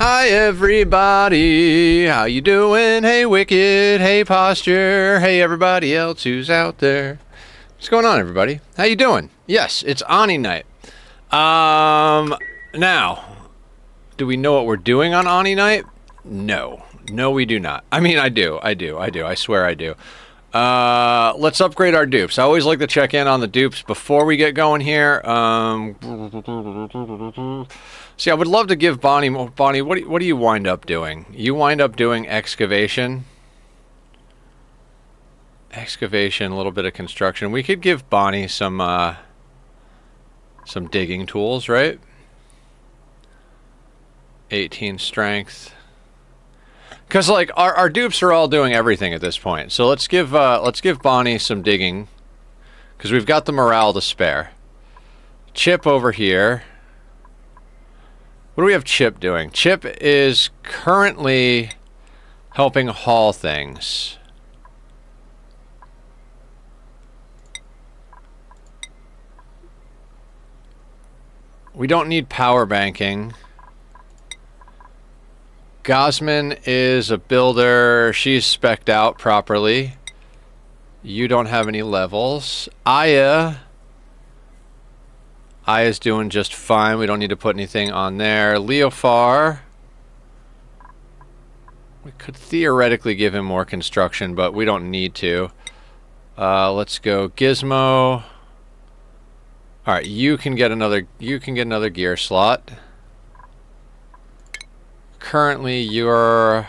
Hi everybody, how you doing? Hey Wicked, hey Posture, hey everybody else who's out there. What's going on, everybody? How you doing? Yes, it's Ani night. Now, do we know what we're doing on Ani night? No. No, we do not. I mean, I do. I swear I do. Let's upgrade our dupes. I always like to check in on the dupes before we get going here. See, I would love to give Bonnie, what do you wind up doing? You wind up doing excavation. Excavation, a little bit of construction. We could give Bonnie some digging tools, right? 18 strength. Because like our dupes are all doing everything at this point. So let's give Bonnie some digging, because we've got the morale to spare. Chip over here. What do we have Chip doing? Chip is currently helping haul things. We don't need power banking. Gosman is a builder. She's spec'd out properly. You don't have any levels. Aya's doing just fine. We don't need to put anything on there. Leofar. We could theoretically give him more construction, but we don't need to. Let's go Gizmo. All right, you can get another gear slot. Currently, you're...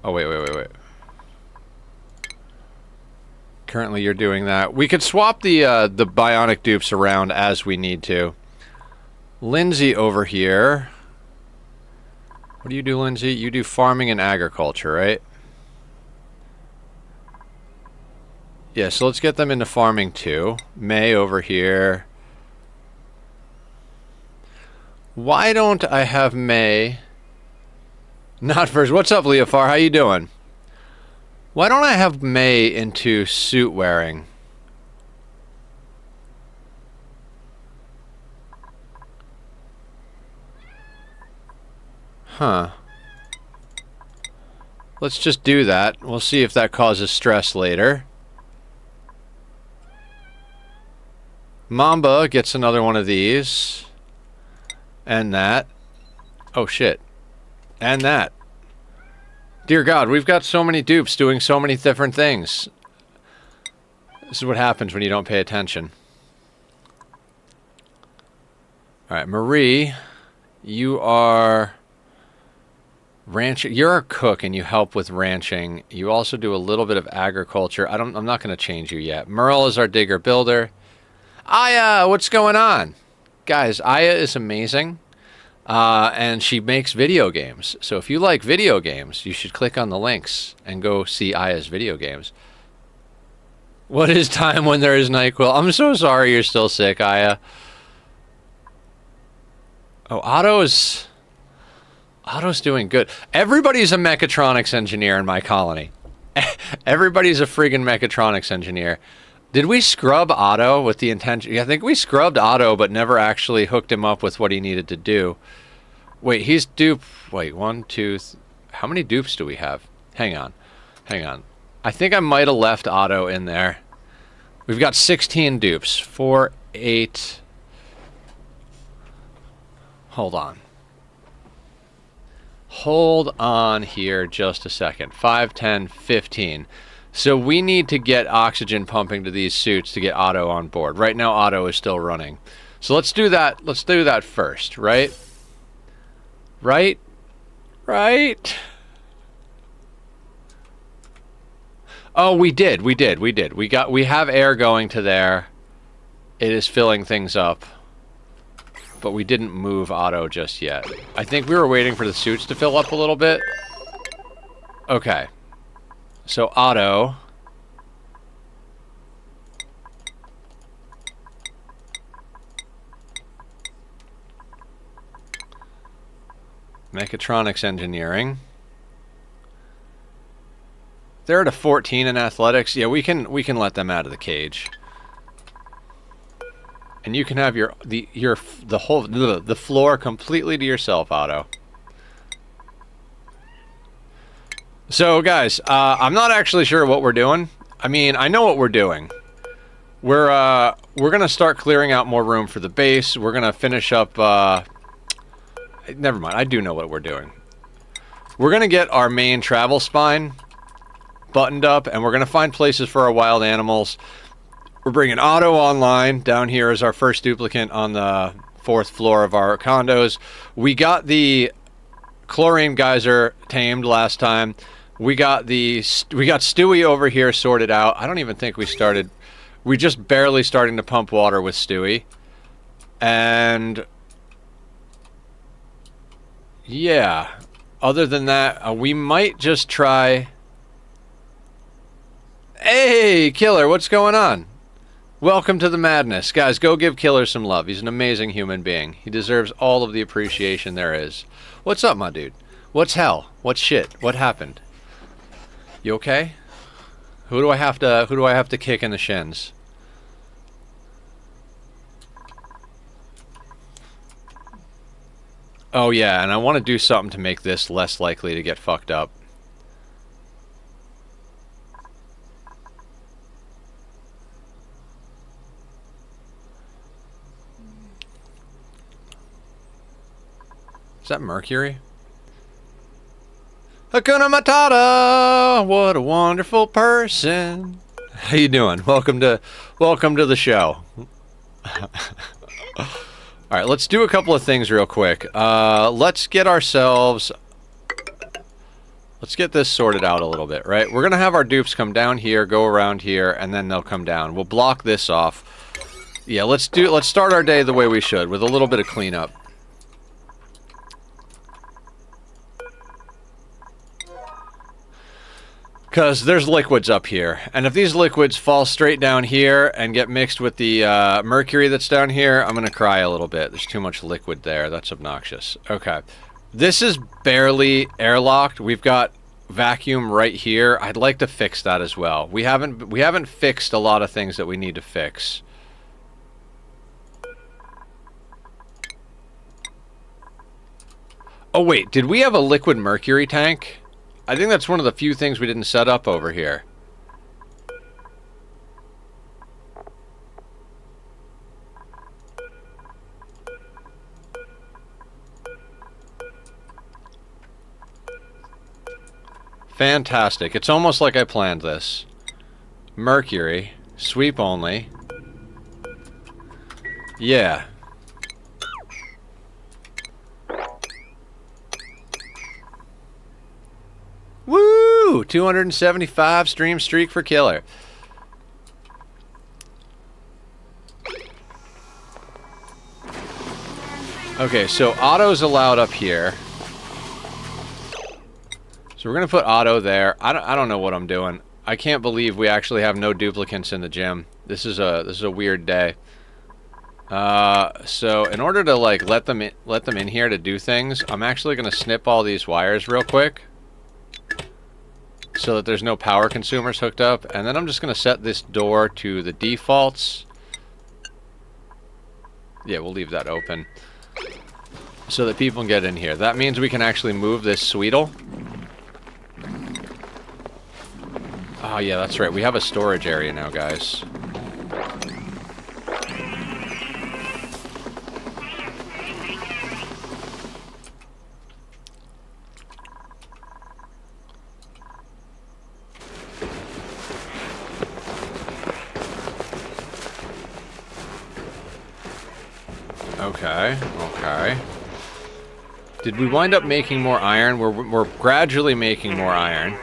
Oh, wait. Currently, you're doing that. We could swap the Bionic dupes around as we need to. Lindsay over here. What do you do, Lindsay? You do farming and agriculture, right? Yeah, so let's get them into farming too. May over here. Why don't I have May? Not first. What's up, Leofar? How you doing? Why don't I have May into suit wearing? Huh. Let's just do that. We'll see if that causes stress later. Mamba gets another one of these. And that. Oh, shit. And that. Dear God, we've got so many dupes doing so many different things. This is what happens when you don't pay attention. Alright, Marie. You are... ranching. You're a cook and you help with ranching. You also do a little bit of agriculture. I'm not going to change you yet. Merle is our digger builder. Aya, what's going on? Guys, Aya is amazing, and she makes video games. So if you like video games, you should click on the links and go see Aya's video games. What is time when there is NyQuil? I'm so sorry you're still sick, Aya. Oh, Otto's doing good. Everybody's a mechatronics engineer in my colony. Everybody's a friggin' mechatronics engineer. Did we scrub Otto with the intention? I think we scrubbed Otto, but never actually hooked him up with what he needed to do. Wait, he's dupe. Wait, 1, 2... How many dupes do we have? Hang on. I think I might have left Otto in there. We've got 16 dupes. 4, 8... Hold on. Hold on here just a second. 5, 10, 15... So we need to get oxygen pumping to these suits to get Otto on board. Right now, Otto is still running. So let's do that. Let's do that first, right? Right? Oh, we did. We have air going to there. It is filling things up. But we didn't move Otto just yet. I think we were waiting for the suits to fill up a little bit. Okay. So Otto. Mechatronics engineering. They're at a 14 in athletics. Yeah, we can let them out of the cage. And you can have the floor completely to yourself, Otto. So, guys, I'm not actually sure what we're doing. I mean, I know what we're doing. We're gonna start clearing out more room for the base. We're gonna finish up. Never mind. I do know what we're doing. We're gonna get our main travel spine buttoned up, and we're gonna find places for our wild animals. We're bringing Otto online down here as our first duplicate on the 4th floor of our condos. We got the chlorine geyser tamed last time. We got Stewie over here sorted out. I don't even think we started. We just barely starting to pump water with Stewie. And yeah, other than that, we might just try. Hey, Killer, what's going on? Welcome to the madness. Guys, go give Killer some love. He's an amazing human being. He deserves all of the appreciation there is. What's up, my dude? What's hell? What's shit? What happened? You okay? Who do I have to kick in the shins? Oh yeah, and I want to do something to make this less likely to get fucked up. Is that Mercury? Hakuna Matata! What a wonderful person. How you doing? Welcome to the show. Alright, let's do a couple of things real quick. Let's get this sorted out a little bit, right? We're gonna have our dupes come down here, go around here, and then they'll come down. We'll block this off. Yeah, let's start our day the way we should, with a little bit of cleanup. Because there's liquids up here, and if these liquids fall straight down here and get mixed with the mercury that's down here, I'm going to cry a little bit. There's too much liquid there. That's obnoxious. Okay. This is barely airlocked. We've got vacuum right here. I'd like to fix that as well. We haven't fixed a lot of things that we need to fix. Oh, wait. Did we have a liquid mercury tank? I think that's one of the few things we didn't set up over here. Fantastic. It's almost like I planned this. Mercury. Sweep only. Yeah. Woo! 275 stream streak for Killer. Okay, so Otto's allowed up here. So we're gonna put Otto there. I don't know what I'm doing. I can't believe we actually have no duplicates in the gym. This is a weird day. So in order to like let them in here to do things, I'm actually gonna snip all these wires real quick, so that there's no power consumers hooked up, and then I'm just going to set this door to the defaults. Yeah, we'll leave that open so that people can get in here. That means we can actually move this sweetle. Oh yeah, that's right. We have a storage area now, guys. Okay, okay. Did we wind up making more iron? We're gradually making more iron.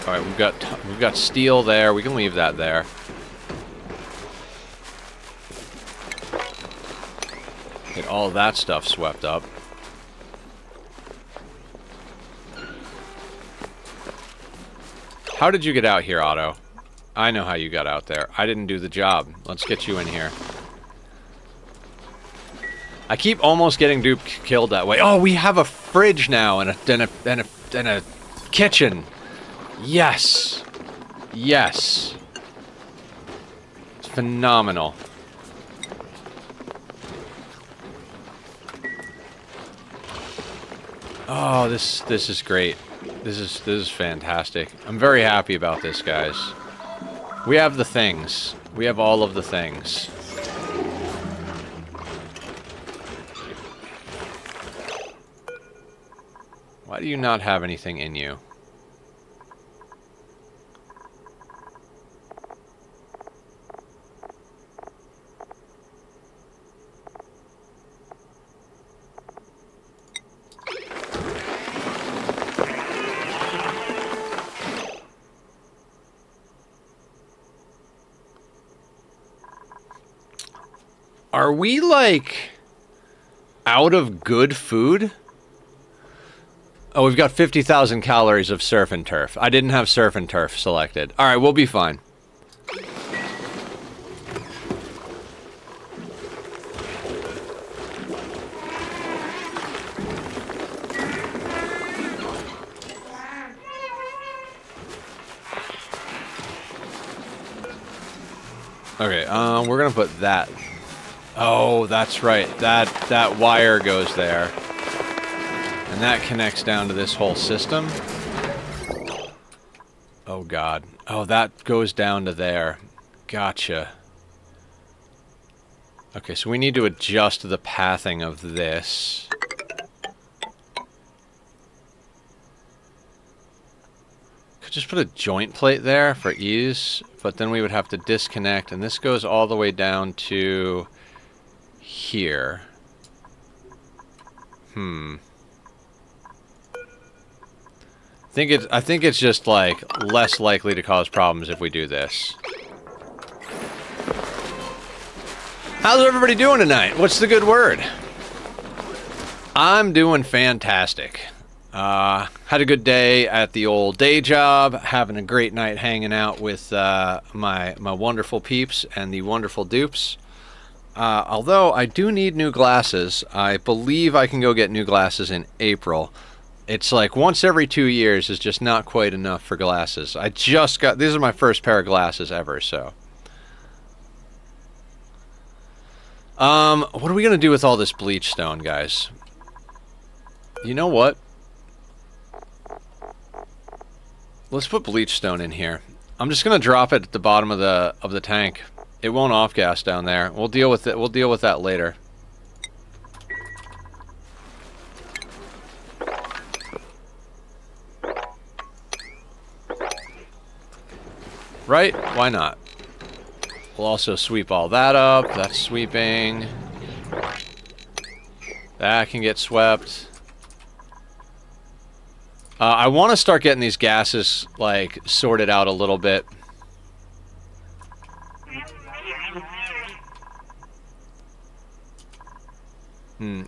All right, we've got steel there. We can leave that there. Get all that stuff swept up. How did you get out here, Otto? I know how you got out there. I didn't do the job. Let's get you in here. I keep almost getting dupe killed that way. Oh, we have a fridge now and a kitchen. Yes. Yes. phenomenal. Oh, this is great. This is fantastic. I'm very happy about this, guys. We have the things. We have all of the things. Why do you not have anything in you? Are we, like, out of good food? Oh, we've got 50,000 calories of surf and turf. I didn't have surf and turf selected. Alright, we'll be fine. Okay, we're gonna put that. Oh, that's right. That wire goes there. And that connects down to this whole system. Oh, God. Oh, that goes down to there. Gotcha. Okay, so we need to adjust the pathing of this. Could just put a joint plate there for ease, but then we would have to disconnect, and this goes all the way down to here. I think it's just, like, less likely to cause problems if we do this. How's everybody doing tonight? What's the good word? I'm doing fantastic. Had a good day at the old day job, having a great night hanging out with my wonderful peeps and the wonderful dupes. Although I do need new glasses. I believe I can go get new glasses in April. It's like once every 2 years is just not quite enough for glasses. I just got... These are my first pair of glasses ever, so... what are we gonna do with all this bleach stone, guys? You know what? Let's put bleach stone in here. I'm just gonna drop it at the bottom of the tank. It won't off-gas down there. We'll deal with it. We'll deal with that later. Right? Why not? We'll also sweep all that up. That's sweeping. That can get swept. I want to start getting these gases, like, sorted out a little bit.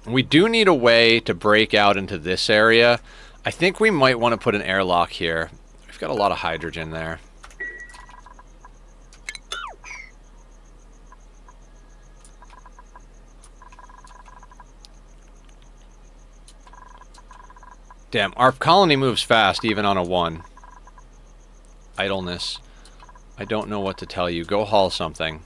We do need a way to break out into this area. I think we might want to put an airlock here. We've got a lot of hydrogen there. Damn, our colony moves fast, even on a 1. Idleness. I don't know what to tell you. Go haul something.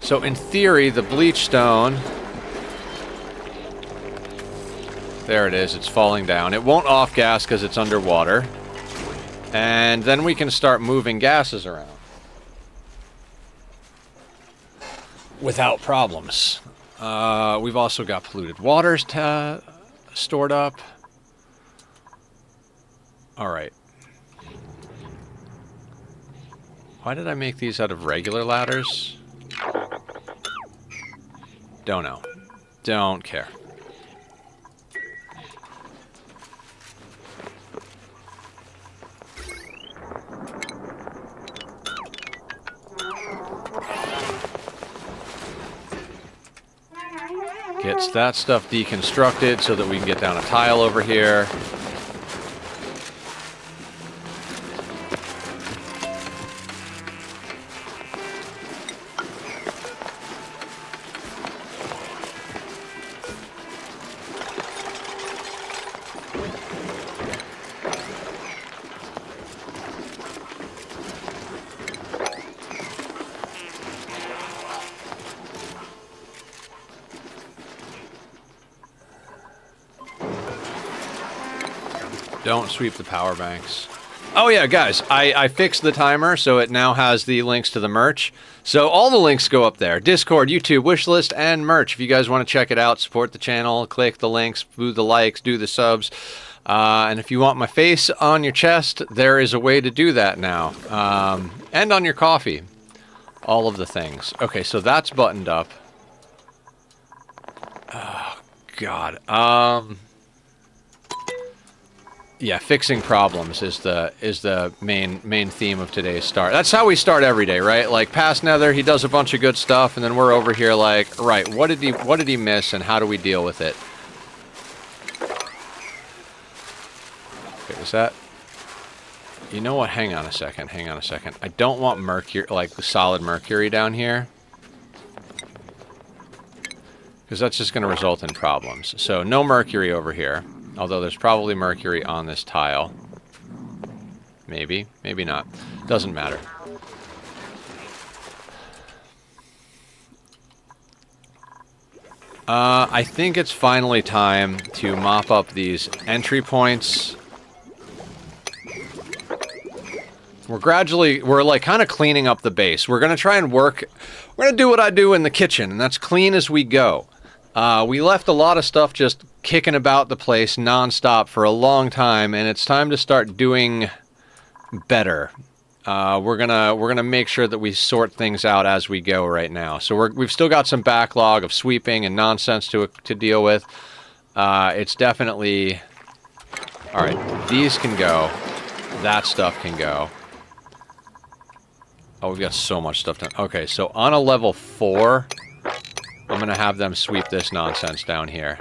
So, in theory, the bleach stone... There it is. It's falling down. It won't off-gas because it's underwater. And then we can start moving gases around. Without problems. We've also got polluted waters stored up. Alright. Why did I make these out of regular ladders? Don't know. Don't care. Gets that stuff deconstructed so that we can get down a tile over here. Don't sweep the power banks. Oh yeah, guys, I fixed the timer so it now has the links to the merch. So all the links go up there. Discord, YouTube, wishlist, and merch. If you guys want to check it out, support the channel, click the links, do the likes, do the subs. And if you want my face on your chest, there is a way to do that now. And on your coffee. All of the things. Okay, so that's buttoned up. Oh, God. Yeah, fixing problems is the main theme of today's start. That's how we start every day, right? Like past Nether, he does a bunch of good stuff, and then we're over here like, right, what did he miss, and how do we deal with it? Okay, is that? You know what? Hang on a second. Hang on a second. I don't want mercury, like the solid mercury down here, because that's just going to result in problems. So no mercury over here. Although there's probably mercury on this tile. Maybe. Maybe not. Doesn't matter. I think it's finally time to mop up these entry points. We're like kind of cleaning up the base. We're going to try and we're going to do what I do in the kitchen, and that's clean as we go. We left a lot of stuff just kicking about the place nonstop for a long time, and it's time to start doing better. We're gonna make sure that we sort things out as we go right now. So we've still got some backlog of sweeping and nonsense to deal with. It's definitely all right. These can go. That stuff can go. Oh, we've got so much stuff done. Okay, so on a level 4. I'm going to have them sweep this nonsense down here.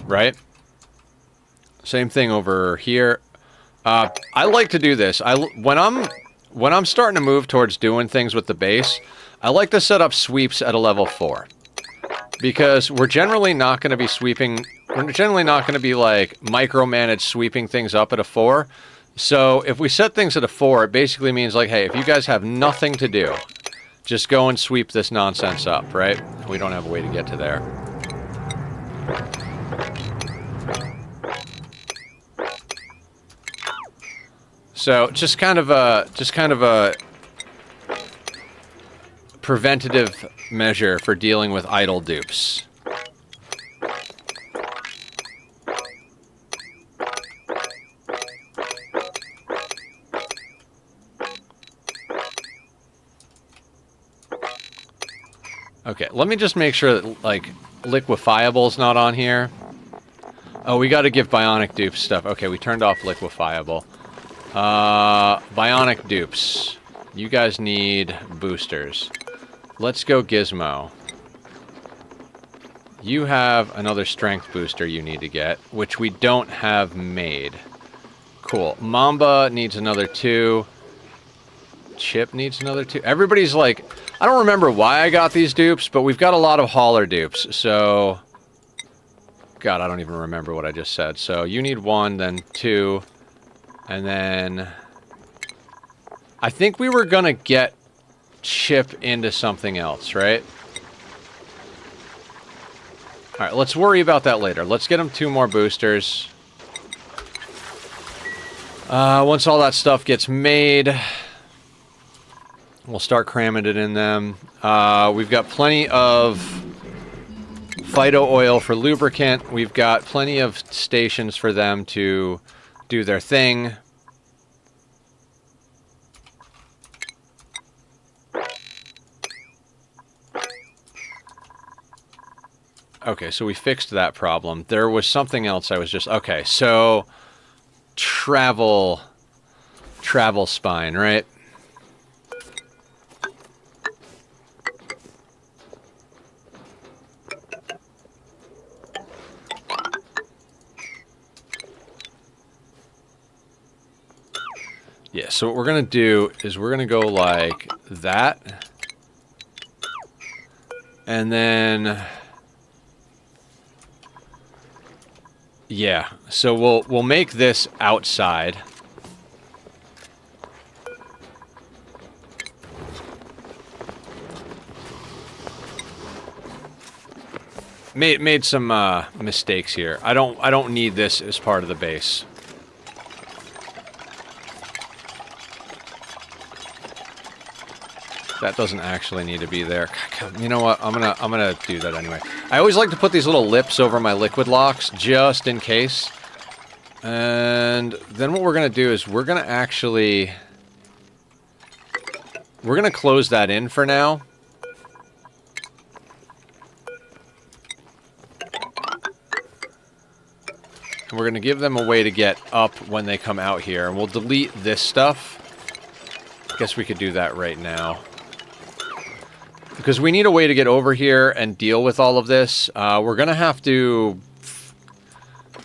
Right? Same thing over here. I like to do this. When I'm starting to move towards doing things with the base, I like to set up sweeps at a level 4. Because we're generally not going to be sweeping... We're generally not going to be, like, micromanaged sweeping things up at a 4. So if we set things at a 4, it basically means, like, hey, if you guys have nothing to do... Just go and sweep this nonsense up, right? We don't have a way to get to there. So just kind of a preventative measure for dealing with idle dupes. Okay, let me just make sure that, like, liquefiable's not on here. Oh, we gotta give Bionic dupes stuff. Okay, we turned off liquefiable. Bionic dupes. You guys need boosters. Let's go Gizmo. You have another strength booster you need to get, which we don't have made. Cool. Mamba needs another 2. Chip needs another 2. Everybody's like... I don't remember why I got these dupes, but we've got a lot of hauler dupes, so... God, I don't even remember what I just said. So you need 1, then 2, and then... I think we were gonna get Chip into something else, right? Alright, let's worry about that later. Let's get him 2 more boosters. Once all that stuff gets made... We'll start cramming it in them. We've got plenty of phyto oil for lubricant. We've got plenty of stations for them to do their thing. Okay, so we fixed that problem. There was something else I was just... Okay, so... Travel spine, right? Yeah, so what we're going to do is we're going to go like that. And then... Yeah, so we'll make this outside. Made some mistakes here. I don't need this as part of the base. That doesn't actually need to be there. You know what? I'm gonna do that anyway. I always like to put these little lips over my liquid locks just in case. And then what we're gonna do is we're gonna close that in for now. And we're gonna give them a way to get up when they come out here. And we'll delete this stuff. Guess we could do that right now. Because we need a way to get over here and deal with all of this. We're going to have to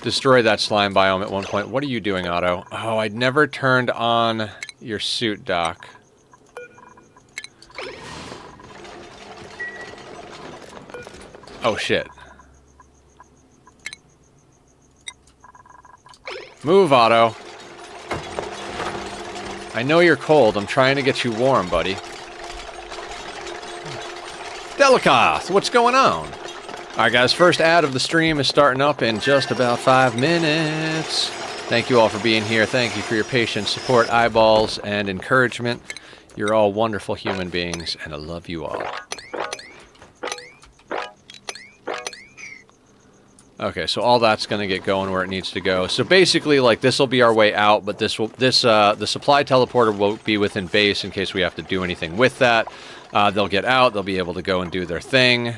destroy that slime biome at one point. What are you doing, Otto? Oh, I'd never turned on your suit, Doc. Oh, shit. Move, Otto. I know you're cold. I'm trying to get you warm, buddy. Delicath, what's going on? Alright guys, first ad of the stream is starting up in just about 5 minutes. Thank you all for being here. Thank you for your patience, support, eyeballs, and encouragement. You're all wonderful human beings, and I love you all. Okay, so all that's going to get going where it needs to go. So basically, like, this will be our way out, but the supply teleporter will be within base in case we have to do anything with that. They'll get out, they'll be able to go and do their thing.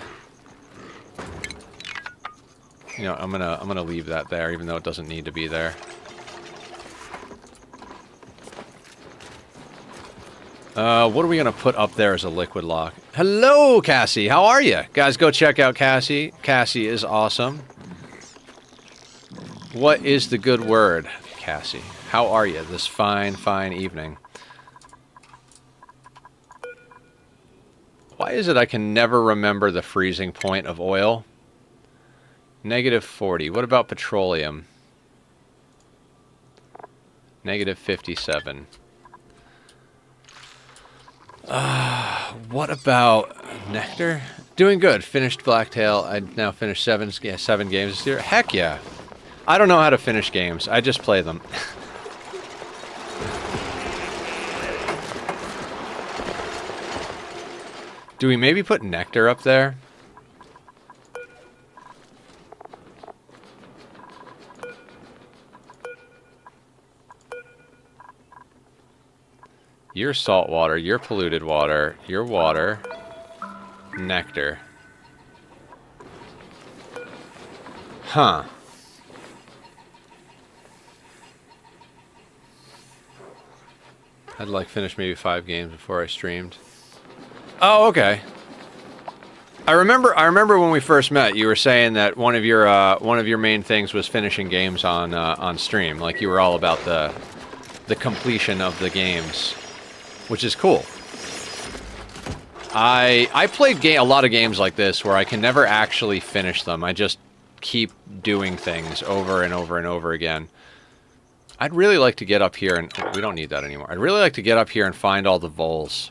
You know, I'm gonna leave that there, even though it doesn't need to be there. What are we gonna put up there as a liquid lock? Hello, Cassie, how are you? Guys, go check out Cassie. Cassie is awesome. What is the good word, Cassie? How are you this fine, fine evening? Why is it I can never remember the freezing point of oil? -40. What about petroleum? -57. What about nectar? Doing good. Finished Blacktail. I now finished 7 games this year. Heck yeah. I don't know how to finish games. I just play them. Do we maybe put nectar up there? You're salt water, you're polluted water, you're water, nectar. Huh. I'd like finish maybe 5 games before I streamed. Oh, okay. I remember when we first met, you were saying that one of your main things was finishing games on stream. Like you were all about the completion of the games, which is cool. I played a lot of games like this where I can never actually finish them. I just keep doing things over and over and over again. I'd really like to get up here and... we don't need that anymore. I'd really like to get up here and find all the voles.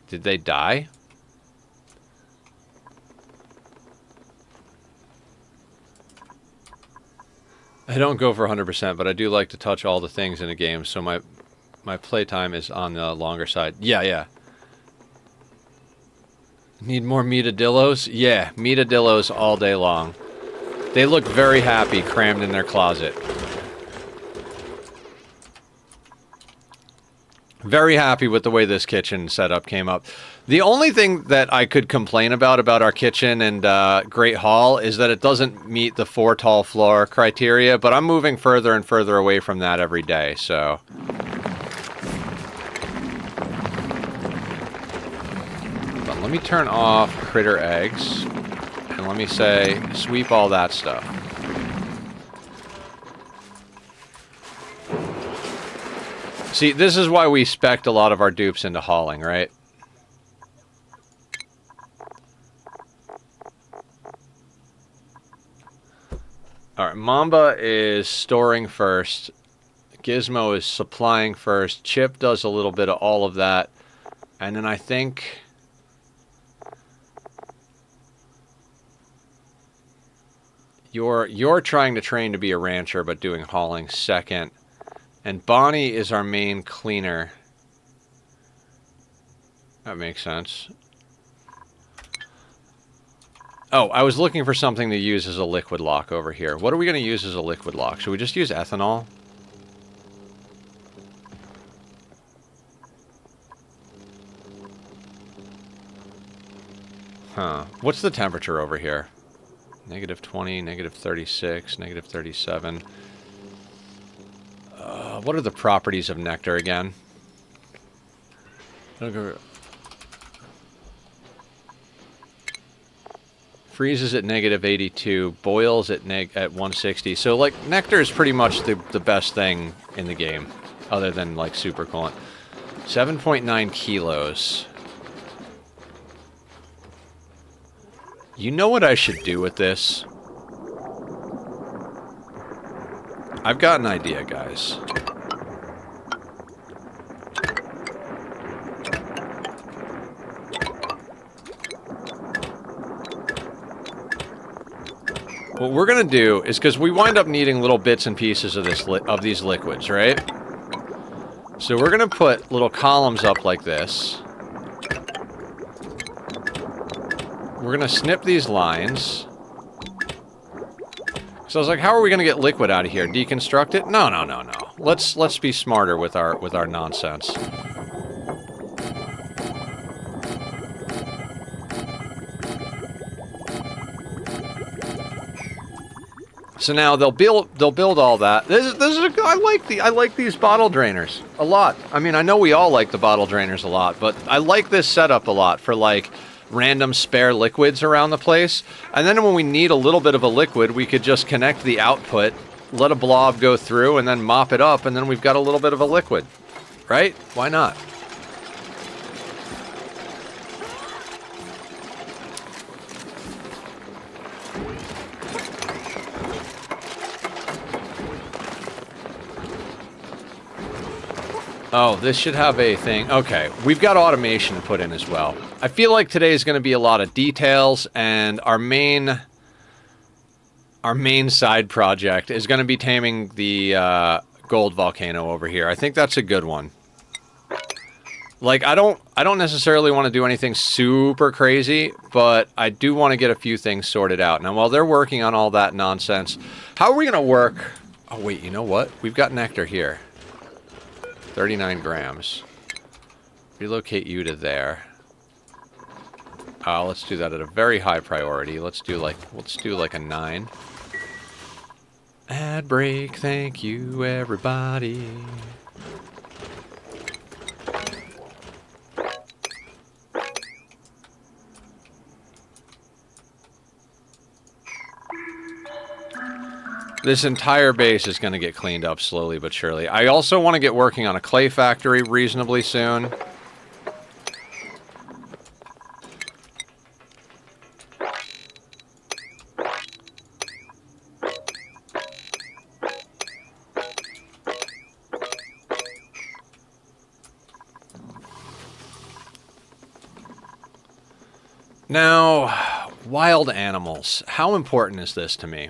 Did they die? I don't go for 100%, but I do like to touch all the things in a game, so my playtime is on the longer side. Yeah. Need more Metadillos? Yeah, Metadillos all day long. They look very happy crammed in their closet. Very happy with the way this kitchen setup came up. The only thing that I could complain about our kitchen and Great Hall is that it doesn't meet the 4 tall floor criteria, but I'm moving further and further away from that every day, so... But let me turn off critter eggs, and let me say, sweep all that stuff. See, this is why we spec'd a lot of our dupes into hauling, right? Alright, Mamba is storing first. Gizmo is supplying first. Chip does a little bit of all of that. And then I think... You're trying to train to be a rancher, but doing hauling second. And Bonnie is our main cleaner. That makes sense. Oh, I was looking for something to use as a liquid lock over here. What are we going to use as a liquid lock? Should we just use ethanol? Huh. What's the temperature over here? -20, -36, -37. What are the properties of nectar again? Freezes at -82, boils at 160. So, like, nectar is pretty much the best thing in the game, other than, like, super coolant. 7.9 kilos. You know what I should do with this? I've got an idea, guys. What we're gonna do is, because we wind up needing little bits and pieces of these liquids, right? So we're gonna put little columns up like this. We're gonna snip these lines. So I was like, how are we gonna get liquid out of here? Deconstruct it? No, no, no, no. Let's be smarter with our nonsense. So now they'll build all that. I like these bottle drainers a lot. I mean, I know we all like the bottle drainers a lot, but I like this setup a lot for, like, random spare liquids around the place. And then when we need a little bit of a liquid, we could just connect the output, let a blob go through, and then mop it up, and then we've got a little bit of a liquid. Right? Why not? Oh, this should have a thing. Okay, we've got automation to put in as well. I feel like today is going to be a lot of details, and our main side project is going to be taming the gold volcano over here. I think that's a good one. Like, I don't necessarily want to do anything super crazy, but I do want to get a few things sorted out. Now, while they're working on all that nonsense, how are we going to work? Oh, wait, you know what? We've got nectar here. 39 grams. Relocate you to there. Let's do that at a very high priority. Let's do like a 9. Ad break, thank you everybody. This entire base is going to get cleaned up slowly but surely. I also want to get working on a clay factory reasonably soon. Now, wild animals. How important is this to me?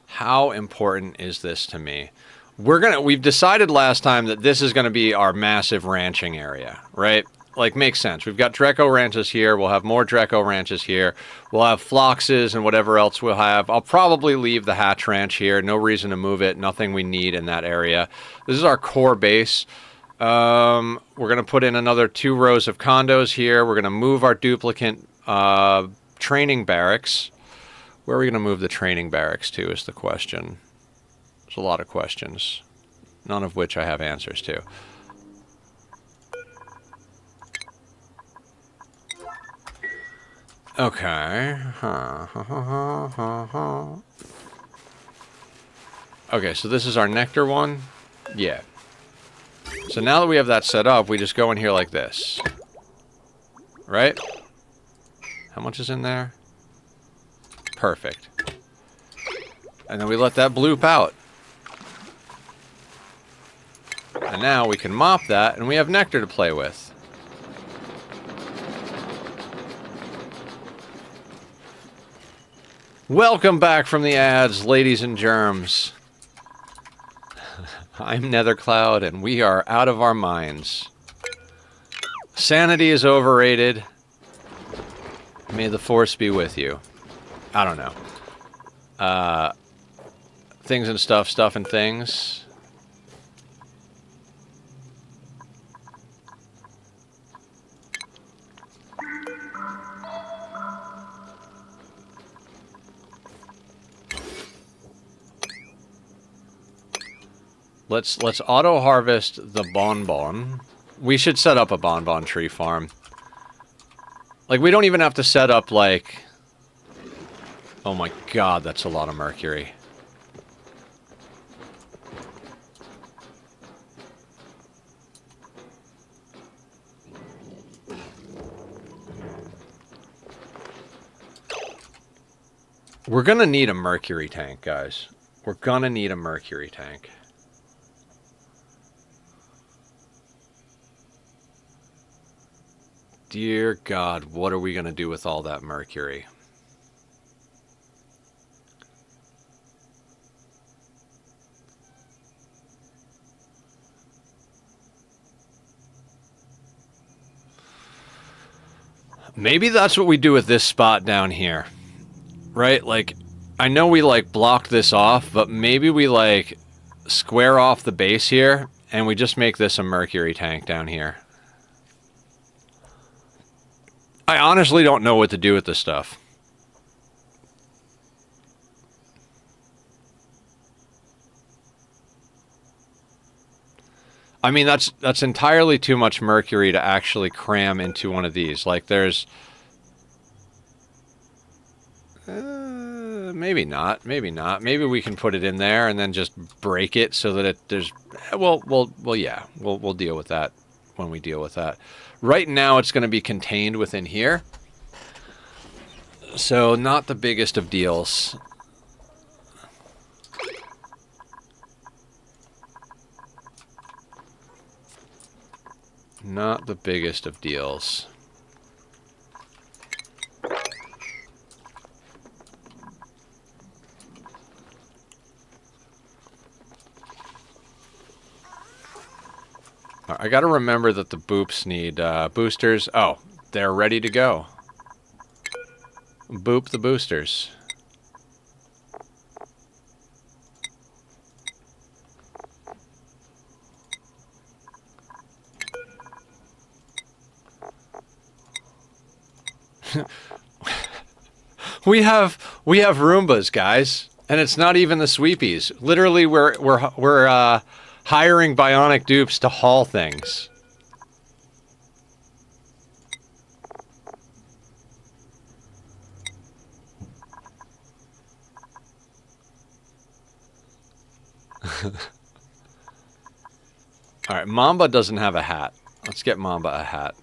How important is this to me? We've decided last time that this is going to be our massive ranching area, right? Like, makes sense. We've got Dreco ranches here. We'll have more Dreco ranches here. We'll have Floxes and whatever else we'll have. I'll probably leave the Hatch Ranch here. No reason to move it. Nothing we need in that area. This is our core base. We're going to put in another 2 rows of condos here. We're going to move our duplicate training barracks. Where are we going to move the training barracks to is the question. There's a lot of questions, none of which I have answers to. Okay. Okay, so this is our nectar one? Yeah. So now that we have that set up, we just go in here like this. Right? How much is in there? Perfect. And then we let that bloop out. And now we can mop that, and we have nectar to play with. Welcome back from the ads, ladies and germs. I'm Nethercloud, and we are out of our minds. Sanity is overrated. May the force be with you. I don't know. Things and stuff, stuff and things. Let's auto harvest the bonbon. We should set up a bonbon tree farm. Like, we don't even have to set up, like... Oh my god, that's a lot of mercury. We're gonna need a mercury tank, guys. We're gonna need a mercury tank. Dear God, what are we gonna do with all that mercury? Maybe that's what we do with this spot down here. Right? Like, I know we, like, blocked this off, but maybe we, like, square off the base here, and we just make this a mercury tank down here. I honestly don't know what to do with this stuff. I mean, that's entirely too much mercury to actually cram into one of these. Like, there's... maybe not. Maybe not. Maybe we can put it in there and then just break it so that there's... Well, yeah. We'll deal with that when we deal with that. Right now, it's going to be contained within here. So, not the biggest of deals. Not the biggest of deals. I gotta remember that the boops need boosters. Oh, they're ready to go. Boop the boosters. We have Roombas, guys, and it's not even the sweepies. Literally, we're hiring Bionic dupes to haul things. All right, Mamba doesn't have a hat. Let's get Mamba a hat.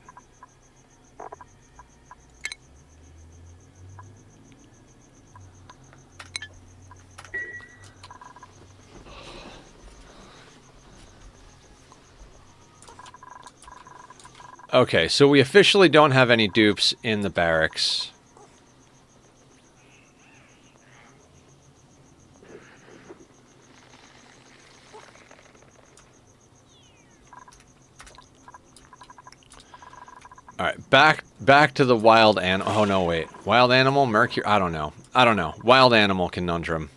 Okay, so we officially don't have any dupes in the barracks. All right, back to the wild oh no, wait. Wild animal, mercury, I don't know. Wild animal conundrum.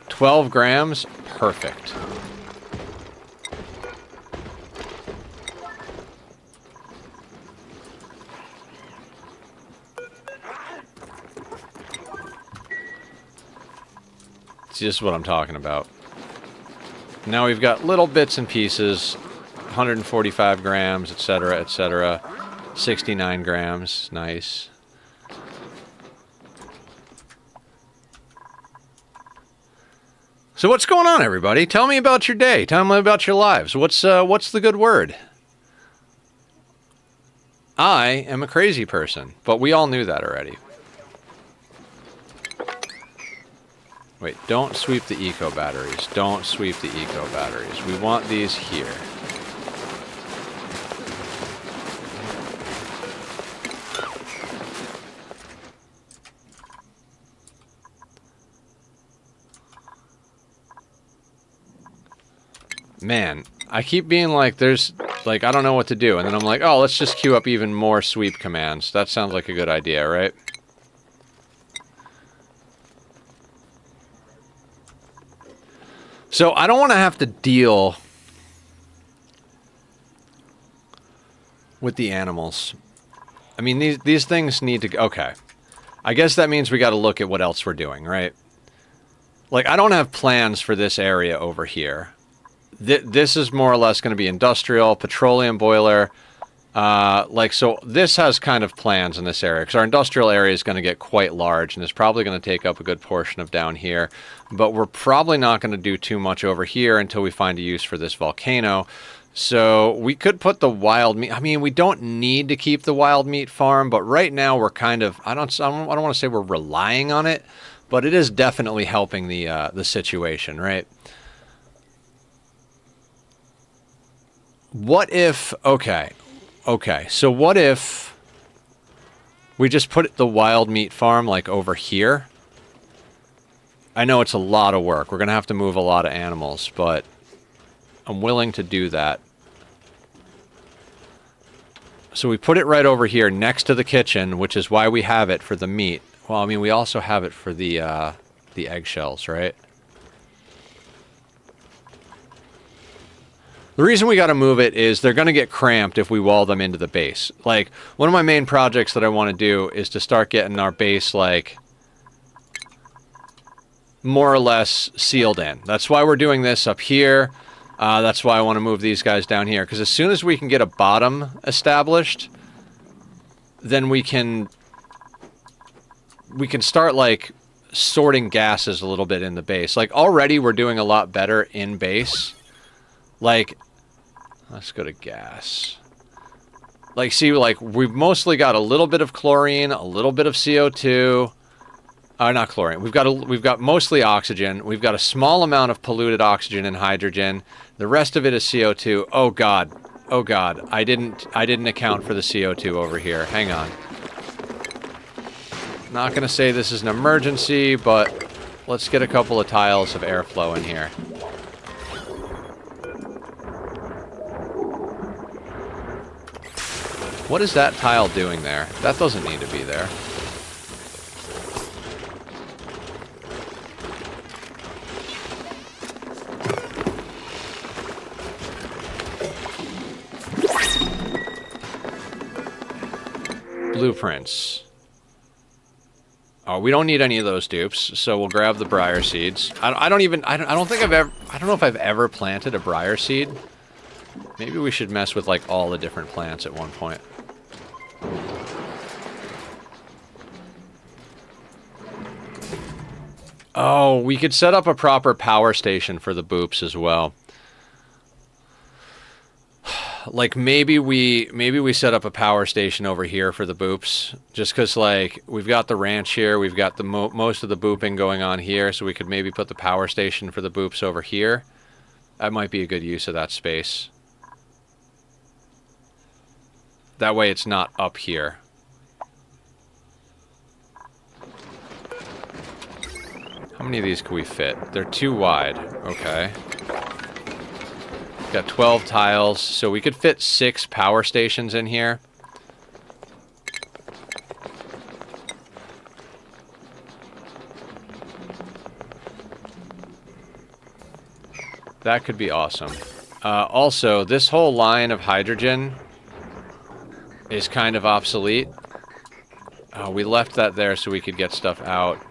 12 grams, perfect. It's just what I'm talking about. Now we've got little bits and pieces, 145 grams, etc., etc. 69 grams, nice. So what's going on, everybody? Tell me about your day. Tell me about your lives. What's the good word? I am a crazy person, but we all knew that already. Wait, don't sweep the eco batteries. Don't sweep the eco batteries. We want these here. Man, I keep being like, there's, like, I don't know what to do. And then I'm like, oh, let's just queue up even more sweep commands. That sounds like a good idea, right? So I don't want to have to deal with the animals. I mean, these things need to... Okay. I guess that means we got to look at what else we're doing, right? Like, I don't have plans for this area over here. This is more or less going to be industrial, petroleum boiler. So this has kind of plans in this area, because our industrial area is going to get quite large, and it's probably going to take up a good portion of down here. But we're probably not going to do too much over here until we find a use for this volcano. So we could put the wild meat... I mean, we don't need to keep the wild meat farm, but right now we're kind of... I don't want to say we're relying on it, but it is definitely helping the situation, right? What if... Okay, so what if we just put the wild meat farm, like, over here? I know it's a lot of work. We're going to have to move a lot of animals, but I'm willing to do that. So we put it right over here next to the kitchen, which is why we have it for the meat. Well, I mean, we also have it for the eggshells, right? The reason we got to move it is they're going to get cramped if we wall them into the base. Like, one of my main projects that I want to do is to start getting our base, like, more or less sealed in. That's why we're doing this up here. That's why I want to move these guys down here. Because as soon as we can get a bottom established, then we can start, like, sorting gases a little bit in the base. Like, already we're doing a lot better in base. Like, let's go to gas. Like, see, like, we've mostly got a little bit of chlorine, a little bit of CO2. Not chlorine. We've got mostly oxygen. We've got a small amount of polluted oxygen and hydrogen. The rest of it is CO2. Oh God. Oh God. I didn't account for the CO2 over here. Hang on. Not gonna say this is an emergency, but let's get a couple of tiles of airflow in here. What is that tile doing there? That doesn't need to be there. Blueprints. Oh, we don't need any of those dupes, so we'll grab the briar seeds. I don't know if I've ever planted a briar seed. Maybe we should mess with, like, all the different plants at one point. Oh, we could set up a proper power station for the boops as well. Like, maybe we set up a power station over here for the boops, just because, like, we've got the ranch here, we've got the most of the booping going on here, so we could maybe put the power station for the boops over here. That might be a good use of that space. That way it's not up here. How many of these can we fit? They're too wide. Okay. Got 12 tiles, so we could fit 6 power stations in here. That could be awesome. Also, this whole line of hydrogen is kind of obsolete. We left that there so we could get stuff out.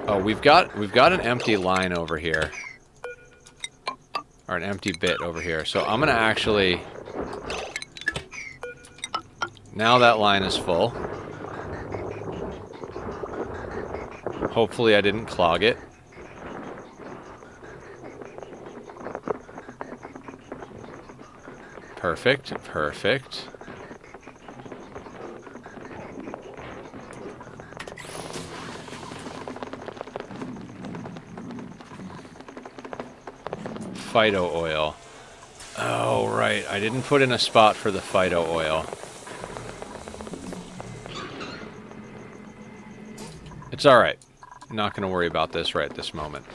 Oh, we've got an empty line over here. Or an empty bit over here. So I'm gonna actually... Now that line is full. Hopefully I didn't clog it. Perfect, perfect. phyto oil. Oh, right. I didn't put in a spot for the phyto oil. It's alright. I'm not going to worry about this right this moment.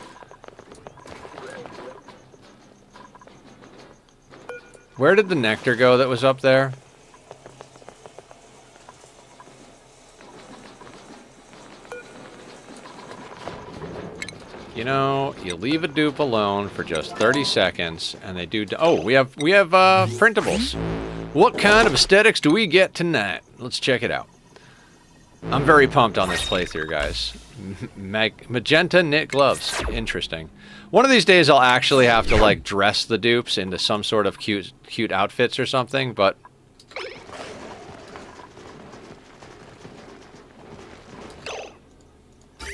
Where did the nectar go that was up there? You know, you leave a dupe alone for just 30 seconds, and they do... Oh, we have printables. What kind of aesthetics do we get tonight? Let's check it out. I'm very pumped on this playthrough, guys. Magenta knit gloves. Interesting. One of these days I'll actually have to, like, dress the dupes into some sort of cute outfits or something, but...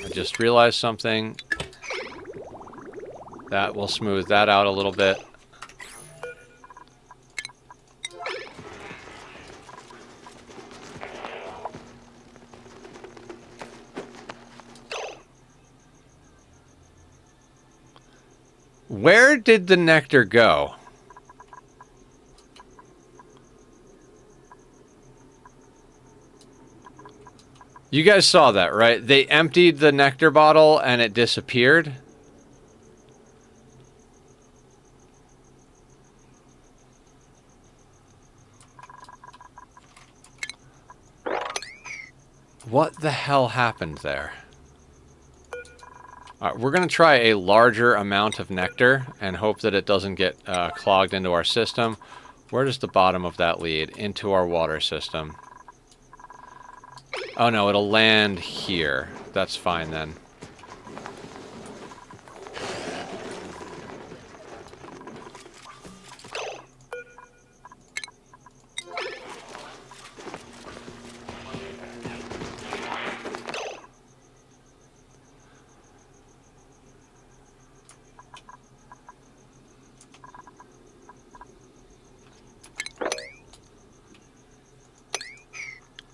I just realized something. That will smooth that out a little bit. Where did the nectar go? You guys saw that, right? They emptied the nectar bottle and it disappeared. What the hell happened there? Alright, we're going to try a larger amount of nectar and hope that it doesn't get clogged into our system. Where does the bottom of that lead? Into our water system. Oh no, it'll land here. That's fine then.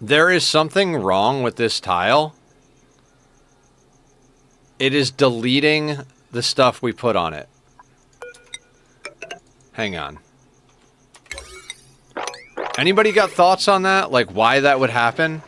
There is something wrong with this tile. It is deleting the stuff we put on it. Hang on. Anybody got thoughts on that? Like why that would happen?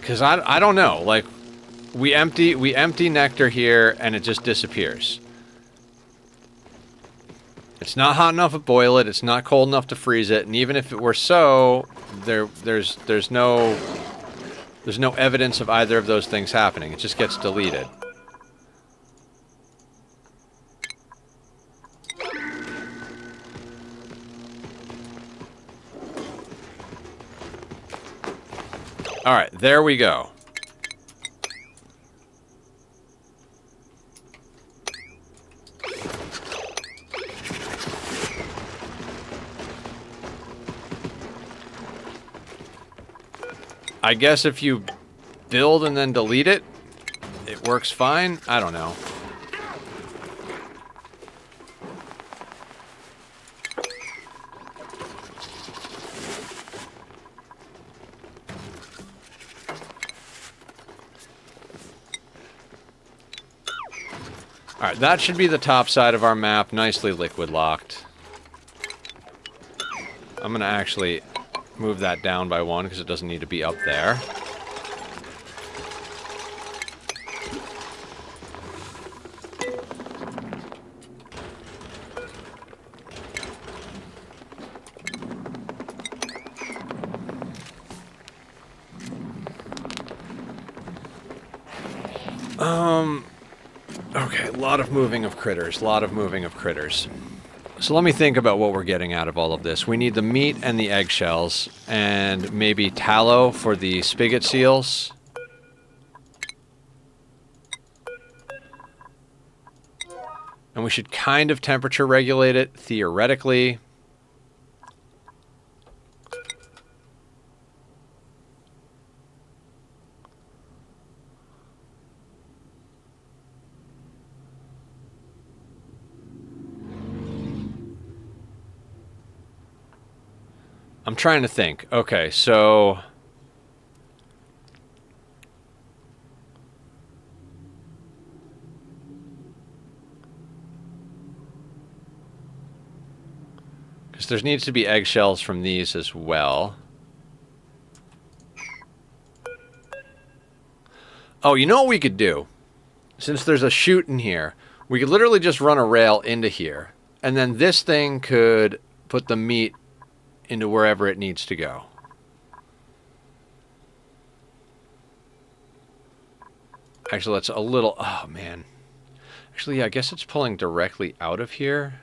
Because I don't know, like, we empty nectar here and it just disappears. It's not hot enough to boil it, it's not cold enough to freeze it, and even if it were so, there's no evidence of either of those things happening. It just gets deleted. Alright, there we go. I guess if you build and then delete it, it works fine? I don't know. Alright, that should be the top side of our map, nicely liquid locked. I'm gonna actually move that down by one because it doesn't need to be up there. Okay, a lot of moving of critters, So let me think about what we're getting out of all of this. We need the meat and the eggshells, and maybe tallow for the spigot seals. And we should kind of temperature regulate it, theoretically. I'm trying to think. Okay, so... because there needs to be eggshells from these as well. Oh, you know what we could do? Since there's a chute in here, we could literally just run a rail into here. And then this thing could put the meat into wherever it needs to go. Actually, that's a little... oh, man. Actually, yeah, I guess it's pulling directly out of here.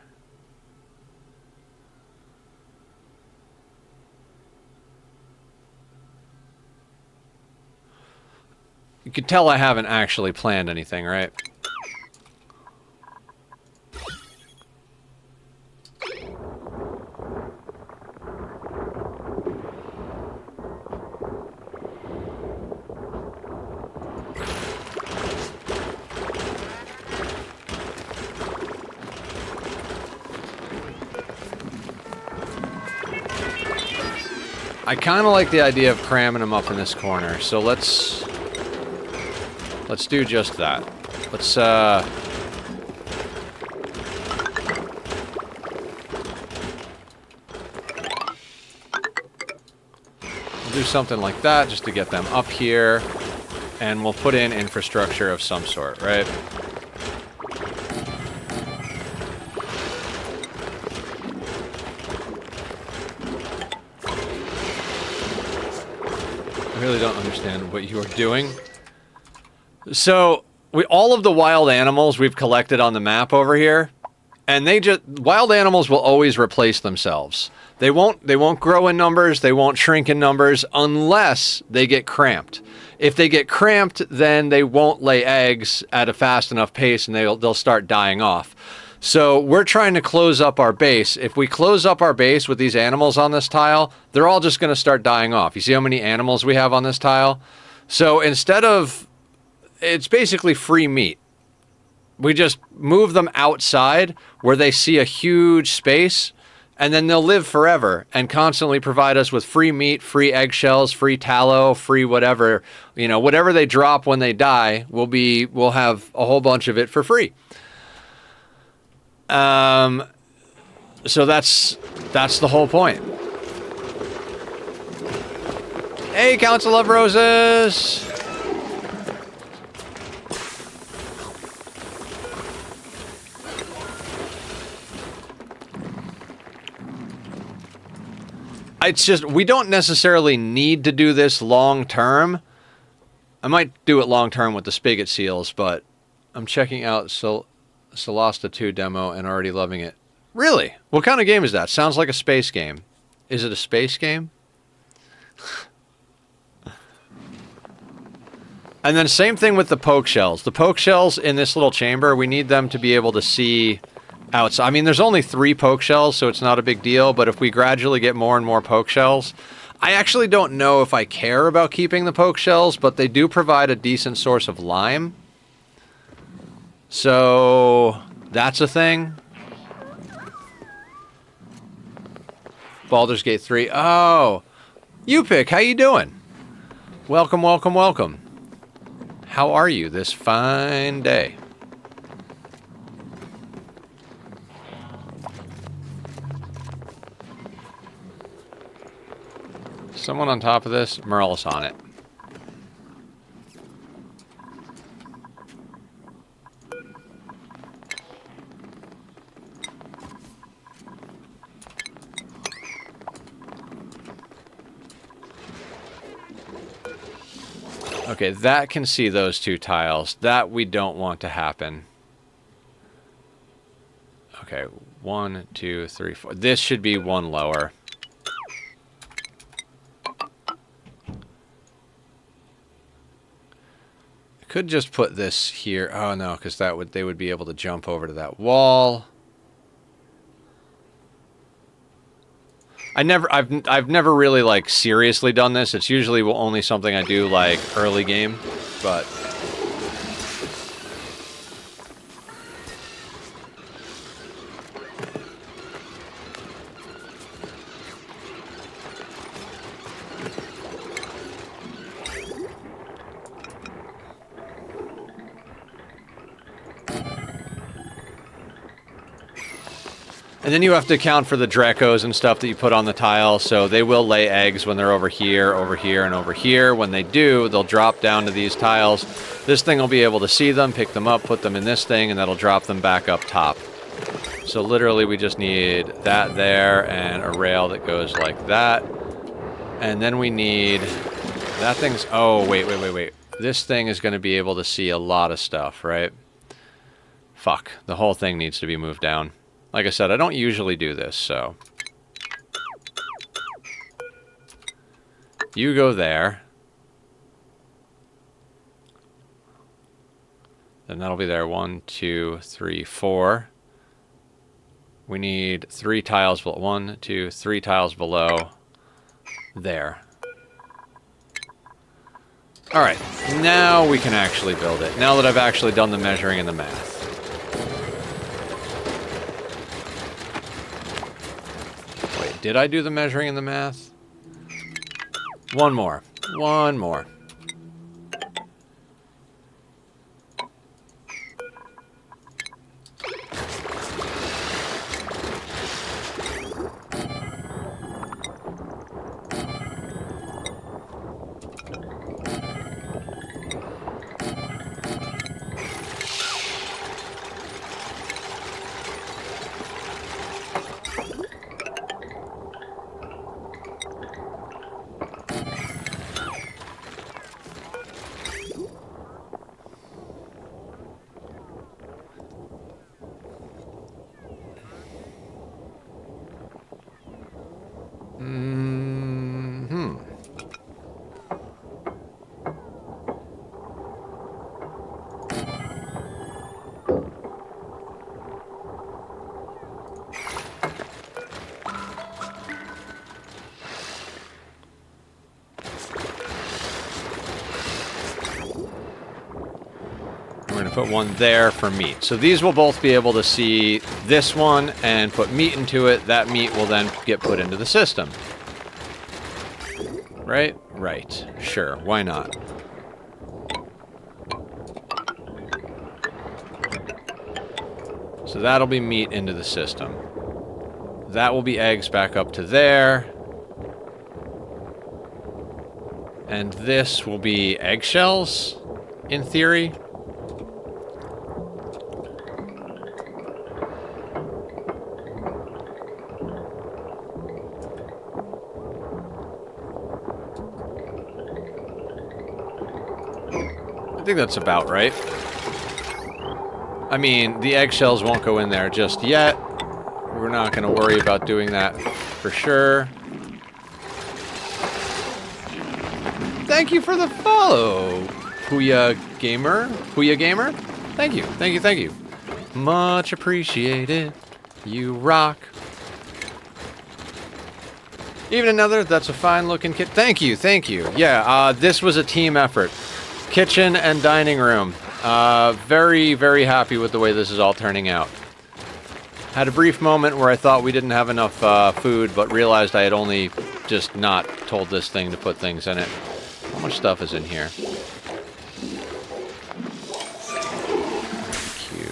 You can tell I haven't actually planned anything, right? I kind of like the idea of cramming them up in this corner, so let's do just that. Let's we'll do something like that just to get them up here, and we'll put in infrastructure of some sort, right? I really don't understand what you are doing. So, all of the wild animals we've collected on the map over here, and wild animals will always replace themselves. They won't grow in numbers, they won't shrink in numbers unless they get cramped. If they get cramped, then they won't lay eggs at a fast enough pace and they'll start dying off. So we're trying to close up our base. If we close up our base with these animals on this tile, they're all just going to start dying off. You see how many animals we have on this tile? So instead of... it's basically free meat. We just move them outside where they see a huge space, and then they'll live forever and constantly provide us with free meat, free eggshells, free tallow, free whatever. You know, whatever they drop when they die, we'll have a whole bunch of it for free. So that's the whole point. Hey, Council of Roses! It's just, we don't necessarily need to do this long term. I might do it long term with the spigot seals, but I'm checking out Solasta 2 demo and already loving it. Really? What kind of game is that? Sounds like a space game. Is it a space game? And then same thing with the poke shells. The poke shells in this little chamber, we need them to be able to see outside. I mean, there's only 3 poke shells, so it's not a big deal, but if we gradually get more and more poke shells, I actually don't know if I care about keeping the poke shells, but they do provide a decent source of lime. So, that's a thing. Baldur's Gate 3. Oh, U-Pick, how you doing? Welcome, welcome, welcome. How are you this fine day? Someone on top of this? Merle's on it. Okay, that can see those 2 tiles. That we don't want to happen. Okay, 1, 2, 3, 4. This should be 1 lower. Could just put this here. Oh no, because they would be able to jump over to that wall. I've never really like seriously done this. It's usually only something I do like early game, but and then you have to account for the Dracos and stuff that you put on the tile, so they will lay eggs when they're over here, and over here. When they do, they'll drop down to these tiles. This thing will be able to see them, pick them up, put them in this thing, and that'll drop them back up top. So literally we just need that there and a rail that goes like that. And then we need... that thing's... oh, wait. This thing is going to be able to see a lot of stuff, right? Fuck. The whole thing needs to be moved down. Like I said, I don't usually do this, so... you go there. Then that'll be there. 1, 2, 3, 4. We need 3 tiles below. 1, 2, 3 tiles below. There. Alright, now we can actually build it. Now that I've actually done the measuring and the math. Wait, did I do the measuring and the math? One more. One more. Put one there for meat. So these will both be able to see this one and put meat into it. That meat will then get put into the system. Right? Right. Sure. Why not? So that'll be meat into the system. That will be eggs back up to there. And this will be eggshells, in theory. I think that's about right. I mean, the eggshells won't go in there just yet. We're not going to worry about doing that for sure. Thank you for the follow, Puya Gamer. Puya Gamer? Thank you, thank you, thank you. Much appreciated. You rock. Even another, that's a fine looking kit. Thank you, thank you. Yeah, this was a team effort. Kitchen and dining room. Very, very happy with the way this is all turning out. Had a brief moment where I thought we didn't have enough food, but realized I had only just not told this thing to put things in it. How much stuff is in here? Thank you.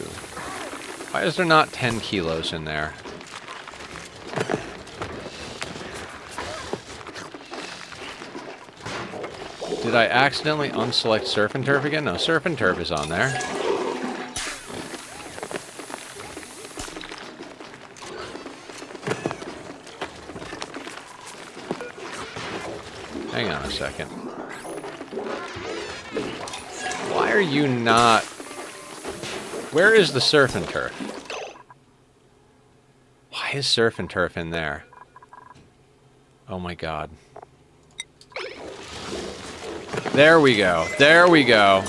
Why is there not 10 kilos in there? Did I accidentally unselect Surf and Turf again? No, Surf and Turf is on there. Hang on a second. Why are you not... Where is the Surf and Turf? Why is Surf and Turf in there? Oh my god. There we go. There we go.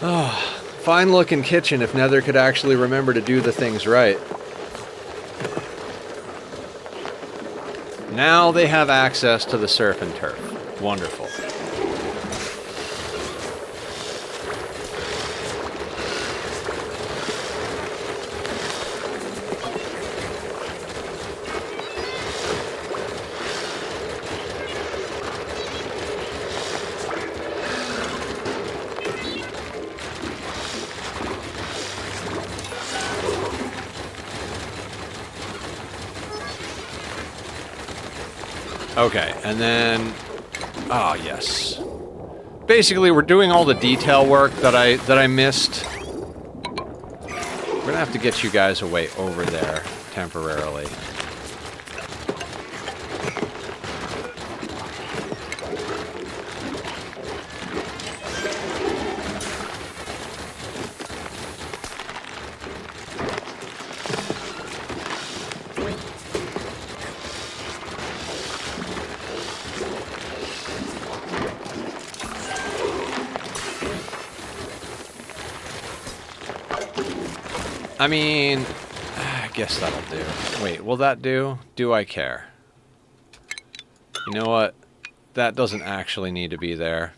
Fine looking kitchen if Nether could actually remember to do the things right. Now they have access to the surf and turf. Wonderful. Okay, and then... Oh, yes. Basically, we're doing all the detail work that I missed. We're gonna have to get you guys away over there temporarily. I mean, I guess that'll do. Wait, will that do? Do I care? You know what? That doesn't actually need to be there.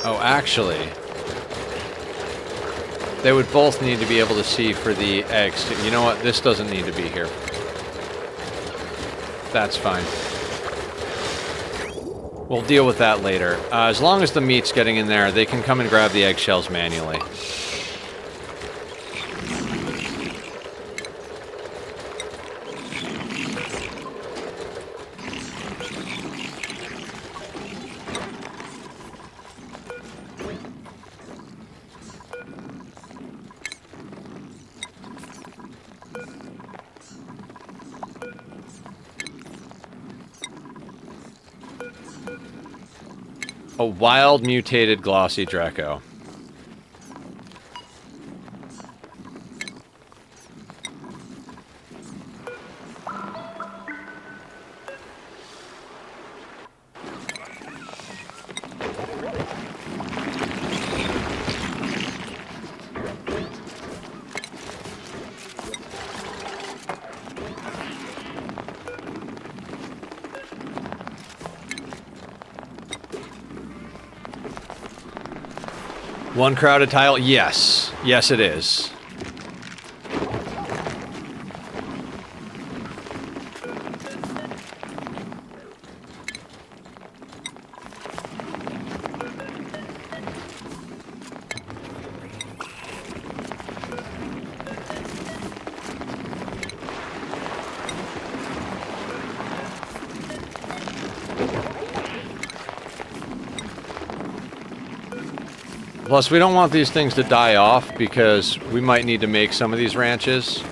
Oh, actually, they would both need to be able to see for the eggs. You know what? This doesn't need to be here. That's fine. We'll deal with that later. As long as the meat's getting in there, they can come and grab the eggshells manually. A wild mutated glossy Draco. One crowded tile? Yes. Yes, it is. Plus, we don't want these things to die off because we might need to make some of these ranches.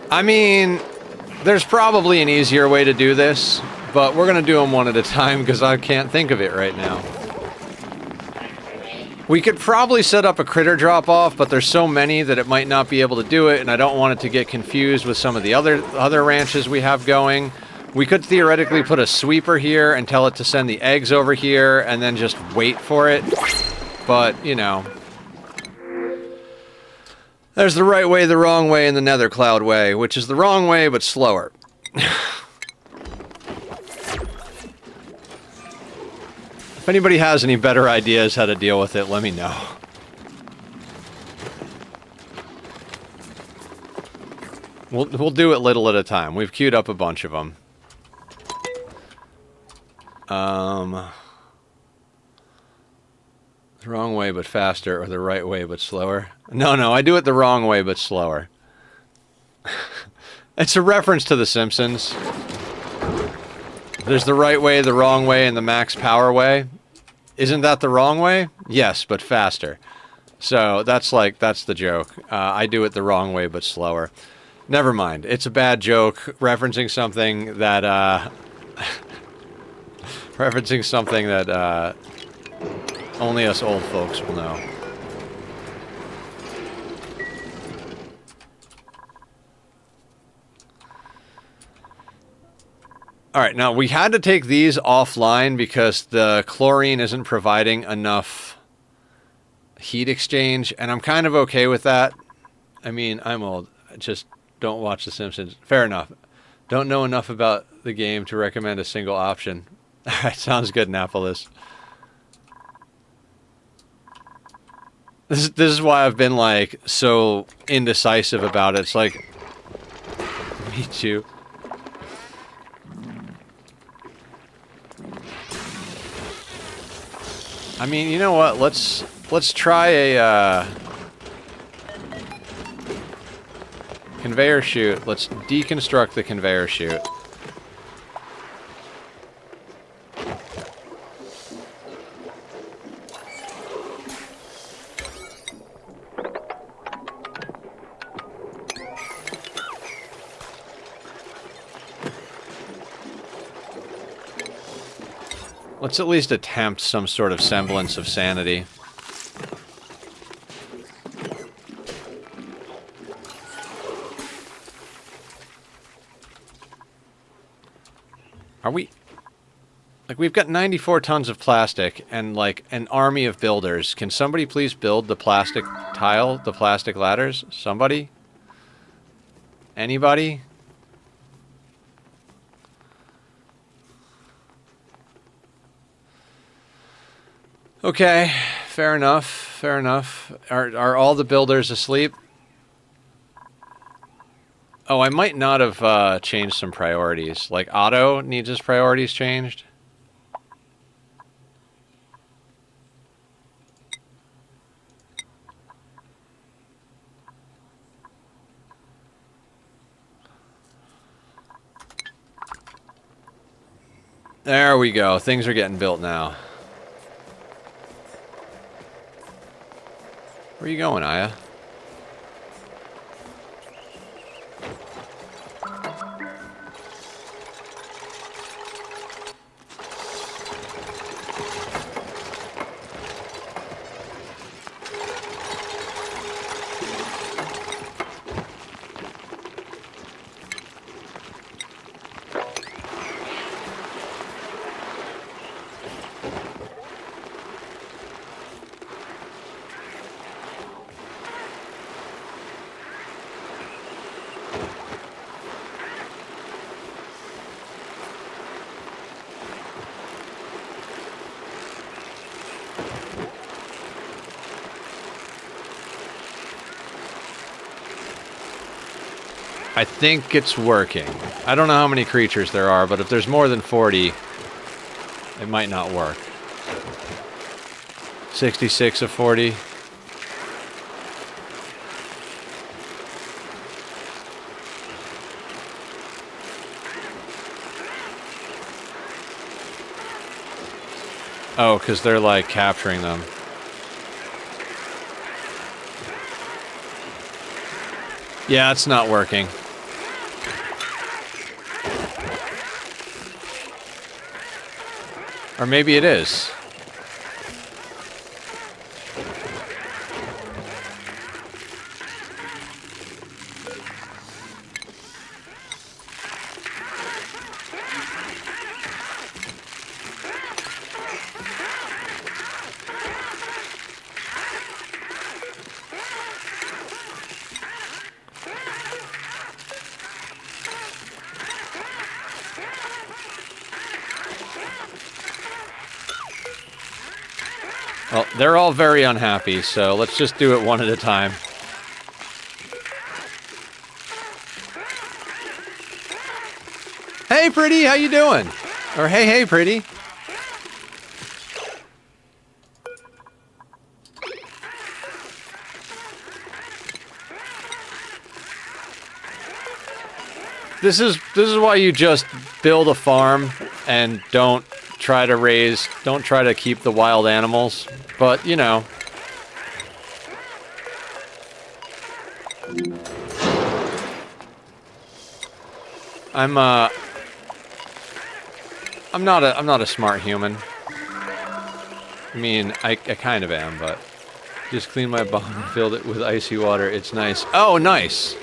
I mean, there's probably an easier way to do this, but we're going to do them one at a time because I can't think of it right now. We could probably set up a critter drop-off, but there's so many that it might not be able to do it, and I don't want it to get confused with some of the other ranches we have going. We could theoretically put a sweeper here and tell it to send the eggs over here and then just wait for it, but, you know... There's the right way, the wrong way, and the nether cloud way, which is the wrong way, but slower. If anybody has any better ideas how to deal with it, let me know. We'll do it little at a time. We've queued up a bunch of them. The wrong way but faster, or the right way but slower. No, I do it the wrong way but slower. It's a reference to The Simpsons. There's the right way, the wrong way, and the max power way. Isn't that the wrong way? Yes, but faster. So that's the joke. I do it the wrong way but slower. Never mind. It's a bad joke referencing something that only us old folks will know. Alright, now we had to take these offline because the chlorine isn't providing enough heat exchange, and I'm kind of okay with that. I mean, I'm old. I just don't watch The Simpsons. Fair enough. Don't know enough about the game to recommend a single option. Alright, sounds good, Napolis. This is why I've been, like, so indecisive about it. It's like... Me too. I mean, you know what? Let's try a conveyor chute. Let's deconstruct the conveyor chute. Let's at least attempt some sort of semblance of sanity. Are we... Like, we've got 94 tons of plastic and, like, an army of builders. Can somebody please build the plastic tile, the plastic ladders? Somebody? Anybody? Okay, fair enough, fair enough. Are all the builders asleep? Oh, I might not have changed some priorities. Like, Otto needs his priorities changed. There we go. Things are getting built now. Where are you going, Aya? I think it's working. I don't know how many creatures there are, but if there's more than 40, it might not work. 66 of 40. Oh, because they're, like, capturing them. Yeah, it's not working. Or maybe it is. Well, they're all very unhappy, so let's just do it one at a time. Hey, pretty, how you doing? Or hey, pretty. This is why you just build a farm and don't try to keep the wild animals. But, you know. I'm not a smart human. I mean, I kind of am, but just cleaned my bomb and filled it with icy water. It's nice. Oh, nice.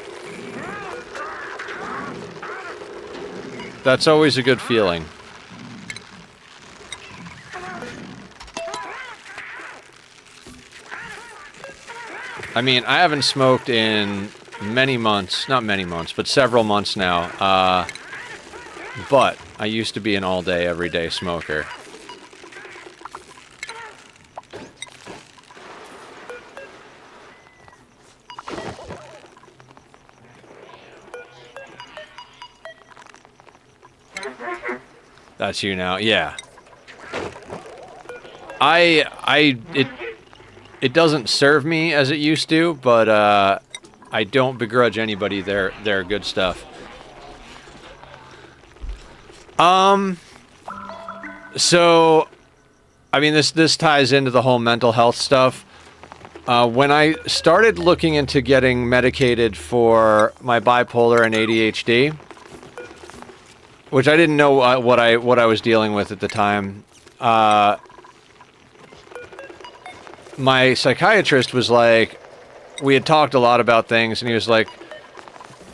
That's always a good feeling. I mean, I haven't smoked in many months. Not many months, but several months now. But I used to be an all-day, everyday smoker. That's you now. Yeah. It doesn't serve me as it used to, but I don't begrudge anybody their good stuff. So I mean this ties into the whole mental health stuff. When I started looking into getting medicated for my bipolar and ADHD, which I didn't know what I was dealing with at the time. My psychiatrist was like, we had talked a lot about things, and he was like,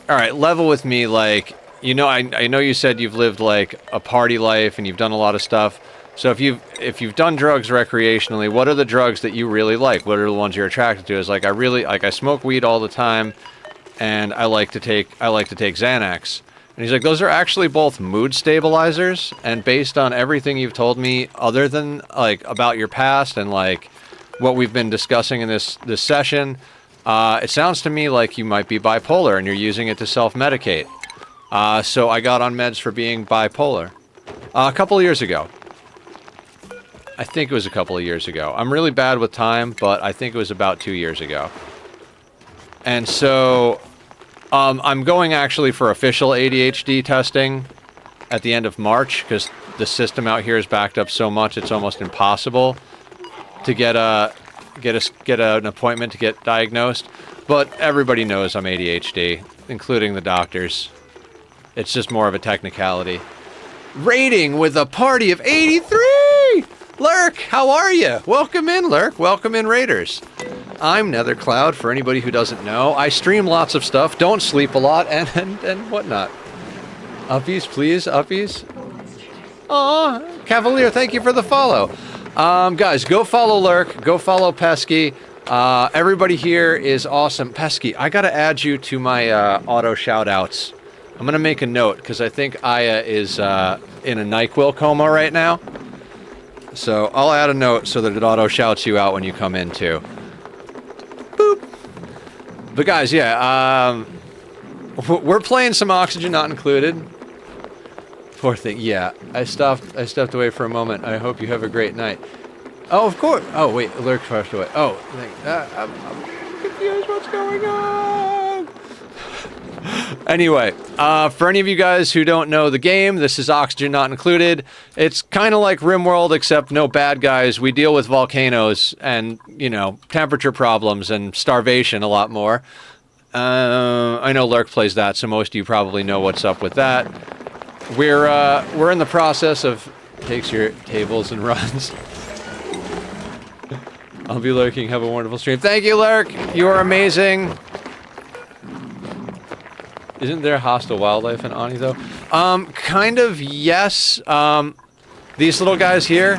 all right, level with me, like, you know, I know you said you've lived like a party life and you've done a lot of stuff. So if you've done drugs recreationally, what are the drugs that you really like? What are the ones you're attracted to? It's like I smoke weed all the time, and I like to take Xanax. And he's like, those are actually both mood stabilizers, and based on everything you've told me, other than like about your past and like what we've been discussing in this session, it sounds to me like you might be bipolar and you're using it to self-medicate. So I got on meds for being bipolar a couple of years ago. I think it was a couple of years ago. I'm really bad with time, but I think it was about 2 years ago. And so I'm going actually for official ADHD testing at the end of March, because the system out here is backed up so much it's almost impossible to get an appointment to get diagnosed. But everybody knows I'm ADHD, including the doctors. It's just more of a technicality. Rating with a party of 83! Lurk, how are you? Welcome in, Lurk. Welcome in, Raiders. I'm NetherCloud, for anybody who doesn't know. I stream lots of stuff, don't sleep a lot, and whatnot. Uppies, please, uppies. Aw, Cavalier, thank you for the follow. Guys, go follow Lurk, go follow Pesky. Everybody here is awesome. Pesky, I gotta add you to my auto shoutouts. I'm gonna make a note, because I think Aya is in a NyQuil coma right now. So I'll add a note so that it auto shouts you out when you come in too. Boop. But guys, yeah, we're playing some Oxygen Not Included. Poor thing. Yeah, I stepped away for a moment. I hope you have a great night. Oh, of course. Oh, wait, Lurk rushed away. Oh, I'm confused. What's going on? Anyway, for any of you guys who don't know the game, this is Oxygen Not Included. It's kind of like RimWorld, except no bad guys. We deal with volcanoes and, you know, temperature problems and starvation a lot more. I know Lurk plays that, so most of you probably know what's up with that. We're in the process of takes your tables and runs. I'll be lurking. Have a wonderful stream. Thank you, Lurk. You are amazing. Isn't there hostile wildlife in Ani, though? Kind of, yes. These little guys here,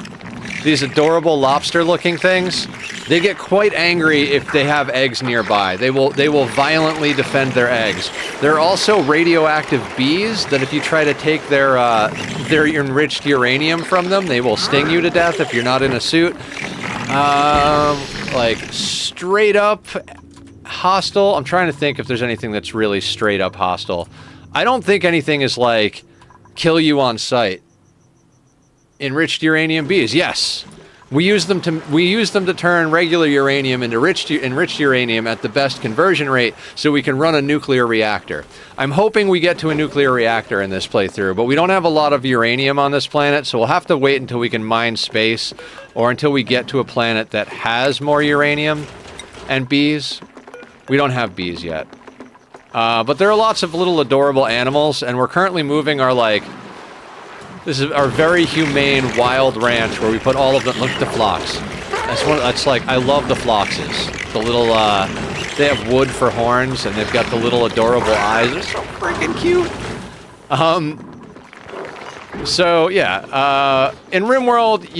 these adorable lobster-looking things, they get quite angry if they have eggs nearby. They will violently defend their eggs. There are also radioactive bees that if you try to take their enriched uranium from them, they will sting you to death if you're not in a suit. Like straight up hostile. I'm trying to think if there's anything that's really straight up hostile. I don't think anything is like kill you on sight. Enriched uranium bees, yes. We use them to turn regular uranium into enriched uranium at the best conversion rate so we can run a nuclear reactor. I'm hoping we get to a nuclear reactor in this playthrough, but we don't have a lot of uranium on this planet, so we'll have to wait until we can mine space or until we get to a planet that has more uranium and bees. We don't have bees yet. But there are lots of little adorable animals, and we're currently moving our, like... This is our very humane wild ranch where we put all of them. Look at the phlox. That's like, I love the phloxes. The little, they have wood for horns and they've got the little adorable eyes. They're so freaking cute. So yeah, in RimWorld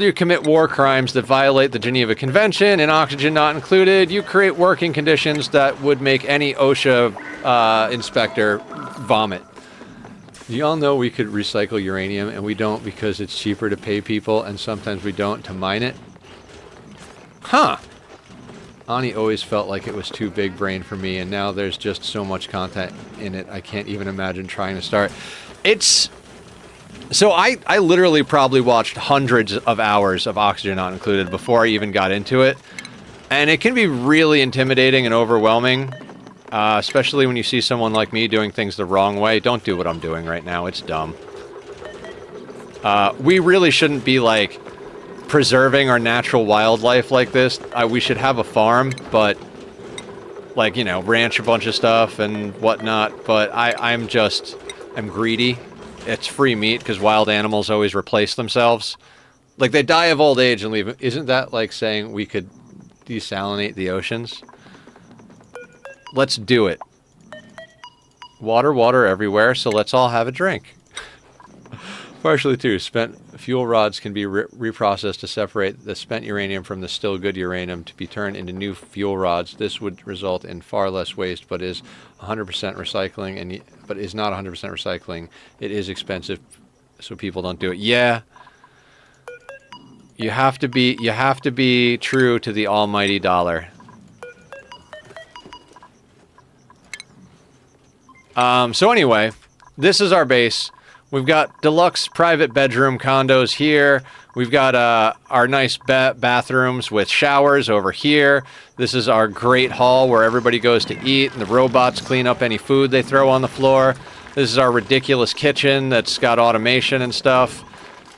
you commit war crimes that violate the Geneva Convention, and oxygen not included. You create working conditions that would make any OSHA inspector vomit. Y'all know we could recycle uranium, and we don't because it's cheaper to pay people, and sometimes we don't to mine it. Huh. Ani always felt like it was too big brain for me, and now there's just so much content in it, I can't even imagine trying to start. It's... So I literally probably watched hundreds of hours of Oxygen Not Included before I even got into it. And it can be really intimidating and overwhelming. Especially when you see someone like me doing things the wrong way. Don't do what I'm doing right now. It's dumb. We really shouldn't be, like, preserving our natural wildlife like this. We should have a farm, but, like, you know, ranch a bunch of stuff and whatnot. But I'm greedy. It's free meat because wild animals always replace themselves. Like, they die of old age and leave. Isn't that like saying we could desalinate the oceans? Let's do it. Water everywhere, so let's all have a drink. Partially too, spent fuel rods can be reprocessed to separate the spent uranium from the still good uranium to be turned into new fuel rods. This would result in far less waste, but is 100% recycling, but is not 100% recycling. It is expensive, so people don't do it. Yeah. You have to be true to the almighty dollar. So anyway, this is our base. We've got deluxe private bedroom condos here. We've got our nice bathrooms with showers over here. This is our great hall where everybody goes to eat, and the robots clean up any food they throw on the floor. This is our ridiculous kitchen that's got automation and stuff.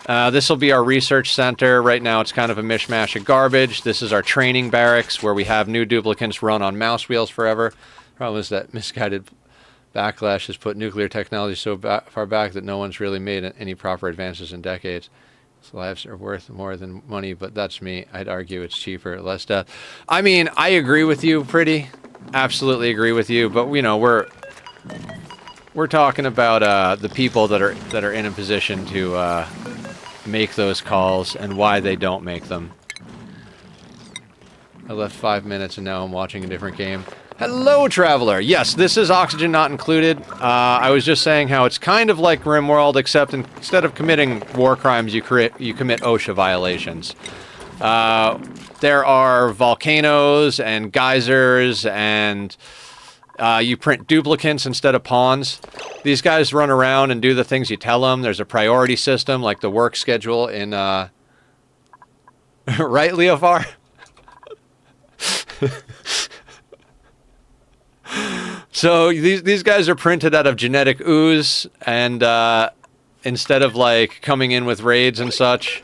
This will be our research center. Right now it's kind of a mishmash of garbage. This is our training barracks where we have new duplicants run on mouse wheels forever. Problem is that misguided backlash has put nuclear technology so far back that no one's really made any proper advances in decades. So lives are worth more than money, but that's me. I'd argue it's cheaper, less death. I mean, I agree with you, pretty. Absolutely agree with you, but you know, we're talking about the people that are in a position to make those calls and why they don't make them. I left 5 minutes and now I'm watching a different game. Hello, Traveler! Yes, this is Oxygen Not Included. I was just saying how it's kind of like RimWorld, except instead of committing war crimes, you commit OSHA violations. There are volcanoes and geysers, and you print duplicates instead of pawns. These guys run around and do the things you tell them. There's a priority system, like the work schedule in... right, Leofar? So these guys are printed out of genetic ooze, and instead of like coming in with raids and such,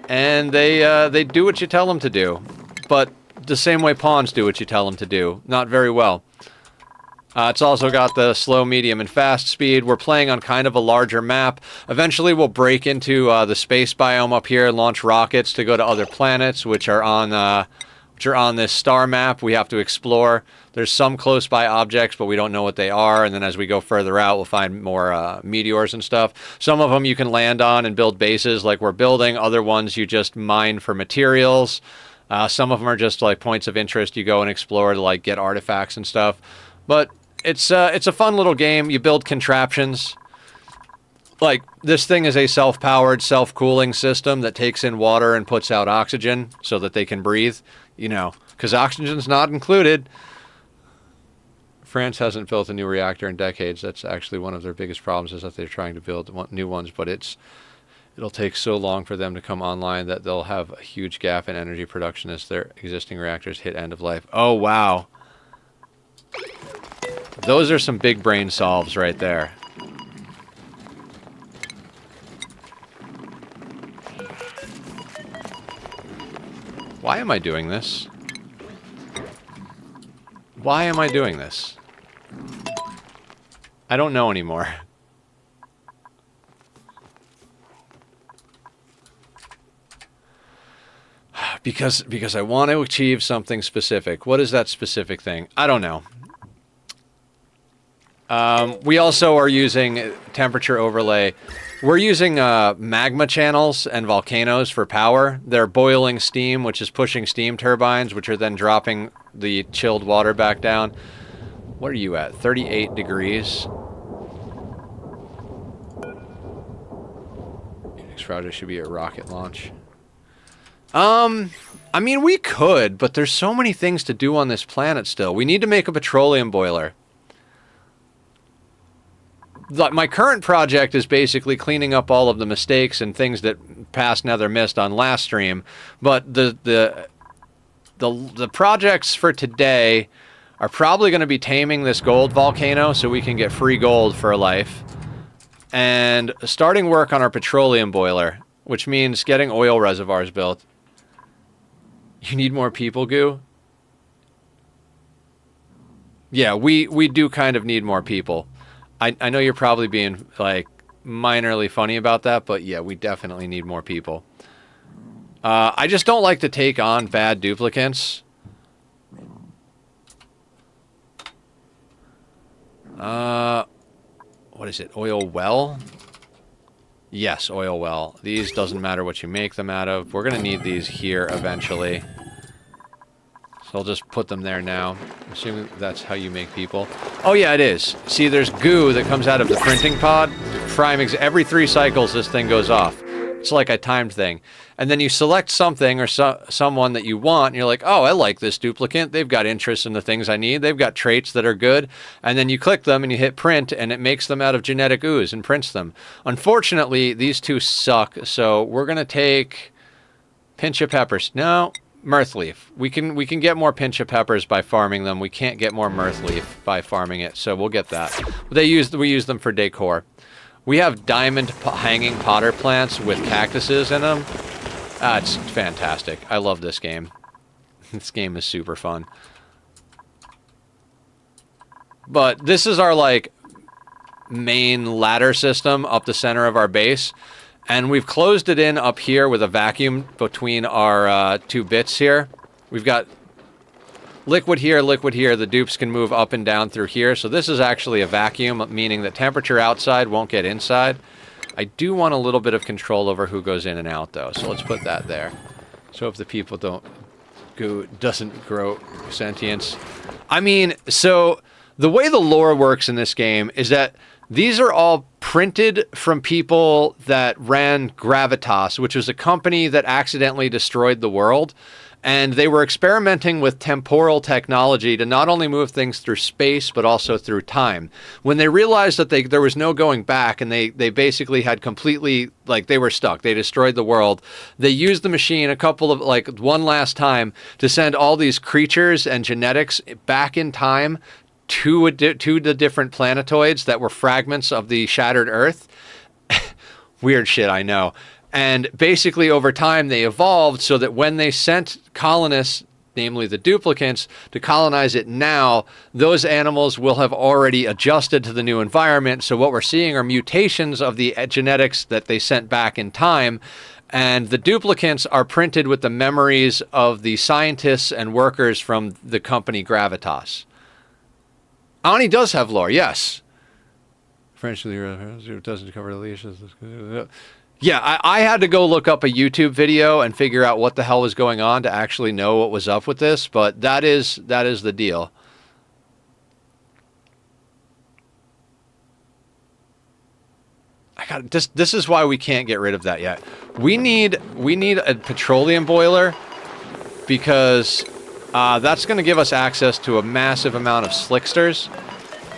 and they do what you tell them to do, but the same way pawns do what you tell them to do, not very well. It's also got the slow, medium, and fast speed. We're playing on kind of a larger map. Eventually, we'll break into the space biome up here and launch rockets to go to other planets, which are on this star map we have to explore. There's some close by objects, but we don't know what they are, and then as we go further out, we'll find more meteors and stuff. Some of them you can land on and build bases like we're building. Other ones you just mine for materials. Some of them are just like points of interest you go and explore to like get artifacts and stuff. But it's a fun little game. You build contraptions. Like, this thing is a self-powered, self-cooling system that takes in water and puts out oxygen so that they can breathe, you know, because oxygen's not included. France hasn't built a new reactor in decades. That's actually one of their biggest problems, is that they're trying to build new ones, but it'll take so long for them to come online that they'll have a huge gap in energy production as their existing reactors hit end of life. Oh, wow. Those are some big brain solves right there. Why am I doing this? Why am I doing this? I don't know anymore. Because I want to achieve something specific. What is that specific thing? I don't know. We also are using temperature overlay. We're using magma channels and volcanoes for power. They're boiling steam, which is pushing steam turbines, which are then dropping the chilled water back down. What are you at? 38 degrees. Your next project should be a rocket launch. I mean, we could, but there's so many things to do on this planet still. We need to make a petroleum boiler. My current project is basically cleaning up all of the mistakes and things that Past Nether missed on last stream. But the projects for today are probably going to be taming this gold volcano so we can get free gold for life. And starting work on our petroleum boiler, which means getting oil reservoirs built. You need more people, Goo? Yeah, we do kind of need more people. I know you're probably being, like, minorly funny about that, but yeah, we definitely need more people. I just don't like to take on bad duplicants. What is it? Oil well? Yes, oil well. These doesn't matter what you make them out of. We're going to need these here eventually. So I'll just put them there now. I'm assuming that's how you make people. Oh yeah, it is. See, there's goo that comes out of the printing pod. Every 3 cycles, this thing goes off. It's like a timed thing. And then you select something or someone that you want, and you're like, oh, I like this duplicant. They've got interest in the things I need. They've got traits that are good. And then you click them and you hit print, and it makes them out of genetic ooze and prints them. Unfortunately, these two suck, so we're going to take pinch of peppers. No, mirth leaf. We can get more pinch of peppers by farming them. We can't get more mirth leaf by farming it, so we'll get that. We use them for decor. We have diamond hanging potter plants with cactuses in them. It's fantastic. I love this game. This game is super fun. But this is our, like, main ladder system up the center of our base. And we've closed it in up here with a vacuum between our 2 bits here. We've got liquid here, liquid here. The dupes can move up and down through here. So this is actually a vacuum, meaning that temperature outside won't get inside. I do want a little bit of control over who goes in and out, though. So let's put that there. So if the people doesn't grow sentience. I mean, so the way the lore works in this game is that these are all printed from people that ran Gravitas, which was a company that accidentally destroyed the world. And they were experimenting with temporal technology to not only move things through space, but also through time. When they realized that there was no going back, and they basically had completely, like, they were stuck. They destroyed the world. They used the machine one last time to send all these creatures and genetics back in time to the different planetoids that were fragments of the shattered Earth. Weird shit, I know. And basically, over time, they evolved so that when they sent colonists, namely the duplicants, to colonize it now, those animals will have already adjusted to the new environment. So what we're seeing are mutations of the genetics that they sent back in time. And the duplicants are printed with the memories of the scientists and workers from the company Gravitas. Ani does have lore, yes. French doesn't cover the leashes. Yeah, I had to go look up a YouTube video and figure out what the hell was going on to actually know what was up with this, but that is the deal. I God, this is why we can't get rid of that yet. We need a petroleum boiler because that's going to give us access to a massive amount of slicksters,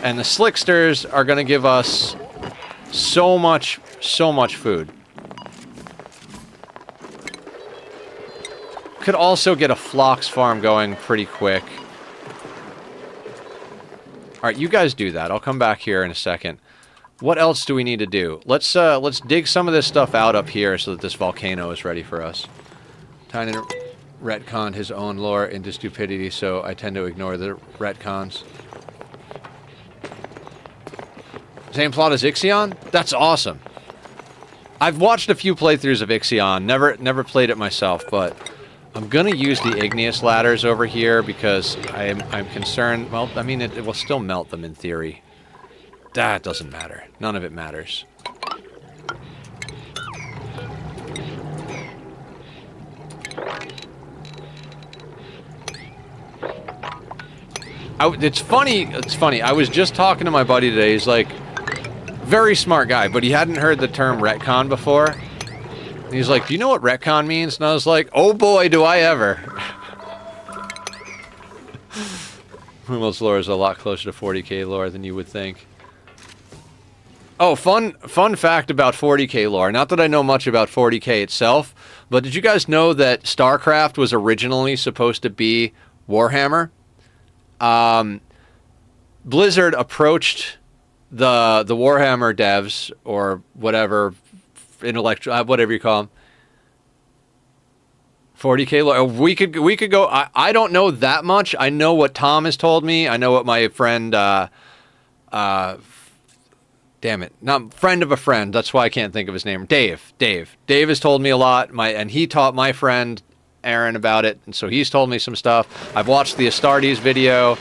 and the slicksters are going to give us so much food. Could also get a phlox farm going pretty quick. All right, you guys do that. I'll come back here in a second. What else do we need to do? Let's dig some of this stuff out up here so that this volcano is ready for us. Tynan retconned his own lore into stupidity, so I tend to ignore the retcons. Same plot as Ixion? That's awesome. I've watched a few playthroughs of Ixion, never played it myself, but I'm gonna use the igneous ladders over here because I'm concerned. Well, I mean, it will still melt them in theory. That doesn't matter. None of it matters. It's funny. I was just talking to my buddy today. He's like, very smart guy, but he hadn't heard the term retcon before. And he's like, do you know what retcon means? And I was like, oh boy, do I ever. Hummel's lore is a lot closer to 40k lore than you would think. Oh, fun fact about 40k lore. Not that I know much about 40k itself, but did you guys know that StarCraft was originally supposed to be Warhammer? Blizzard approached the Warhammer devs, or whatever, whatever you call them. 40k lore. We could go. I don't know that much. I know what Tom has told me. I know what my friend. Damn it, not friend of a friend. That's why I can't think of his name. Dave has told me a lot. And he taught my friend Aaron about it, and so he's told me some stuff. I've watched the Astartes video.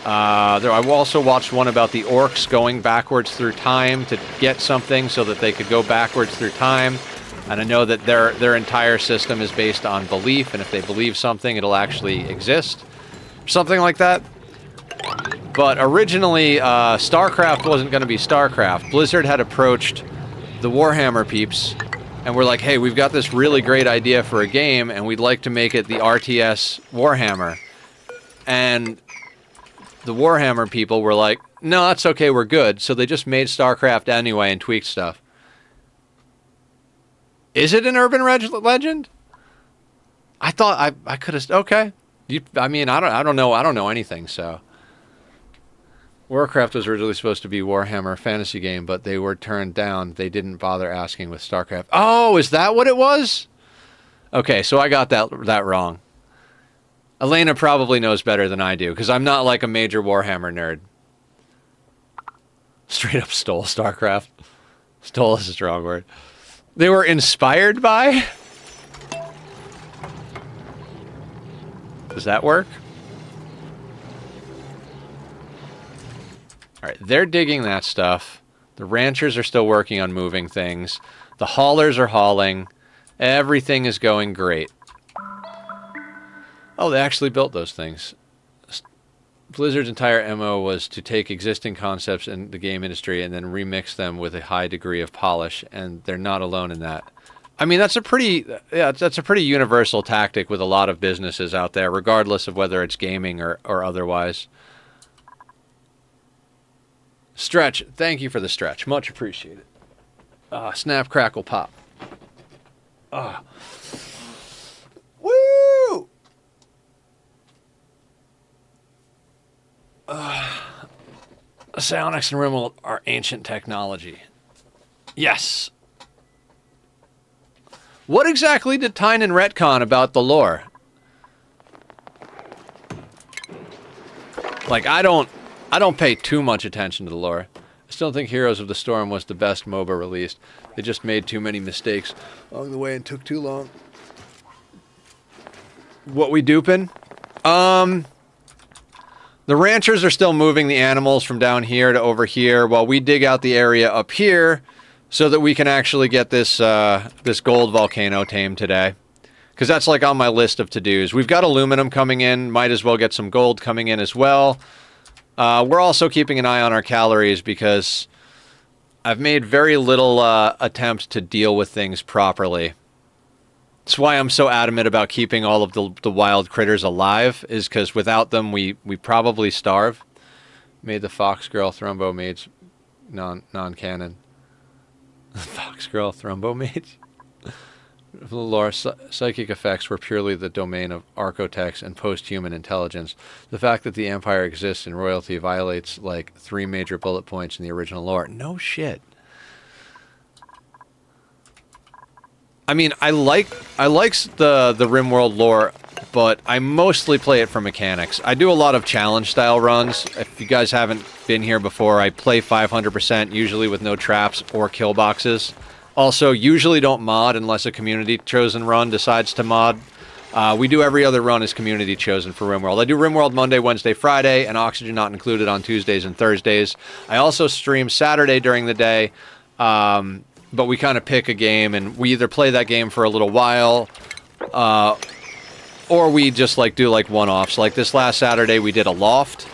I've also watched one about the orcs going backwards through time to get something so that they could go backwards through time. And I know that their entire system is based on belief, and if they believe something, it'll actually exist. Something like that. But originally, StarCraft wasn't going to be StarCraft. Blizzard had approached the Warhammer peeps, and we're like, hey, we've got this really great idea for a game, and we'd like to make it the RTS Warhammer. And the Warhammer people were like, no, that's okay, we're good. So they just made StarCraft anyway and tweaked stuff. Is it an urban legend? I thought I could have. Okay, I mean, I don't know anything. So Warcraft was originally supposed to be Warhammer fantasy game, but they were turned down. They didn't bother asking with StarCraft. Oh, is that what it was? Okay, so I got that wrong. Elena probably knows better than I do, because I'm not like a major Warhammer nerd. Straight up stole StarCraft. Stole is a strong word. They were inspired by? Does that work? Alright, they're digging that stuff. The ranchers are still working on moving things. The haulers are hauling. Everything is going great. Oh, they actually built those things. Blizzard's entire MO was to take existing concepts in the game industry and then remix them with a high degree of polish, and they're not alone in that. I mean, that's a pretty universal tactic with a lot of businesses out there, regardless of whether it's gaming or otherwise. Stretch, thank you for the stretch. Much appreciated. Snap, crackle, pop. Woo! Psionics and Rimmel are ancient technology. Yes. What exactly did Tynan retcon about the lore? Like, I don't pay too much attention to the lore. I still think Heroes of the Storm was the best MOBA released. They just made too many mistakes along the way and took too long. What we duping? The ranchers are still moving the animals from down here to over here while we dig out the area up here so that we can actually get this this gold volcano tamed today. Because that's like on my list of to-dos. We've got aluminum coming in. Might as well get some gold coming in as well. We're also keeping an eye on our calories because I've made very little attempts to deal with things properly. That's why I'm so adamant about keeping all of the wild critters alive, is because without them, we probably starve. Made the Fox Girl Thrombo Mage non-canon. Fox Girl Thrombo Mage? The lore, psychic effects were purely the domain of architects and post-human intelligence. The fact that the Empire exists in royalty violates, like, 3 major bullet points in the original lore. No shit. I mean, I like the RimWorld lore, but I mostly play it for mechanics. I do a lot of challenge-style runs. If you guys haven't been here before, I play 500%, usually with no traps or kill boxes. Also, usually don't mod unless a community-chosen run decides to mod. We do every other run as community-chosen for RimWorld. I do RimWorld Monday, Wednesday, Friday, and Oxygen not included on Tuesdays and Thursdays. I also stream Saturday during the day, but we kind of pick a game, and we either play that game for a little while, or we just like do like one-offs. Like this last Saturday, we did a loft,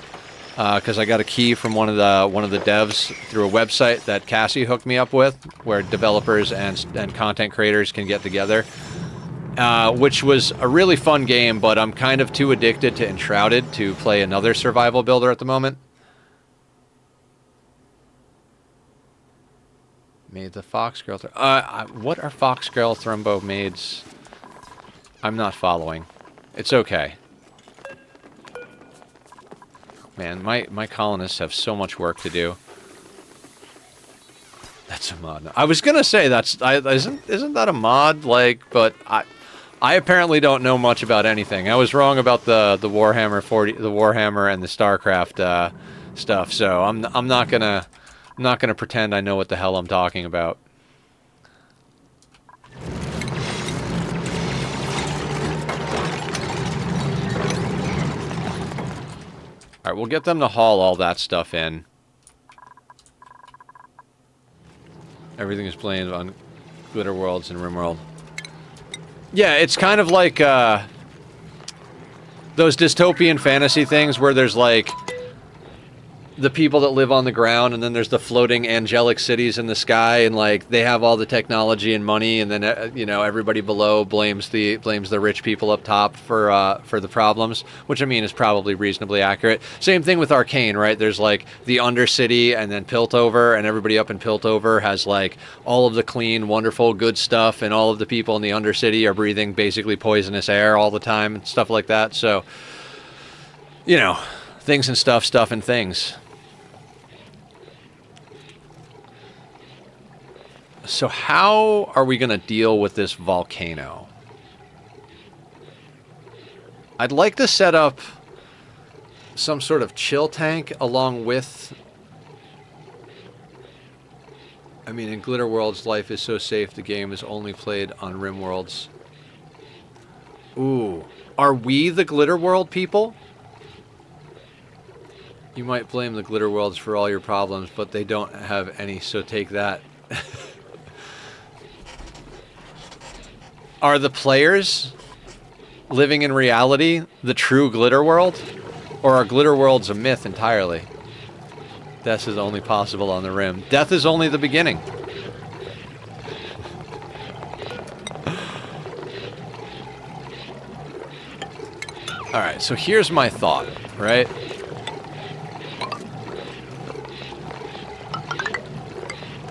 because I got a key from one of the devs through a website that Cassie hooked me up with, where developers and content creators can get together, which was a really fun game. But I'm kind of too addicted to Enshrouded to play another survival builder at the moment. Made the Fox Girl. What are Fox Girl Thrombo Maids? I'm not following. It's okay. Man, my colonists have so much work to do. That's a mod. I was gonna say isn't that a mod? Like, but I apparently don't know much about anything. I was wrong about the Warhammer 40, the Warhammer and the StarCraft stuff. So I'm not gonna pretend I know what the hell I'm talking about. Alright, we'll get them to haul all that stuff in. Everything is blamed on Glitter Worlds and RimWorld. Yeah, it's kind of like those dystopian fantasy things where there's like the people that live on the ground, and then there's the floating angelic cities in the sky, and like they have all the technology and money, and then you know, everybody below blames the rich people up top for the problems, which I mean is probably reasonably accurate. Same thing with Arcane, right? There's like the Undercity and then Piltover, and everybody up in Piltover has like all of the clean, wonderful, good stuff, and all of the people in the Undercity are breathing basically poisonous air all the time and stuff like that. So, you know, things and stuff and things. So how are we going to deal with this volcano? I'd like to set up some sort of chill tank along with... I mean, in Glitter Worlds, life is so safe, the game is only played on RimWorlds. Ooh. Are we the Glitter World people? You might blame the Glitter Worlds for all your problems, but they don't have any, so take that. Are the players living in reality the true Glitter World? Or are Glitter Worlds a myth entirely? Death is only possible on the Rim. Death is only the beginning. Alright, so here's my thought, right?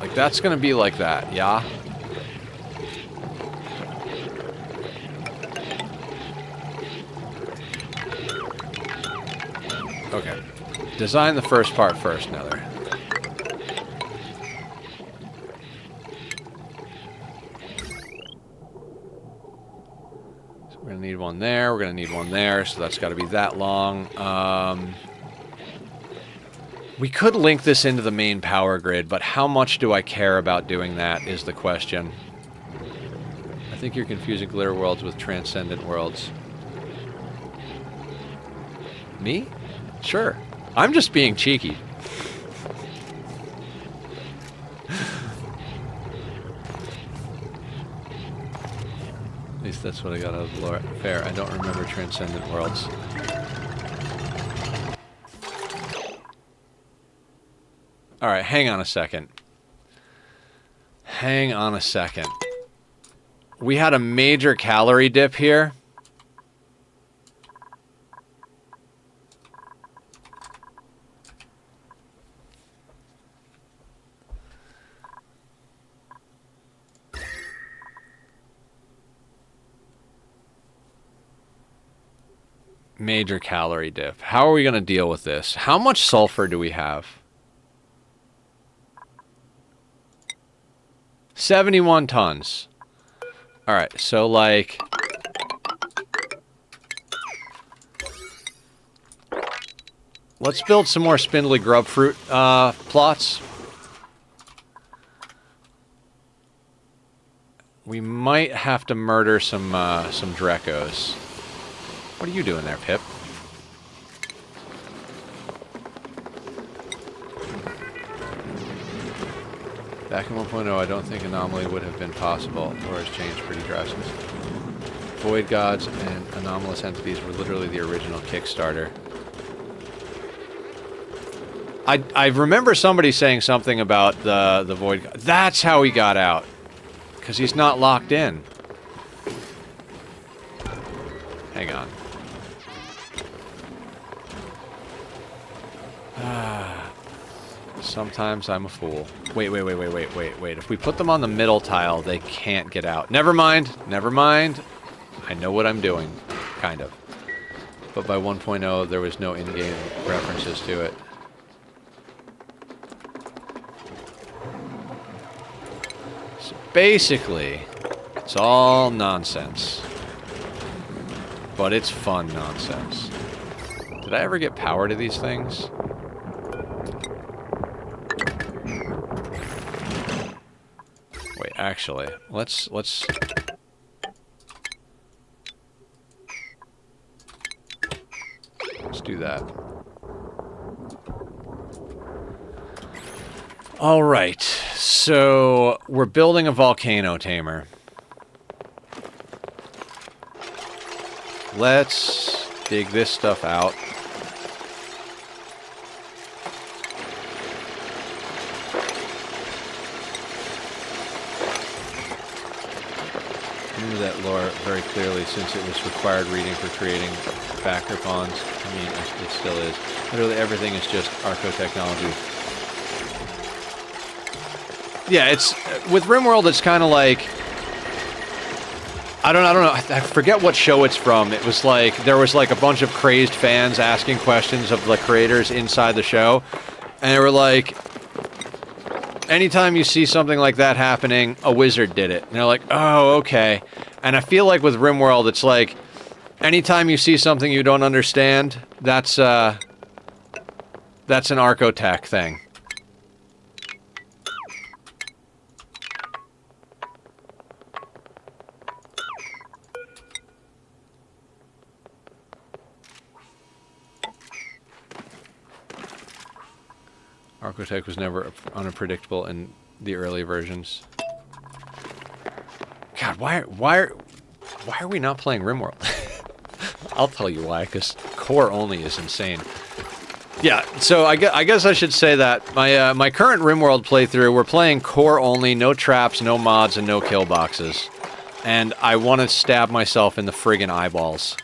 Like, that's gonna be like that, yeah? Okay. Design the first part first, Nether. So we're gonna need one there, we're gonna need one there, so that's gotta be that long. We could link this into the main power grid, but how much do I care about doing that is the question. I think you're confusing Glitter Worlds with Transcendent Worlds. Me? Sure. I'm just being cheeky. At least that's what I got out of the lore. Fair, I don't remember Transcendent Worlds. Alright, hang on a second. Hang on a second. We had a major calorie dip here. Major calorie dip. How are we going to deal with this? How much sulfur do we have? 71 tons. Alright, so like... let's build some more spindly grub fruit plots. We might have to murder some Drekos. What are you doing there, Pip? Back in 1.0, I don't think anomaly would have been possible, or has changed pretty drastically. Void gods and anomalous entities were literally the original Kickstarter. I remember somebody saying something about the void god. That's how he got out. Because he's not locked in. Hang on. Sometimes I'm a fool. Wait. If we put them on the middle tile, they can't get out. Never mind. I know what I'm doing. Kind of. But by 1.0, there was no in-game references to it. So basically, it's all nonsense. But it's fun nonsense. Did I ever get power to these things? Wait, actually, let's do that. All right, so we're building a volcano tamer. Let's dig this stuff out. That lore very clearly, since it was required reading for creating backer ponds. I mean, it still is. Literally everything is just Arco technology. Yeah, it's with RimWorld. It's kind of like I don't know. I forget what show it's from. It was like there was like a bunch of crazed fans asking questions of the creators inside the show, and they were like, anytime you see something like that happening, a wizard did it. And they're like, oh, okay. And I feel like with RimWorld, it's like, anytime you see something you don't understand, that's an Archotech thing. Archotech was never unpredictable in the early versions. God, why are we not playing RimWorld? I'll tell you why, because core only is insane. Yeah, so I guess I should say that my current RimWorld playthrough, we're playing core only, no traps, no mods, and no kill boxes. And I want to stab myself in the friggin' eyeballs.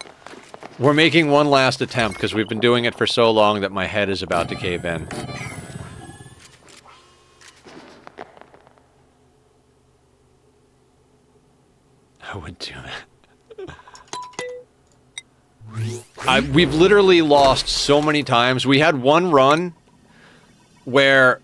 We're making one last attempt, because we've been doing it for so long that my head is about to cave in. I would do that. We've literally lost so many times. We had one run where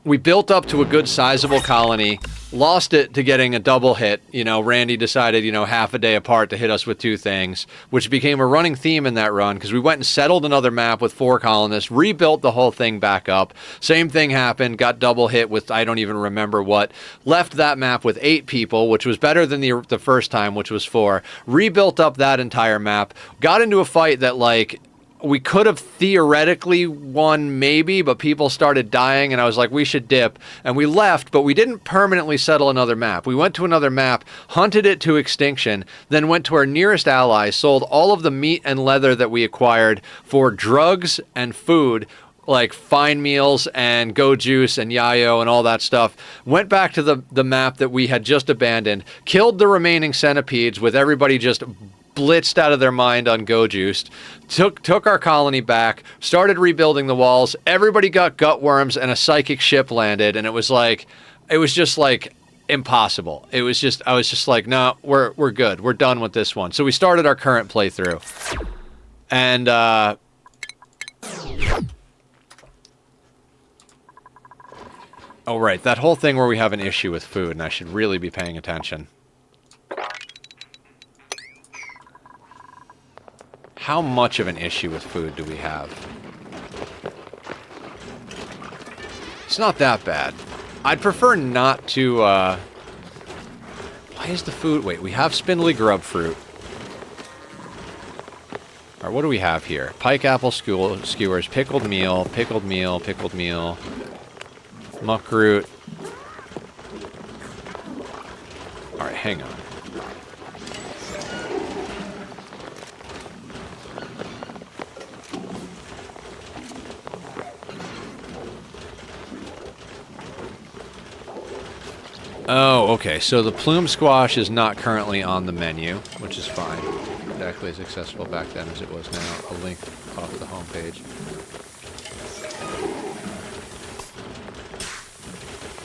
we built up to a good sizable colony, lost it to getting a double hit. You know, Randy decided, half a day apart to hit us with two things, which became a running theme in that run because we went and settled another map with 4 colonists, rebuilt the whole thing back up. Same thing happened, got double hit with I don't even remember what. Left that map with 8 people, which was better than the first time, which was 4. Rebuilt up that entire map. Got into a fight that, like, we could have theoretically won maybe, but people started dying and I was like, we should dip. And we left, but we didn't permanently settle another map. We went to another map, hunted it to extinction, then went to our nearest ally, sold all of the meat and leather that we acquired for drugs and food, like Fine Meals and Go Juice and Yayo and all that stuff. Went back to the map that we had just abandoned, killed the remaining centipedes with everybody just blitzed out of their mind on Go Juiced, took our colony back, started rebuilding the walls. Everybody got gut worms and a psychic ship landed, and it was just like impossible. I was just like, no, we're good. We're done with this one. So we started our current playthrough. And oh, right. That whole thing where we have an issue with food, and I should really be paying attention. How much of an issue with food do we have? It's not that bad. I'd prefer not to, why is the food... Wait, we have spindly grub fruit. All right, what do we have here? Pike apple skewers, pickled meal, muckroot. All right, hang on. Oh, okay. So the plume squash is not currently on the menu, which is fine. Exactly as accessible back then as it was now. A link off the homepage.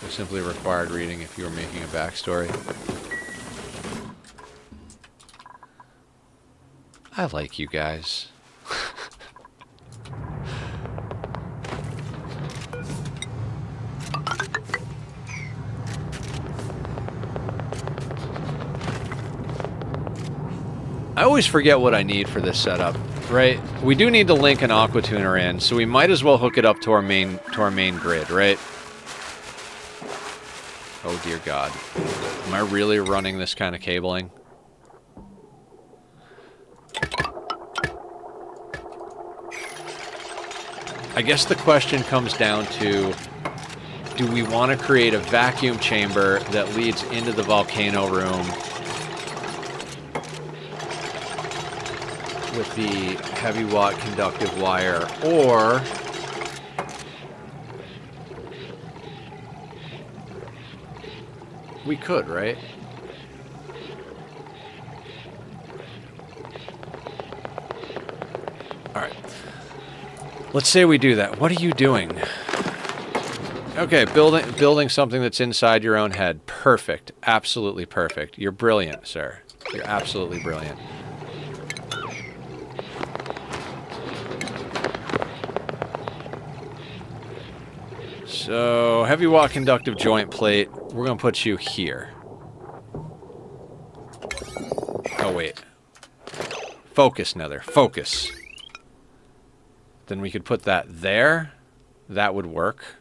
It simply required reading if you were making a backstory. I like you guys. I always forget what I need for this setup, right? We do need to link an aqua tuner in, so we might as well hook it up to our main grid, right? Oh dear God. Am I really running this kind of cabling? I guess the question comes down to, do we want to create a vacuum chamber that leads into the volcano room with the heavy watt conductive wire, or we could, right? All right. Let's say we do that. What are you doing? Okay, building something that's inside your own head. Perfect. Absolutely perfect. You're brilliant, sir. You're absolutely brilliant. So, heavy watt conductive joint plate. We're going to put you here. Oh, wait. Focus, Nether. Focus. Then we could put that there. That would work.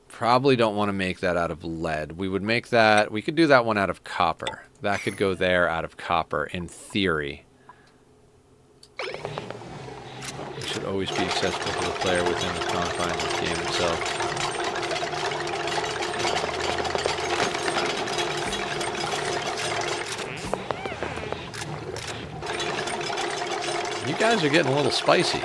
Probably don't want to make that out of lead. We would make that... We could do that one out of copper. That could go there out of copper, in theory. It should always be accessible to the player within the confines of the game itself. You guys are getting a little spicy.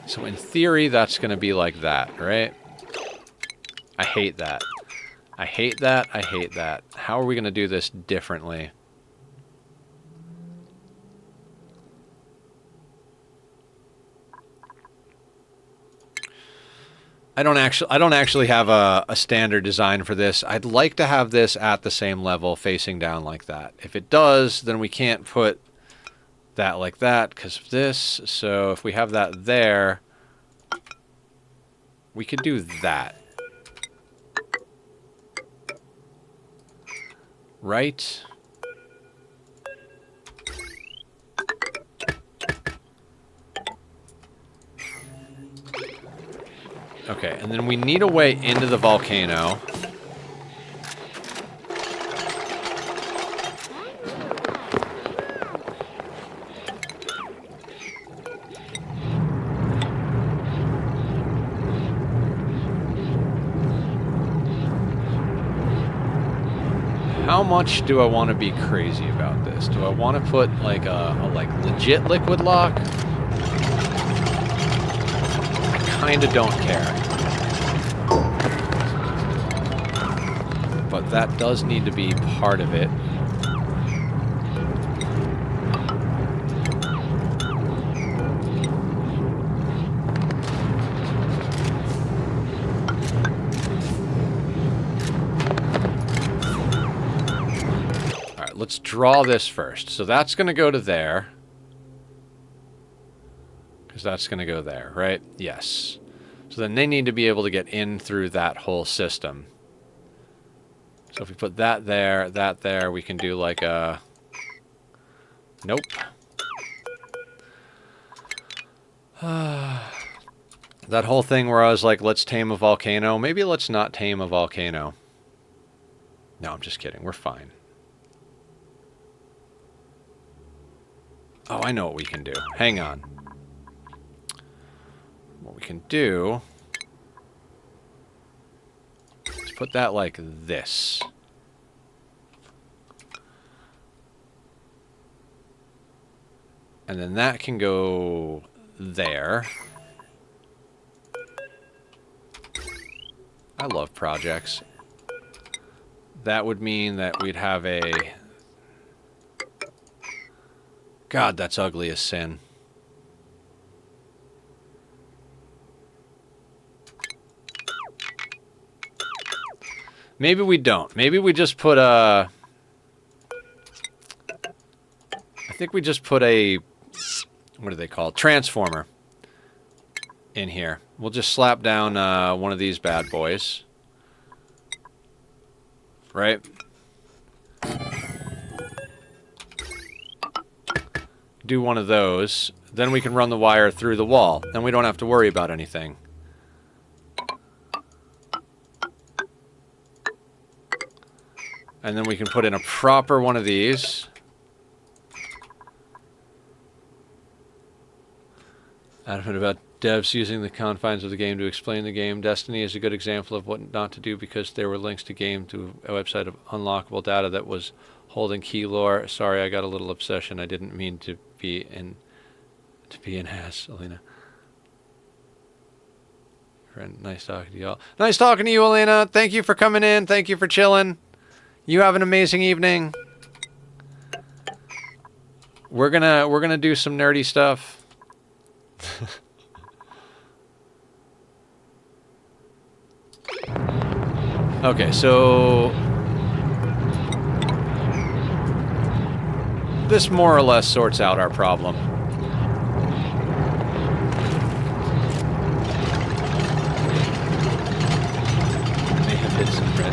So in theory, that's going to be like that, right? I hate that. I hate that. I hate that. How are we going to do this differently? I don't actually have a standard design for this. I'd like to have this at the same level, facing down like that. If it does, then we can't put that like that because of this. So if we have that there, we could do that. Right? Okay, and then we need a way into the volcano. How much do I want to be crazy about this? Do I want to put like a like legit liquid lock? I kind of don't care. But that does need to be part of it. Let's draw this first. So that's going to go to there. Because that's going to go there, right? Yes. So then they need to be able to get in through that whole system. So if we put that there, we can do like a... Nope. That whole thing where I was like, let's tame a volcano. Maybe let's not tame a volcano. No, I'm just kidding. We're fine. Oh, I know what we can do. Hang on. What we can do is put that like this. And then that can go there. I love projects. That would mean that we'd have a... God, that's ugly as sin. Maybe we don't. Maybe we just put a... I think we just put a... What do they call it? Transformer in here. We'll just slap down one of these bad boys. Right? Do one of those, then we can run the wire through the wall. Then we don't have to worry about anything. And then we can put in a proper one of these. Adamant about devs using the confines of the game to explain the game. Destiny is a good example of what not to do because there were links to game to a website of unlockable data that was holding key lore. Sorry, I got a little obsession. I didn't mean to be in has, Alina. Friend, nice talking to you all. Nice talking to you, Alina. Thank you for coming in. Thank you for chilling. You have an amazing evening. We're gonna do some nerdy stuff. Okay, so this more or less sorts out our problem. May have hit some red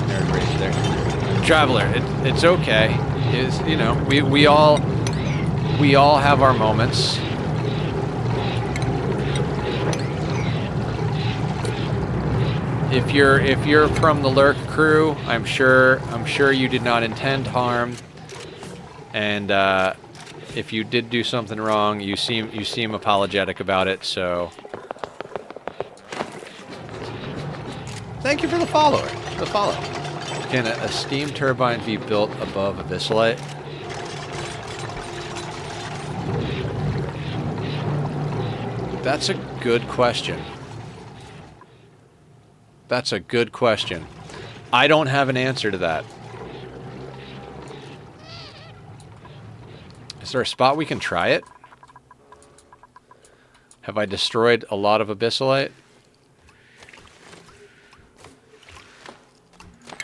nerd rage there. Traveler, it's okay. Is you know we all have our moments. If you're from the Lurk crew, I'm sure you did not intend harm. And if you did do something wrong, you seem apologetic about it. So, thank you for the follow. Can a steam turbine be built above Abyssalite? That's a good question. That's a good question. I don't have an answer to that. Is there a spot we can try it? Have I destroyed a lot of Abyssalite?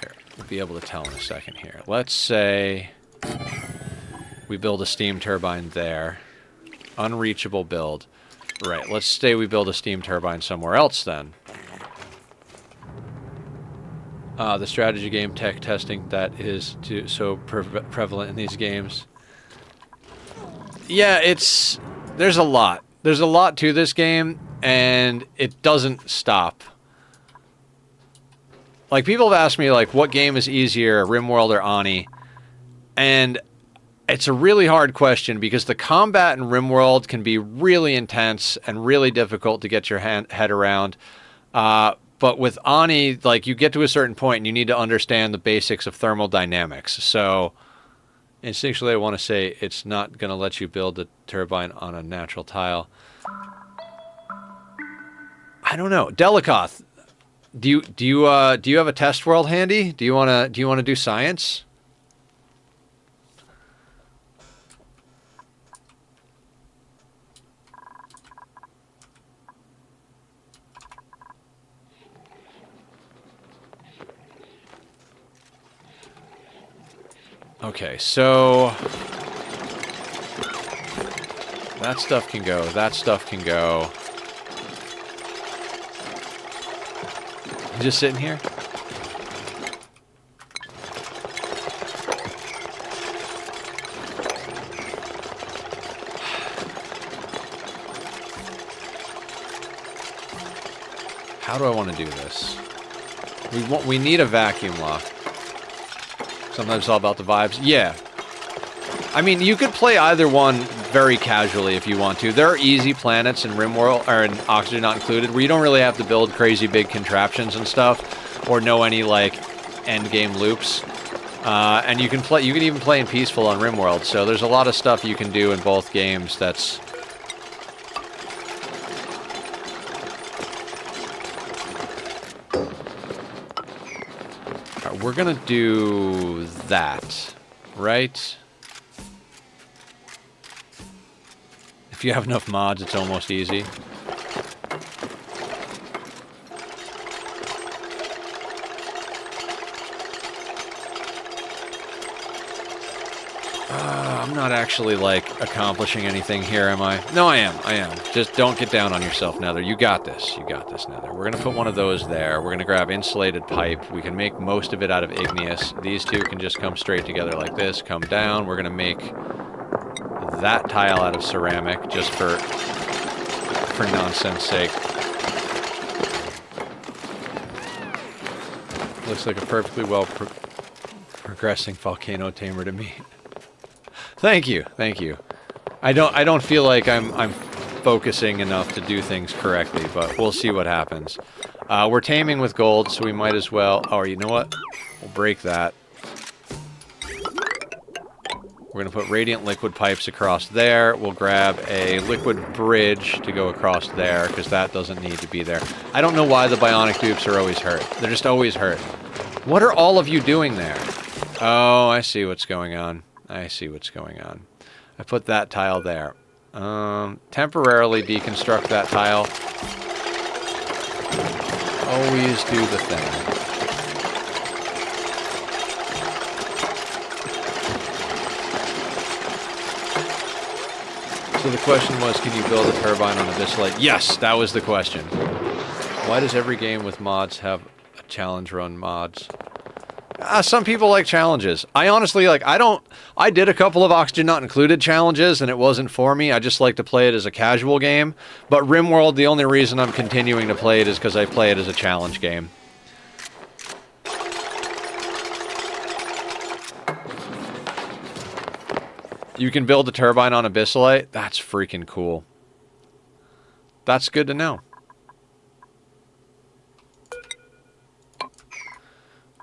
Here, we'll be able to tell in a second here. Let's say we build a steam turbine there. Unreachable build. Right, let's say we build a steam turbine somewhere else then. The strategy game tech testing that is so prevalent in these games. Yeah, there's a lot. There's a lot to this game, and it doesn't stop. Like, people have asked me, like, what game is easier, RimWorld or Ani? And it's a really hard question, because the combat in RimWorld can be really intense and really difficult to get your head around. But with Ani, like, you get to a certain point and you need to understand the basics of thermodynamics. So instinctually, I want to say it's not going to let you build a turbine on a natural tile. I don't know. Delikoth, do you have a test world handy? Do you wanna do science? Okay, so that stuff can go. That stuff can go. You just sitting here? How do I want to do this? We need a vacuum lock. Sometimes it's all about the vibes. Yeah. I mean, you could play either one very casually if you want to. There are easy planets in RimWorld, or in Oxygen Not Included, where you don't really have to build crazy big contraptions and stuff, or know any, like, end game loops. And you can even play in peaceful on RimWorld, so there's a lot of stuff you can do in both games that's... Alright, we're gonna do that, right? If you have enough mods, it's almost easy. I'm not actually, like, accomplishing anything here, am I? No, I am. Just don't get down on yourself, Nether. You got this. You got this, Nether. We're gonna put one of those there. We're gonna grab insulated pipe. We can make most of it out of igneous. These two can just come straight together like this, come down. We're gonna make that tile out of ceramic, just for nonsense sake. Looks like a perfectly well progressing volcano tamer to me. Thank you. I don't feel like I'm focusing enough to do things correctly, but we'll see what happens. We're taming with gold, so we might as well... Oh, you know what? We'll break that. We're going to put radiant liquid pipes across there. We'll grab a liquid bridge to go across there, because that doesn't need to be there. I don't know why the bionic dupes are always hurt. They're just always hurt. What are all of you doing there? Oh, I see what's going on. I put that tile there. Temporarily deconstruct that tile. Always do the thing. So the question was, can you build a turbine on a Abyssal? Yes, that was the question. Why does every game with mods have a challenge run mods? Some people like challenges. I honestly, like, I did a couple of Oxygen Not Included challenges, and it wasn't for me. I just like to play it as a casual game. But RimWorld, the only reason I'm continuing to play it is because I play it as a challenge game. You can build a turbine on Abyssalite? That's freaking cool. That's good to know.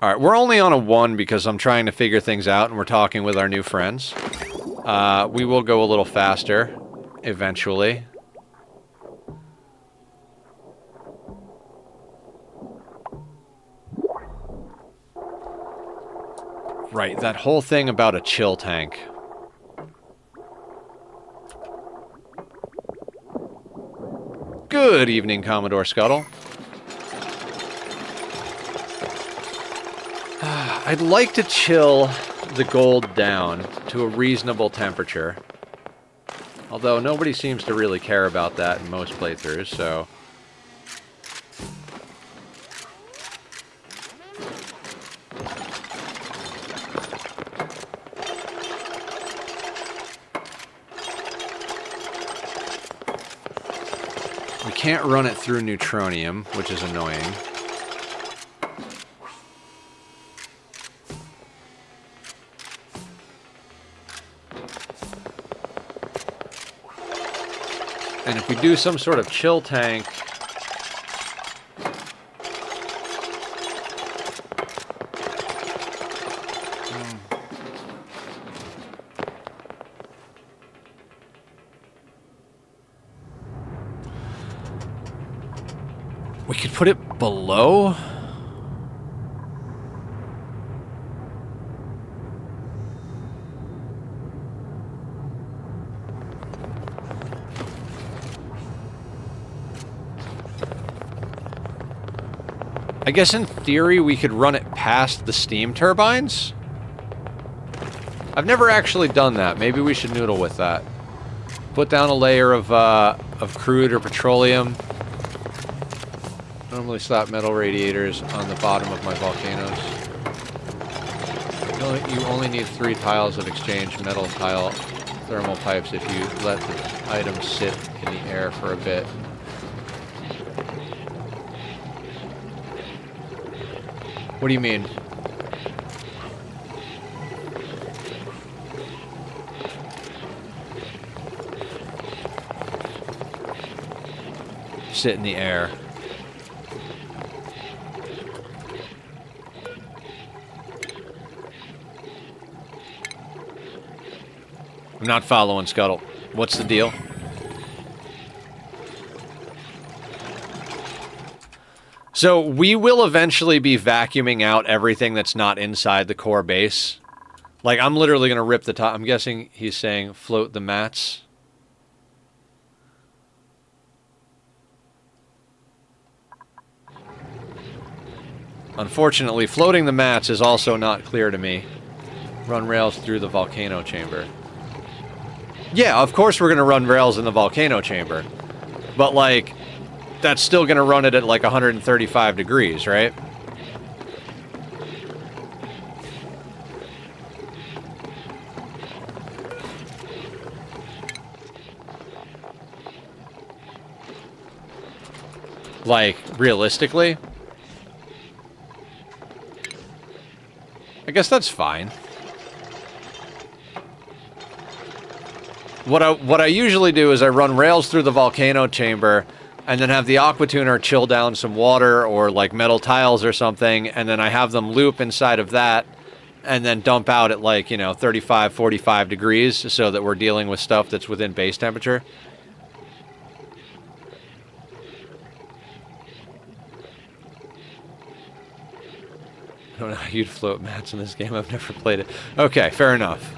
Alright, we're only on a 1 because I'm trying to figure things out and we're talking with our new friends. We will go a little faster, eventually. Right, that whole thing about a chill tank. Good evening, Commodore Scuttle. I'd like to chill the gold down to a reasonable temperature. Although nobody seems to really care about that in most playthroughs, so... We can't run it through neutronium, which is annoying. And if we do some sort of chill tank... We could put it below. I guess in theory we could run it past the steam turbines. I've never actually done that. Maybe we should noodle with that. Put down a layer of crude or petroleum. Normally slap metal radiators on the bottom of my volcanoes. You only need 3 tiles that exchange metal tile thermal pipes if you let the item sit in the air for a bit. What do you mean? Sit in the air. I'm not following, Scuttle. What's the deal? So we will eventually be vacuuming out everything that's not inside the core base. Like, I'm literally going to rip the top. I'm guessing he's saying float the mats. Unfortunately, floating the mats is also not clear to me. Run rails through the volcano chamber. Yeah, of course we're going to run rails in the volcano chamber. But, like, that's still going to run it at, like, 135 degrees, right? Like, realistically? I guess that's fine. What I usually do is I run rails through the volcano chamber and then have the aqua tuner chill down some water or like metal tiles or something, and then I have them loop inside of that and then dump out at like, you know, 35, 45 degrees so that we're dealing with stuff that's within base temperature. I don't know how you'd float mats in this game. I've never played it. Okay, fair enough.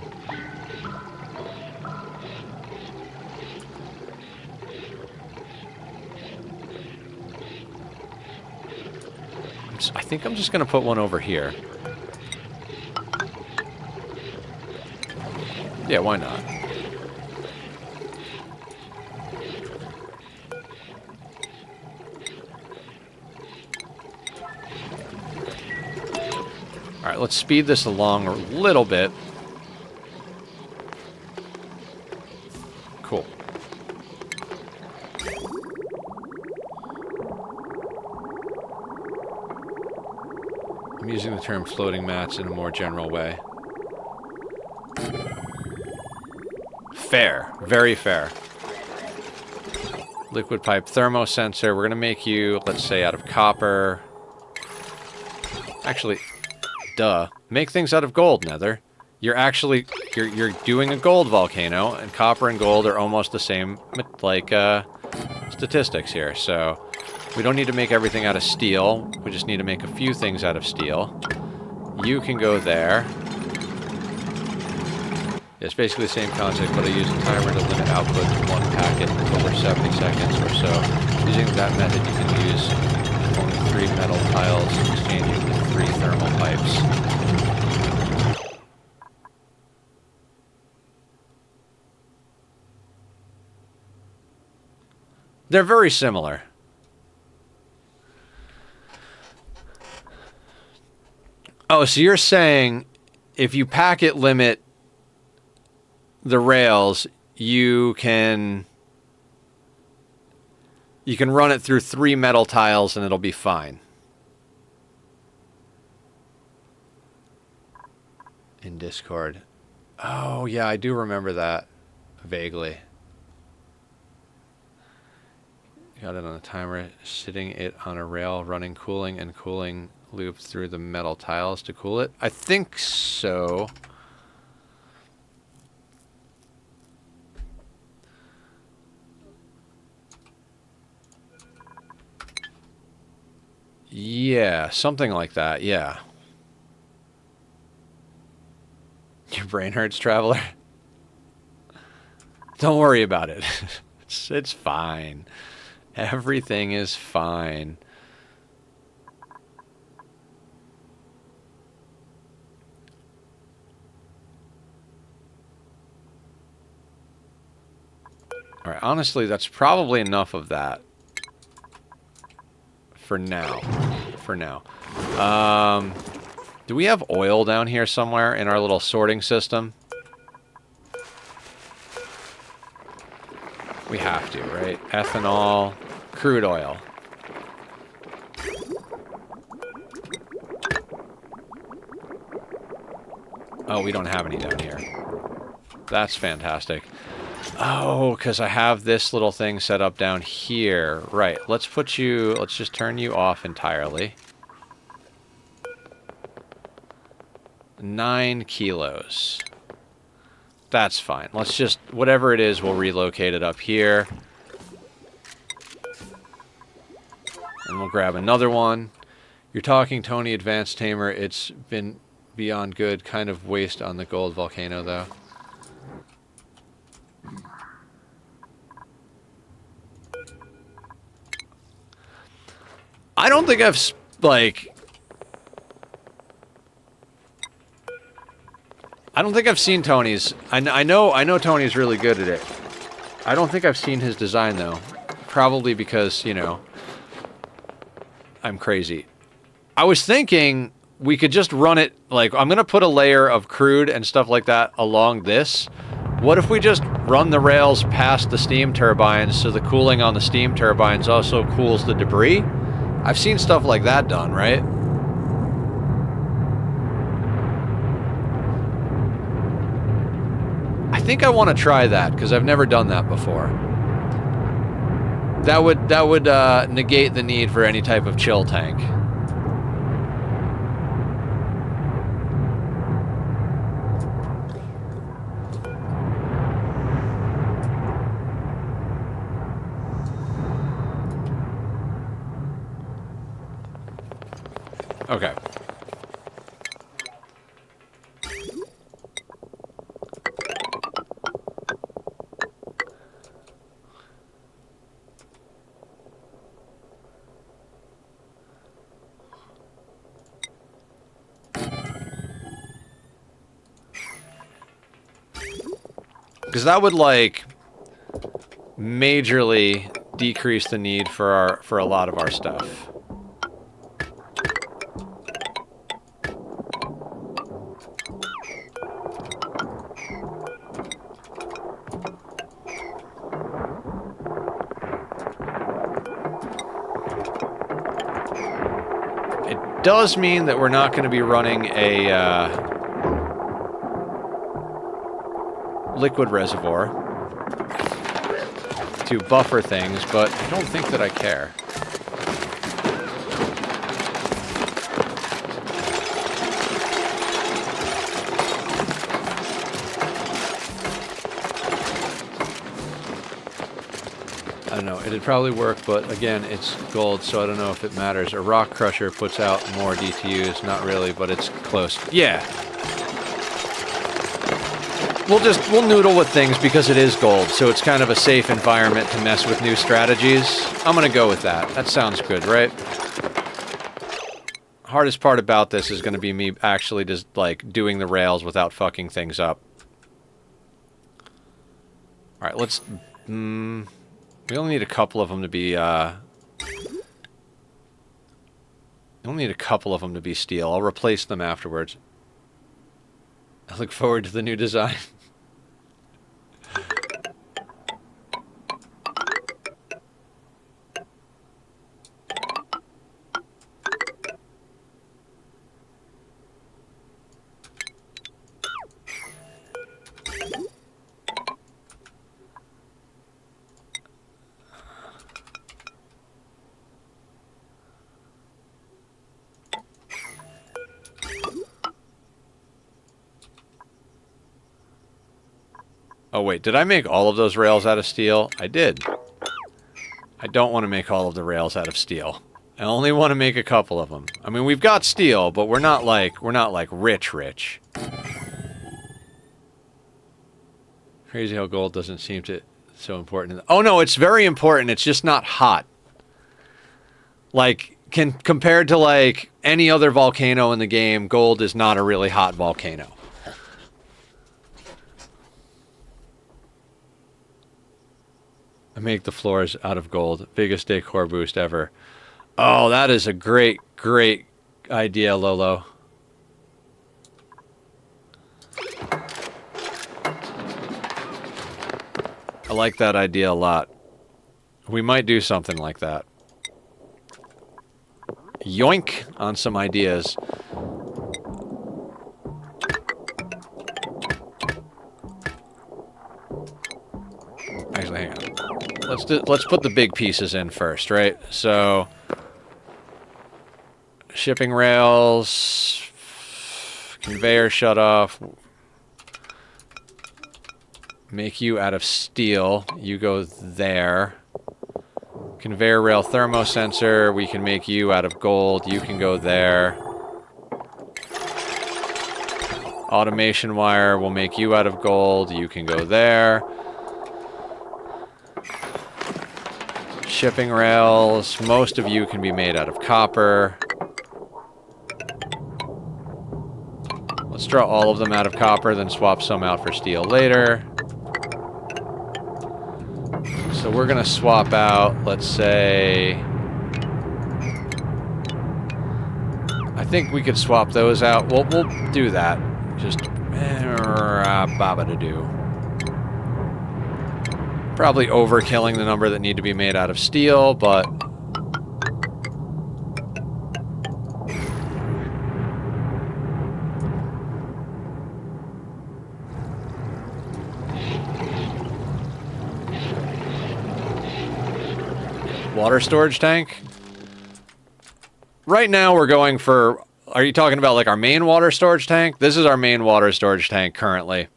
I think I'm just going to put one over here. Yeah, why not? Alright, let's speed this along a little bit. Cool. I'm using the term floating mats in a more general way. Fair. Very fair. Liquid pipe thermosensor. We're going to make you, let's say, out of copper. Actually, duh. Make things out of gold, Nether. You're actually, you're doing a gold volcano, and copper and gold are almost the same, like, statistics here, so we don't need to make everything out of steel. We just need to make a few things out of steel. You can go there. It's basically the same concept, but I use a timer to limit output to 1 packet over 70 seconds or so. Using that method, you can use only 3 metal tiles, exchanging the 3 thermal pipes. They're very similar. Oh, so you're saying if you packet limit the rails, you can run it through 3 metal tiles and it'll be fine. In Discord. Oh, yeah, I do remember that vaguely. Got it on a timer, sitting it on a rail, running cooling and cooling loop through the metal tiles to cool it. I think so. Yeah, something like that, yeah. Your brain hurts, Traveler? Don't worry about it. It's fine. Everything is fine. All right, honestly, that's probably enough of that. For now. For now. Do we have oil down here somewhere in our little sorting system? We have to, right? Ethanol, crude oil. Oh, we don't have any down here. That's fantastic. Oh, because I have this little thing set up down here. Right, let's just turn you off entirely. 9 kilos. That's fine. Let's just, whatever it is, we'll relocate it up here. And we'll grab another one. You're talking, Tony, Advanced Tamer. It's been beyond good. Kind of waste on the gold volcano, though. I don't think I've, like... I don't think I've seen Tony's. I know Tony's really good at it. I don't think I've seen his design, though. Probably because, you know, I'm crazy. I was thinking we could just run it, like, I'm going to put a layer of crude and stuff like that along this. What if we just run the rails past the steam turbines so the cooling on the steam turbines also cools the debris? I've seen stuff like that done, right? I think I want to try that because I've never done that before. That would negate the need for any type of chill tank. Okay. Because that would, like, majorly decrease the need for a lot of our stuff. It does mean that we're not going to be running a liquid reservoir to buffer things, but I don't think that I care. I don't know, it'd probably work, but again, it's gold, so I don't know if it matters. A rock crusher puts out more DTUs, not really, but it's close. Yeah! We'll noodle with things because it is gold, so it's kind of a safe environment to mess with new strategies. I'm gonna go with that. That sounds good, right? Hardest part about this is gonna be me actually just, like, doing the rails without fucking things up. Alright, let's... we only need a couple of them to be, we only need a couple of them to be steel. I'll replace them afterwards. I look forward to the new design. Oh wait, did I make all of those rails out of steel? I did. I don't want to make all of the rails out of steel. I only want to make a couple of them. I mean, we've got steel, but we're not like rich. Crazy how gold doesn't seem to so important. Oh no, it's very important. It's just not hot. Like compared to like any other volcano in the game, gold is not a really hot volcano. I make the floors out of gold. Biggest decor boost ever. Oh, that is a great idea, Lolo. I like that idea a lot. We might do something like that. Yoink on some ideas. Actually, hang on. Let's put the big pieces in first, right? So shipping rails, conveyor shut off. Make you out of steel. You go there. Conveyor rail thermosensor. We can make you out of gold. You can go there. Automation wire. We'll make you out of gold. You can go there. Shipping rails. Most of you can be made out of copper. Let's draw all of them out of copper, then swap some out for steel later. So we're going to swap out, let's say... I think we could swap those out. We'll do that. Just... baba-da-doo. Probably overkilling the number that need to be made out of steel, but... Water storage tank? Right now we're going for... Are you talking about like our main water storage tank? This is our main water storage tank currently.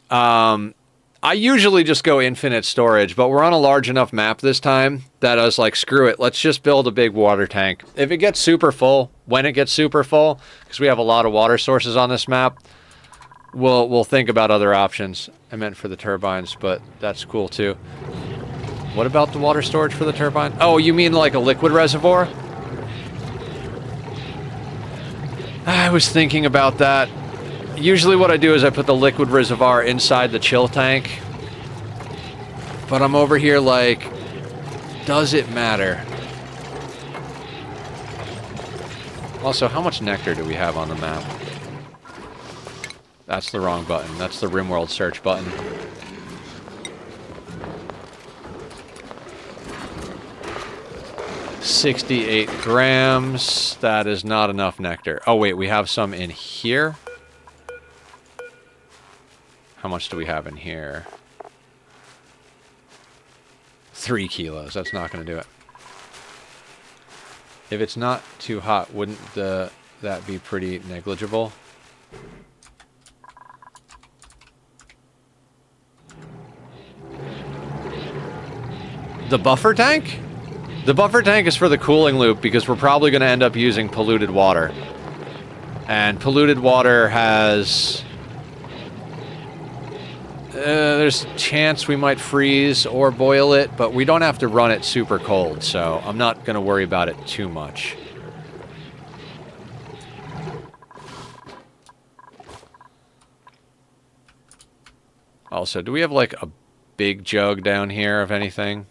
I usually just go infinite storage, but we're on a large enough map this time that I was like, screw it, let's just build a big water tank. If it gets super full, when it gets super full, because we have a lot of water sources on this map, we'll think about other options. I meant for the turbines, but that's cool too. What about the water storage for the turbine? Oh, you mean like a liquid reservoir? I was thinking about that. Usually what I do is I put the liquid reservoir inside the chill tank. But I'm over here like, does it matter? Also, how much nectar do we have on the map? That's the wrong button. That's the RimWorld search button. $68 grams. That is not enough nectar. Oh, wait, we have some in here? How much do we have in here? 3 kilos. That's not going to do it. If it's not too hot, wouldn't that be pretty negligible? The buffer tank? The buffer tank is for the cooling loop because we're probably going to end up using polluted water. And polluted water has... there's a chance we might freeze or boil it, but we don't have to run it super cold, so I'm not going to worry about it too much. Also, do we have like a big jug down here of anything?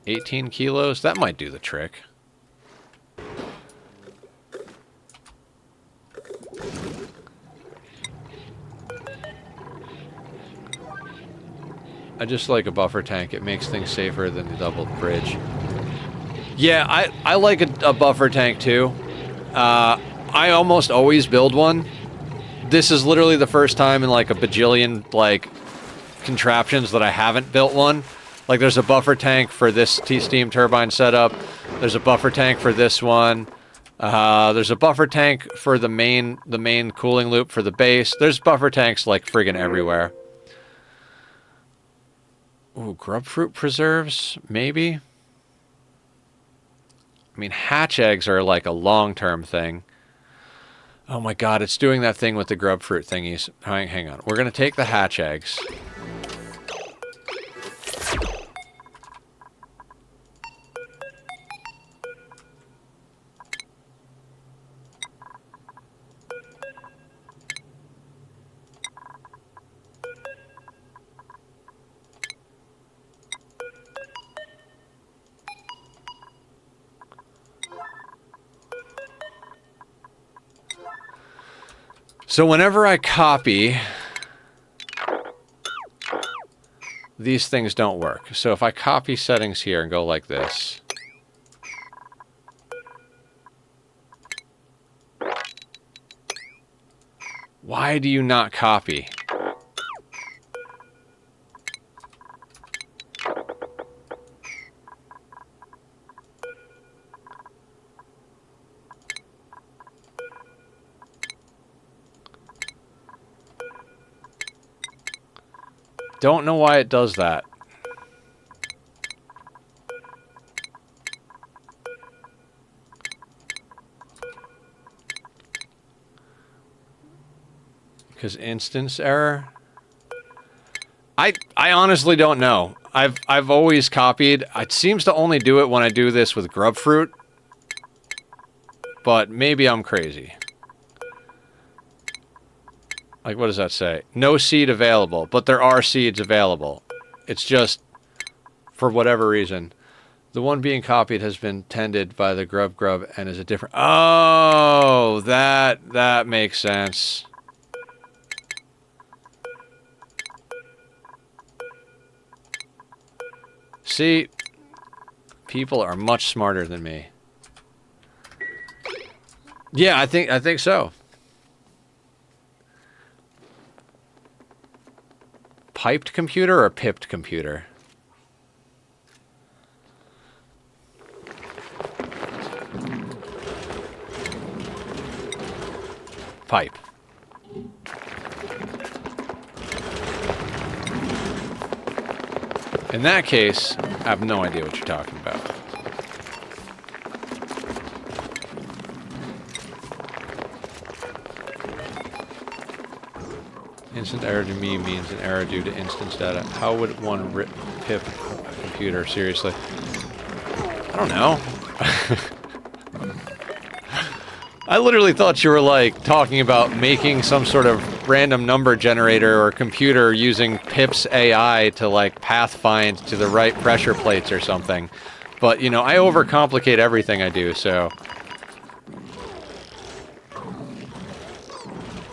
$18 kilos? That might do the trick. I just like a buffer tank. It makes things safer than the double bridge. Yeah, I like a buffer tank too. I almost always build one. This is literally the first time in like a bajillion like contraptions that I haven't built one. Like there's a buffer tank for this steam turbine setup. There's a buffer tank for this one. There's a buffer tank for the main cooling loop for the base. There's buffer tanks like friggin' everywhere. Ooh, grub fruit preserves, maybe? I mean, hatch eggs are like a long-term thing. Oh my god, it's doing that thing with the grub fruit thingies. Hang on. We're going to take the hatch eggs. So whenever I copy, these things don't work. So if I copy settings here and go like this, why do you not copy? Don't know why it does that. Because instance error? I honestly don't know. I've always copied. It seems to only do it when I do this with grub fruit. But maybe I'm crazy. Like, what does that say? No seed available, but there are seeds available. It's just, for whatever reason, the one being copied has been tended by the grub and is a different... Oh, that makes sense. See, people are much smarter than me. Yeah, I think so. Piped computer or pipped computer? Pipe. In that case, I have no idea what you're talking about. Instant error to me means an error due to instance data. How would one pip a computer? Seriously? I don't know. I literally thought you were, like, talking about making some sort of random number generator or computer using Pip's AI to, like, pathfind to the right pressure plates or something. But, you know, I overcomplicate everything I do, so...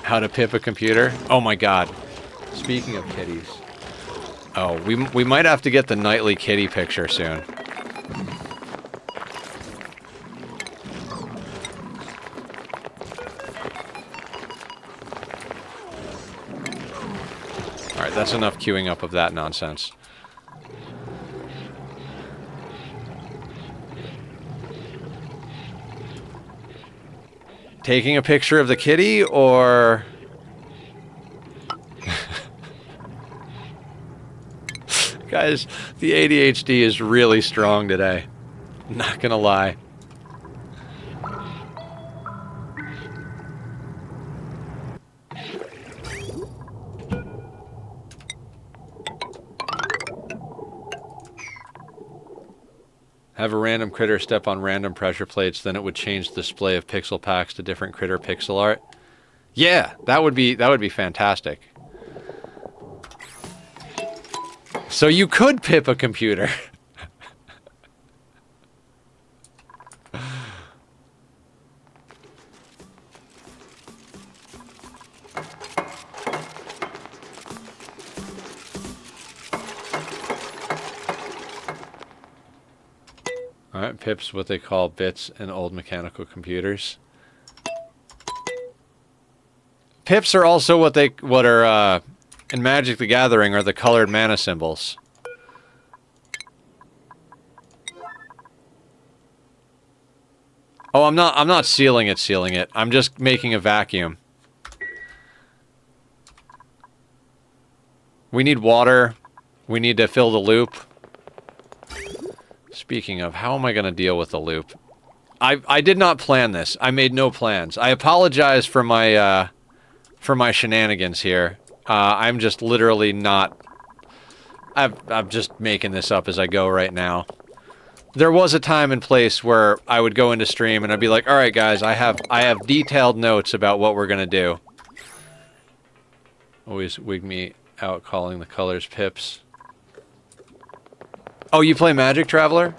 How to pip a computer? Oh my god. Speaking of kitties. Oh, we might have to get the nightly kitty picture soon. Alright, that's enough queuing up of that nonsense. Taking a picture of the kitty, or... Guys, the ADHD is really strong today. Not gonna lie. Have a random critter step on random pressure plates, then it would change the display of pixel packs to different critter pixel art. Yeah, that would be fantastic. So you could pip a computer. Alright, pips what they call bits in old mechanical computers. Pips are also what are in Magic the Gathering are the colored mana symbols. Oh, I'm not sealing it. I'm just making a vacuum. We need water. We need to fill the loop. Speaking of, how am I going to deal with the loop? I did not plan this. I made no plans. I apologize for my shenanigans here. I'm just literally not... I'm just making this up as I go right now. There was a time and place where I would go into stream and I'd be like, all right, guys, I have detailed notes about what we're going to do. Always wig me out calling the colors pips. Oh, you play Magic, Traveler?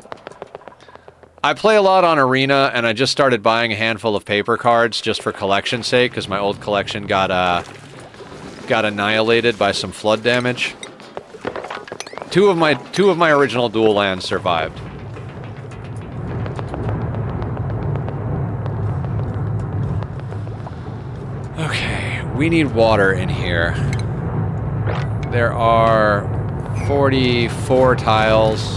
I play a lot on Arena, and I just started buying a handful of paper cards just for collection's sake, because my old collection got annihilated by some flood damage. Two of my original dual lands survived. Okay, we need water in here. There are 44 tiles.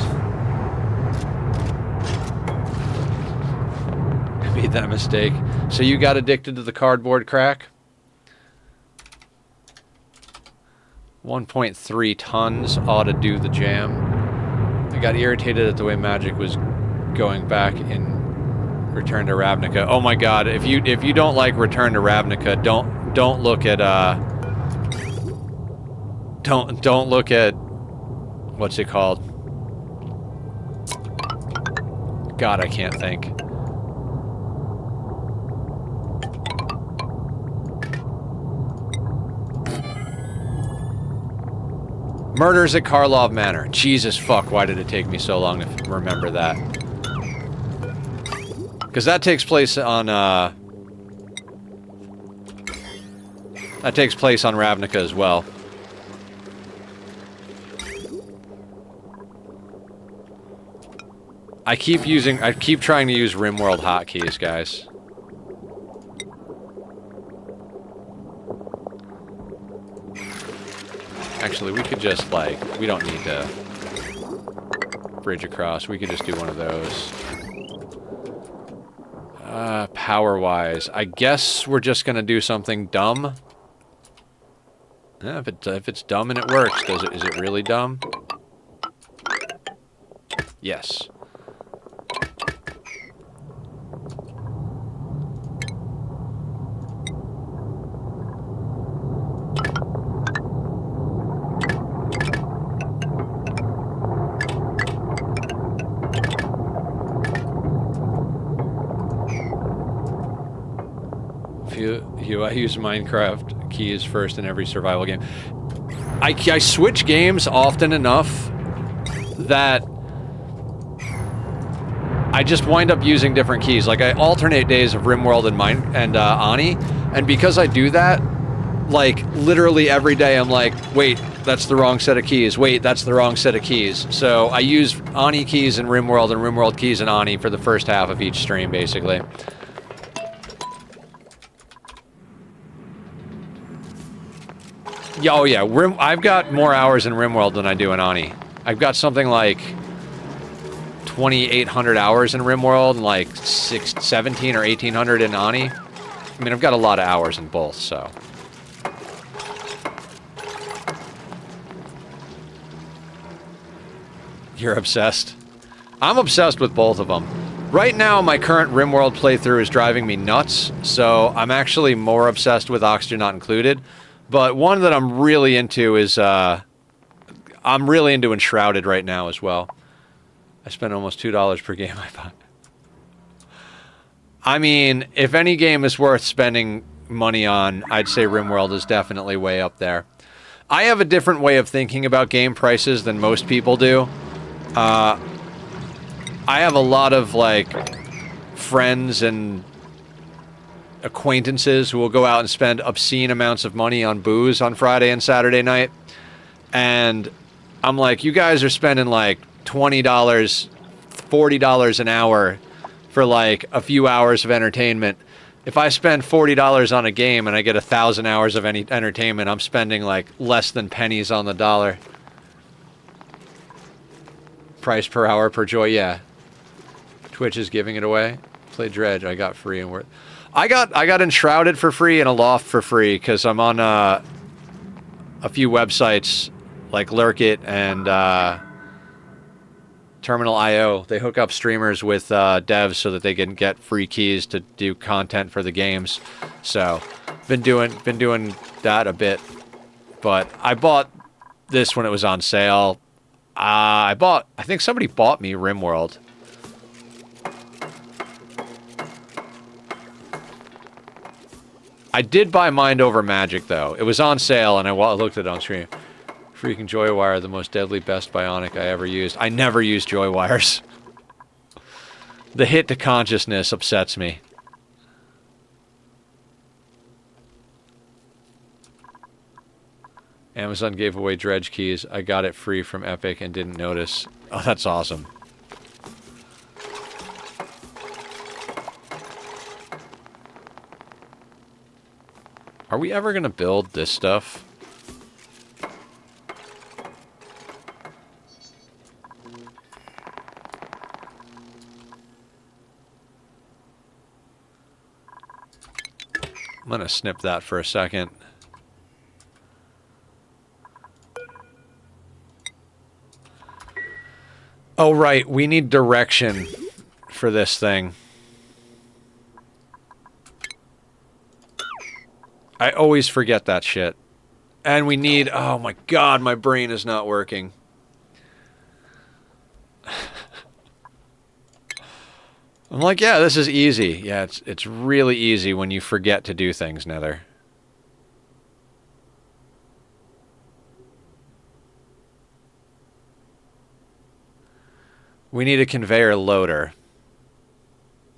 I made that mistake. So you got addicted to the cardboard crack? 1.3 tons ought to do the jam. I got irritated at the way Magic was going back in Return to Ravnica. Oh my god, if you don't like Return to Ravnica, don't look at don't look at what's it called? God, I can't think. Murders at Karlov Manor. Jesus fuck, why did it take me so long to remember that? Because that takes place on, that takes place on Ravnica as well. I keep trying to use RimWorld hotkeys, guys. Actually, we could just, like, we don't need to bridge across. We could just do one of those. Power-wise, I guess we're just gonna do something dumb. Yeah, if it's dumb and it works, is it really dumb? Yes. I use Minecraft keys first in every survival game. I switch games often enough that I just wind up using different keys. Like, I alternate days of RimWorld and Ani, and because I do that, like, literally every day I'm like, wait, that's the wrong set of keys. Wait, that's the wrong set of keys. So I use Ani keys in RimWorld and RimWorld keys in Ani for the first half of each stream, basically. Oh yeah, I've got more hours in RimWorld than I do in Ani. I've got something like 2,800 hours in RimWorld and like 17 or 1,800 in Ani. I mean, I've got a lot of hours in both, so. You're obsessed. I'm obsessed with both of them. Right now, my current RimWorld playthrough is driving me nuts, so I'm actually more obsessed with Oxygen Not Included. But one that I'm really into is, I'm really into Enshrouded right now as well. I spend almost $2 per game I bought. I mean, if any game is worth spending money on, I'd say RimWorld is definitely way up there. I have a different way of thinking about game prices than most people do. I have a lot of, like, friends and acquaintances who will go out and spend obscene amounts of money on booze on Friday and Saturday night. And I'm like, you guys are spending like $20, $40 an hour for like a few hours of entertainment. If I spend $40 on a game and I get 1,000 hours of any entertainment, I'm spending like less than pennies on the dollar. Price per hour per joy, yeah. Twitch is giving it away. Play Dredge, I got free and worth. I got Enshrouded for free and a Loft for free because I'm on a few websites like Lurk It and Terminal IO. They hook up streamers with devs so that they can get free keys to do content for the games. So, been doing that a bit. But I bought this when it was on sale. I think somebody bought me RimWorld. I did buy Mind Over Magic, though. It was on sale, and I looked at it on screen. Freaking Joywire, the most deadly, best Bionic I ever used. I never used Joywires. The hit to consciousness upsets me. Amazon gave away Dredge keys. I got it free from Epic and didn't notice. Oh, that's awesome. Are we ever going to build this stuff? I'm going to snip that for a second. Oh, right. We need direction for this thing. I always forget that shit. And we need... Oh my god, my brain is not working. I'm like, yeah, this is easy. Yeah, it's really easy when you forget to do things, Nether. We need a conveyor loader.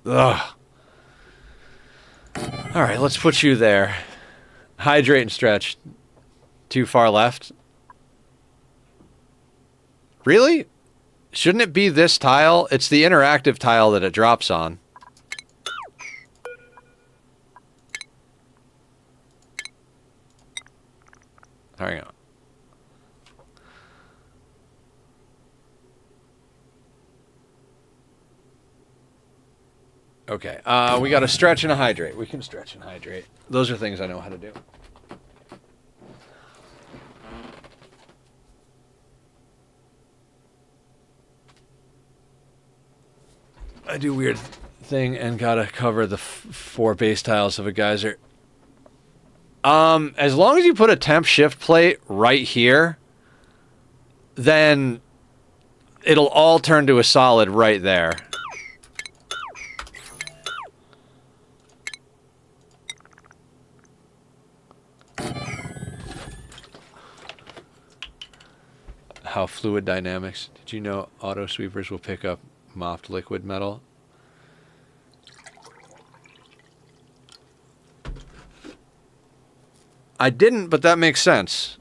Ugh. Alright, let's put you there. Hydrate and stretch. Too far left? Really? Shouldn't it be this tile? It's the interactive tile that it drops on. Hang on. Okay, we got a stretch and a hydrate. We can stretch and hydrate. Those are things I know how to do. I do weird thing and gotta cover the 4 base tiles of a geyser. As long as you put a temp shift plate right here, then it'll all turn to a solid right there. How fluid dynamics. Did you know auto sweepers will pick up mopped liquid metal? I didn't, but that makes sense.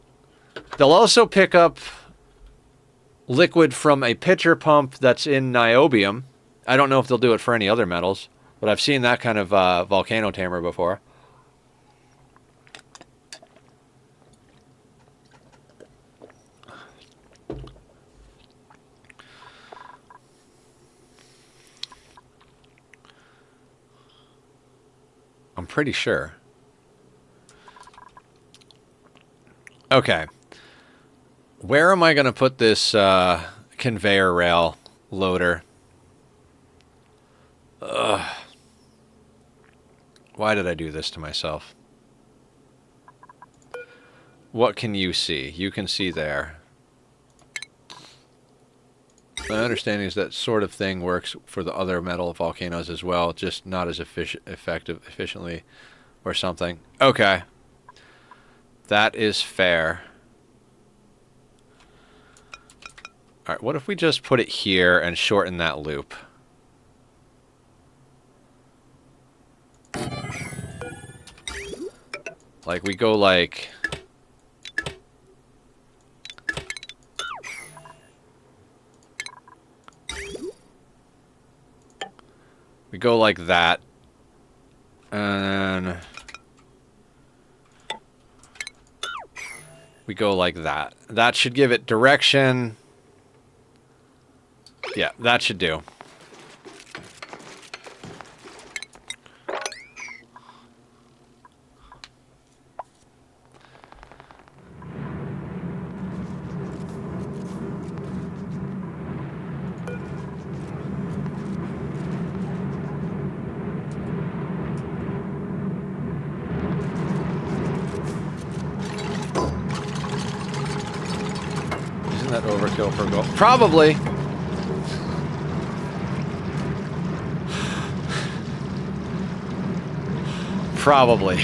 They'll also pick up liquid from a pitcher pump that's in niobium. I don't know if they'll do it for any other metals, but I've seen that kind of volcano tamer before. I'm pretty sure. Okay. Where am I going to put this conveyor rail loader? Ugh. Why did I do this to myself? What can you see? You can see there. My understanding is that sort of thing works for the other metal volcanoes as well, just not as efficiently or something. Okay. That is fair. Alright, what if we just put it here and shorten that loop? Like, we go like... We go like that. And... we go like that. That should give it direction. Yeah, that should do. for gold. Probably. Probably.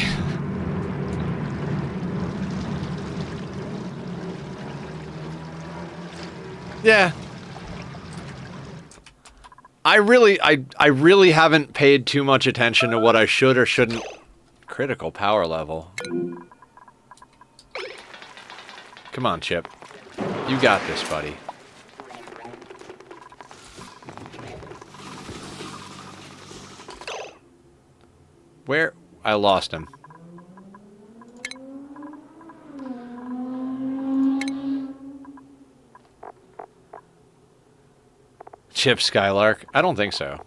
Yeah. I really haven't paid too much attention to what I should or shouldn't. Critical power level. Come on, Chip. You got this, buddy. Where? I lost him. Chip Skylark? I don't think so.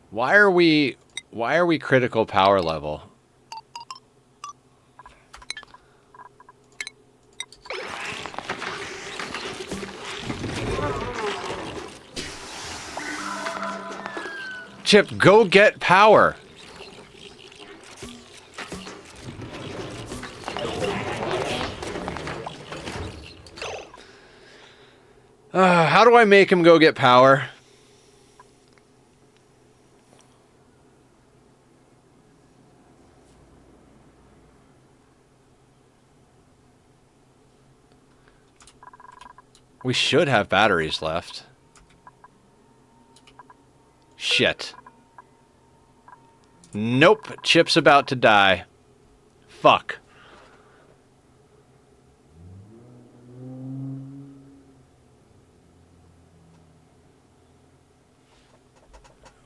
Why are we critical power level? Chip, go get power. How do I make him go get power? We should have batteries left. Shit. Nope. Chip's about to die. Fuck.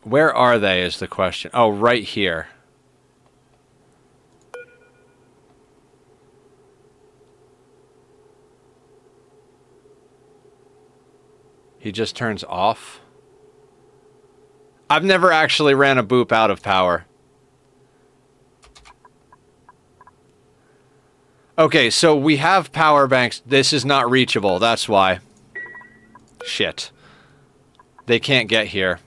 Where are they is the question. Oh, right here. He just turns off. I've never actually ran a boop out of power. Okay, so we have power banks. This is not reachable, that's why. Shit. They can't get here.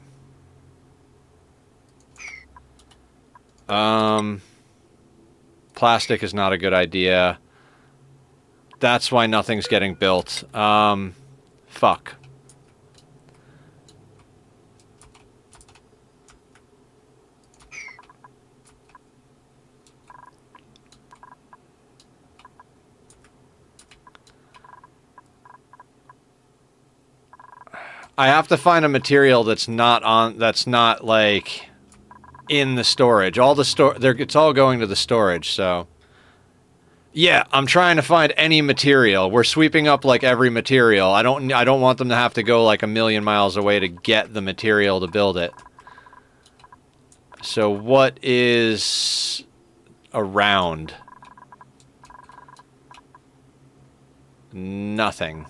Plastic is not a good idea. That's why nothing's getting built. Fuck. I have to find a material that's not like in the storage. All the it's all going to the storage, so yeah, I'm trying to find any material. We're sweeping up like every material. I don't want them to have to go like a million miles away to get the material to build it. So what is around? Nothing.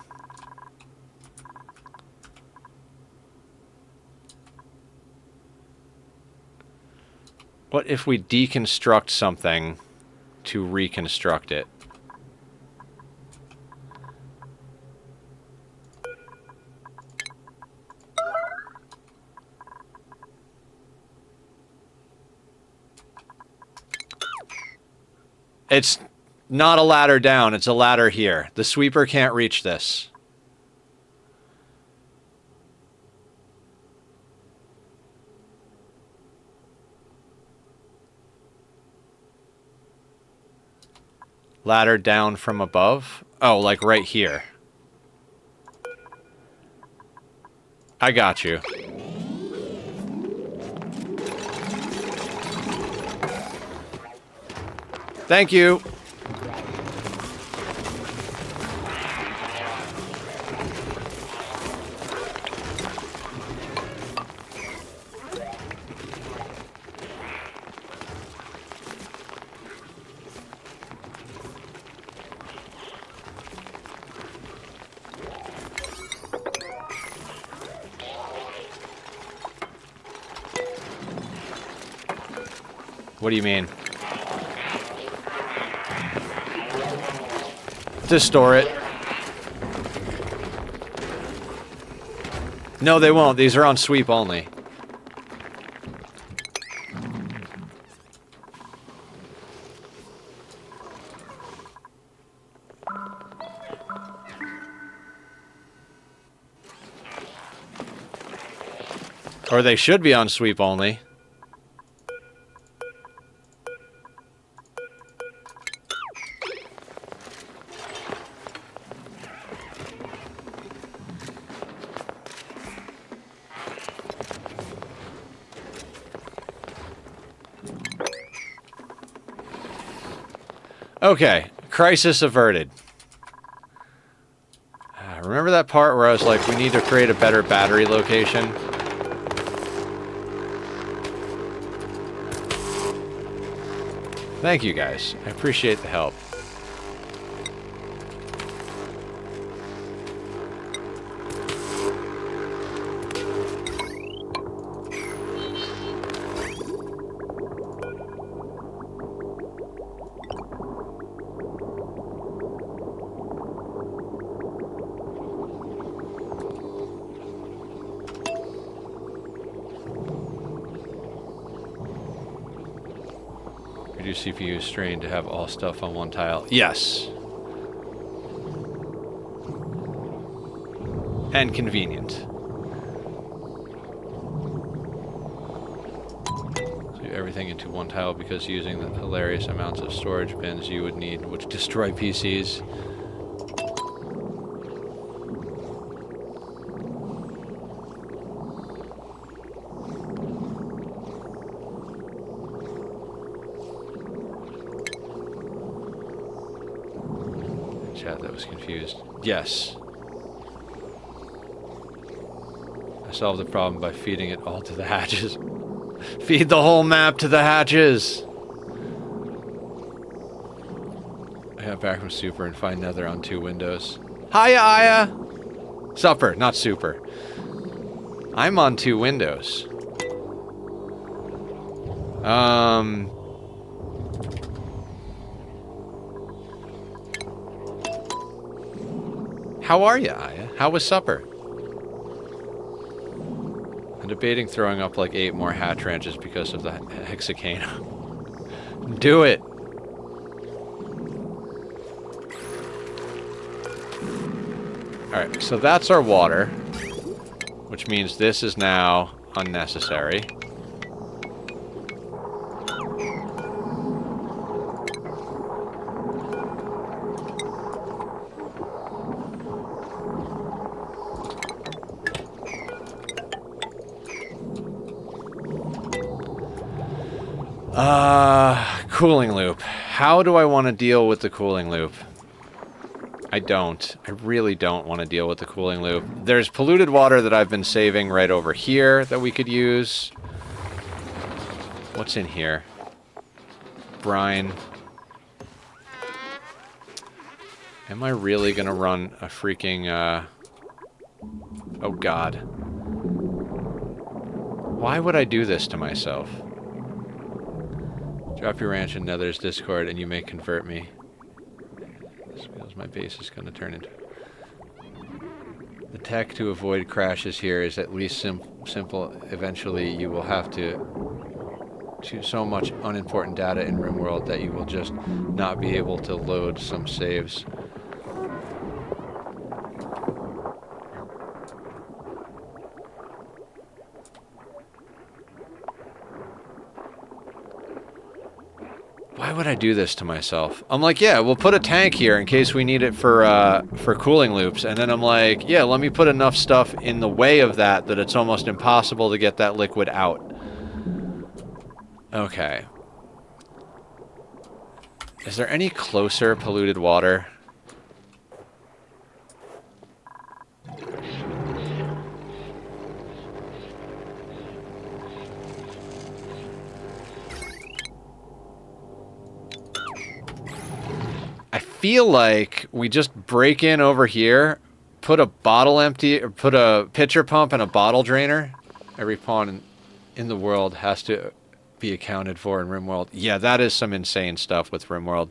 What if we deconstruct something to reconstruct it? It's not a ladder down, it's a ladder here. The sweeper can't reach this. Ladder down from above? Oh, like right here. I got you. Thank you. What do you mean? To store it. No, they won't. These are on sweep only. Or they should be on sweep only. Okay, crisis averted. Remember that part where I was like, we need to create a better battery location? Thank you guys. I appreciate the help. Reduce CPU strain to have all stuff on one tile. Yes. And convenient. So everything into one tile because using the hilarious amounts of storage bins you would need would destroy PCs. That was confused. Yes. I solved the problem by feeding it all to the hatches. Feed the whole map to the hatches! I got back from Super and find Nether on 2 windows. Hiya, Aya! Supper, not Super. I'm on 2 windows. How are you, Aya? How was supper? I'm debating throwing up like 8 more hatch ranches because of the hexacane. Do it! Alright, so that's our water. Which means this is now unnecessary. Cooling loop. How do I want to deal with the cooling loop? I don't. I really don't want to deal with the cooling loop. There's polluted water that I've been saving right over here that we could use. What's in here? Brine. Am I really gonna run a freaking, oh god. Why would I do this to myself? Drop your ranch in Nether's Discord and you may convert me. This feels my base is going to turn into... The tech to avoid crashes here is at least simple. Eventually you will have to so much unimportant data in RimWorld that you will just not be able to load some saves. Why would I do this to myself? I'm like, yeah, we'll put a tank here in case we need it for cooling loops. And then I'm like, yeah, let me put enough stuff in the way of that that it's almost impossible to get that liquid out. Okay. Is there any closer polluted water? I feel like we just break in over here, put a bottle empty, or put a pitcher pump and a bottle drainer. Every pawn in the world has to be accounted for in RimWorld. Yeah, that is some insane stuff with RimWorld.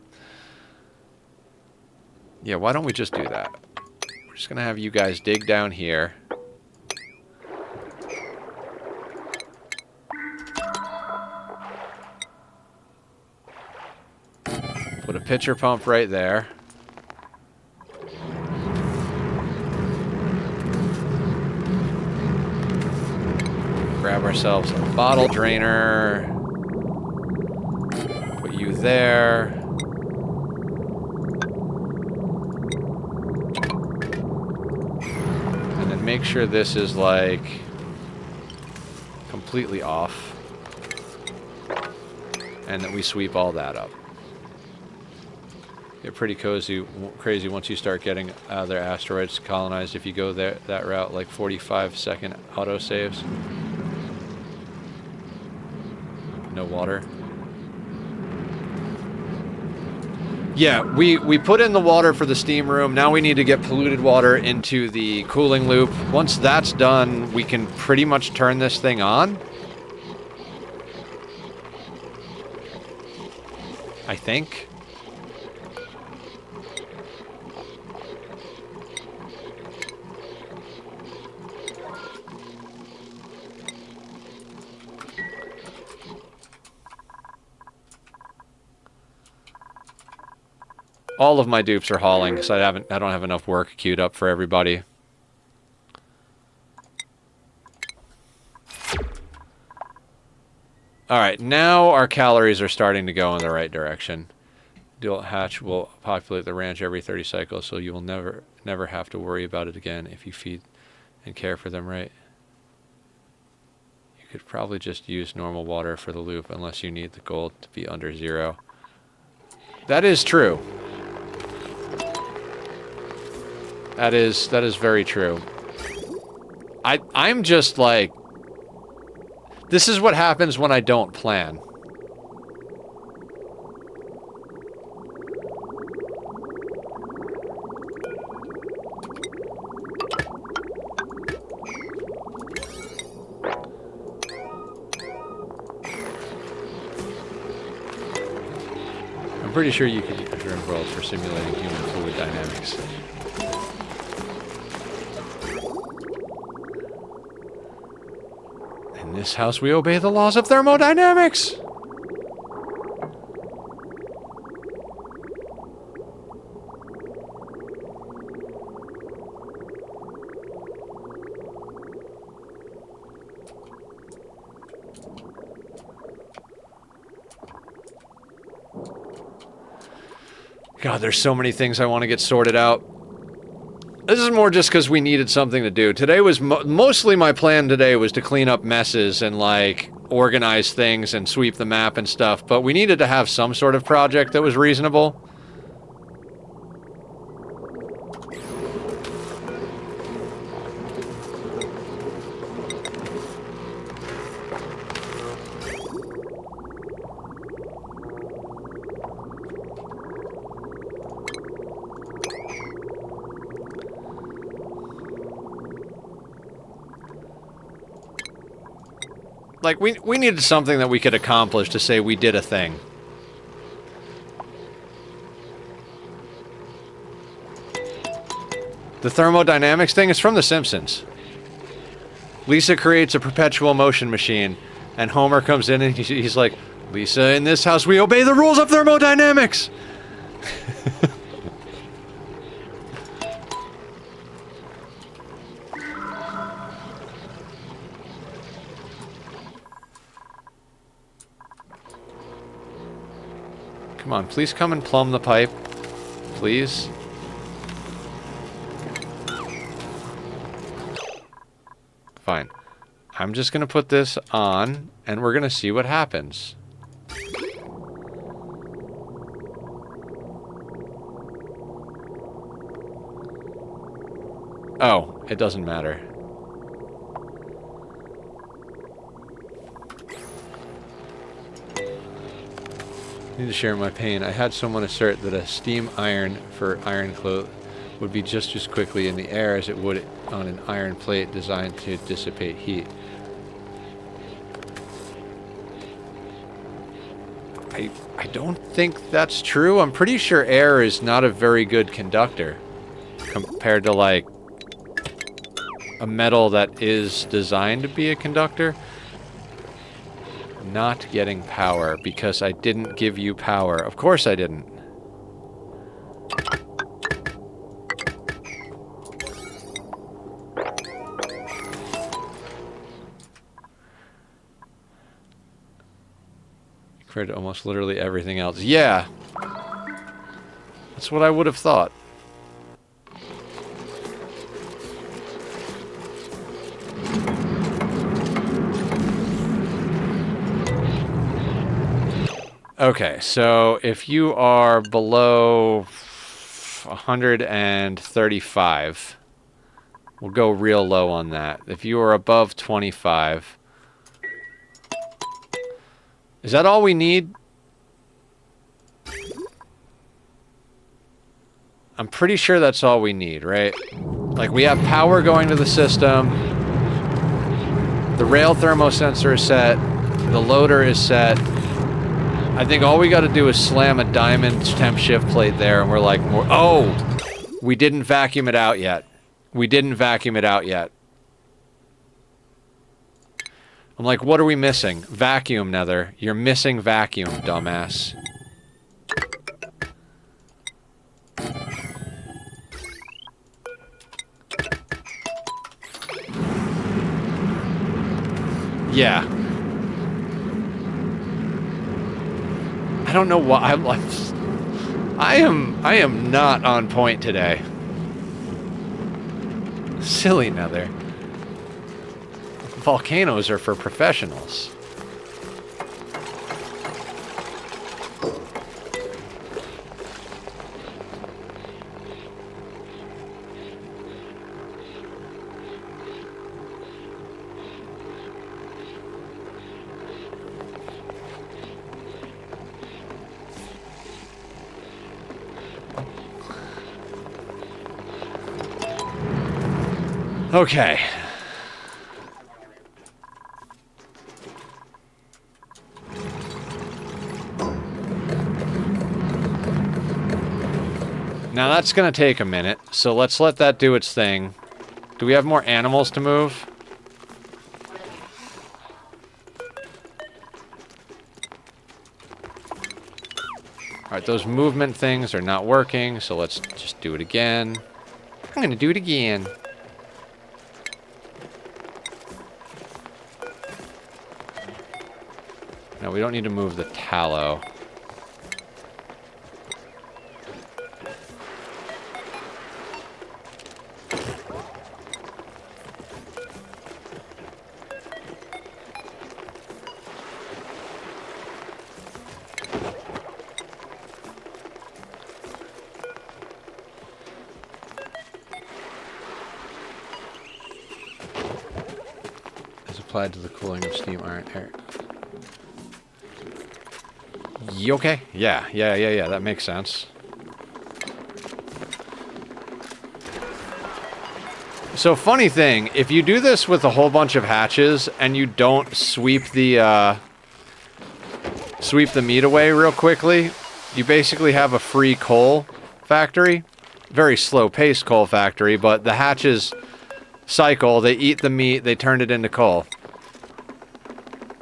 Yeah, why don't we just do that? We're just gonna have you guys dig down here. Put a pitcher pump right there. Grab ourselves a bottle drainer. Put you there. And then make sure this is like completely off. And that we sweep all that up. Get pretty crazy once you start getting other asteroids colonized if you go that route, like 45-second autosaves. No water. Yeah, we put in the water for the steam room. Now we need to get polluted water into the cooling loop. Once that's done, we can pretty much turn this thing on. I think. All of my dupes are hauling because I don't have enough work queued up for everybody. Alright, now our calories are starting to go in the right direction. Dual hatch will populate the ranch every 30 cycles, so you will never have to worry about it again if you feed and care for them right. You could probably just use normal water for the loop unless you need the gold to be under 0. That is true. That is very true. I'm just like, this is what happens when I don't plan. I'm pretty sure you could use different worlds for simulating human fluid dynamics. In this house, we obey the laws of thermodynamics! God, there's so many things I want to get sorted out. This is more just because we needed something to do. Today was mostly my plan today was to clean up messes and, like, organize things and sweep the map and stuff, but we needed to have some sort of project that was reasonable. Like, we needed something that we could accomplish to say we did a thing. The thermodynamics thing is from The Simpsons. Lisa creates a perpetual motion machine, and Homer comes in and he's like, Lisa, in this house we obey the rules of thermodynamics! Come on, please come and plumb the pipe. Please. Fine. I'm just gonna put this on, and we're gonna see what happens. Oh, it doesn't matter. I need to share my pain. I had someone assert that a steam iron for iron cloth would be just as quickly in the air as it would on an iron plate designed to dissipate heat. I don't think that's true. I'm pretty sure air is not a very good conductor compared to, like, a metal that is designed to be a conductor. Not getting power because I didn't give you power. Of course I didn't. Compared to almost literally everything else. Yeah. That's what I would have thought. Okay, so if you are below 135, we'll go real low on that. If you are above 25, is that all we need? I'm pretty sure that's all we need, right? Like, we have power going to the system. The rail thermosensor is set. The loader is set. I think all we got to do is slam a diamond temp shift plate there, and we're like, oh! We didn't vacuum it out yet. We didn't vacuum it out yet. I'm like, what are we missing? Vacuum, Nether. You're missing vacuum, dumbass. Yeah. I don't know why I'm like... I am not on point today. Silly Nether. Volcanoes are for professionals. Okay. Now that's gonna take a minute, so let's let that do its thing. Do we have more animals to move? Alright, those movement things are not working, so let's just do it again. I'm gonna do it again. No, we don't need to move the tallow. As applied to the cooling of steam iron air. You okay? Yeah, that makes sense. So, funny thing, if you do this with a whole bunch of hatches and you don't sweep the meat away real quickly, you basically have a free coal factory. Very slow-paced coal factory, but the hatches cycle, they eat the meat, they turn it into coal.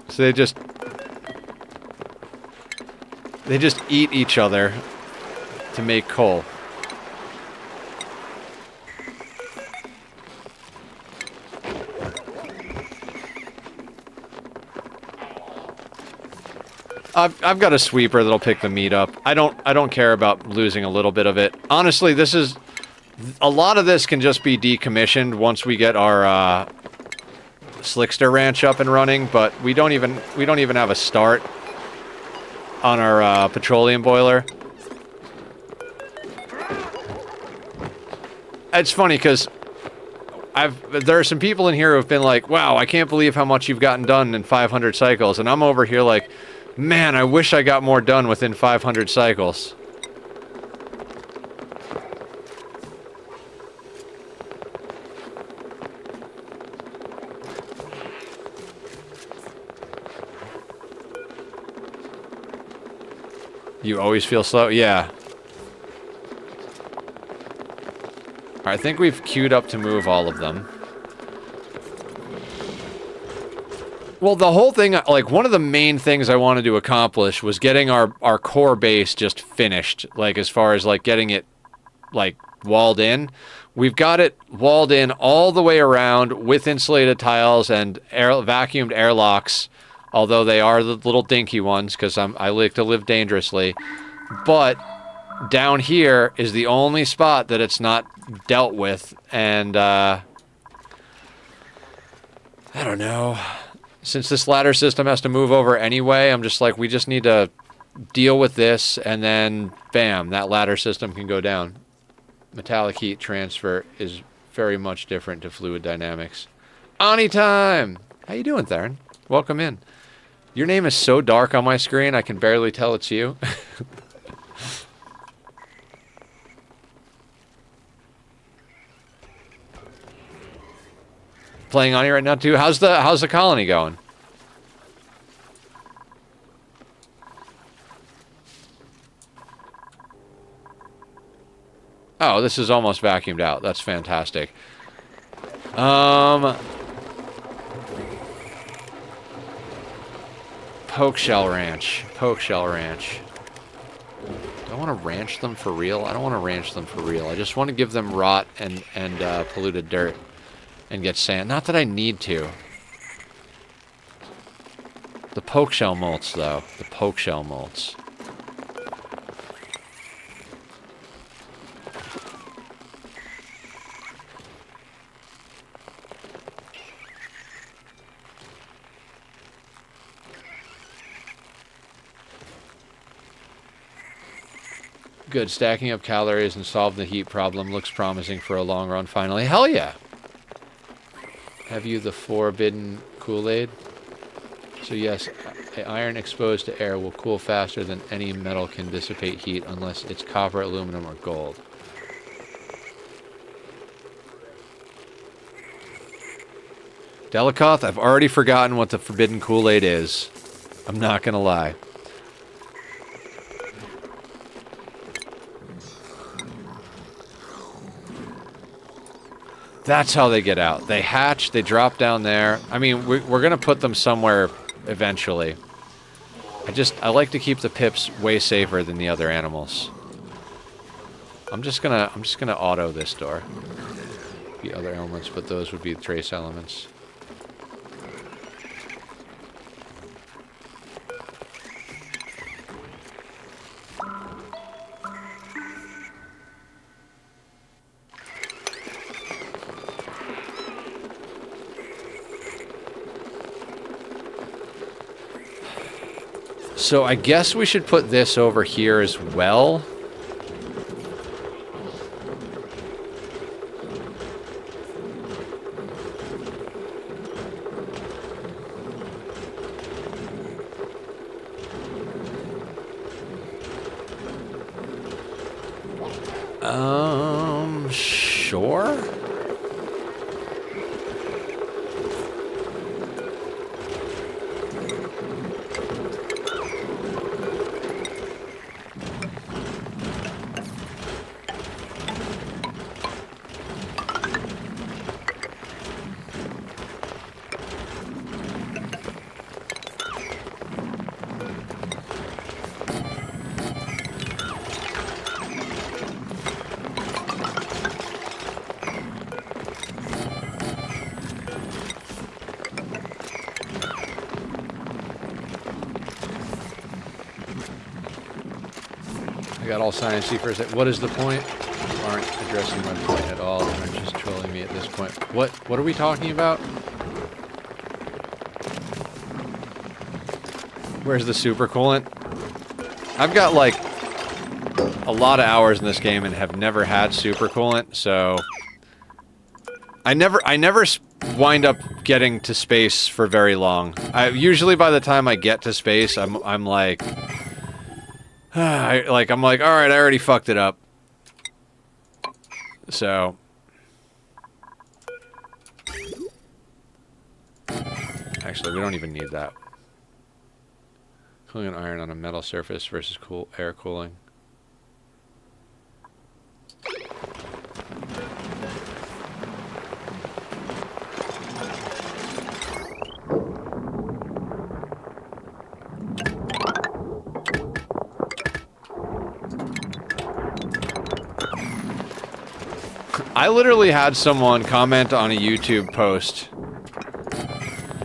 So they just eat each other to make coal. I've got a sweeper that'll pick the meat up. I don't care about losing a little bit of it. Honestly, a lot of this can just be decommissioned once we get our Slickster Ranch up and running, but we don't even have a start on our petroleum boiler. It's funny because there are some people in here who have been like, wow, I can't believe how much you've gotten done in 500 cycles, and I'm over here like, man, I wish I got more done within 500 cycles. You always feel slow? Yeah. Alright, I think we've queued up to move all of them. Well, the whole thing, like, one of the main things I wanted to accomplish was getting our core base just finished. Like, as far as, like, getting it, like, walled in. We've got it walled in all the way around with insulated tiles and vacuumed airlocks Although they are the little dinky ones, because I like to live dangerously. But down here is the only spot that it's not dealt with, and I don't know. Since this ladder system has to move over anyway, I'm just like, we just need to deal with this, and then bam, that ladder system can go down. Metallic heat transfer is very much different to fluid dynamics. Ani time! How you doing, Theron? Welcome in. Your name is so dark on my screen, I can barely tell it's you. Playing Ani right now too. How's the colony going? Oh, this is almost vacuumed out. That's fantastic. Poke Shell Ranch. Poke Shell Ranch. Do I want to ranch them for real? I don't want to ranch them for real. I just want to give them rot and polluted dirt and get sand. Not that I need to. The poke shell molts, though. The poke shell molts. Good. Stacking up calories and solving the heat problem looks promising for a long run finally. Hell yeah! Have you the forbidden Kool-Aid? So yes, iron exposed to air will cool faster than any metal can dissipate heat unless it's copper, aluminum, or gold. Delikoth, I've already forgotten what the forbidden Kool-Aid is. I'm not gonna lie. That's how they get out. They hatch, they drop down there. I mean, we're going to put them somewhere eventually. I like to keep the pips way safer than the other animals. I'm just going to auto this door. The other elements, but those would be trace elements. So I guess we should put this over here as well. Sure. Got all sciencey for a sec. What is the point? You aren't addressing my point at all. You're just trolling me at this point. What are we talking about? Where's the super coolant? I've got like a lot of hours in this game and have never had super coolant, so I never wind up getting to space for very long. Usually by the time I get to space, I'm like. I'm like, all right, I already fucked it up. So. Actually, we don't even need that. Cooling an iron on a metal surface versus air cooling. I literally had someone comment on a YouTube post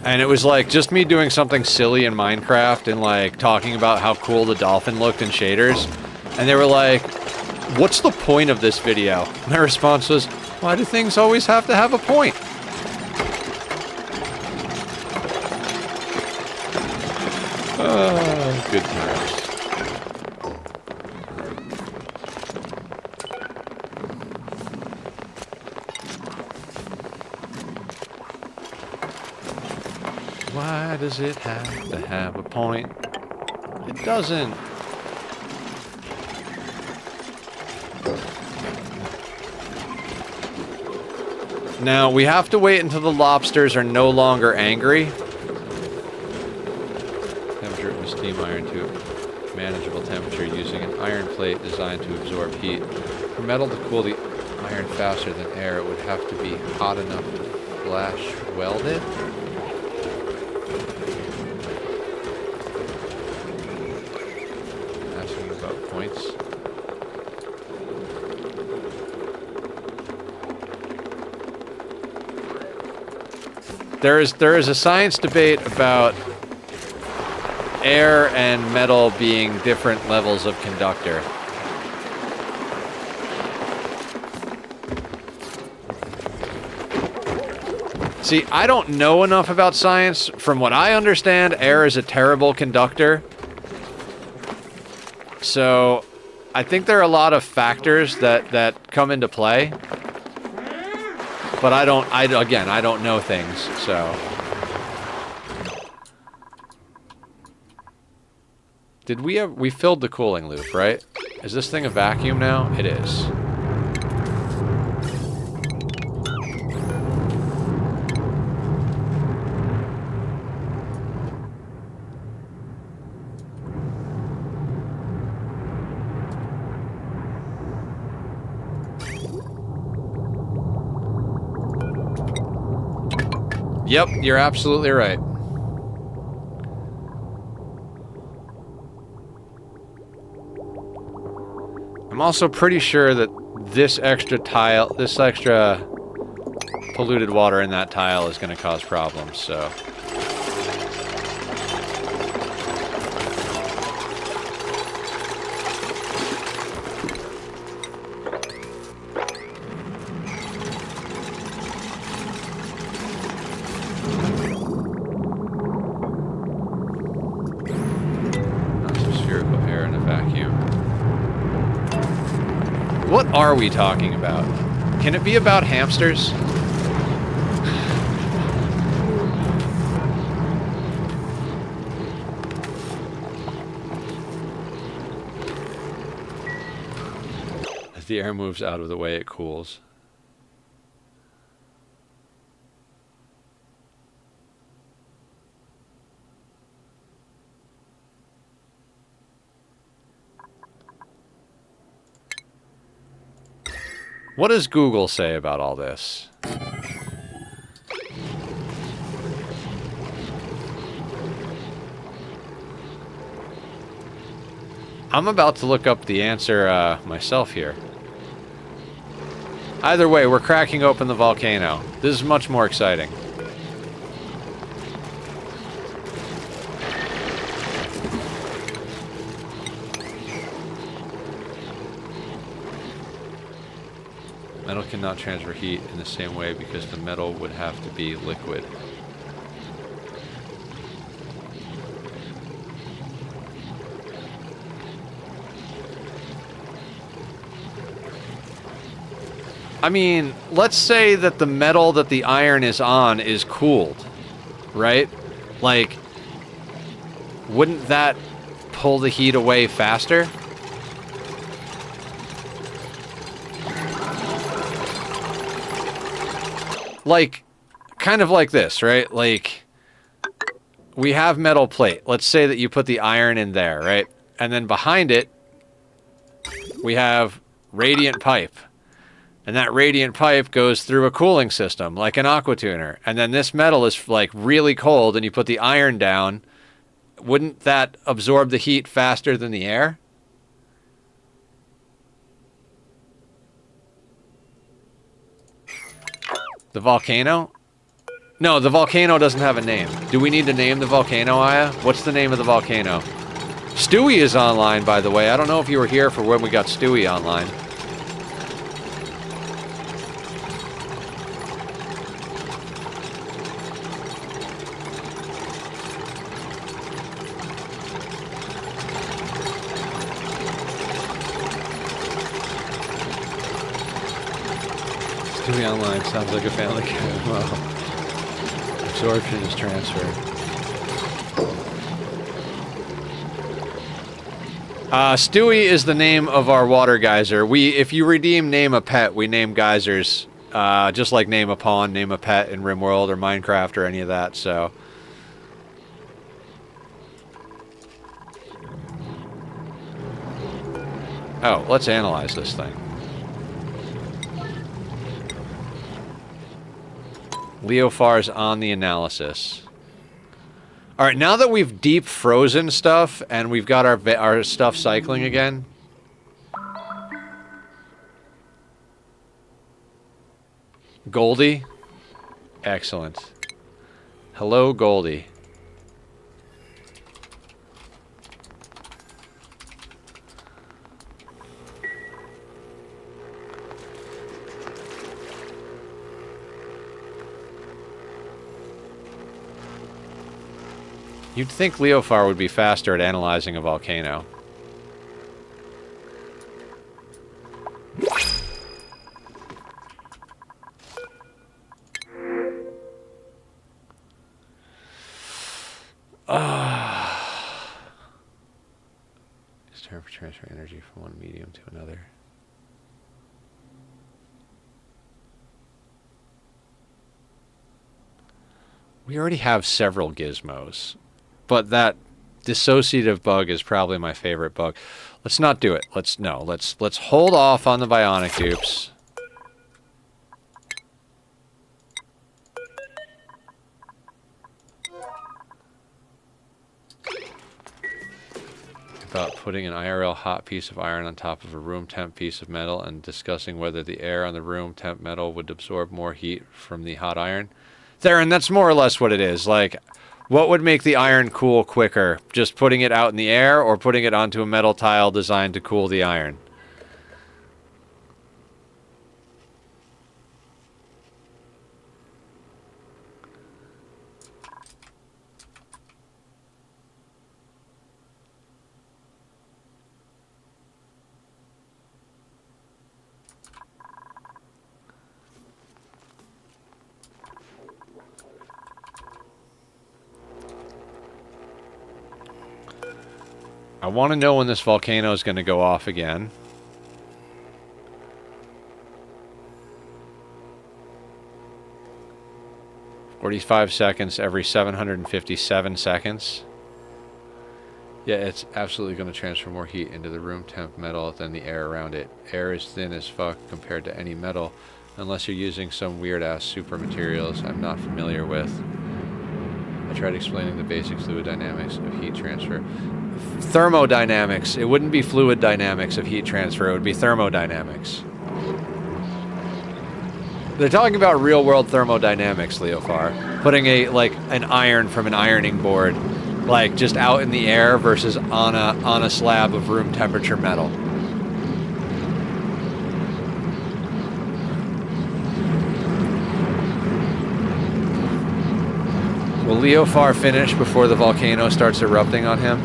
And it was like just me doing something silly in Minecraft and like talking about how cool the dolphin looked in shaders. And they were like, what's the point of this video? My response was, why do things always have to have a point? Good times. Why does it have to have a point? It doesn't. Now, we have to wait until the lobsters are no longer angry. Temperature of a steam iron to manageable temperature using an iron plate designed to absorb heat. For metal to cool the iron faster than air, it would have to be hot enough to flash weld it. Asking about points. There is a science debate about air and metal being different levels of conductor. See, I don't know enough about science. From what I understand, air is a terrible conductor. So, I think there are a lot of factors that come into play. But I don't know things, so. Did we filled the cooling loop, right? Is this thing a vacuum now? It is. Yep, you're absolutely right. I'm also pretty sure that this extra polluted water in that tile is going to cause problems, so. What are we talking about? Can it be about hamsters? As the air moves out of the way, it cools. What does Google say about all this? I'm about to look up the answer myself here. Either way, we're cracking open the volcano. This is much more exciting. Metal cannot transfer heat in the same way because the metal would have to be liquid. I mean, let's say that the metal that the iron is on is cooled, right? Like, wouldn't that pull the heat away faster? Like, kind of like this, right? Like, we have metal plate. Let's say that you put the iron in there, right? And then behind it, we have radiant pipe. And that radiant pipe goes through a cooling system, like an aqua tuner. And then this metal is, like, really cold, and you put the iron down. Wouldn't that absorb the heat faster than the air? The volcano? No, the volcano doesn't have a name. Do we need to name the volcano, Aya? What's the name of the volcano? Stewie is online, by the way. I don't know if you were here for when we got Stewie online. Stewie online sounds like a family game. Well, absorption is transferred. Stewie is the name of our water geyser. If you redeem name a pet, we name geysers. Just like name a pawn, name a pet in RimWorld or Minecraft or any of that, so. Oh, let's analyze this thing. Leofar's on the analysis. Alright, now that we've deep frozen stuff and we've got our stuff cycling again. Goldie? Excellent. Hello, Goldie. You'd think Leofar would be faster at analyzing a volcano. It's time for transfer energy from one medium to another. We already have several gizmos. But that dissociative bug is probably my favorite bug. Let's not do it. Let's hold off on the bionic dupes. About putting an IRL hot piece of iron on top of a room temp piece of metal and discussing whether the air on the room temp metal would absorb more heat from the hot iron. Theron, that's more or less what it is. Like, what would make the iron cool quicker? Just putting it out in the air or putting it onto a metal tile designed to cool the iron? I want to know when this volcano is going to go off again. "45 seconds every 757 seconds. Yeah, it's absolutely going to transfer more heat into the room temp metal than the air around it. Air is thin as fuck compared to any metal, unless you're using some weird-ass super materials I'm not familiar with. I tried explaining the basic fluid dynamics of heat transfer." Thermodynamics. It wouldn't be fluid dynamics of heat transfer. It would be thermodynamics. They're talking about real-world thermodynamics, Leofar. Putting an iron from an ironing board, like, just out in the air versus on a slab of room temperature metal. Will Leofar finish before the volcano starts erupting on him?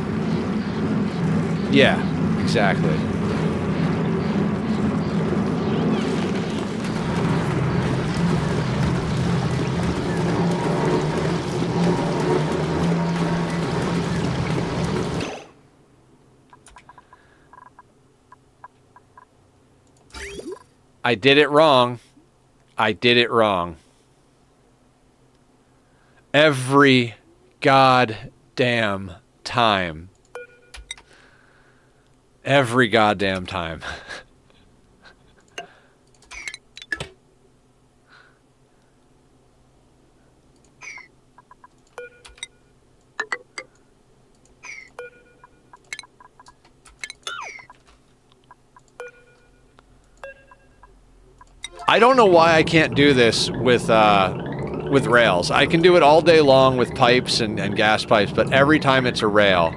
Yeah, exactly. I did it wrong. I did it wrong. Every goddamn time. Every goddamn time. I don't know why I can't do this with with rails. I can do it all day long with pipes and gas pipes, but every time it's a rail.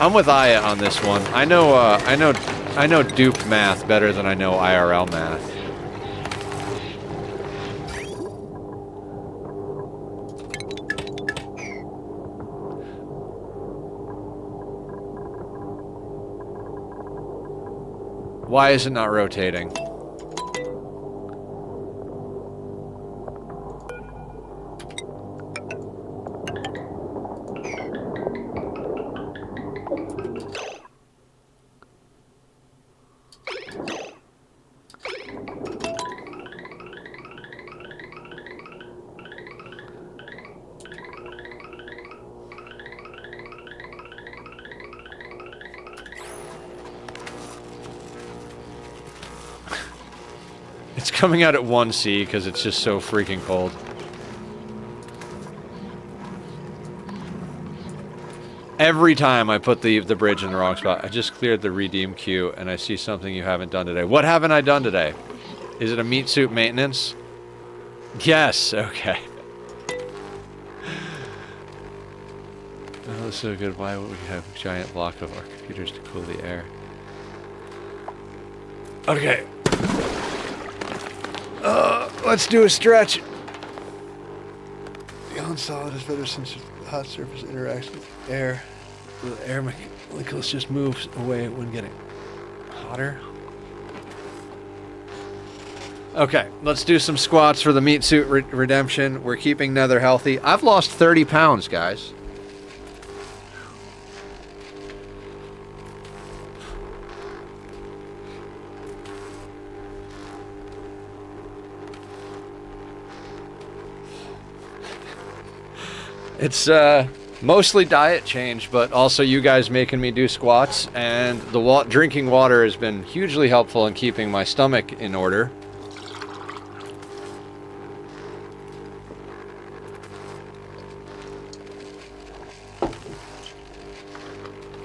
I'm with Aya on this one. I know dupe math better than I know IRL math. Why is it not rotating? It's coming out at 1C because it's just so freaking cold. Every time I put the bridge in the wrong spot. I just cleared the redeem queue and I see something you haven't done today. What haven't I done today? Is it a meat suit maintenance? Yes, okay. Oh, so good. Why would we have a giant block of our computers to cool the air? Okay. Let's do a stretch. The on solid is better since the hot surface interacts with air. The air molecules just moves away when getting hotter. Okay, let's do some squats for the meat suit redemption. We're keeping Nether healthy. I've lost 30 pounds, guys. It's mostly diet change, but also you guys making me do squats, and the drinking water has been hugely helpful in keeping my stomach in order.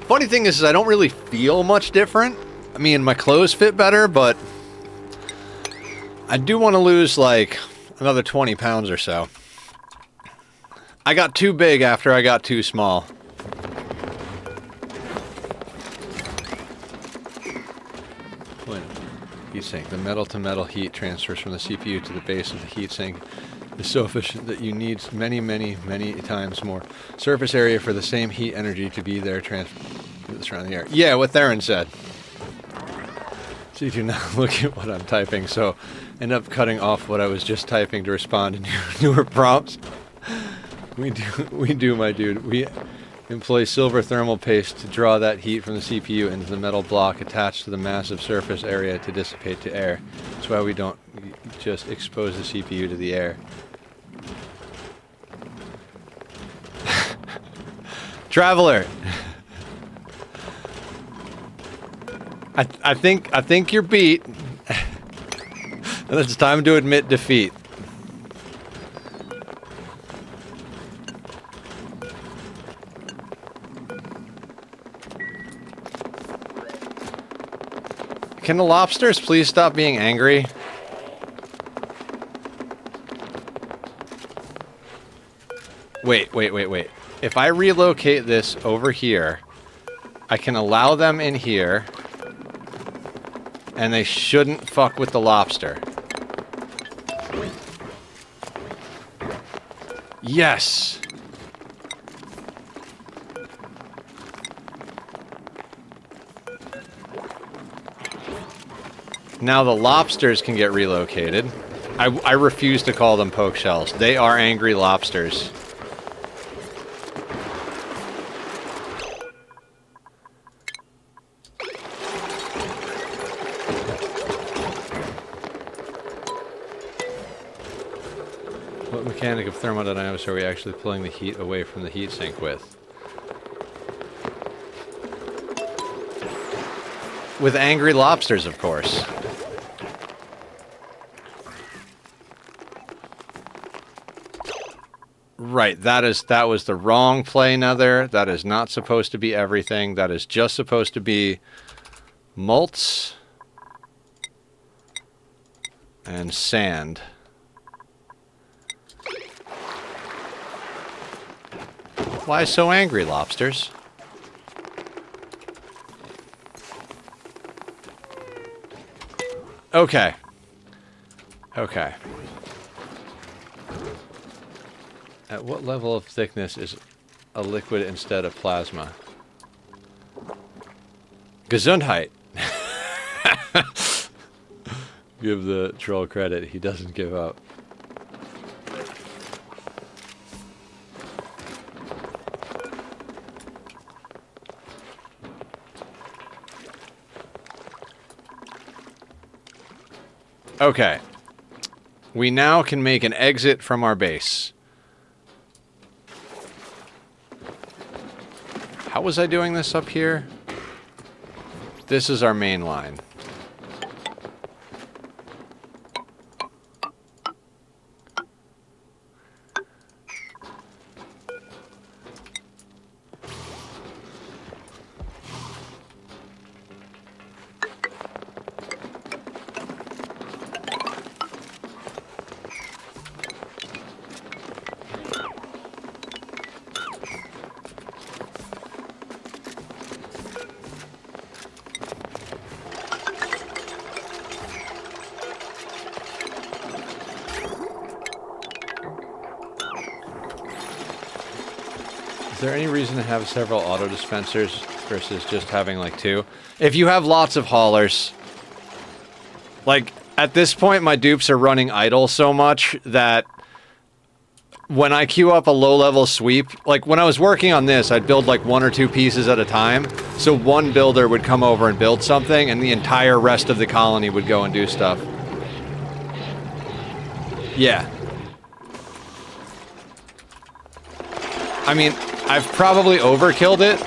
Funny thing is I don't really feel much different. I mean, my clothes fit better, but I do want to lose like another 20 pounds or so. I got too big after I got too small. Heatsink. The metal-to-metal heat transfers from the CPU to the base of the heatsink is so efficient that you need many, many, many times more surface area for the same heat energy to be there around the air. Yeah, what Theron said. So you do not look at what I'm typing, so end up cutting off what I was just typing to respond to newer prompts. We do, my dude. We employ silver thermal paste to draw that heat from the CPU into the metal block attached to the massive surface area to dissipate to air. That's why we don't just expose the CPU to the air. Traveler! I think you're beat. And it's time to admit defeat. Can the lobsters please stop being angry? Wait. If I relocate this over here, I can allow them in here, and they shouldn't fuck with the lobster. Yes! Now the lobsters can get relocated. I refuse to call them poke shells. They are angry lobsters. What mechanic of thermodynamics are we actually pulling the heat away from the heatsink with? with angry lobsters, of course. Right, that was the wrong play, Nether. That is not supposed to be everything. That is just supposed to be mults and sand. Why so angry, lobsters? Okay. Okay. At what level of thickness is a liquid instead of plasma? Gesundheit. Give the troll credit. He doesn't give up. Okay. We now can make an exit from our base. How was I doing this up here? This is our main line. Is there any reason to have several auto dispensers versus just having like 2? If you have lots of haulers, like at this point my dupes are running idle so much that when I queue up a low-level sweep, like when I was working on this, I'd build like 1 or 2 pieces at a time. So one builder would come over and build something and the entire rest of the colony would go and do stuff. Yeah. I mean, I've probably overkilled it,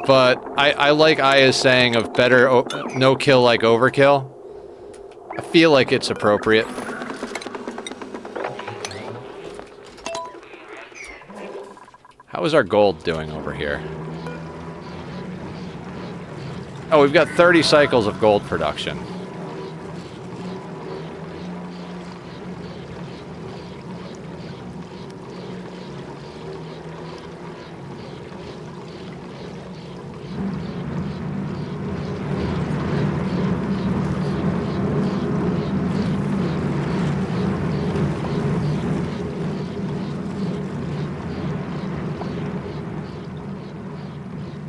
but I like Aya's saying of better no kill like overkill. I feel like it's appropriate. How is our gold doing over here? Oh, we've got 30 cycles of gold production.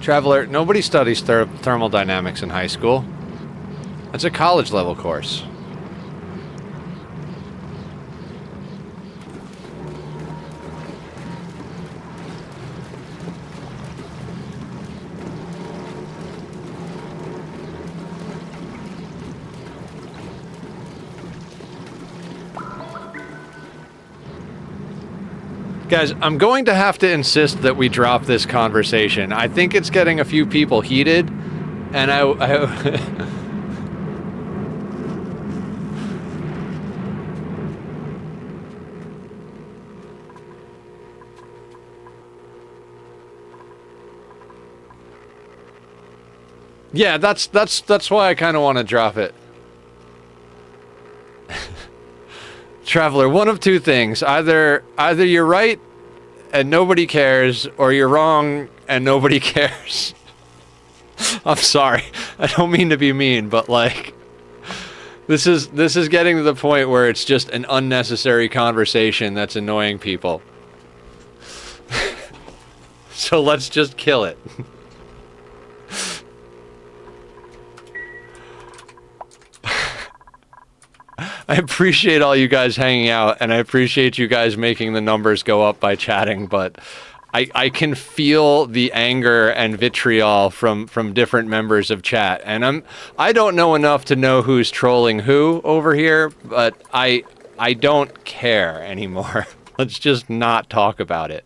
Traveler, nobody studies thermal dynamics in high school. That's a college level course. Guys, I'm going to have to insist that we drop this conversation. I think it's getting a few people heated, and yeah, that's why I kind of want to drop it. Traveler, one of 2 things. Either you're right and nobody cares, or you're wrong and nobody cares. I'm sorry. I don't mean to be mean, but like this is getting to the point where it's just an unnecessary conversation that's annoying people. So let's just kill it. I appreciate all you guys hanging out, and I appreciate you guys making the numbers go up by chatting, but I can feel the anger and vitriol from different members of chat, and I don't know enough to know who's trolling who over here, but I don't care anymore. Let's just not talk about it.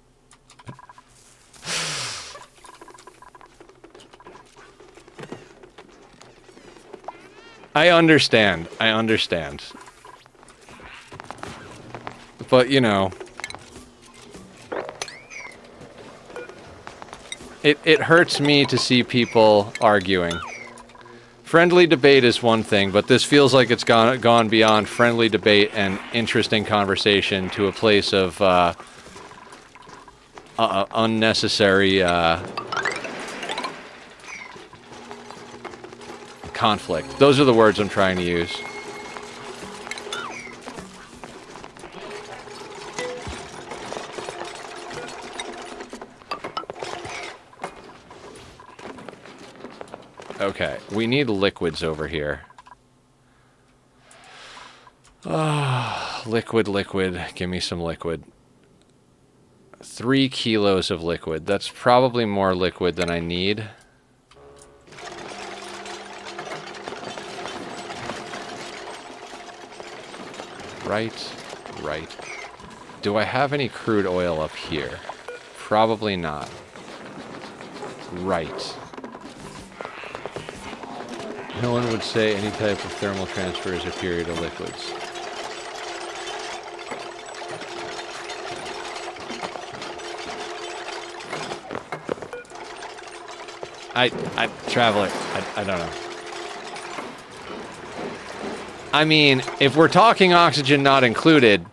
I understand. I understand. But, you know, it hurts me to see people arguing. Friendly debate is one thing, but this feels like it's gone beyond friendly debate and interesting conversation to a place of unnecessary conflict. Those are the words I'm trying to use. Okay, we need liquids over here. Liquid. Give me some liquid. 3 kilos of liquid. That's probably more liquid than I need. Right. Do I have any crude oil up here? Probably not. Right. No one would say any type of thermal transfer is superior to liquids. Traveler, I don't know. I mean, if we're talking oxygen not included,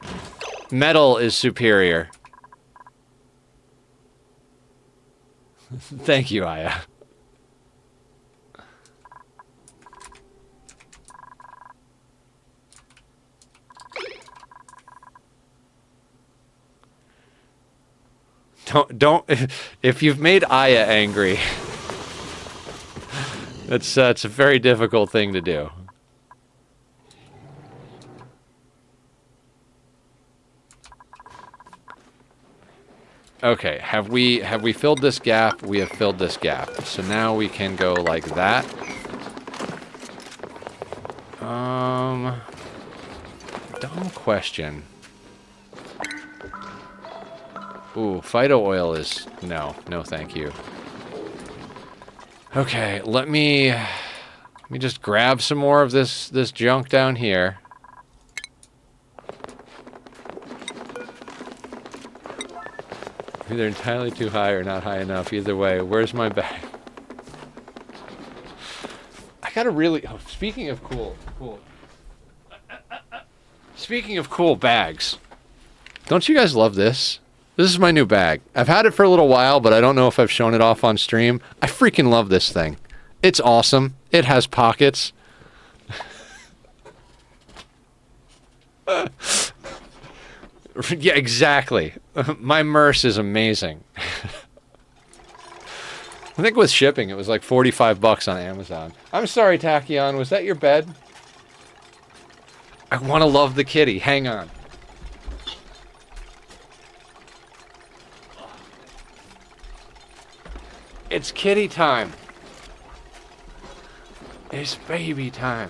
metal is superior. Thank you, Aya. Don't, if you've made Aya angry, it's a very difficult thing to do. Okay, have we filled this gap? We have filled this gap. So now we can go like that. Dumb question. Ooh, phyto oil is... No, thank you. Okay, let me just grab some more of this junk down here. Either entirely too high or not high enough. Either way, where's my bag? I gotta really... Oh, speaking of cool. Speaking of cool bags. Don't you guys love this? This is my new bag. I've had it for a little while, but I don't know if I've shown it off on stream. I freaking love this thing. It's awesome. It has pockets. Yeah, exactly. My merce is amazing. I think with shipping, it was like 45 bucks on Amazon. I'm sorry, Tachyon. Was that your bed? I want to love the kitty. Hang on. It's kitty time. It's baby time.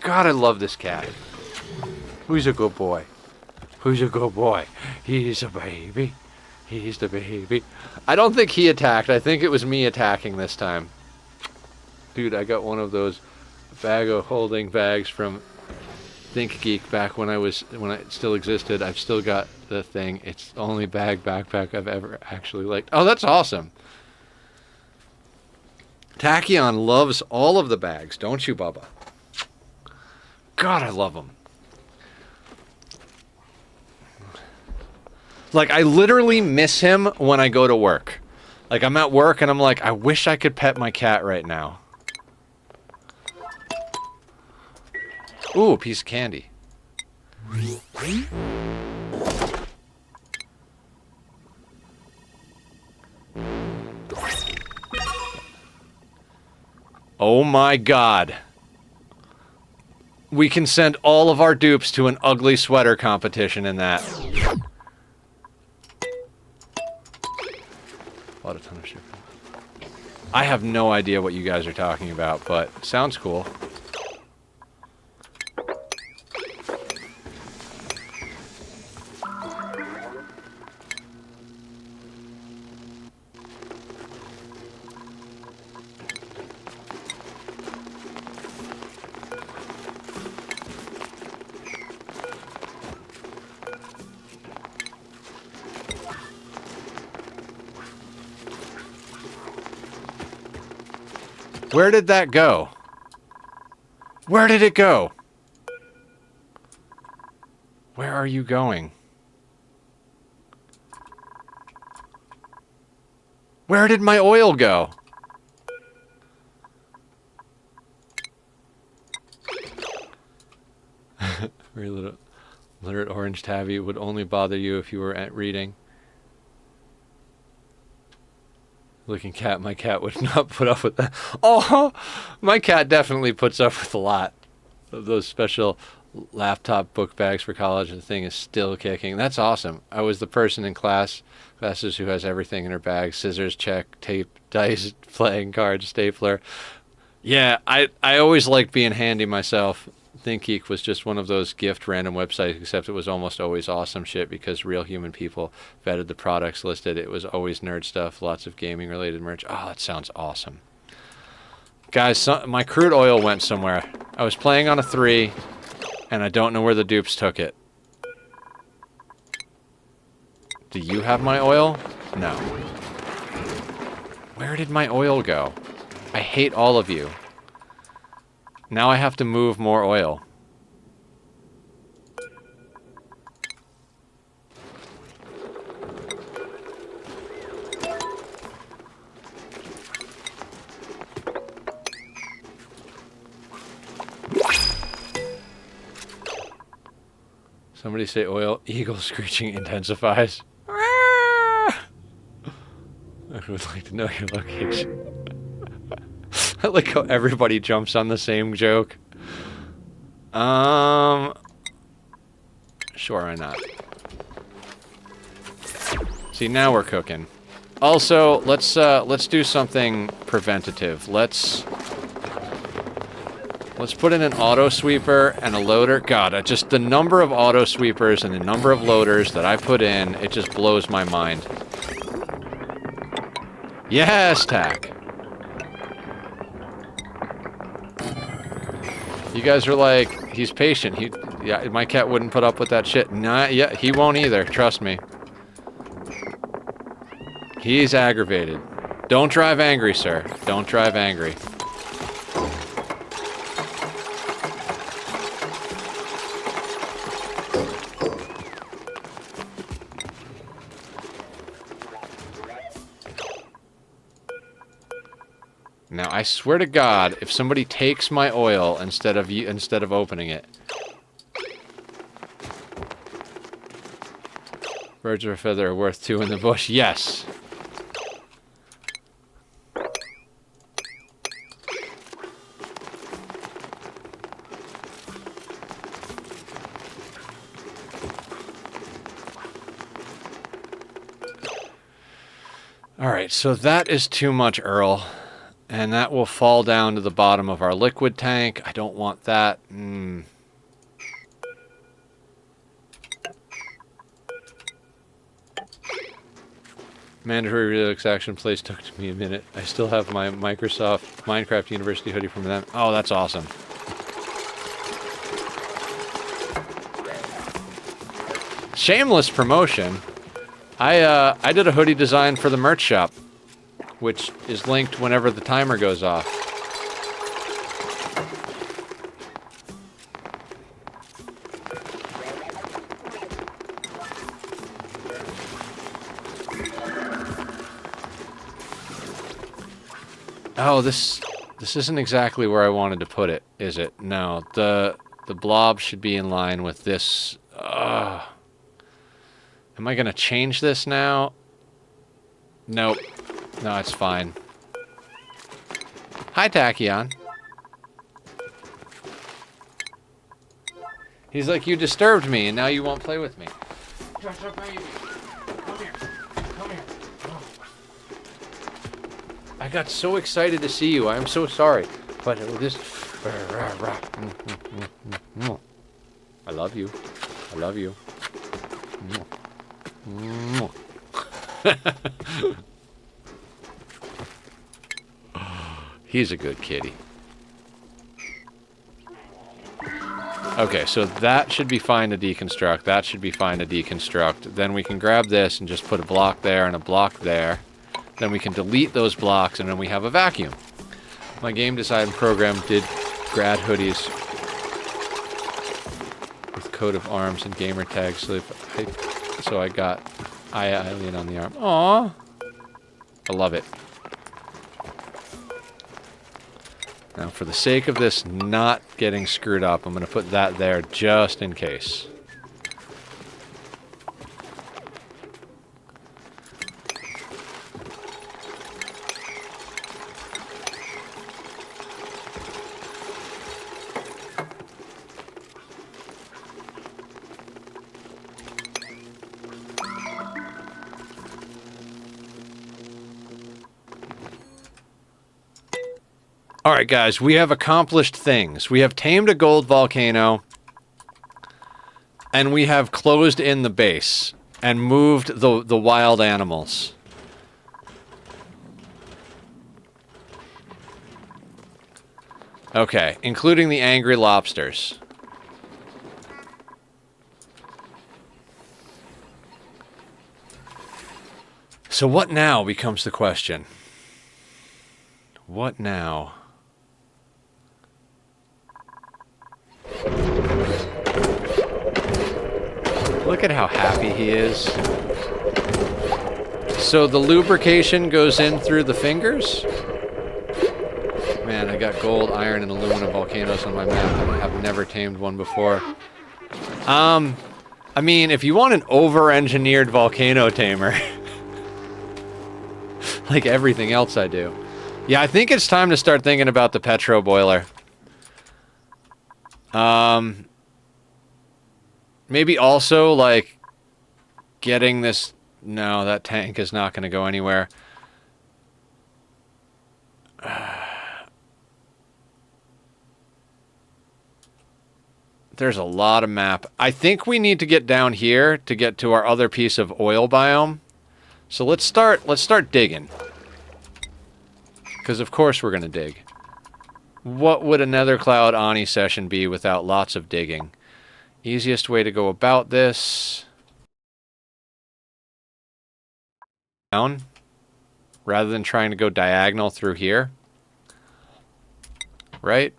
God, I love this cat. Who's a good boy? Who's a good boy? He's a baby. He's the baby. I don't think he attacked. I think it was me attacking this time. Dude, I got one of those bag of holding bags from Think Geek back when it still existed. I've still got the thing. It's the only backpack I've ever actually liked. Oh, that's awesome. Tachyon loves all of the bags, don't you, Bubba? God, I love them. Like, I literally miss him when I go to work. Like, I'm at work and I'm like, I wish I could pet my cat right now. Ooh, a piece of candy. Oh my god. We can send all of our dupes to an ugly sweater competition in that. A ton of shipping. I have no idea what you guys are talking about, but sounds cool. Where did that go? Where did it go? Where are you going? Where did my oil go? Very little literate orange tabby would only bother you if you were at reading. Looking cat, my cat would not put up with that. Oh, my cat definitely puts up with a lot of those special laptop book bags for college. The thing is still kicking. That's awesome. I was the person in classes who has everything in her bag: scissors, check, tape, dice, playing cards, stapler. Yeah, I always liked being handy myself. ThinkGeek was just one of those gift random websites, except it was almost always awesome shit because real human people vetted the products listed. It was always nerd stuff, lots of gaming related merch. Oh, that sounds awesome. Guys, my crude oil went somewhere. I was playing on a 3, and I don't know where the dupes took it. Do you have my oil? No. Where did my oil go? I hate all of you. Now I have to move more oil. Somebody say oil. Eagle screeching intensifies. I would like to know your location. I like how everybody jumps on the same joke. Sure, why not? See, now we're cooking. Also, let's do something preventative. Let's put in an auto sweeper and a loader. God, just the number of auto sweepers and the number of loaders that I put in, it just blows my mind. Yes, Tack. You guys are like, he's patient. Yeah, my cat wouldn't put up with that shit. Nah, yeah, he won't either. Trust me. He's aggravated. Don't drive angry, sir. Don't drive angry. Now, I swear to God, if somebody takes my oil instead of opening it. Birds of a feather are worth 2 in the bush. Yes. All right, so that is too much, Earl. And that will fall down to the bottom of our liquid tank. I don't want that. Mandatory Relix Action Place took me a minute. I still have my Microsoft Minecraft University hoodie from them. Oh, that's awesome. Shameless promotion. I did a hoodie design for the merch shop, which is linked whenever the timer goes off. Oh, this isn't exactly where I wanted to put it, is it? No, the blob should be in line with this. Am I gonna change this now? Nope. No, it's fine. Hi, Tachyon. He's like, you disturbed me, and now you won't play with me. Joshua, baby. Come here. Come here. Oh. I got so excited to see you. I'm so sorry. But this... I love you. I love you. He's a good kitty. Okay, so that should be fine to deconstruct. That should be fine to deconstruct. Then we can grab this and just put a block there and a block there. Then we can delete those blocks and then we have a vacuum. My game design program did grad hoodies with coat of arms and gamer tags, so I got Alien on the arm. Aww. I love it. Now, for the sake of this not getting screwed up, I'm going to put that there just in case. Alright guys, we have accomplished things. We have tamed a gold volcano, and we have closed in the base, and moved the wild animals. Okay, including the angry lobsters. So what now becomes the question. What now? Look at how happy he is. So the lubrication goes in through the fingers? Man, I got gold, iron, and aluminum volcanoes on my map. I've never tamed one before. I mean, if you want an over-engineered volcano tamer, like everything else I do. Yeah, I think it's time to start thinking about the petro boiler. Maybe also, like, getting this... No, that tank is not going to go anywhere. There's a lot of map. I think we need to get down here to get to our other piece of oil biome. So let's start digging. Because of course we're going to dig. What would a Nether Cloud Ani session be without lots of digging? Easiest way to go about this... down. Rather than trying to go diagonal through here. Right?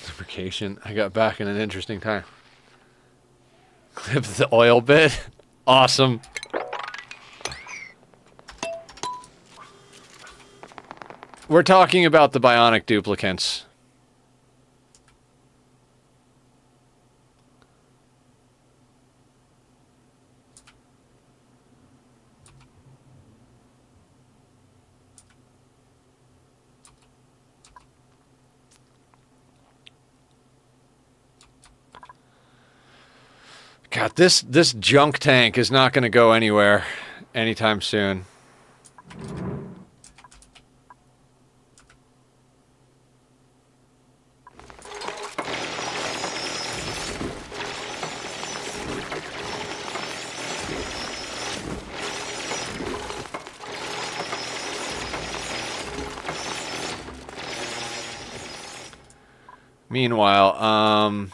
Lubrication. I got back in an interesting time. Clip the oil bit. Awesome. We're talking about the Bionic duplicants. God, this junk tank is not going to go anywhere anytime soon. Meanwhile,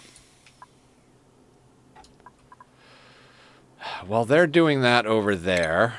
while they're doing that over there...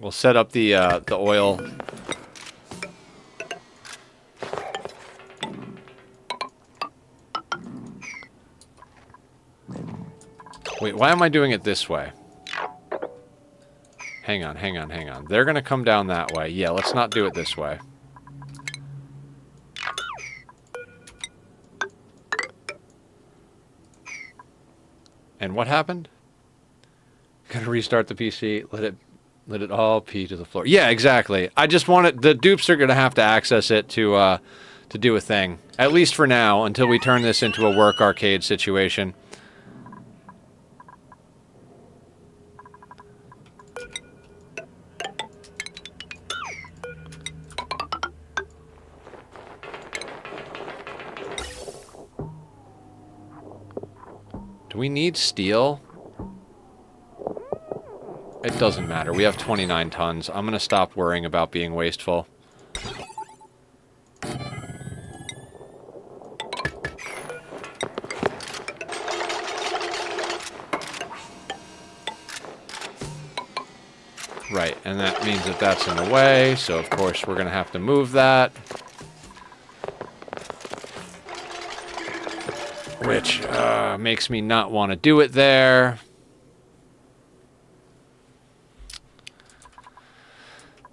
We'll set up the oil. Wait, why am I doing it this way? Hang on, hang on, hang on. They're gonna come down that way. Yeah, let's not do it this way. And what happened? Gotta restart the PC. Let it all pee to the floor. Yeah, exactly. I just want it. The dupes are gonna have to access it to do a thing. At least for now, until we turn this into a work arcade situation. Do we need steel? It doesn't matter. We have 29 tons. I'm gonna stop worrying about being wasteful. Right, and that means that that's in the way, so of course we're gonna have to move that. Which makes me not want to do it there.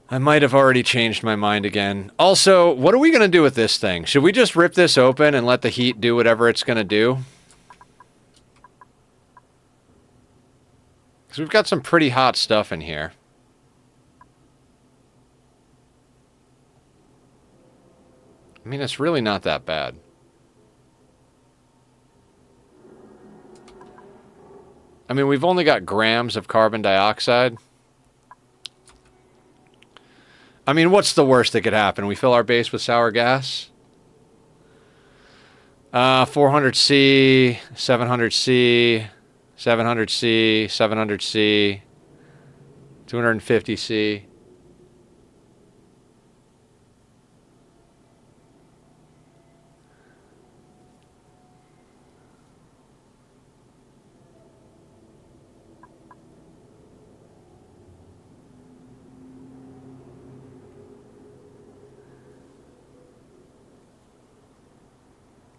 I might have already changed my mind again. Also, what are we going to do with this thing? Should we just rip this open and let the heat do whatever it's going to do? Because we've got some pretty hot stuff in here. I mean, it's really not that bad. I mean, we've only got grams of carbon dioxide. I mean, what's the worst that could happen? We fill our base with sour gas? 400C, 700C, 700C, 700C, 250C.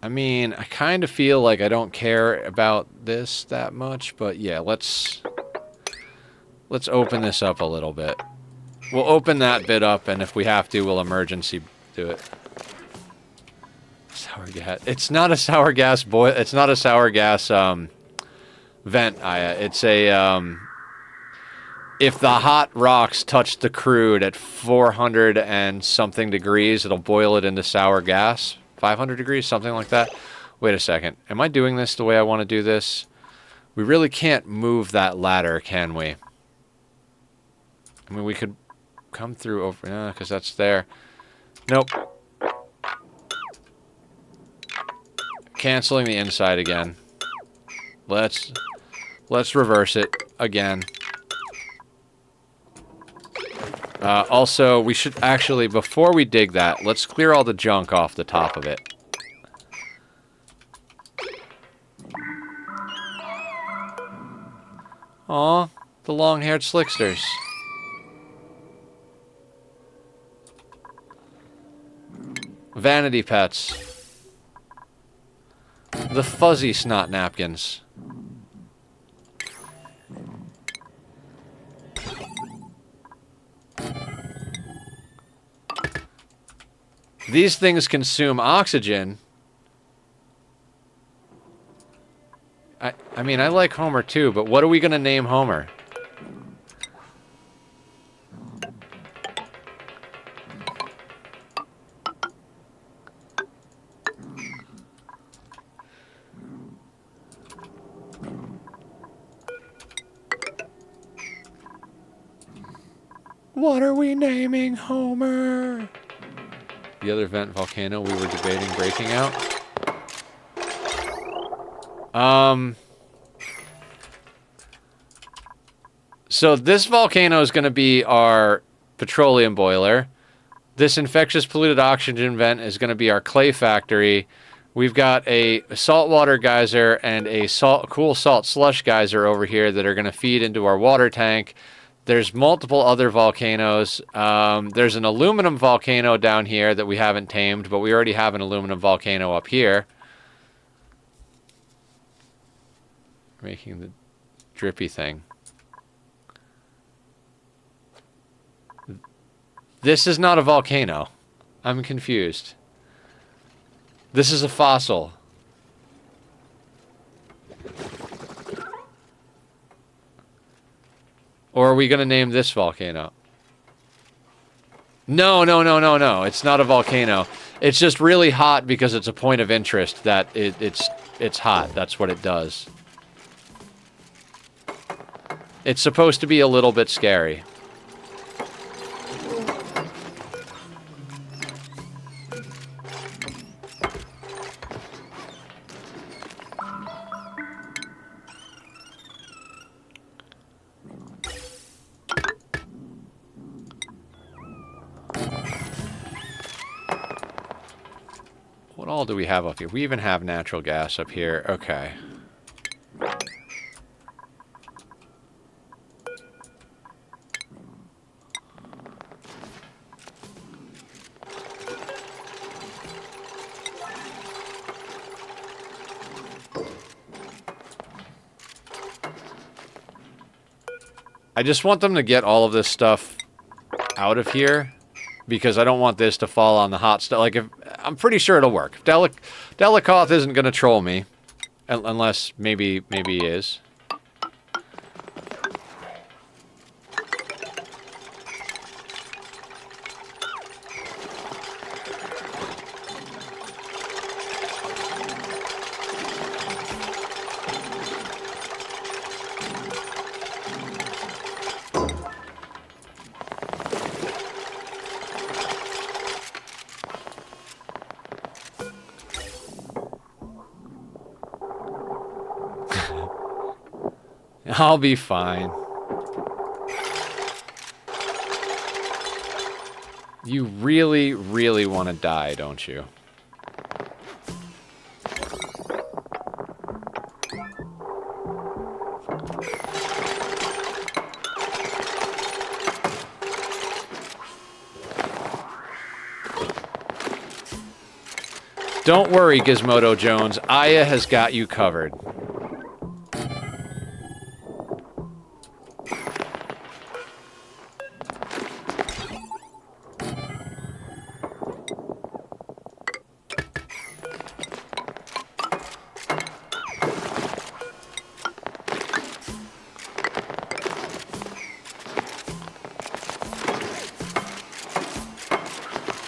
I mean, I kind of feel like I don't care about this that much, but yeah, let's open this up a little bit. We'll open that bit up, and if we have to, we'll emergency do it. Sour gas. It's not a sour gas boil. It's not a sour gas vent, Aya. It's a if the hot rocks touch the crude at 400 and something degrees, it'll boil it into sour gas. 500 degrees, something like that. Wait a second. Am I doing this the way I want to do this? We really can't move that ladder, can we? I mean, we could come through over... because that's there. Nope. Canceling the inside again. Let's reverse it again. Also, we should actually, before we dig that, let's clear all the junk off the top of it. Aw, the long-haired slicksters. Vanity pets. The fuzzy snot napkins. These things consume oxygen. I mean, I like Homer too, but what are we going to name Homer? What are we naming Homer? The other vent volcano we were debating breaking out. So this volcano is going to be our petroleum boiler. This infectious polluted oxygen vent is going to be our clay factory. We've got a saltwater geyser and a cool salt slush geyser over here that are going to feed into our water tank. There's multiple other volcanoes. There's an aluminum volcano down here that we haven't tamed, but we already have an aluminum volcano up here. Making the drippy thing. This is not a volcano. I'm confused. This is a fossil. Or are we going to name this volcano? No, no, no, no, no. It's not a volcano. It's just really hot because it's a point of interest that it's hot. That's what it does. It's supposed to be a little bit scary. What all do we have up here? We even have natural gas up here. Okay. I just want them to get all of this stuff out of here, because I don't want this to fall on the hot stuff. Like, if I'm pretty sure it'll work. Delicoth isn't going to troll me, unless maybe he is. I'll be fine. You really, really want to die, don't you? Don't worry, Gizmodo Jones. Aya has got you covered.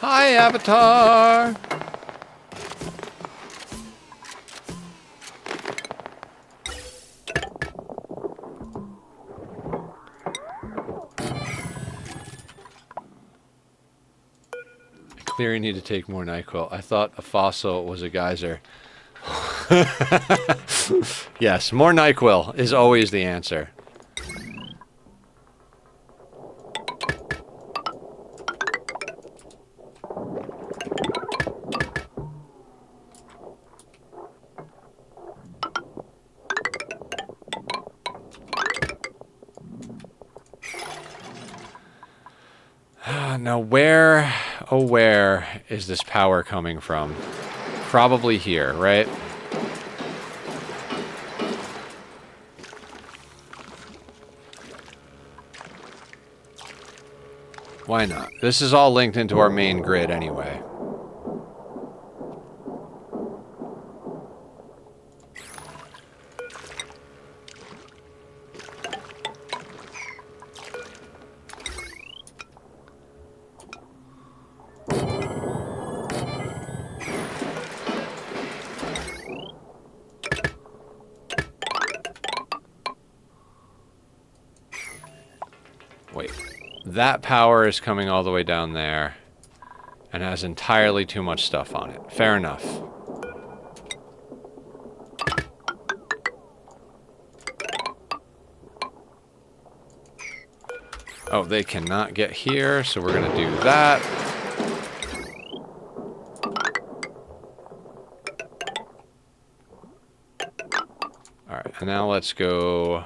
Hi, Avatar! Clearly need to take more NyQuil. I thought a fossil was a geyser. Yes, more NyQuil is always the answer. Now, where, oh where is this power coming from? Probably here, right? Why not? This is all linked into our main grid anyway. Wait, that power is coming all the way down there and has entirely too much stuff on it. Fair enough. Oh, they cannot get here, so we're gonna do that. Alright, and now let's go...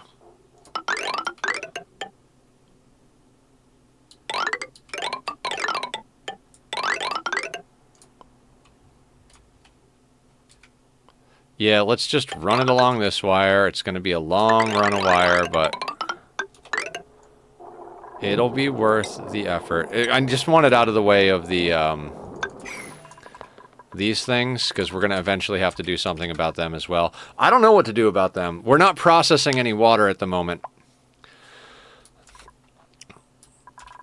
Yeah, let's just run it along this wire. It's going to be a long run of wire, but it'll be worth the effort. I just want it out of the way of the these things, because we're going to eventually have to do something about them as well. I don't know what to do about them. We're not processing any water at the moment.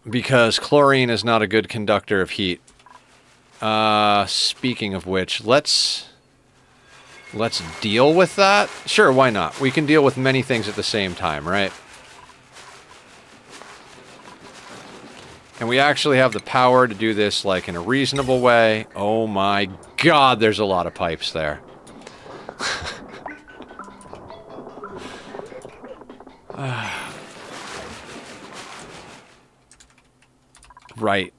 because chlorine is not a good conductor of heat. Speaking of which, let's deal with that. Sure, why not? We can deal with many things at the same time, right? And we actually have the power to do this, like, in a reasonable way. Oh my god, there's a lot of pipes there. Right.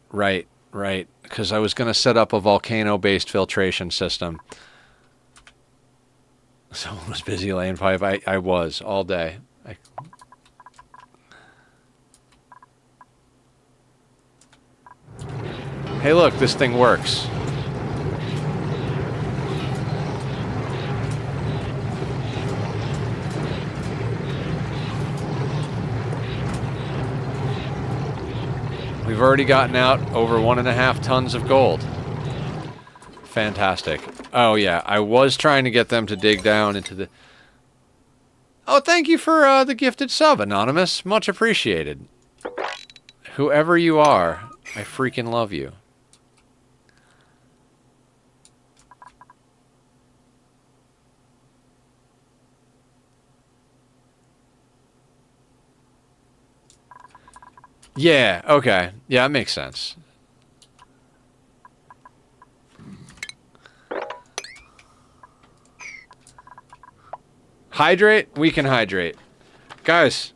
Because I was going to set up a volcano-based filtration system. Someone was busy laying pipe. I was, all day. Hey, look, this thing works. We've already gotten out over 1.5 tons of gold. Fantastic. Oh, yeah, I was trying to get them to dig down into the... Oh, thank you for the gifted sub, Anonymous. Much appreciated. Whoever you are, I freaking love you. Yeah, okay. Yeah, it makes sense. Hydrate? We can hydrate. Guys,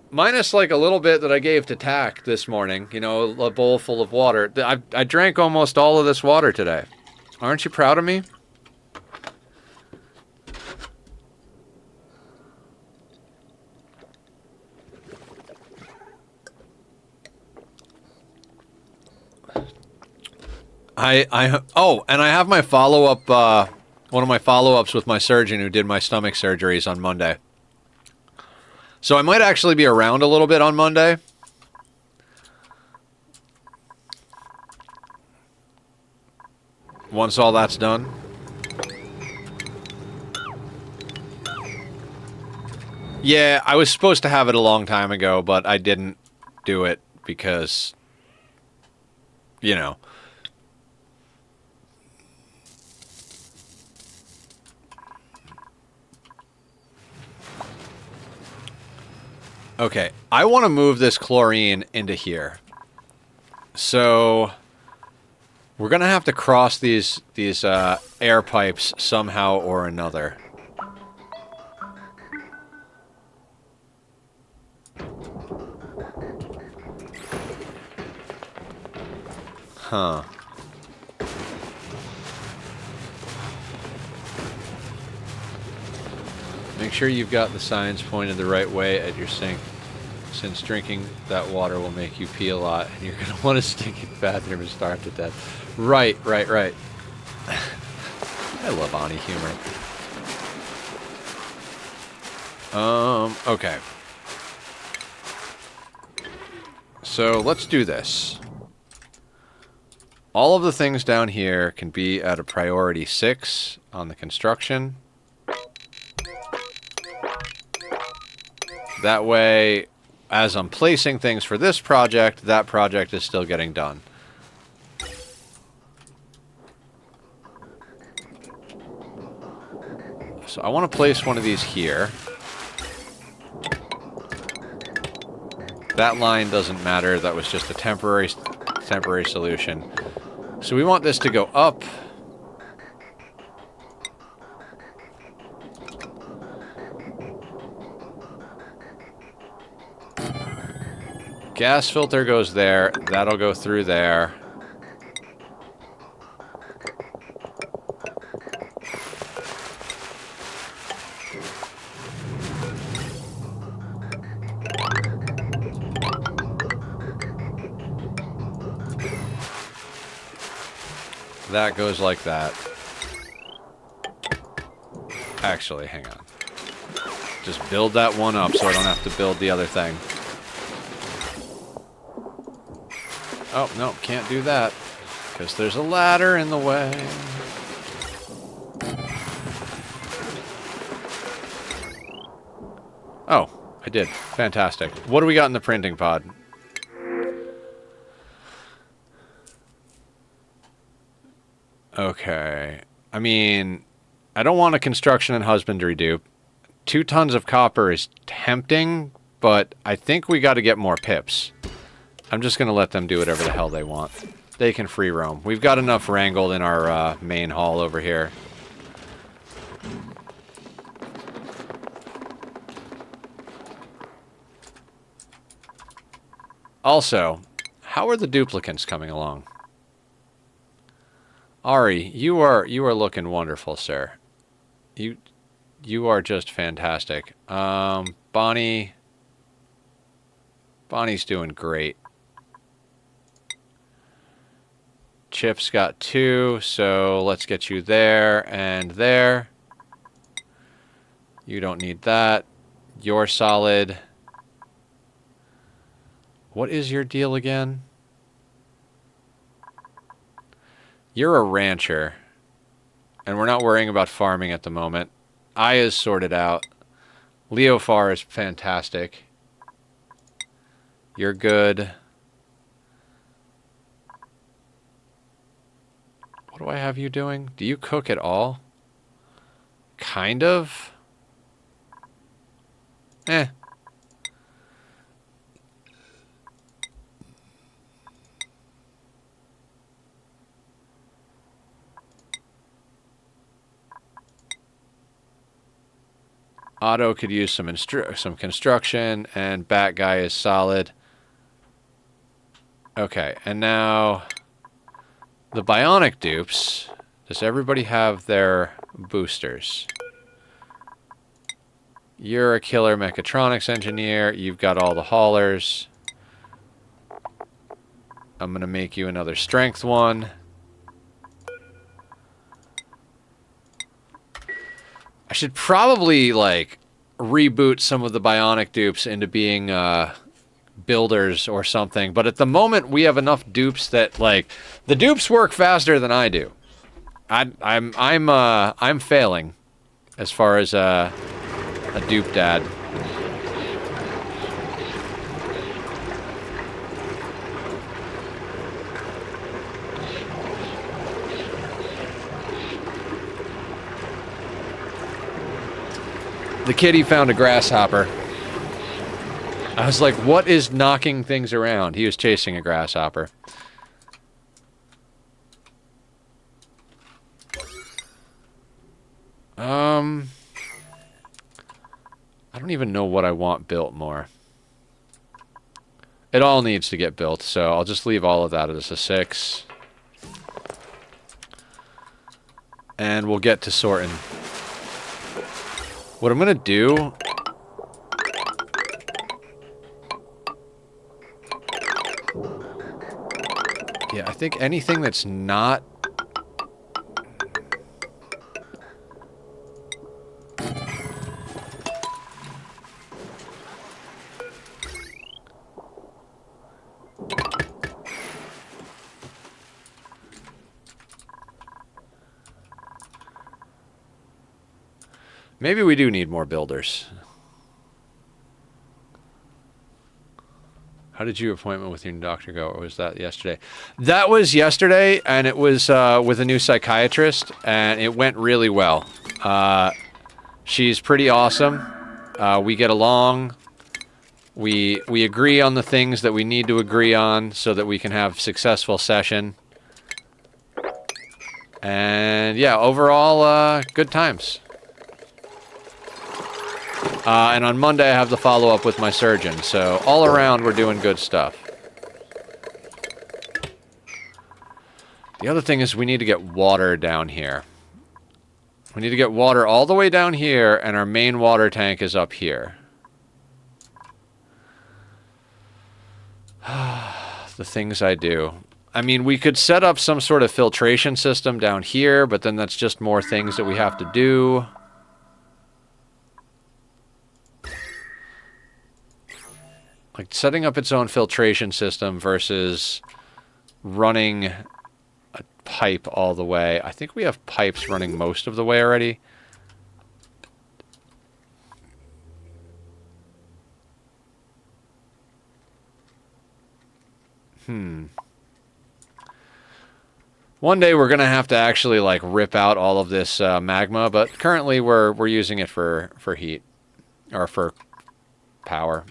minus like a little bit that I gave to Tack this morning, you know, a bowl full of water. I drank almost all of this water today. Aren't you proud of me? Oh, and I have my follow-up, one of my follow-ups with my surgeon who did my stomach surgeries on Monday. So I might actually be around a little bit on Monday. Once all that's done. Yeah, I was supposed to have it a long time ago, but I didn't do it because, you know. Okay, I want to move this chlorine into here. So we're gonna have to cross these air pipes somehow or another. Huh. Make sure you've got the signs pointed the right way at your sink, since drinking that water will make you pee a lot, and you're going to want to stink in the bathroom and starve to death. Right. I love Ani humor. Okay. So, let's do this. All of the things down here can be at a priority 6 on the construction. That way, as I'm placing things for this project, that project is still getting done. So I want to place one of these here. That line doesn't matter. That was just a temporary solution. So we want this to go up. Gas filter goes there. That'll go through there. That goes like that. Actually, hang on. Just build that one up so I don't have to build the other thing. Oh, no, can't do that. Because there's a ladder in the way. Oh, I did. Fantastic. What do we got in the printing pod? Okay. I mean, I don't want a construction and husbandry dupe. 2 tons of copper is tempting, but I think we got to get more pips. I'm just going to let them do whatever the hell they want. They can free roam. We've got enough wrangled in our main hall over here. Also, how are the duplicants coming along? Ari, you are looking wonderful, sir. You are just fantastic. Bonnie's doing great. Chip's got 2, so let's get you there and there. You don't need that. You're solid. What is your deal again? You're a rancher. And we're not worrying about farming at the moment. Aya's sorted out. Leofar is fantastic. You're good. What do I have you doing? Do you cook at all? Kind of. Eh. Otto could use some construction, and Bat Guy is solid. Okay, and now the Bionic dupes. Does everybody have their boosters? You're a killer mechatronics engineer. You've got all the haulers. I'm going to make you another strength one. I should probably, like, reboot some of the Bionic dupes into being builders or something. But at the moment, we have enough dupes that, like, the dupes work faster than I do. I'm failing as far as a dupe dad. The kitty found a grasshopper. I was like, what is knocking things around? He was chasing a grasshopper. I don't even know what I want built more. It all needs to get built, so I'll just leave all of that as a 6. And we'll get to sorting. What I'm going to do... Yeah, I think anything that's not... Maybe we do need more builders. How did your appointment with your doctor go, or was that yesterday? That was yesterday, and it was with a new psychiatrist, and it went really well. She's pretty awesome. We get along. We agree on the things that we need to agree on so that we can have a successful session. And yeah, overall, good times. And on Monday, I have the follow-up with my surgeon. So all around, we're doing good stuff. The other thing is we need to get water down here. We need to get water all the way down here, and our main water tank is up here. The things I do. I mean, we could set up some sort of filtration system down here, but then that's just more things that we have to do. Like, setting up its own filtration system versus running a pipe all the way. I think we have pipes running most of the way already. One day we're gonna have to actually like rip out all of this magma, but currently we're using it for heat or for power.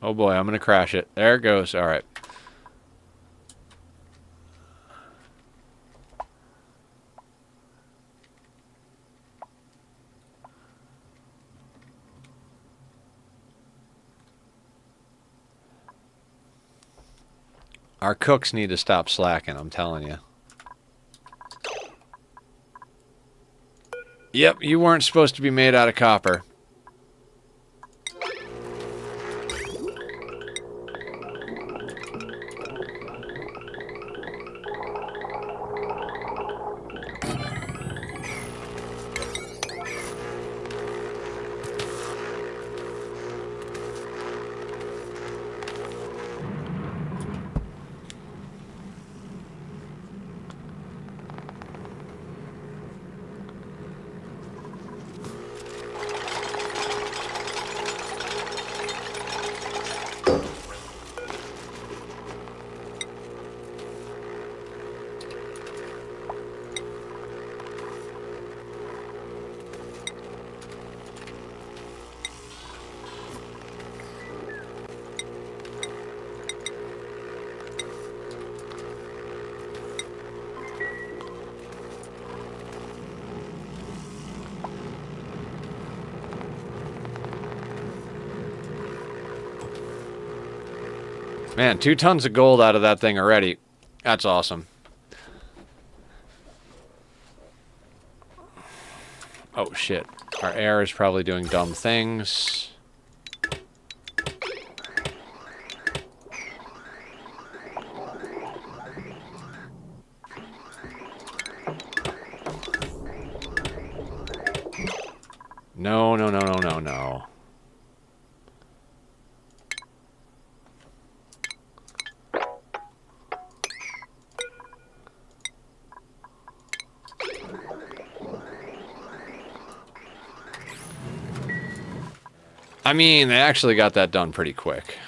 Oh boy, I'm gonna crash it. There it goes. All right. Our cooks need to stop slacking, I'm telling you. Yep, you weren't supposed to be made out of copper. Man, 2 tons of gold out of that thing already. That's awesome. Oh, shit. Our air is probably doing dumb things. No, no, no, no, no, no. I mean, they actually got that done pretty quick.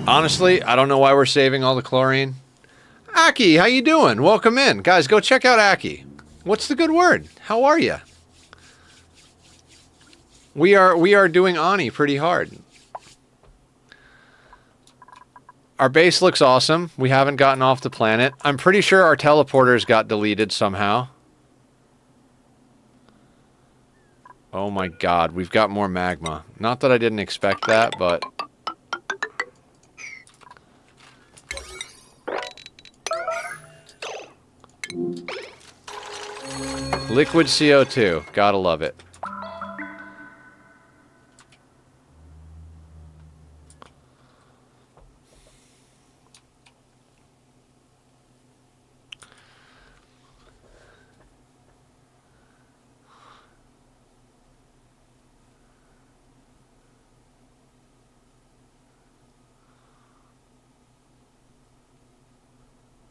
Honestly, I don't know why we're saving all the chlorine. Aki, how you doing? Welcome in. Guys, go check out Aki. What's the good word? How are you? We are doing Ani pretty hard. Our base looks awesome. We haven't gotten off the planet. I'm pretty sure our teleporters got deleted somehow. Oh my god, we've got more magma. Not that I didn't expect that, but... Liquid CO2. Gotta love it.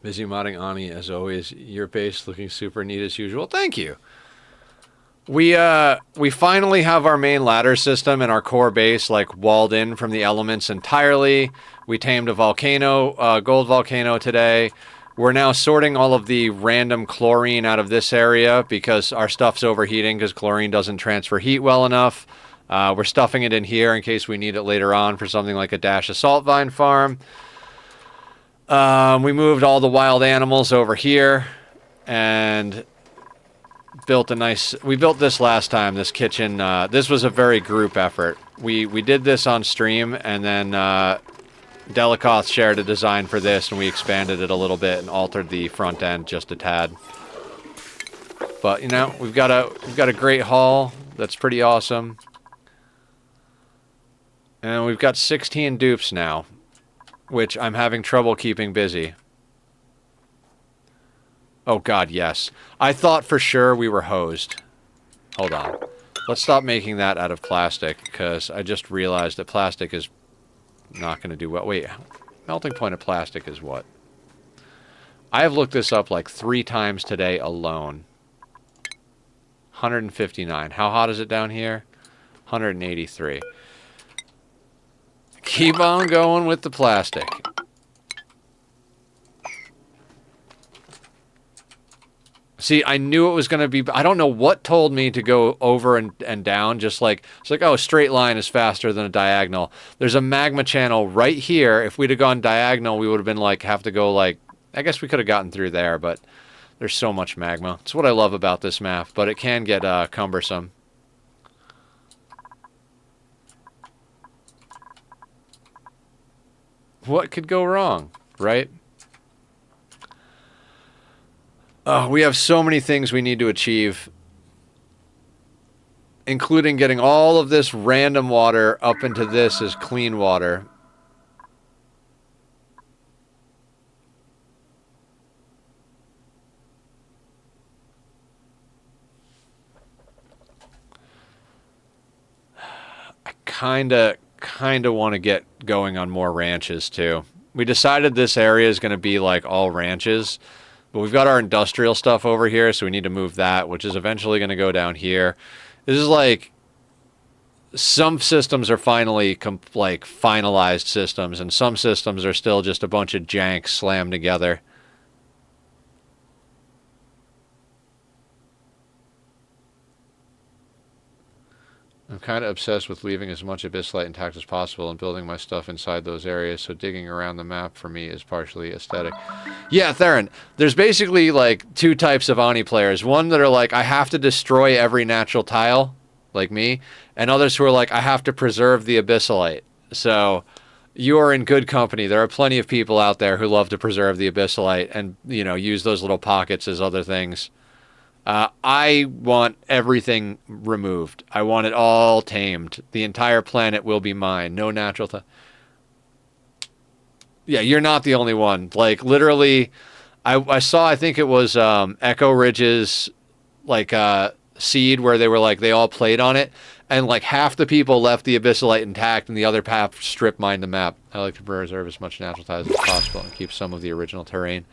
Busy modding Ani as always. Your base looking super neat as usual. Thank you. We finally have our main ladder system and our core base like walled in from the elements entirely. We tamed a volcano, gold volcano today. We're now sorting all of the random chlorine out of this area because our stuff's overheating because chlorine doesn't transfer heat well enough. We're stuffing it in here in case we need it later on for something like a dash assault vine farm. We moved all the wild animals over here and built a nice... We built this last time, this kitchen. This was a very group effort. We did this on stream, and then Delacoth shared a design for this, and we expanded it a little bit and altered the front end just a tad. But, you know, we've got a great haul that's pretty awesome. And we've got 16 dupes now, which I'm having trouble keeping busy. Oh god, yes. I thought for sure we were hosed. Hold on. Let's stop making that out of plastic, because I just realized that plastic is not going to do well. Wait, melting point of plastic is what? I have looked this up like 3 times today alone. 159. How hot is it down here? 183. Keep on going with the plastic. See, I knew it was going to be... I don't know what told me to go over and down, just like... It's like, oh, a straight line is faster than a diagonal. There's a magma channel right here. If we'd have gone diagonal, we would have been like, have to go like... I guess we could have gotten through there, but there's so much magma. It's what I love about this map, but it can get cumbersome. What could go wrong, right? We have so many things we need to achieve, including getting all of this random water up into this as clean water. I kinda want to get going on more ranches too. We decided this area is going to be like all ranches. But we've got our industrial stuff over here, so we need to move that, which is eventually going to go down here. This is like... Some systems are finally like finalized systems, and some systems are still just a bunch of jank slammed together. I'm kind of obsessed with leaving as much abyssite intact as possible and building my stuff inside those areas, so digging around the map for me is partially aesthetic. Yeah, Theron, there's basically like 2 types of Ani players. One that are like, I have to destroy every natural tile, like me, and others who are like, I have to preserve the abyssalite. So you are in good company. There are plenty of people out there who love to preserve the abyssalite and, you know, use those little pockets as other things. I want everything removed. I want it all tamed. The entire planet will be mine. No natural... Yeah, you're not the only one. Like, literally, I saw, I think it was Echo Ridge's, like, seed where they were like, they all played on it, and like half the people left the abyssalite intact and the other half strip mined the map. I like to preserve as much natural ties as possible and keep some of the original terrain.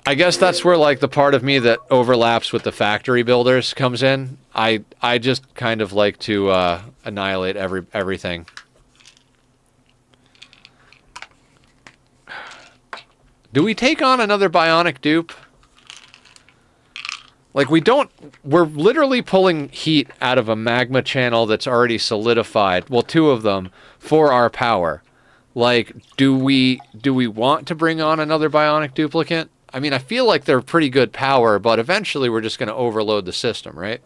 I guess that's where, like, the part of me that overlaps with the factory builders comes in. I just kind of like to annihilate everything. Do we take on another Bionic dupe? Like, we're literally pulling heat out of a magma channel that's already solidified, well, 2 of them, for our power. Like, do we want to bring on another Bionic duplicate? I mean, I feel like they're pretty good power, but eventually we're just going to overload the system, right?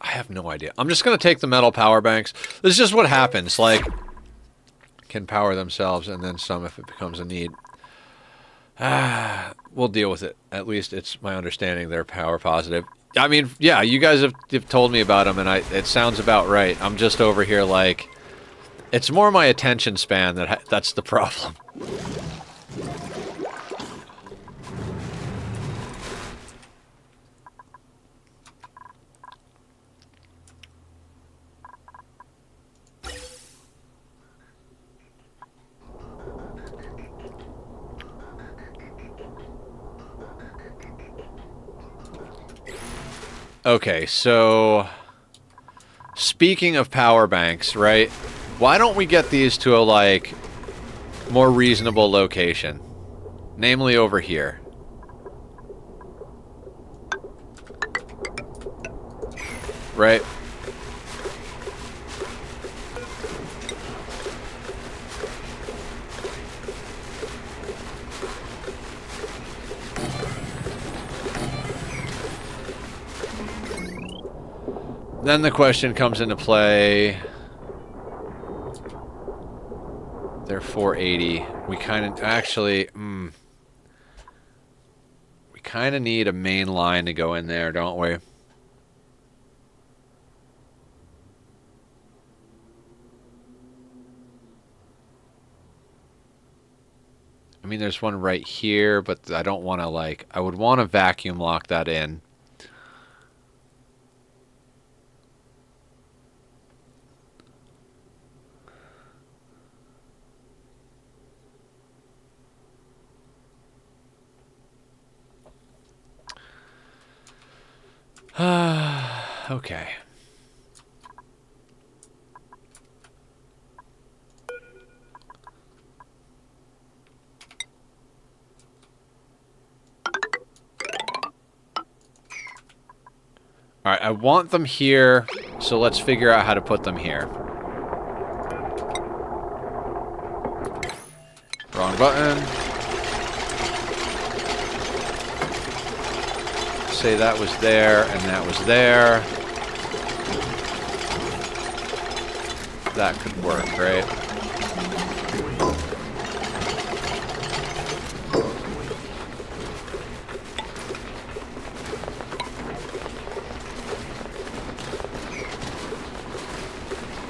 I have no idea. I'm just going to take the metal power banks. This is just what happens. Like, can power themselves, and then some if it becomes a need. We'll deal with it. At least it's my understanding they're power positive. I mean, yeah, you guys have told me about them, and it sounds about right. I'm just over here like... It's more my attention span that's the problem. Okay, so speaking of power banks, right? Why don't we get these to a, like, more reasonable location? Namely over here. Right? Then the question comes into play. They're 480. We kind of actually, we kind of need a main line to go in there, don't we? I mean, there's one right here, but I don't want to, like, I would want to vacuum lock that in. Okay. Alright, I want them here, so let's figure out how to put them here. Wrong button. Say that was there, and that was there. That could work, right?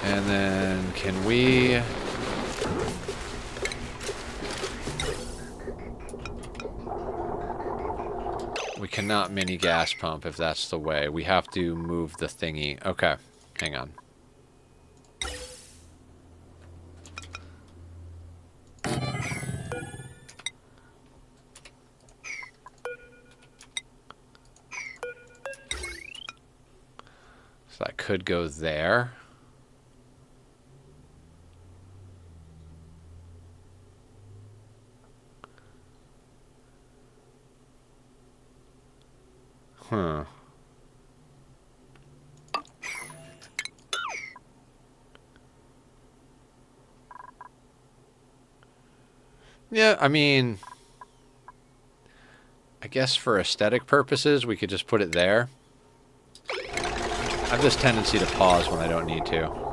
And then, can we... We cannot mini gas pump if that's the way. We have to move the thingy. Okay, hang on. So that could go there. Huh. Yeah, I mean... I guess for aesthetic purposes, we could just put it there. I have this tendency to pause when I don't need to.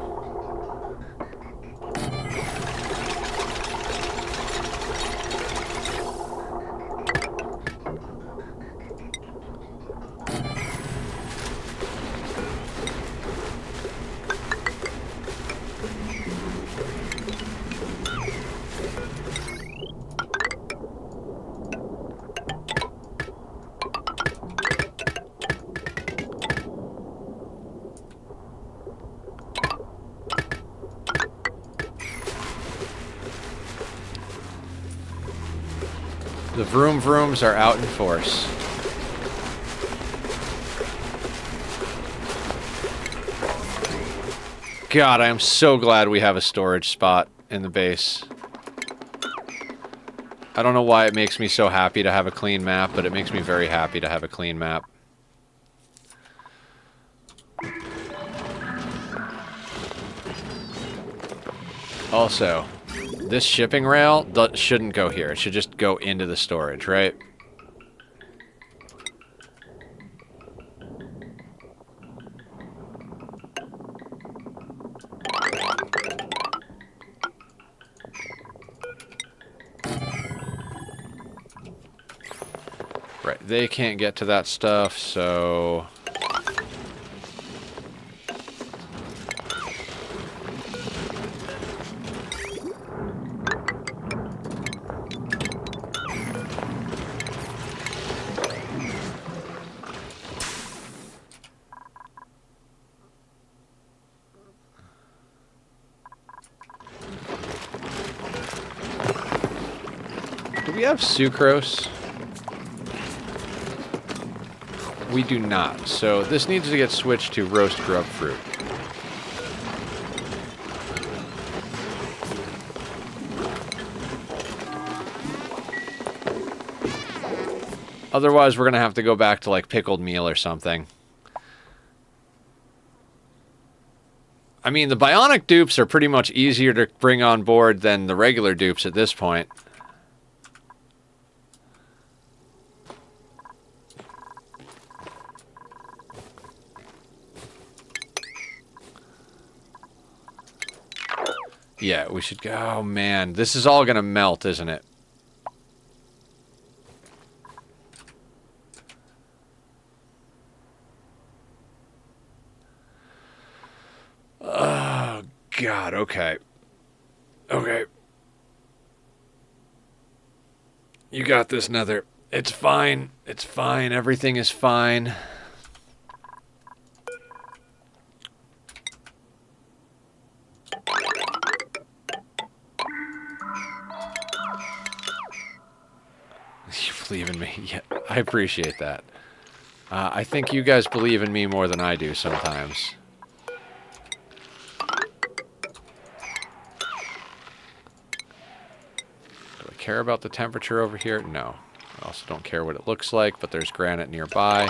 The vroom vrooms are out in force. God, I am so glad we have a storage spot in the base. I don't know why it makes me so happy to have a clean map, but it makes me very happy to have a clean map. Also, this shipping rail shouldn't go here. It should just go into the storage, right? Right, they can't get to that stuff, so... Do we have sucrose? We do not. So this needs to get switched to roast grub fruit. Otherwise, we're going to have to go back to, like, pickled meal or something. I mean, the Bionic dupes are pretty much easier to bring on board than the regular dupes at this point. Yeah, we should go. Oh, man. This is all going to melt, isn't it? Oh, God. Okay. Okay. You got this, Nether. It's fine. It's fine. Everything is fine. You believe in me. Yeah, I appreciate that. I think you guys believe in me more than I do sometimes. Do I care about the temperature over here? No. I also don't care what it looks like, but there's granite nearby.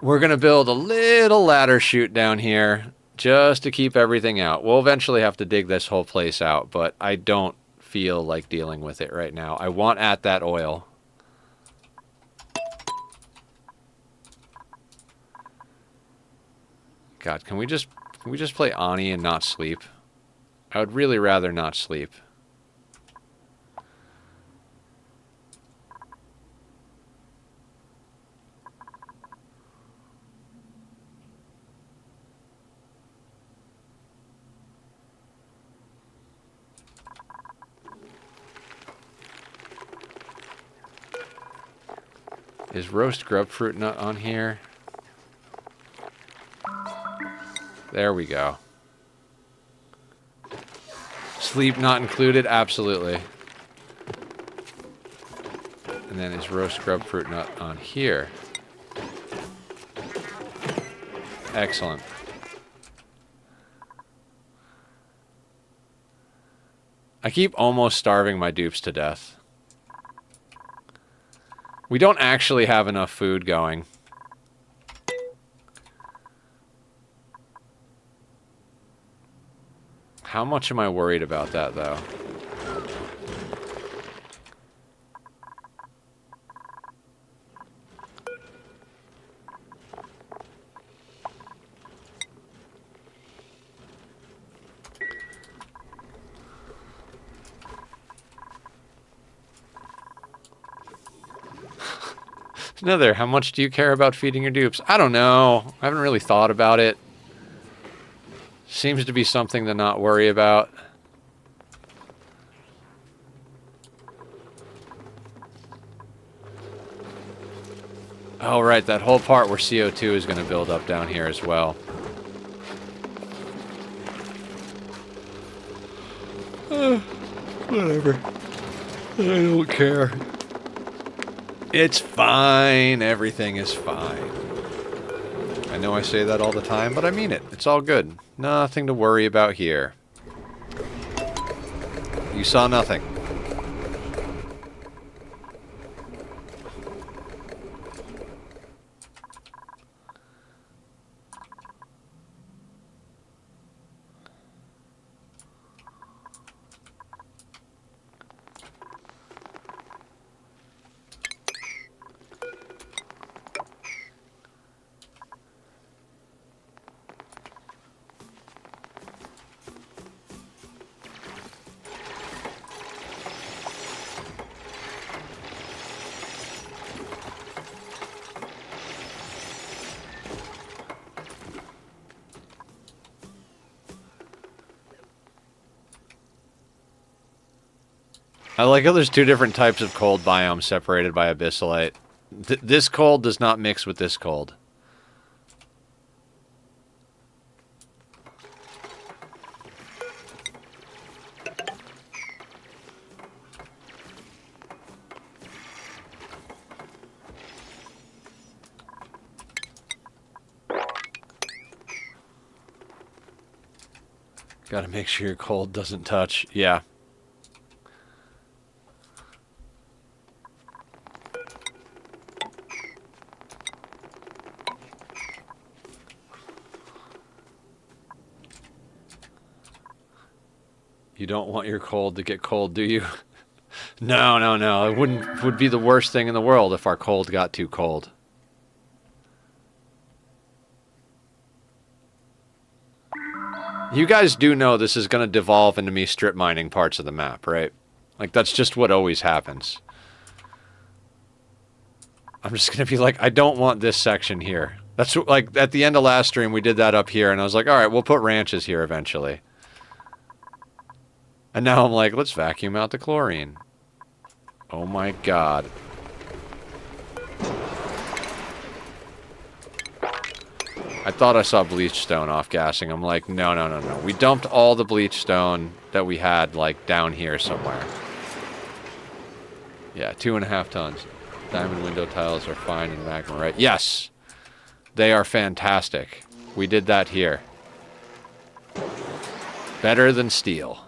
We're going to build a little ladder chute down here just to keep everything out. We'll eventually have to dig this whole place out, but I don't feel like dealing with it right now. I want at that oil. God, can we just play Ani and not sleep? I would really rather not sleep. Is roast grub fruit nut on here? There we go. Sleep not included? Absolutely. And then is roast grub fruit nut on here? Excellent. I keep almost starving my dupes to death. We don't actually have enough food going. How much am I worried about that, though? Another, how much do you care about feeding your dupes? I don't know. I haven't really thought about it. Seems to be something to not worry about. Oh, right, that whole part where CO2 is going to build up down here as well. Whatever. I don't care. It's fine. Everything is fine. I know I say that all the time, but I mean it. It's all good. Nothing to worry about here. You saw nothing. I like how there's two different types of cold biomes separated by abyssalite. This cold does not mix with this cold. Gotta make sure your cold doesn't touch. Yeah. You don't want your cold to get cold, do you? No, no, no. It would be the worst thing in the world if our cold got too cold. You guys do know this is going to devolve into me strip mining parts of the map, right? Like, that's just what always happens. I'm just going to be like, I don't want this section here. That's like, at the end of last stream, we did that up here, and I was like, alright, we'll put ranches here eventually. And now I'm like, let's vacuum out the chlorine. Oh my god. I thought I saw bleach stone off-gassing. I'm like, no, no, no, no. We dumped all the bleach stone that we had, like, down here somewhere. Yeah, 2.5 tons. Diamond window tiles are fine in magma, right? Yes! They are fantastic. We did that here. Better than steel.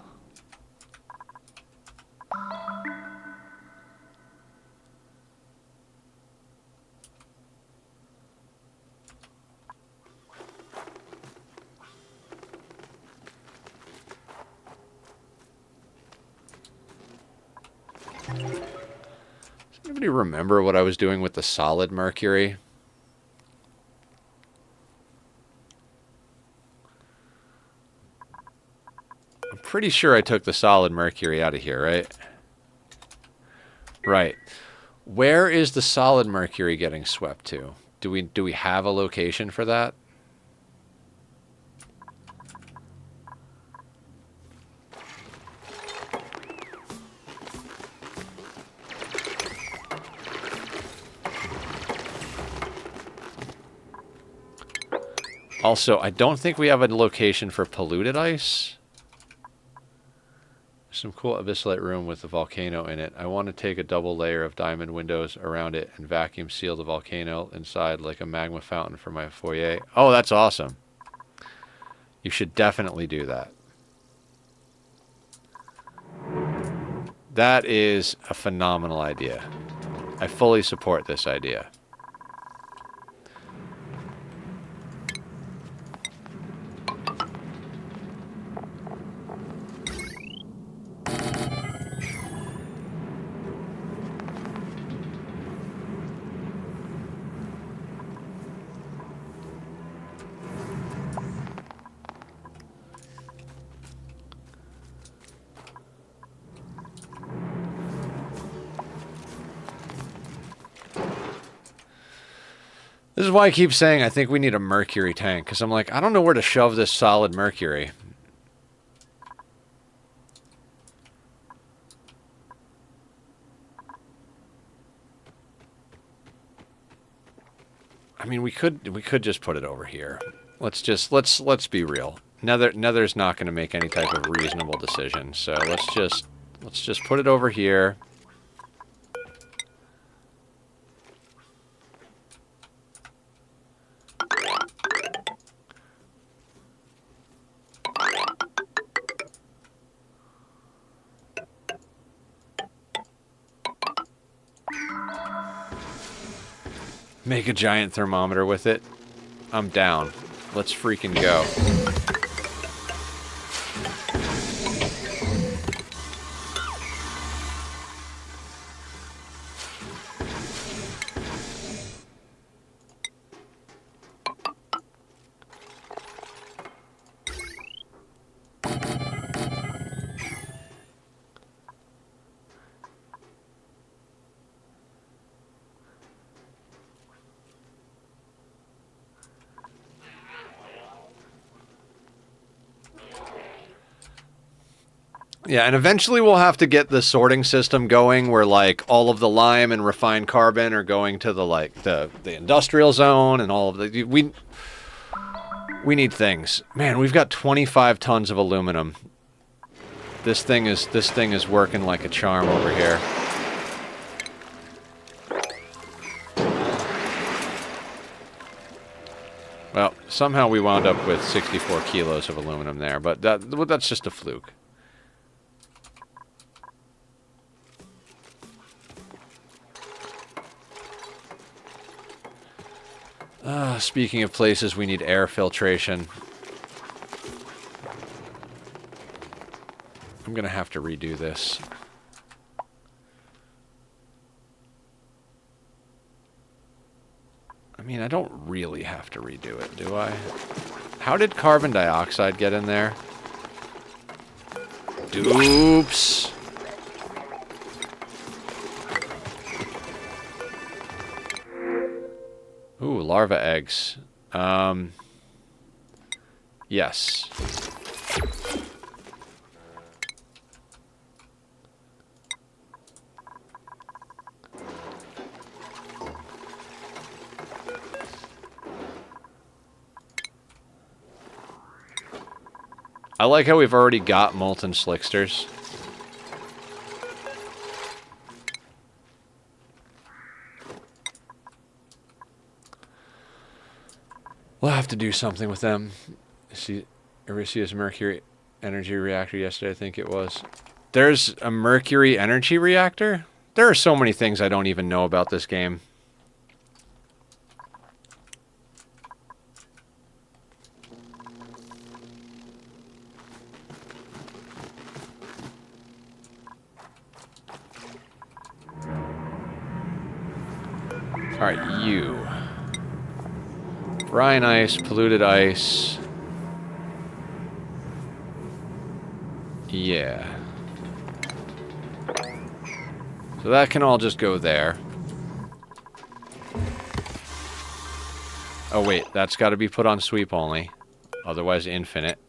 Anybody remember what I was doing with the solid mercury? I'm pretty sure I took the solid mercury out of here, right? Right. Where is the solid mercury getting swept to? Do we have a location for that? Also, I don't think we have a location for polluted ice. Some cool abyssalite room with a volcano in it. I want to take a double layer of diamond windows around it and vacuum seal the volcano inside like a magma fountain for my foyer. Oh, that's awesome. You should definitely do that. That is a phenomenal idea. I fully support this idea. This is why I keep saying I think we need a mercury tank, because I'm like, I don't know where to shove this solid mercury. I mean, we could just put it over here. Let's be real. Nether's not going to make any type of reasonable decision, so let's just put it over here. Make a giant thermometer with it. I'm down. Let's freaking go. Yeah, and eventually we'll have to get the sorting system going where, like, all of the lime and refined carbon are going to the, like, the industrial zone and all of the... We need things. Man, we've got 25 tons of aluminum. This thing is working like a charm over here. Well, somehow we wound up with 64 kilos of aluminum there, but that's just a fluke. Speaking of places we need air filtration, I'm going to have to redo this. I mean, I don't really have to redo it, do I? How did carbon dioxide get in there? Oops. Ooh, larva eggs. Yes. I like how we've already got molten slicksters. We'll have to do something with them. See, Eurasia's mercury energy reactor yesterday, I think it was. There's a mercury energy reactor? There are so many things I don't even know about this game. Alright, you. Brine ice, polluted ice. Yeah. So that can all just go there. Oh wait, that's got to be put on sweep only. Otherwise infinite.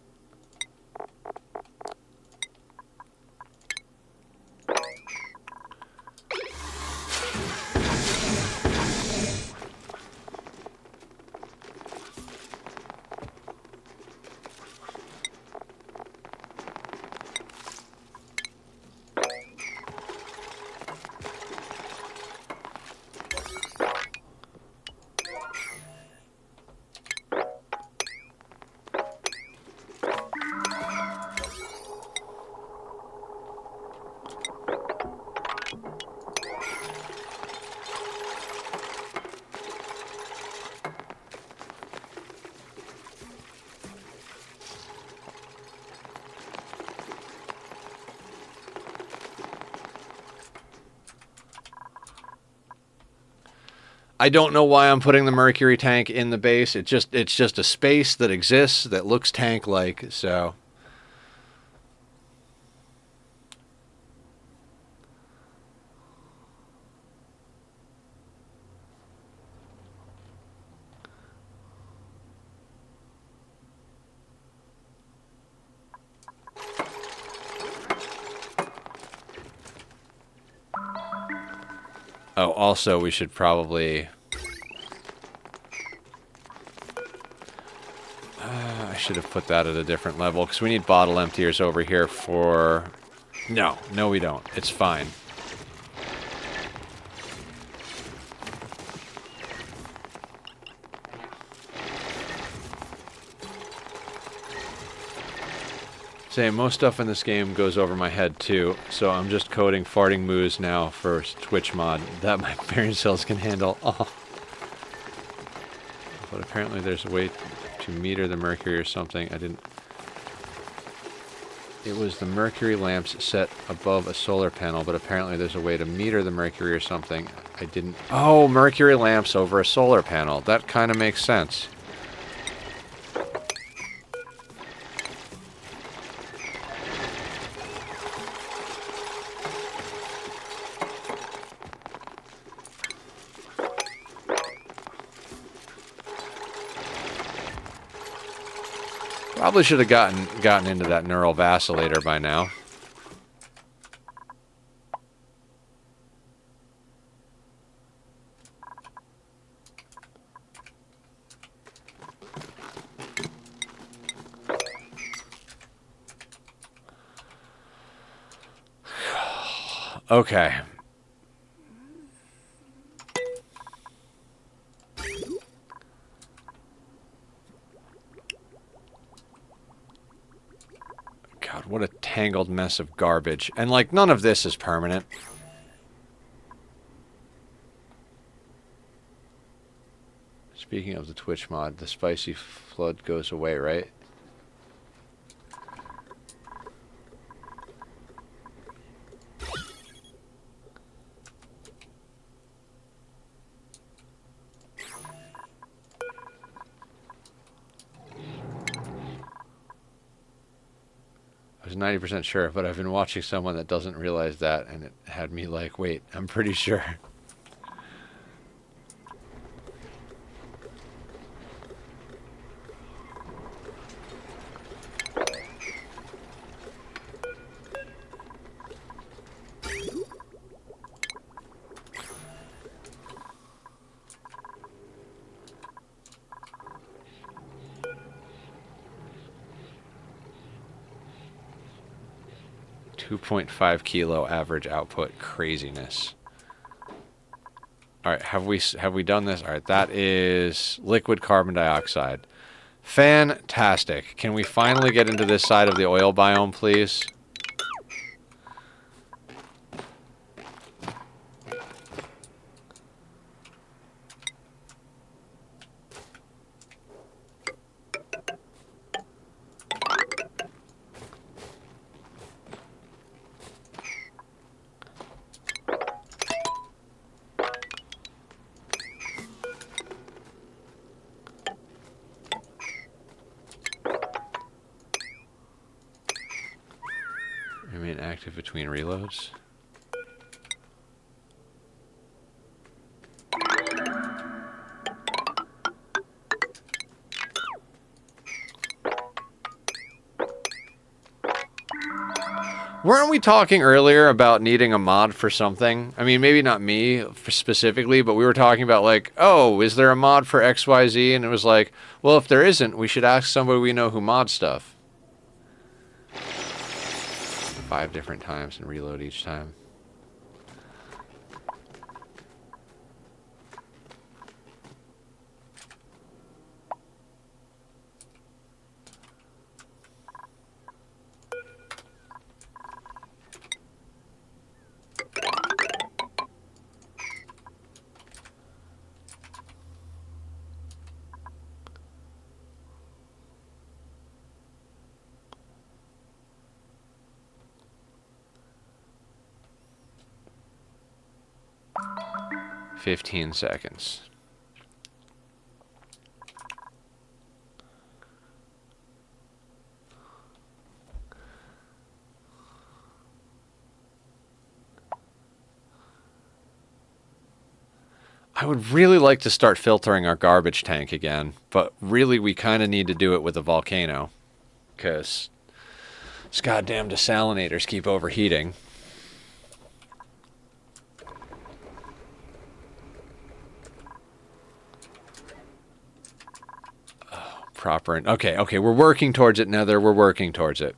I don't know why I'm putting the mercury tank in the base. It's just a space that exists that looks tank-like, so. Oh, also we should probably... I should have put that at a different level, because we need bottle emptiers over here for... No, we don't. It's fine. Say, most stuff in this game goes over my head too, so I'm just coding farting moos now for Twitch mod that my brain cells can handle. Oh. But apparently there's a way to meter the mercury or something. I didn't... It was the mercury lamps set above a solar panel, but apparently there's a way to meter the mercury or something. I didn't... Oh, mercury lamps over a solar panel. That kind of makes sense. Probably should have gotten into that neural vacillator by now. Okay. God, what a tangled mess of garbage. And, like, none of this is permanent. Speaking of the Twitch mod, the spicy flood goes away, right? I was 90% sure, but I've been watching someone that doesn't realize that, and it had me like, wait, I'm pretty sure. .5 kilo average output. Craziness. All right, have we done this? All right, that is liquid carbon dioxide. Fantastic. Can we finally get into this side of the oil biome, please? Remain active between reloads. Weren't we talking earlier about needing a mod for something? I mean, maybe not me specifically, but we were talking about like, oh, is there a mod for XYZ? And it was like, well, if there isn't, we should ask somebody we know who mods stuff. 5 different times and reload each time. "15 seconds. I would really like to start filtering our garbage tank again, but really we kind of need to do it with a volcano, because these goddamn desalinators keep overheating. Okay, we're working towards it, Nether. We're working towards it.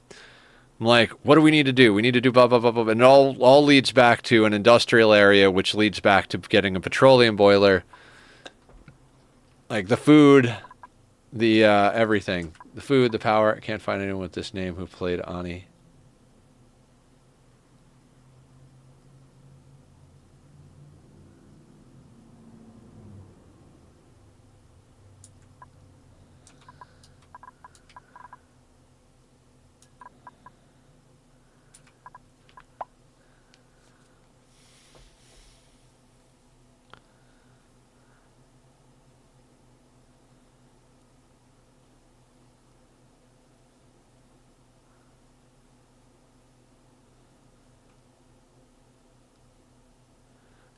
I'm like, what do we need to do? We need to do blah, blah, blah, blah. And it all leads back to an industrial area, which leads back to getting a petroleum boiler. Like the food, the everything. The food, the power. I can't find anyone with this name who played Ani.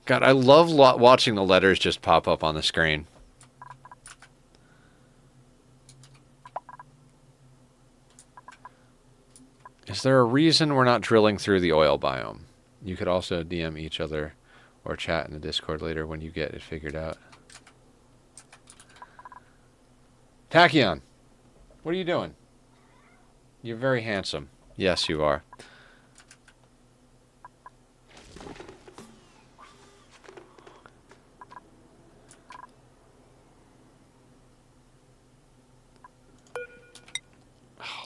God, I love watching the letters just pop up on the screen. Is there a reason we're not drilling through the oil biome? You could also DM each other or chat in the Discord later when you get it figured out. Tachyon, what are you doing? You're very handsome. Yes, you are.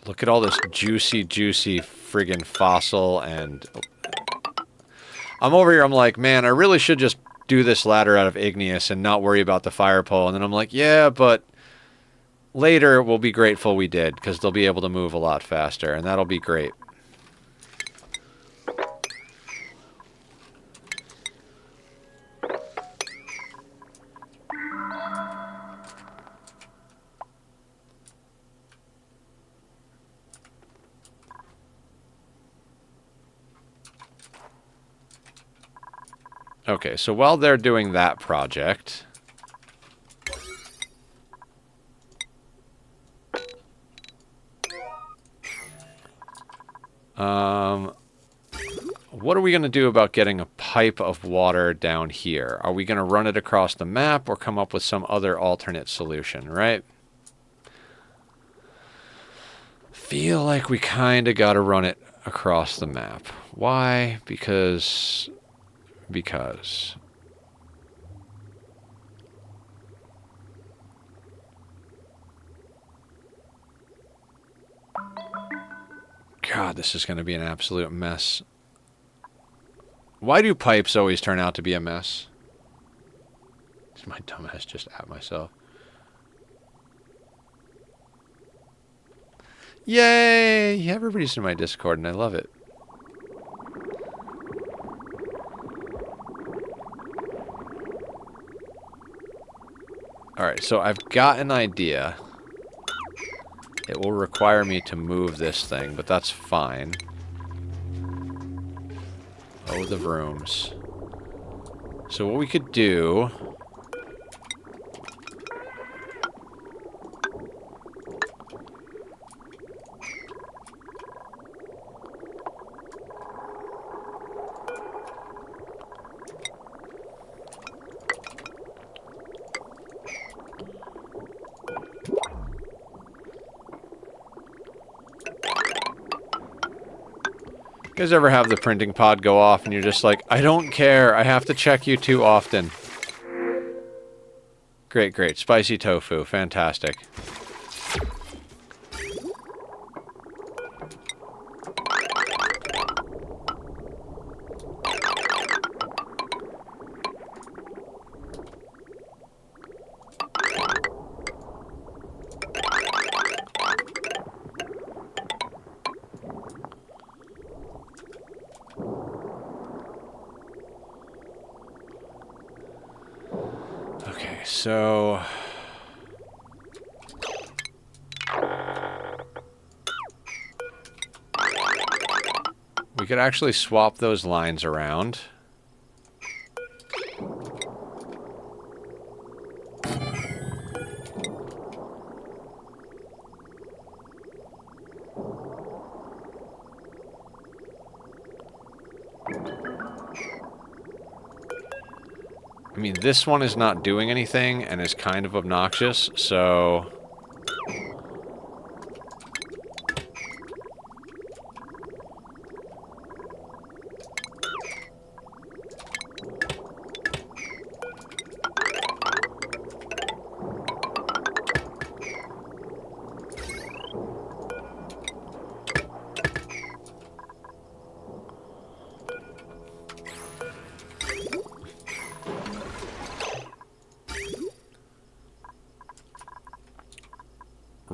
Look at all this juicy, juicy friggin' fossil, and I'm over here, I'm like, man, I really should just do this ladder out of igneous and not worry about the fire pole. And then I'm like, yeah, but later we'll be grateful we did, because they'll be able to move a lot faster, and that'll be great. Okay, so while they're doing that project, what are we going to do about getting a pipe of water down here? Are we going to run it across the map or come up with some other alternate solution, right? Feel like we kind of got to run it across the map. Why? Because... God, this is going to be an absolute mess. Why do pipes always turn out to be a mess? My dumbass just at myself. Yay! Everybody's in my Discord and I love it. Alright, so I've got an idea. It will require me to move this thing, but that's fine. Oh, the rooms. So what we could do... You guys ever have the printing pod go off and you're just like, I don't care, I have to check you too often. Great, great. Spicy tofu. Fantastic. So we could actually swap those lines around. I mean, this one is not doing anything and is kind of obnoxious, so...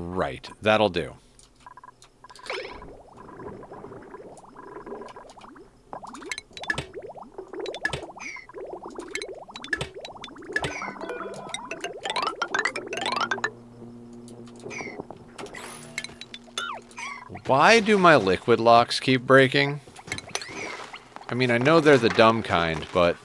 Right, that'll do. Why do my liquid locks keep breaking? I mean, I know they're the dumb kind, but...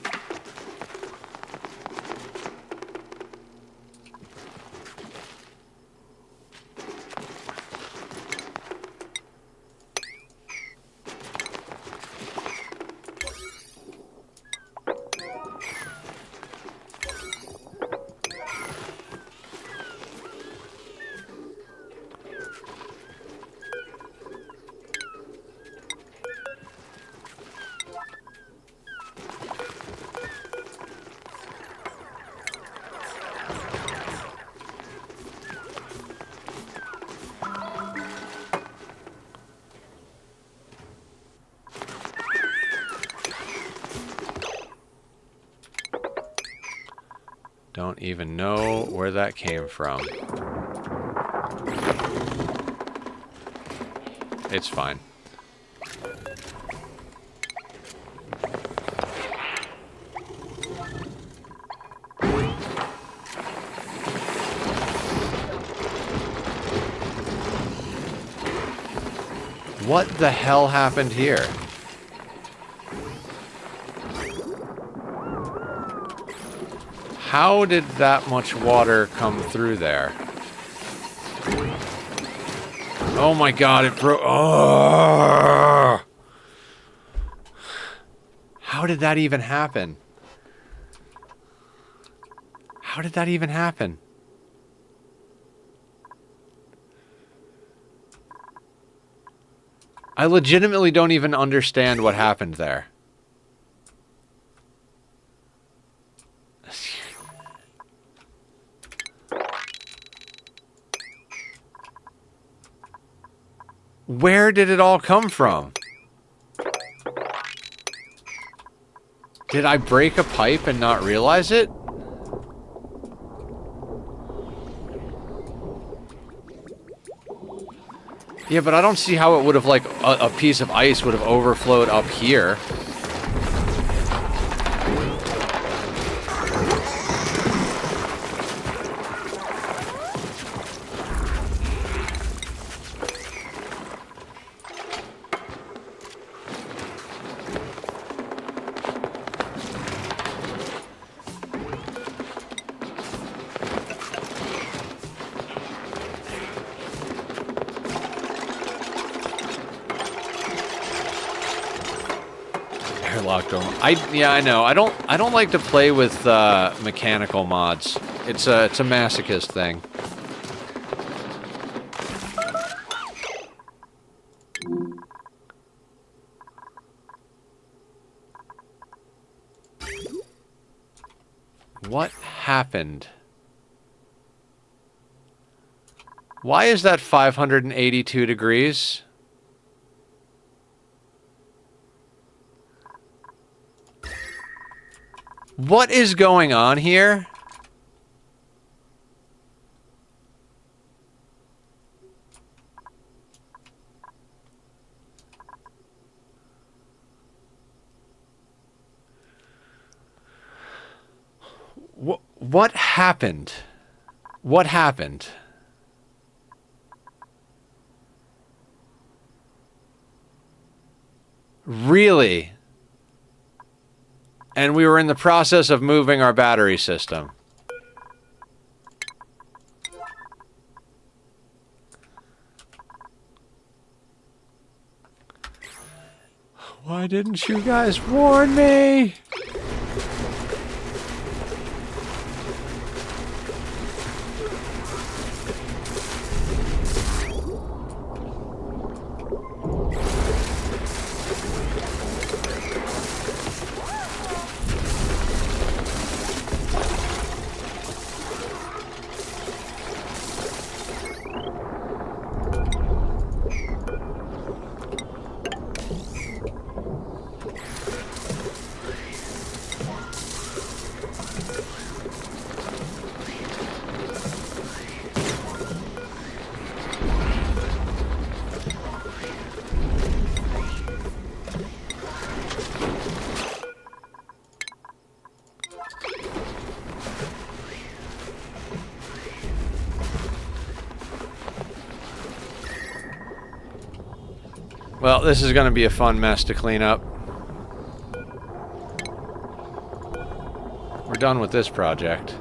even know where that came from. It's fine. What the hell happened here? How did that much water come through there? Oh my god, it broke. Oh! How did that even happen? How did that even happen? I legitimately don't even understand what happened there. Where did it all come from? Did I break a pipe and not realize it? Yeah, but I don't see how it would have, like, a piece of ice would have overflowed up here. Yeah, I know. I don't like to play with mechanical mods. It's a masochist thing. What happened? Why is that 582 degrees? What is going on here? What happened? What happened? Really? And we were in the process of moving our battery system. Why didn't you guys warn me? Well, this is going to be a fun mess to clean up. We're done with this project.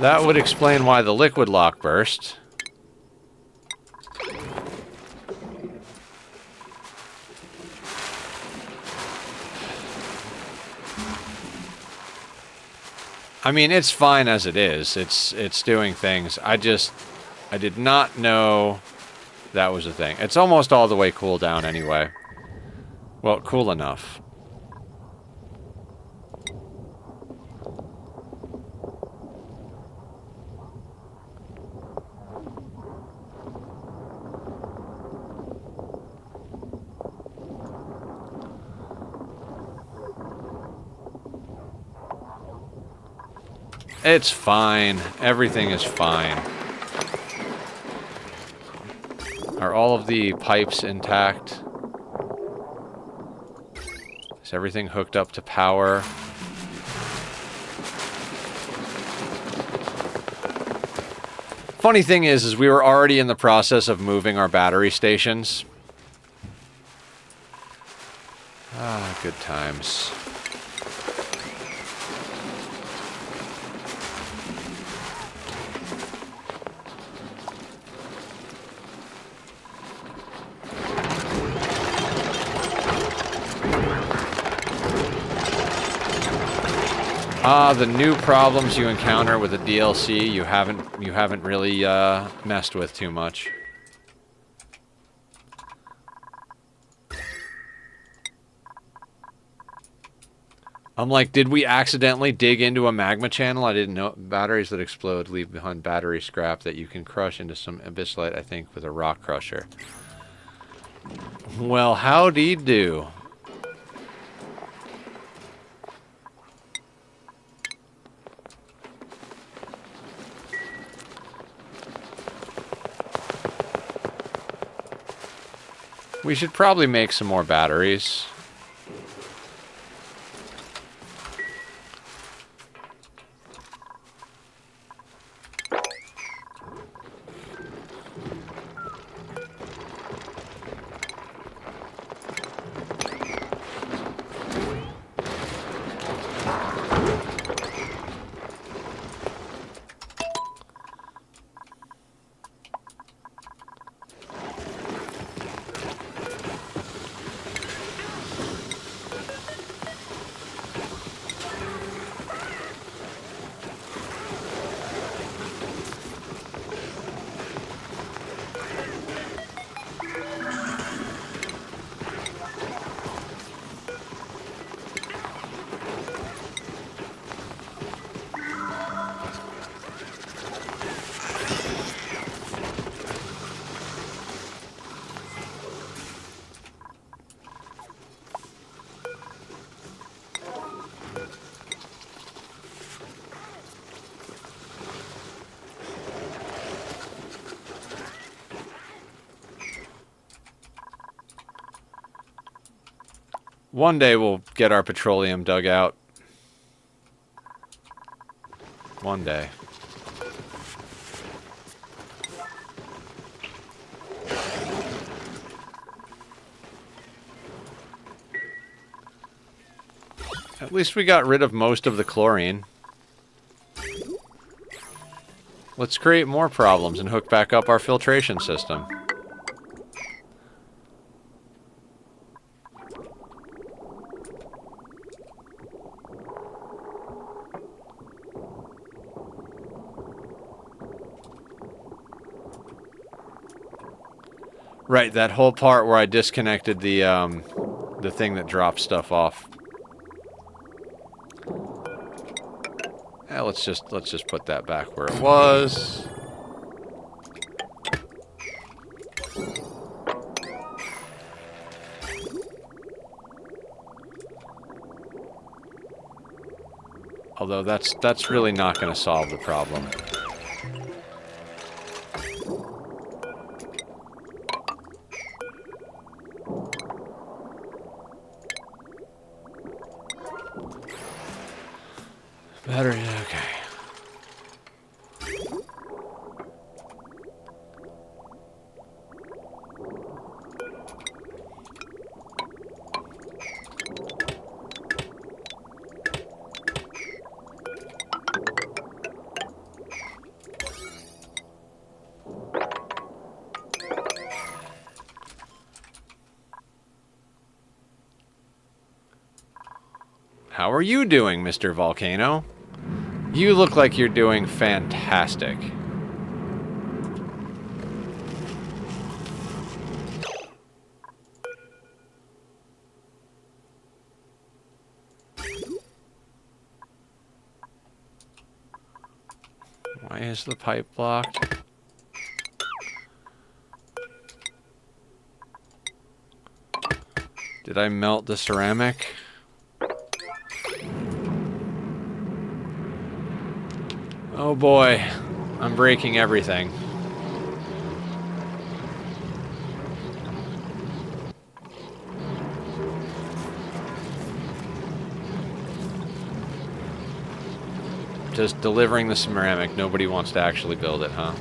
That would explain why the liquid lock burst. I mean, it's fine as it is. It's doing things. I did not know that was a thing. It's almost all the way cool down anyway. Well, cool enough. It's fine. Everything is fine. Are all of the pipes intact? Is everything hooked up to power? Funny thing is we were already in the process of moving our battery stations. Ah, good times. The new problems you encounter with the DLC you haven't really messed with too much. I'm like, did we accidentally dig into a magma channel? I didn't know. Batteries that explode leave behind battery scrap that you can crush into some abyssite, I think, with a rock crusher. Well, howdy do. We should probably make some more batteries. One day we'll get our petroleum dug out. One day. At least we got rid of most of the chlorine. Let's create more problems and hook back up our filtration system. Right, that whole part where I disconnected the thing that drops stuff off. Yeah, let's just put that back where it was. Although that's really not going to solve the problem. Battery, okay. How are you doing, Mr. Volcano? You look like you're doing fantastic. Why is the pipe blocked? Did I melt the ceramic? Oh boy, I'm breaking everything. Just delivering the ceramic. Nobody wants to actually build it, huh?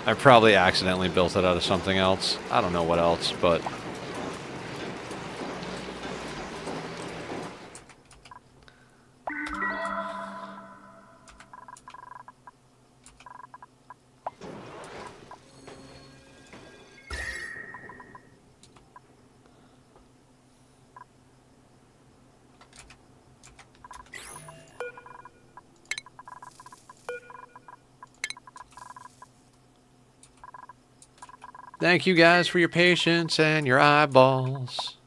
I probably accidentally built it out of something else. I don't know what else, but... Thank you guys for your patience and your eyeballs.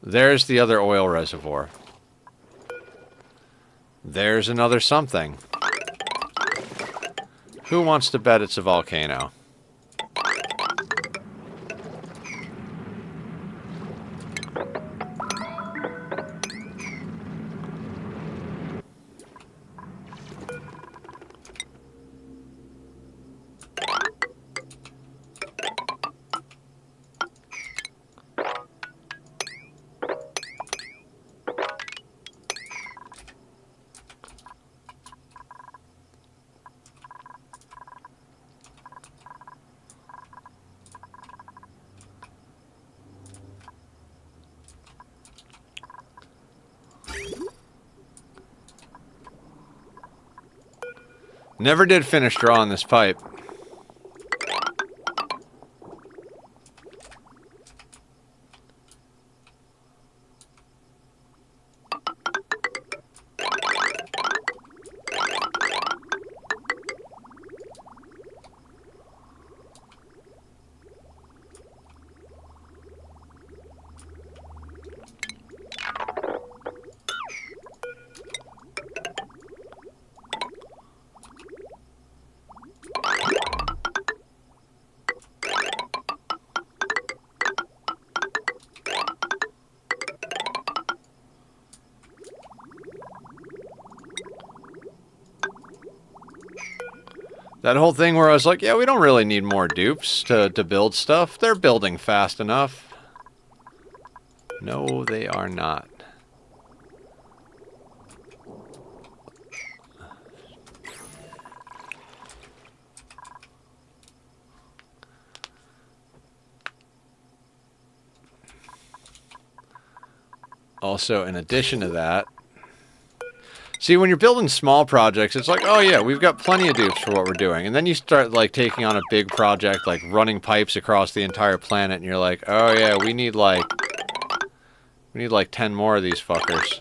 There's the other oil reservoir. There's another something. Who wants to bet it's a volcano? Never did finish drawing this pipe. That whole thing where I was like, yeah, we don't really need more dupes to build stuff. They're building fast enough. No, they are not. Also, in addition to that, see, when you're building small projects, it's like, oh yeah, we've got plenty of dupes for what we're doing. And then you start like taking on a big project, like running pipes across the entire planet, and you're like, oh yeah, we need like 10 more of these fuckers.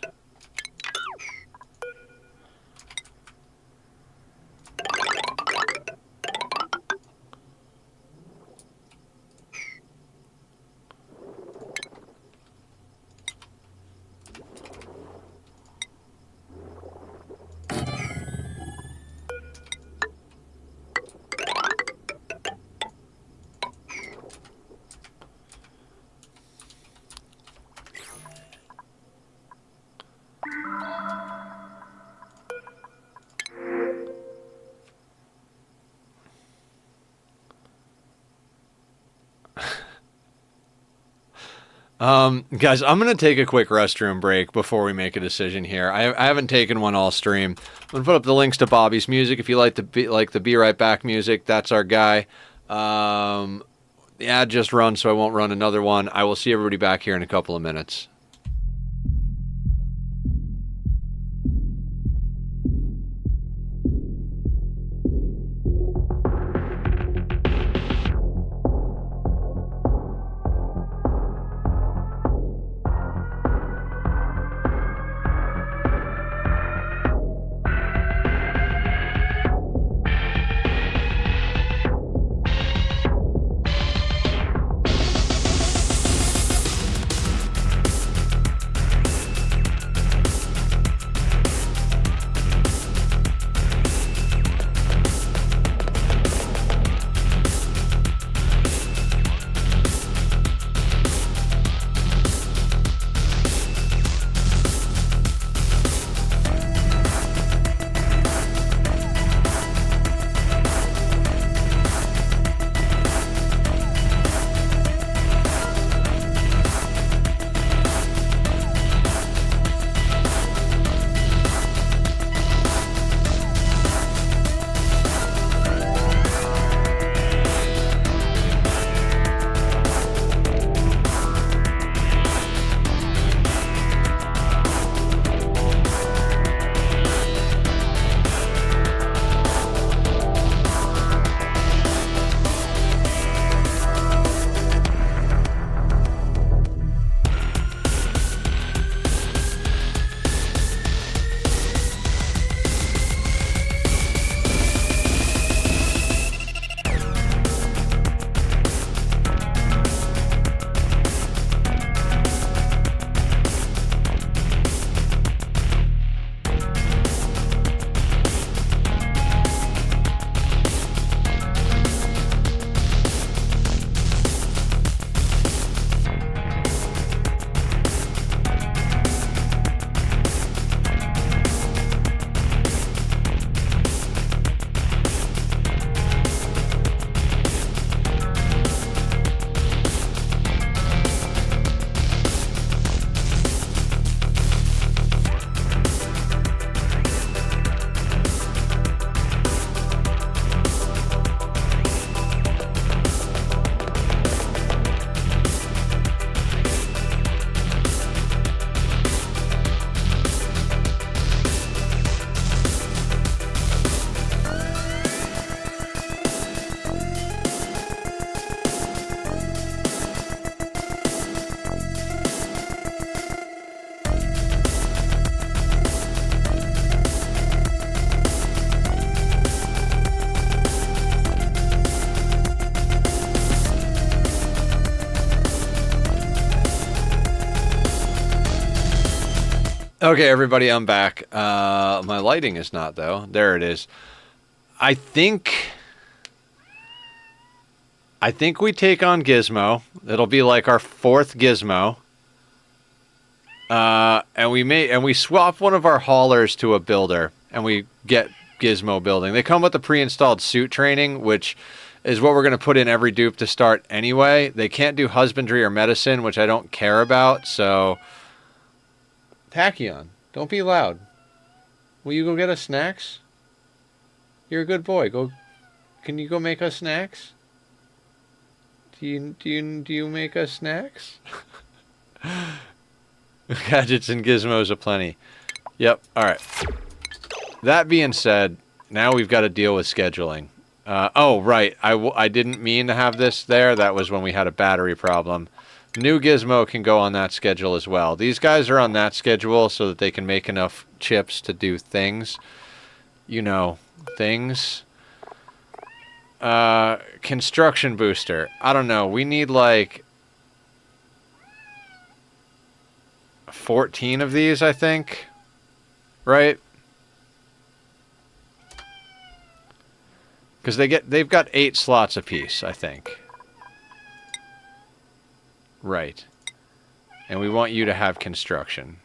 Guys, I'm going to take a quick restroom break before we make a decision here. I haven't taken one all stream. I'm going to put up the links to Bobby's music. If you like the Be Right Back music, that's our guy. The ad just run, so I won't run another one. I will see everybody back here in a couple of minutes. Okay, everybody, I'm back. My lighting is not, though. There it is. I think we take on Gizmo. It'll be like our fourth Gizmo. And we swap one of our haulers to a builder, and we get Gizmo building. They come with the pre-installed suit training, which is what we're going to put in every dupe to start anyway. They can't do husbandry or medicine, which I don't care about, so... Tachyon, don't be loud. Will you go get us snacks? You're a good boy. Can you go make us snacks? Do you make us snacks? Gadgets and gizmos aplenty. Yep. All right. That being said, now we've got to deal with scheduling. Oh, right. I didn't mean to have this there. That was when we had a battery problem. New Gizmo can go on that schedule as well. These guys are on that schedule so that they can make enough chips to do things. You know, things. Construction booster. I don't know. We need like 14 of these, I think. Right? Because they've got 8 slots apiece, I think. Right. And we want you to have construction.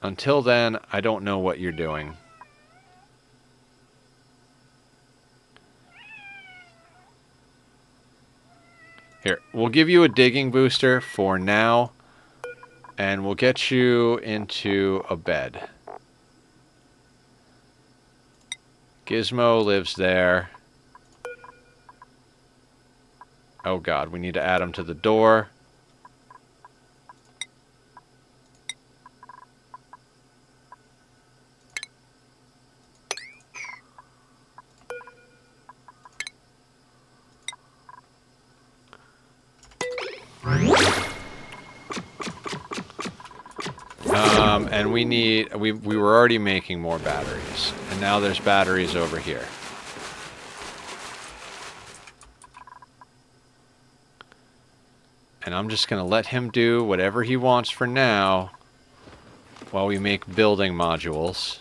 Until then, I don't know what you're doing. Here, we'll give you a digging booster for now, and we'll get you into a bed. Gizmo lives there. Oh god, we need to add him to the door. And we were already making more batteries, and now there's batteries over here. And I'm just going to let him do whatever he wants for now while we make building modules.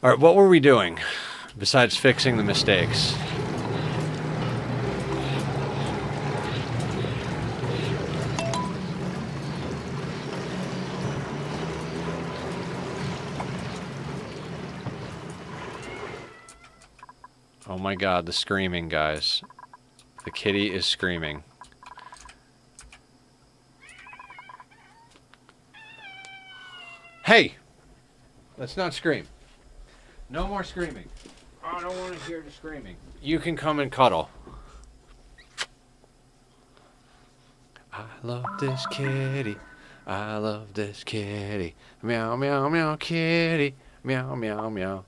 Alright, what were we doing besides fixing the mistakes? Oh my god, the screaming, guys. The kitty is screaming. Hey! Let's not scream. No more screaming. I don't want to hear the screaming. You can come and cuddle. I love this kitty. I love this kitty. Meow, meow, meow, kitty. Meow, meow, meow.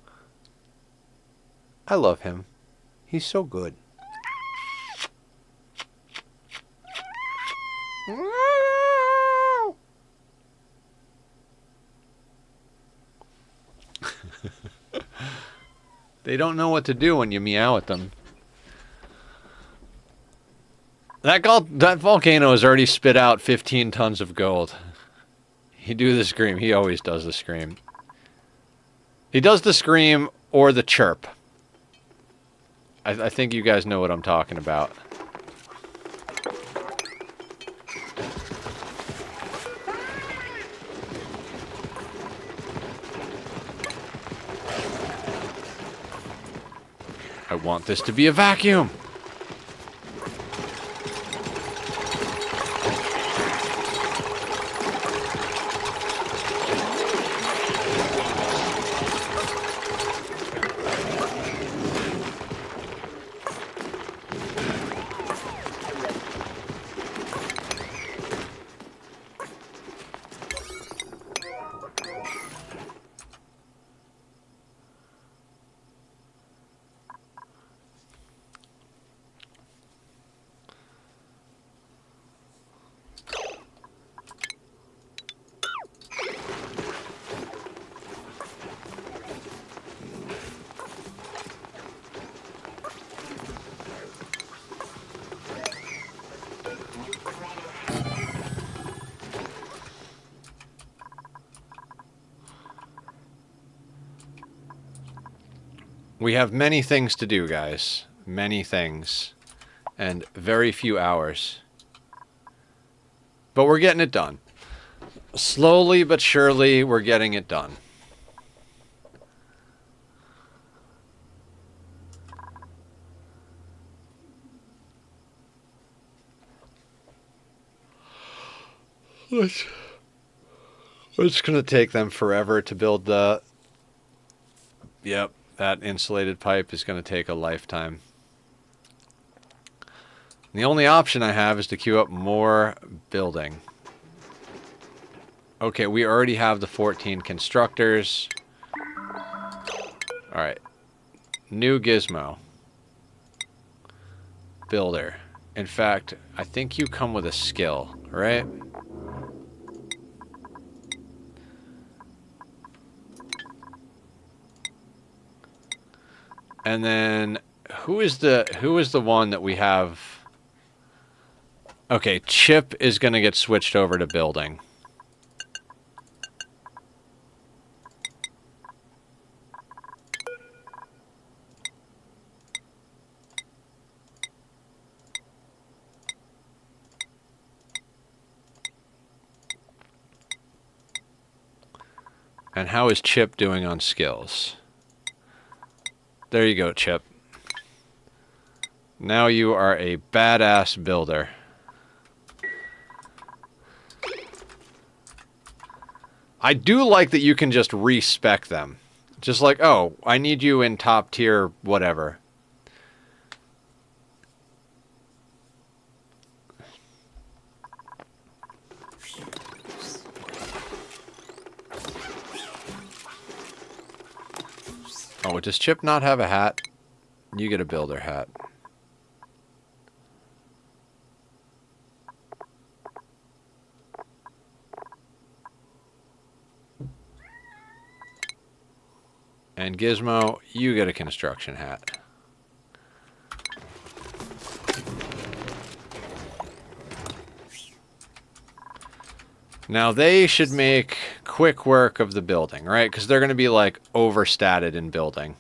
I love him. He's so good. They don't know what to do when you meow at them. That volcano has already spit out 15 tons of gold. He do the scream. He always does the scream. He does the scream or the chirp. I think you guys know what I'm talking about. I want this to be a vacuum. We have many things to do, guys. Many things. And very few hours. But we're getting it done. Slowly but surely, we're getting it done. It's going to take them forever to build the... Yep. That insulated pipe is going to take a lifetime. The only option I have is to queue up more building. Okay, we already have the 14 constructors. Alright. New gizmo. Builder. In fact, I think you come with a skill, right? And then who is the one that we have? Okay, Chip is going to get switched over to building. And how is Chip doing on skills? There you go, Chip. Now you are a badass builder. I do like that you can just respec them. Just like, oh, I need you in top tier whatever. Oh, does Chip not have a hat? You get a builder hat. And Gizmo, you get a construction hat. Now they should make quick work of the building, right? Because they're going to be like overstatted in building.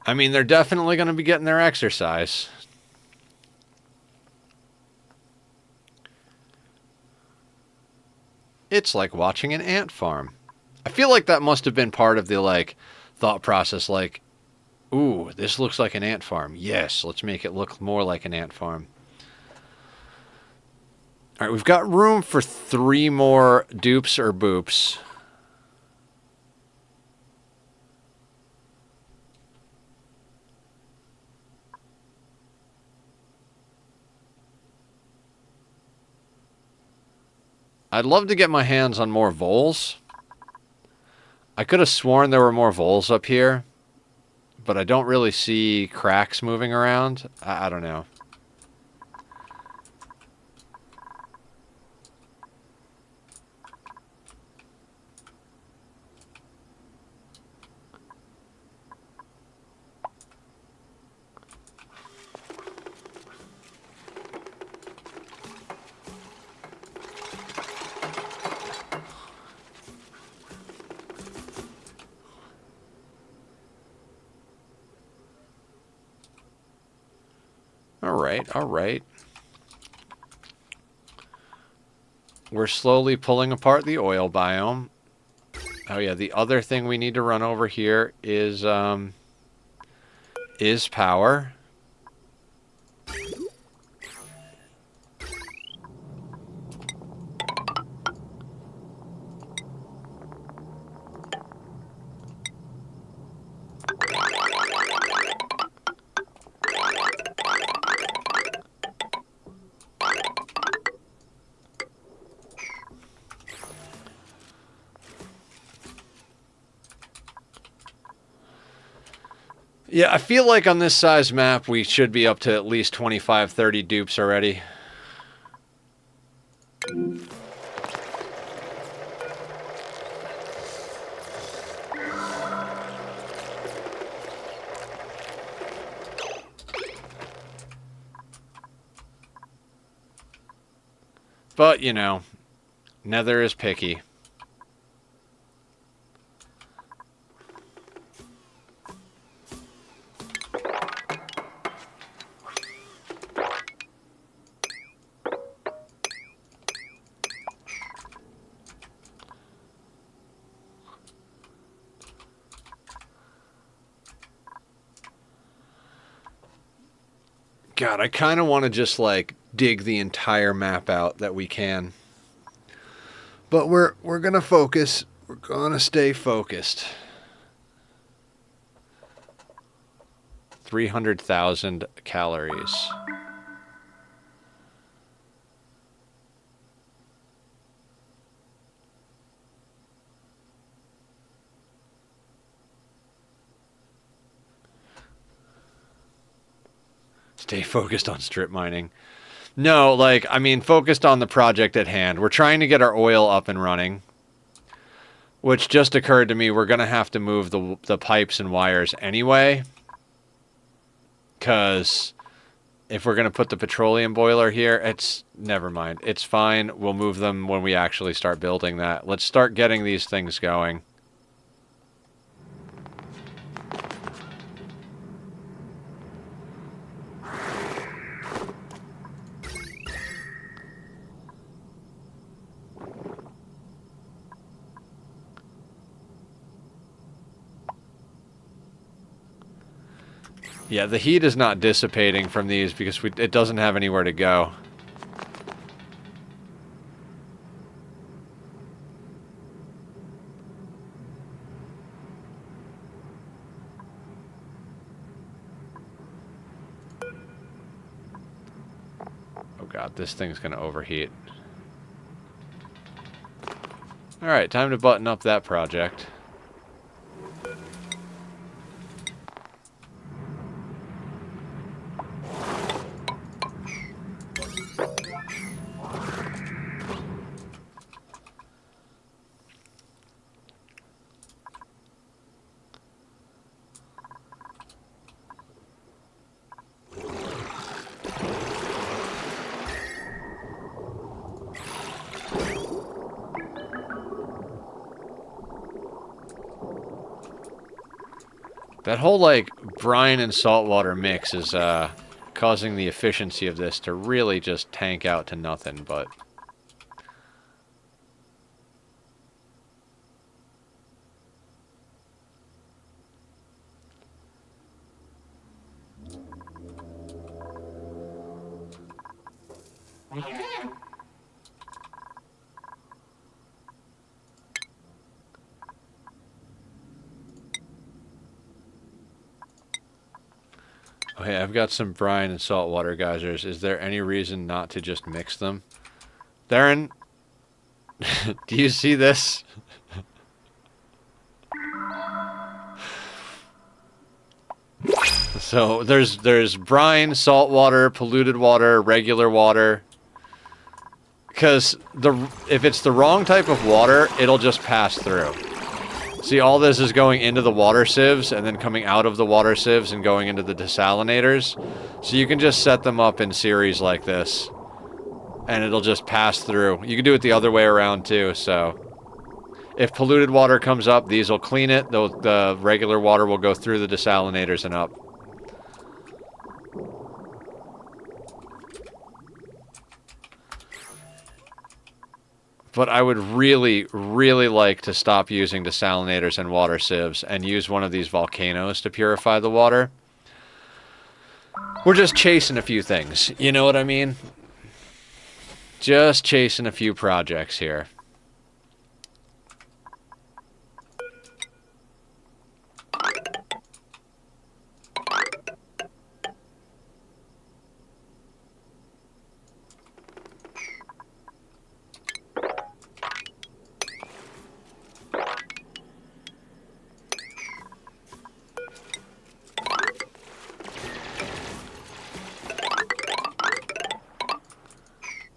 I mean, they're definitely going to be getting their exercise. It's like watching an ant farm. I feel like that must have been part of the, like, thought process, like, ooh, this looks like an ant farm. Yes, let's make it look more like an ant farm. All right, we've got room for 3 more dupes or boops. I'd love to get my hands on more voles. I could have sworn there were more voles up here, but I don't really see cracks moving around. I don't know. All right. We're slowly pulling apart the oil biome. Oh yeah, the other thing we need to run over here is power. Yeah, I feel like on this size map, we should be up to at least 25, 30 dupes already. But, you know, Nether is picky. God, I kind of want to just, like, dig the entire map out that we can. But we're going to focus. We're going to stay focused. 300,000 calories. Stay focused on strip mining. No, like, I mean, focused on the project at hand. We're trying to get our oil up and running, which just occurred to me. We're going to have to move the pipes and wires anyway, because if we're going to put the petroleum boiler here, it's... Never mind. It's fine. We'll move them when we actually start building that. Let's start getting these things going. Yeah, the heat is not dissipating from these because it doesn't have anywhere to go. Oh god, this thing's gonna overheat. Alright, time to button up that project. That whole, like, brine and saltwater mix is, causing the efficiency of this to really just tank out to nothing, but... Okay, I've got some brine and saltwater geysers. Is there any reason not to just mix them? Theron, do you see this? So there's brine, saltwater, polluted water, regular water. Because if it's the wrong type of water, it'll just pass through. See, all this is going into the water sieves and then coming out of the water sieves and going into the desalinators. So you can just set them up in series like this, and it'll just pass through. You can do it the other way around too, so if polluted water comes up, these will clean it. The regular water will go through the desalinators and up. But I would really, really like to stop using desalinators and water sieves and use one of these volcanoes to purify the water. We're just chasing a few things, you know what I mean? Just chasing a few projects here.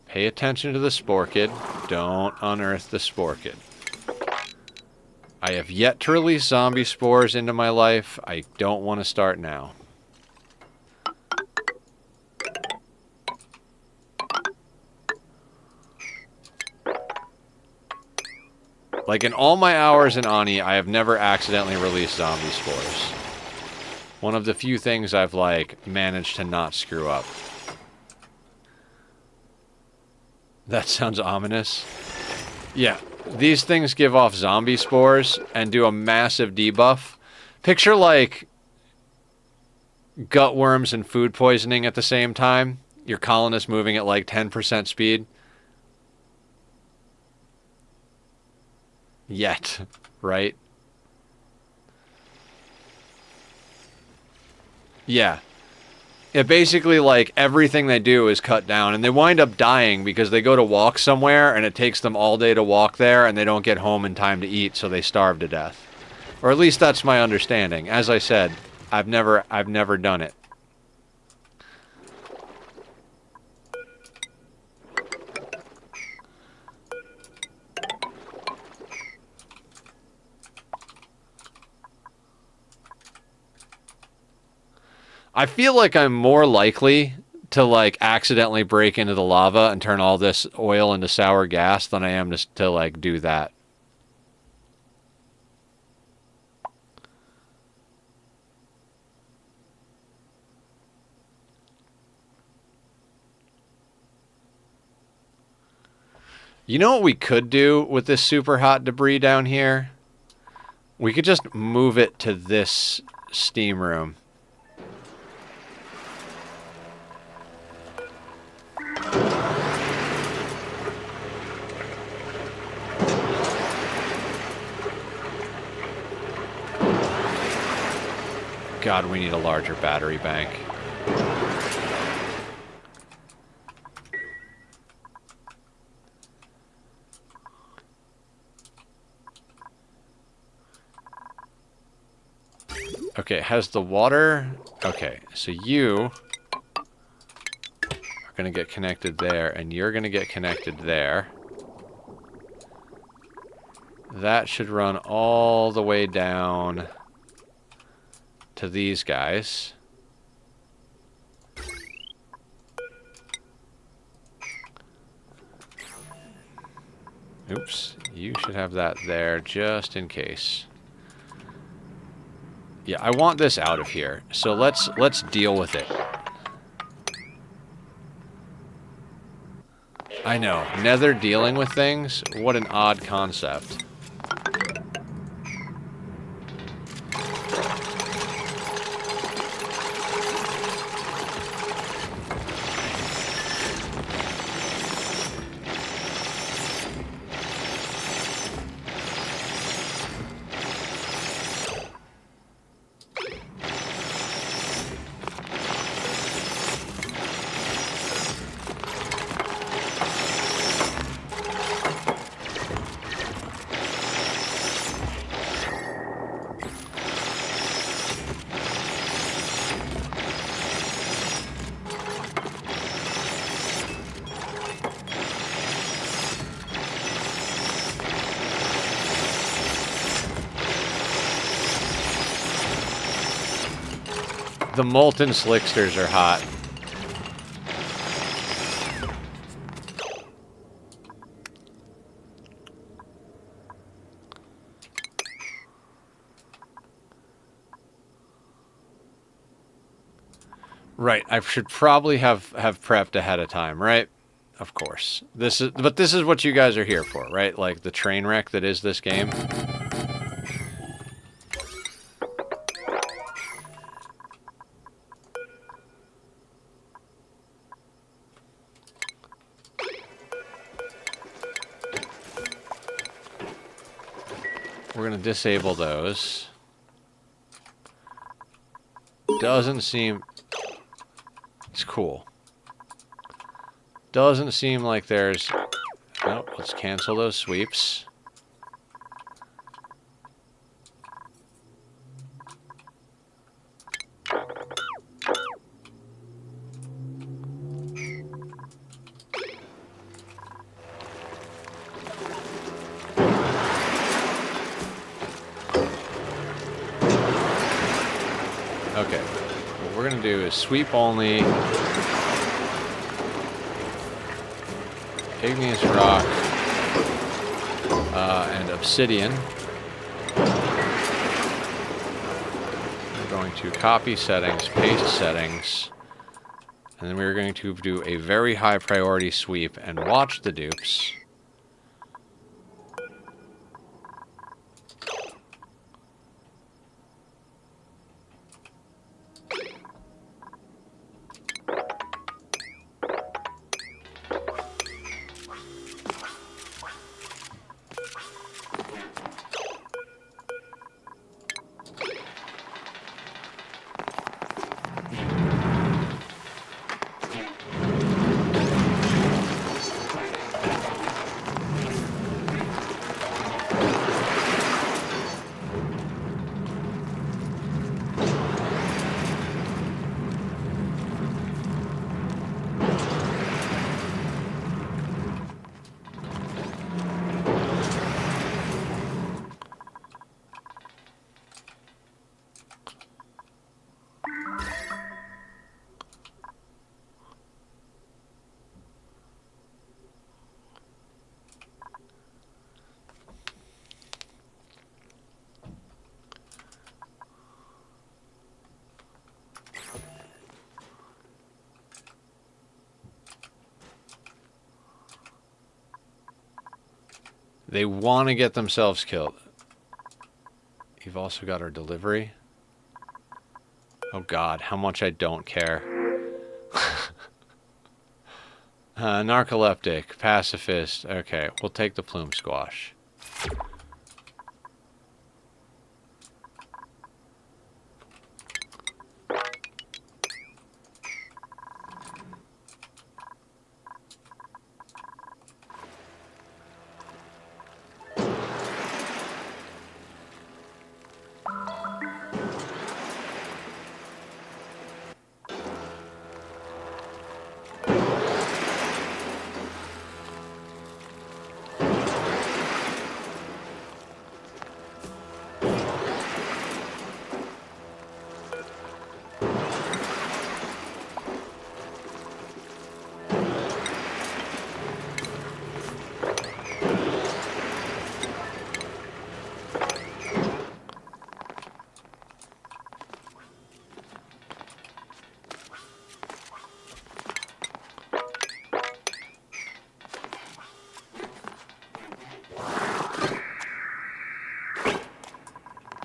Pay attention to the sporkid. Don't unearth the sporkid. I have yet to release zombie spores into my life. I don't want to start now. Like, in all my hours in Ani, I have never accidentally released zombie spores. One of the few things I've, like, managed to not screw up. That sounds ominous. Yeah, these things give off zombie spores and do a massive debuff. Picture, like, gut worms and food poisoning at the same time. Your colonists moving at, like, 10% speed. Yet, right? Yeah. It basically, like, everything they do is cut down, and they wind up dying because they go to walk somewhere, and it takes them all day to walk there, and they don't get home in time to eat, so they starve to death. Or at least that's my understanding. As I said, I've never done it. I feel like I'm more likely to like accidentally break into the lava and turn all this oil into sour gas than I am to like do that. You know what we could do with this super hot debris down here? We could just move it to this steam room. God, we need a larger battery bank. Okay, has the water... Okay, so you are going to get connected there, and you're going to get connected there. That should run all the way down to these guys. Oops, you should have that there just in case. Yeah, I want this out of here. So let's deal with it. I know, Nether dealing with things? What an odd concept. The molten slicksters are hot. Right, I should probably have prepped ahead of time, right? Of course. This is what you guys are here for, right? Like the train wreck that is this game. We're going to disable those. Doesn't seem... It's cool. Doesn't seem like there's... Nope, let's cancel those sweeps. Okay, what we're going to do is sweep only, igneous rock, and obsidian. We're going to copy settings, paste settings, and then we're going to do a very high priority sweep and watch the dupes. They want to get themselves killed. You've also got our delivery. Oh God, how much I don't care. Narcoleptic, pacifist. Okay, we'll take the plume squash.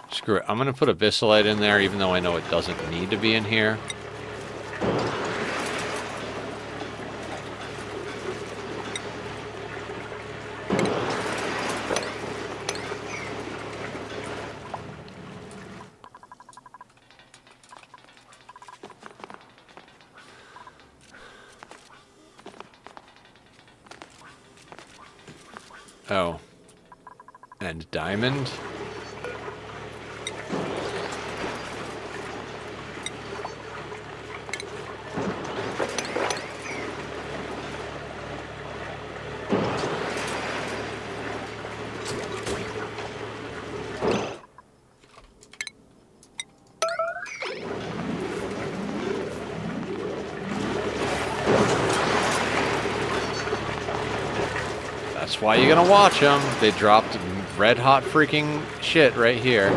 Screw it. I'm going to put a Vissolite in there, even though I know it doesn't need to be in here. Oh. And diamond? That's why you're gonna watch them. They dropped red hot freaking shit right here.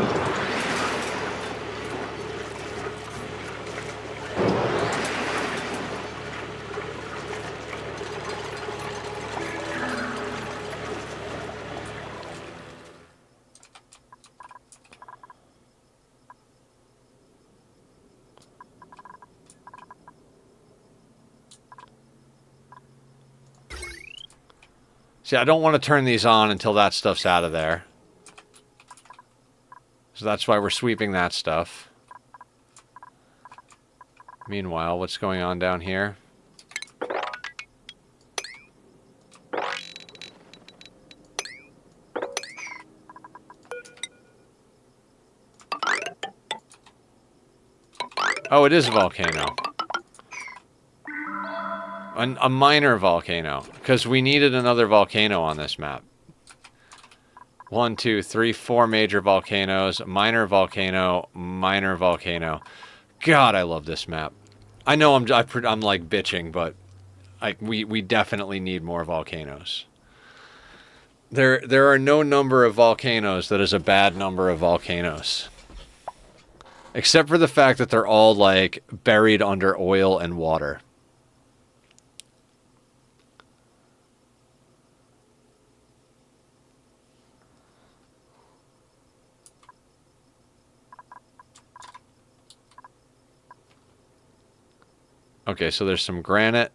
See, I don't want to turn these on until that stuff's out of there. So that's why we're sweeping that stuff. Meanwhile, what's going on down here? Oh, it is a volcano. A minor volcano, because we needed another volcano on this map. 1, 2, 3, 4 major volcanoes, minor volcano, minor volcano. God, I love this map. I know I'm like bitching, but we definitely need more volcanoes. There are no number of volcanoes that is a bad number of volcanoes. Except for the fact that they're all like buried under oil and water. Okay, so there's some granite.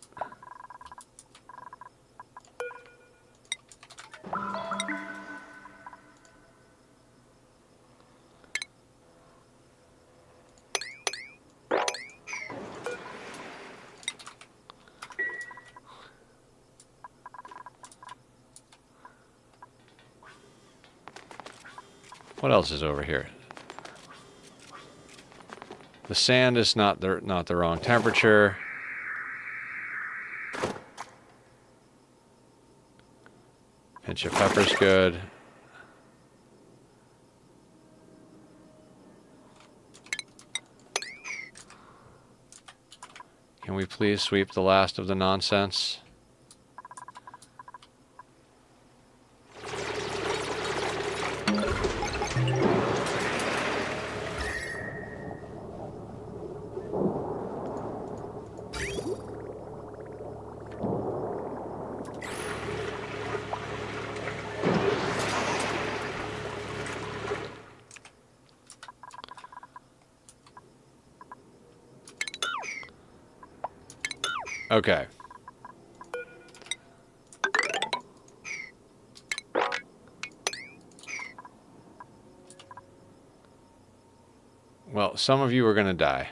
What else is over here? The sand is not the wrong temperature. Pinch of pepper's good. Can we please sweep the last of the nonsense? Okay. Well, some of you are going to die.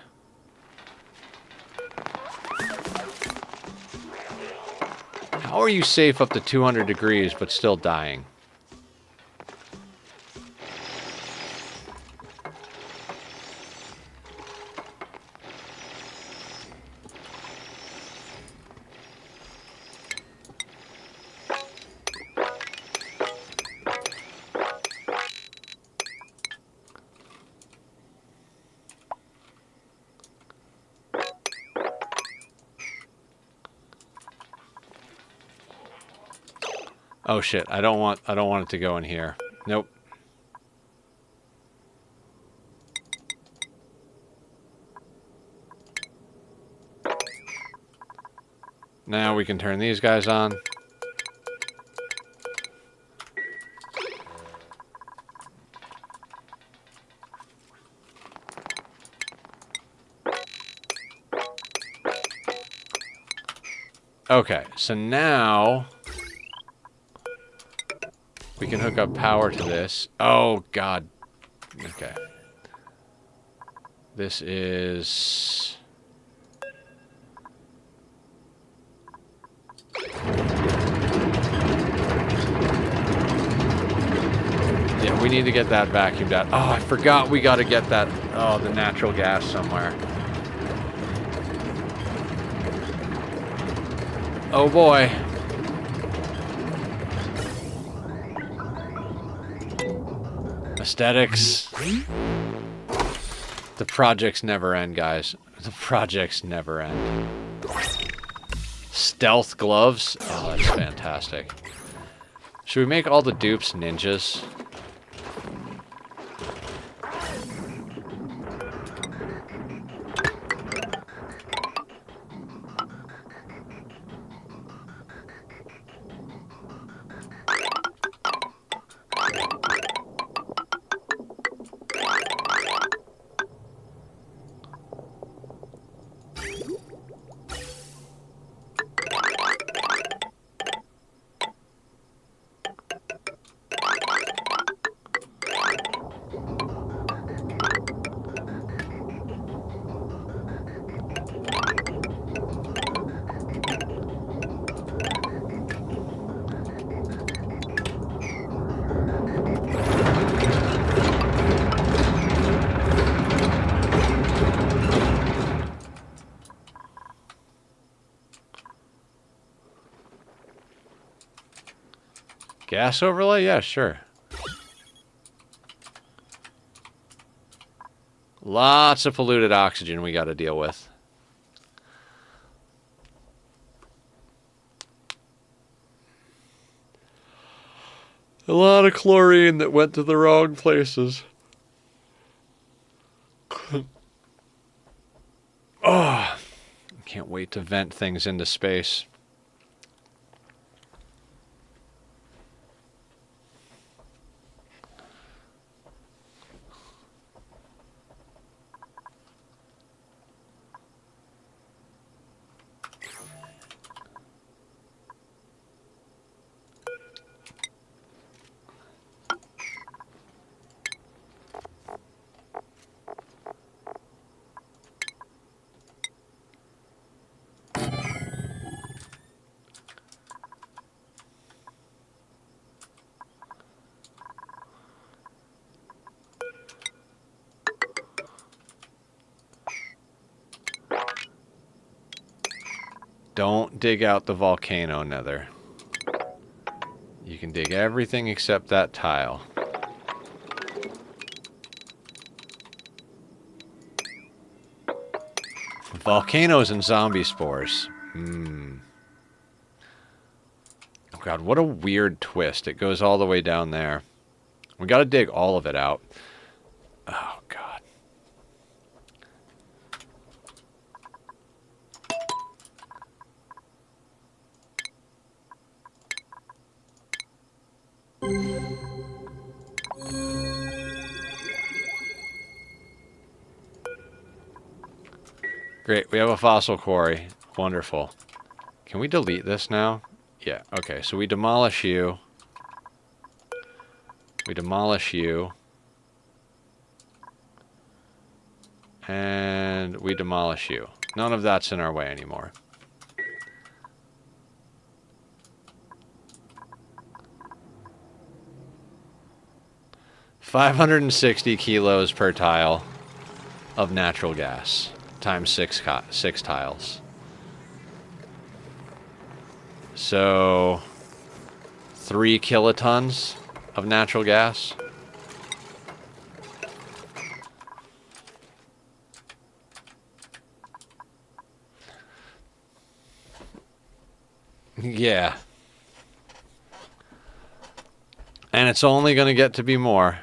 How are you safe up to 200 degrees but still dying? Oh shit, I don't want it to go in here. Nope. Now we can turn these guys on. Okay, so now we can hook up power to this. Oh, God. Okay. This is... Yeah, we need to get that vacuumed out. Oh, I forgot we got to get that... Oh, the natural gas somewhere. Oh, boy. Aesthetics. The projects never end, guys. The projects never end. Stealth gloves? Oh, that's fantastic. Should we make all the dupes ninjas? Gas overlay? Yeah, sure. Lots of polluted oxygen we got to deal with. A lot of chlorine that went to the wrong places. Oh, I can't wait to vent things into space. Don't dig out the volcano nether. You can dig everything except that tile. Volcanoes and zombie spores. Oh god, what a weird twist. It goes all the way down there. We gotta dig all of it out. Oh god. Great, we have a fossil quarry. Wonderful. Can we delete this now? Yeah, okay, so we demolish you. We demolish you. And we demolish you. None of that's in our way anymore. $560 kilos per tile of natural gas times six tiles. So 3 kilotons of natural gas. Yeah. And it's only going to get to be more.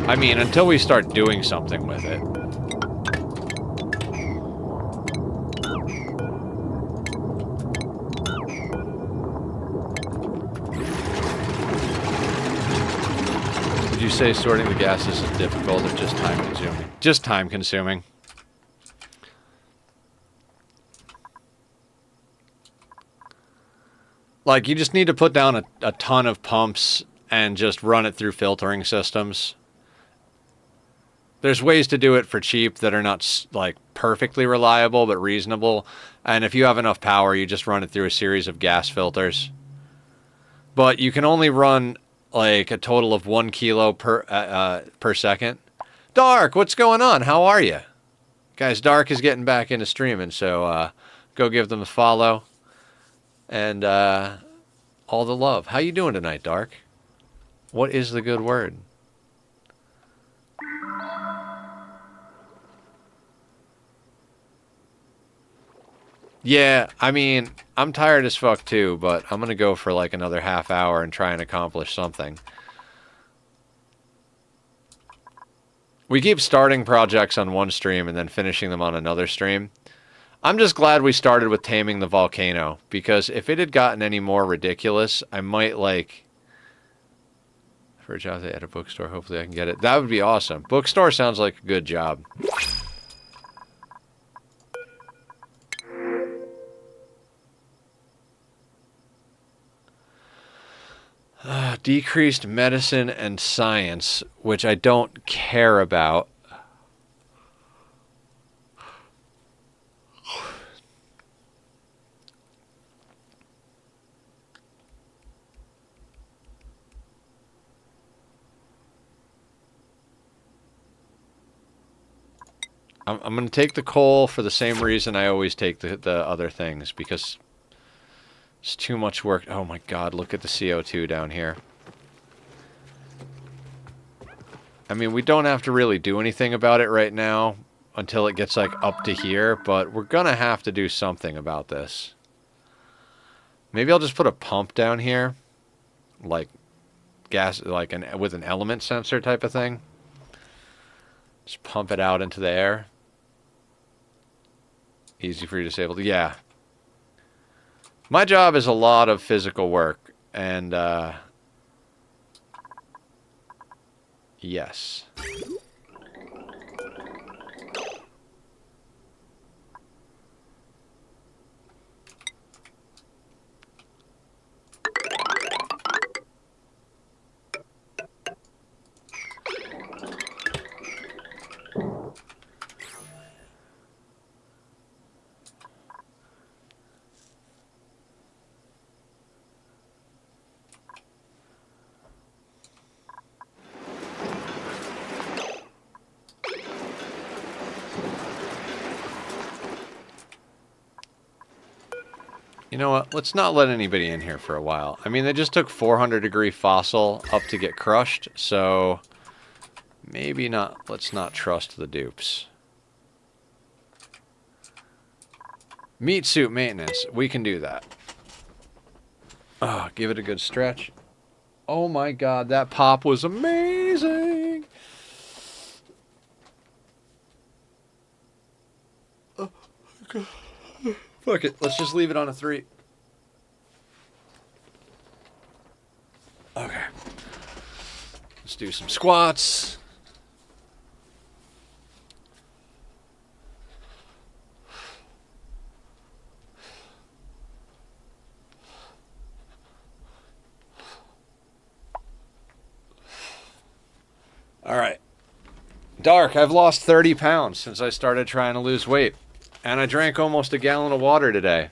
I mean, until we start doing something with it. Would you say sorting the gases is difficult or just time consuming? Just time consuming. Like, you just need to put down a ton of pumps and just run it through filtering systems. There's ways to do it for cheap that are not, like, perfectly reliable, but reasonable. And if you have enough power, you just run it through a series of gas filters. But you can only run, like, a total of 1 kilo per second. Dark, what's going on? How are you? Guys, Dark is getting back into streaming, so go give them a follow. And all the love. How you doing tonight, Dark? What is the good word? Yeah, I mean, I'm tired as fuck too, but I'm gonna go for like another half hour and try and accomplish something. We keep starting projects on one stream and then finishing them on another stream. I'm just glad we started with taming the volcano, because if it had gotten any more ridiculous, I might, like... For a job at a bookstore, hopefully I can get it. That would be awesome. Bookstore sounds like a good job. Decreased medicine and science, which I don't care about. I'm going to take the coal for the same reason I always take the other things, because it's too much work. Oh my god, look at the CO2 down here. I mean, we don't have to really do anything about it right now until it gets, like, up to here, but we're going to have to do something about this. Maybe I'll just put a pump down here, like gas, like with an element sensor type of thing. Just pump it out into the air. Easy for you to disable. Yeah. My job is a lot of physical work, and yes. You know what? Let's not let anybody in here for a while. I mean, they just took 400-degree fossil up to get crushed, so maybe not. Let's not trust the dupes. Meat suit maintenance. We can do that. Oh, give it a good stretch. Oh my god, that pop was amazing! Fuck it. Let's just leave it on a 3. Okay. Let's do some squats. All right. Dark, I've lost 30 pounds since I started trying to lose weight. And I drank almost a gallon of water today.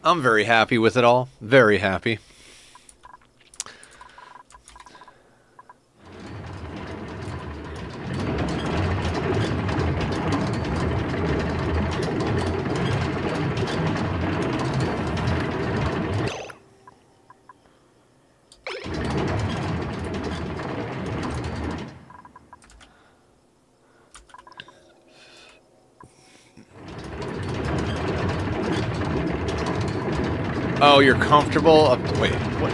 I'm very happy with it all. Very happy. Oh, you're comfortable up to, wait, what?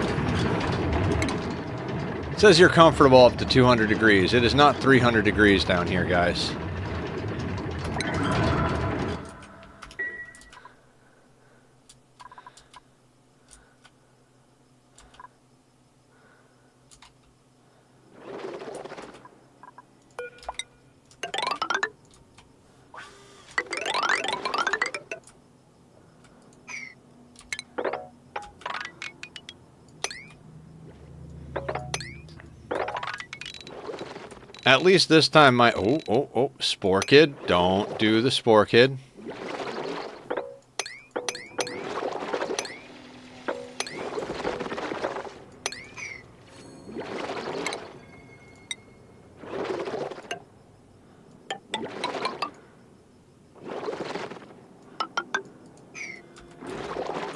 It says you're comfortable up to 200 degrees. It is not 300 degrees down here, guys. At least this time my... Oh, Spore Kid. Don't do the Spore Kid.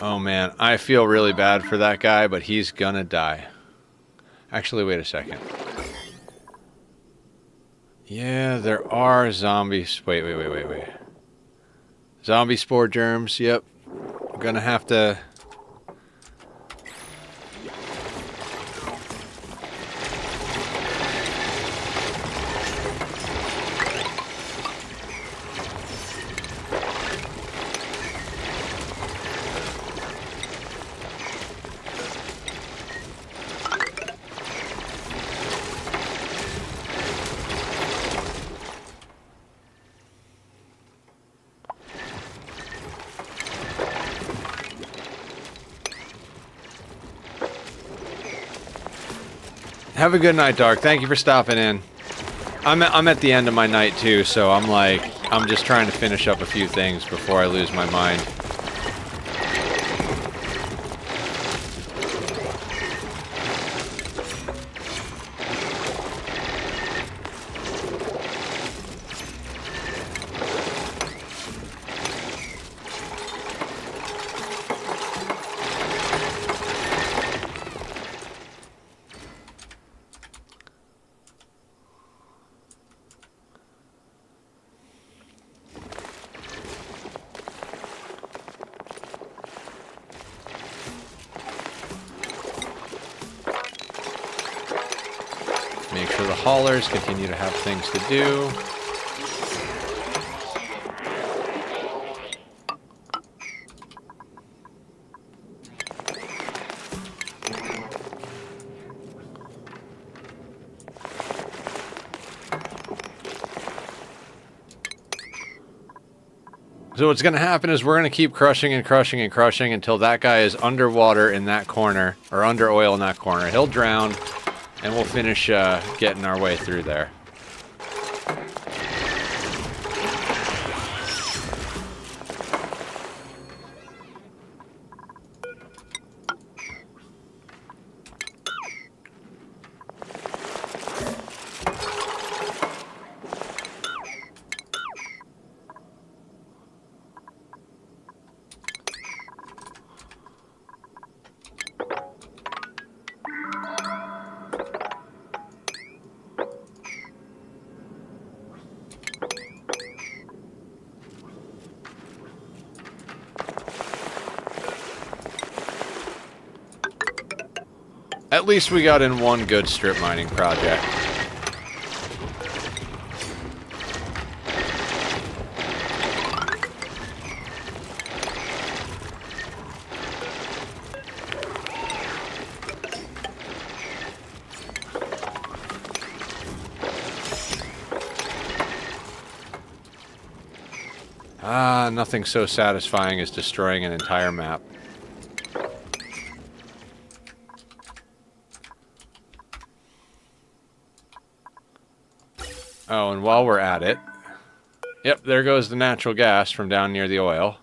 Oh man, I feel really bad for that guy, but he's gonna die. Actually, wait a second. Yeah, there are zombies. Wait. Zombie spore germs, yep. I'm gonna have to... Have a good night, Dark. Thank you for stopping in. I'm at the end of my night, too, so I'm just trying to finish up a few things before I lose my mind. Make sure the haulers continue to have things to do. So what's going to happen is we're going to keep crushing and crushing and crushing until that guy is underwater in that corner, or under oil in that corner. He'll drown, and we'll finish getting our way through there. At least we got in one good strip mining project. Ah, nothing so satisfying as destroying an entire map. Oh, and while we're at it... Yep, there goes the natural gas from down near the oil.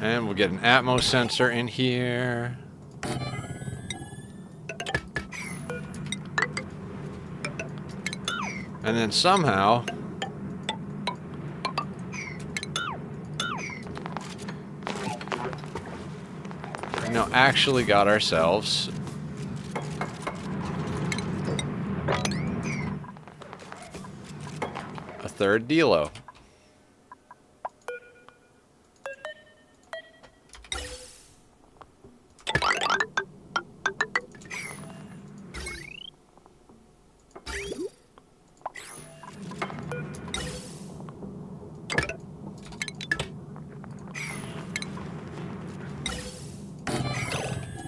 And we'll get an Atmos sensor in here. And then somehow... we now actually got ourselves... a third Delo.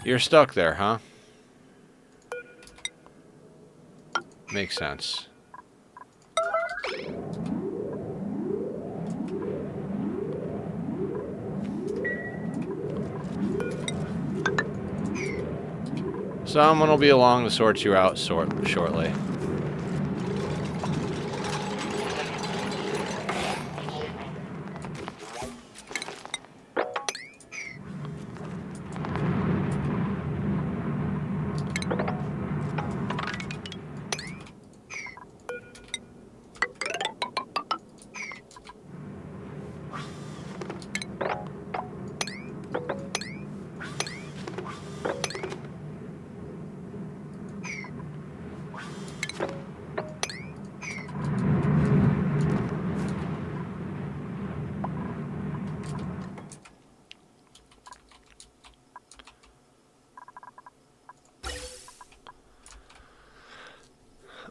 You're stuck there, huh? Makes sense. Someone will be along to sort you out shortly.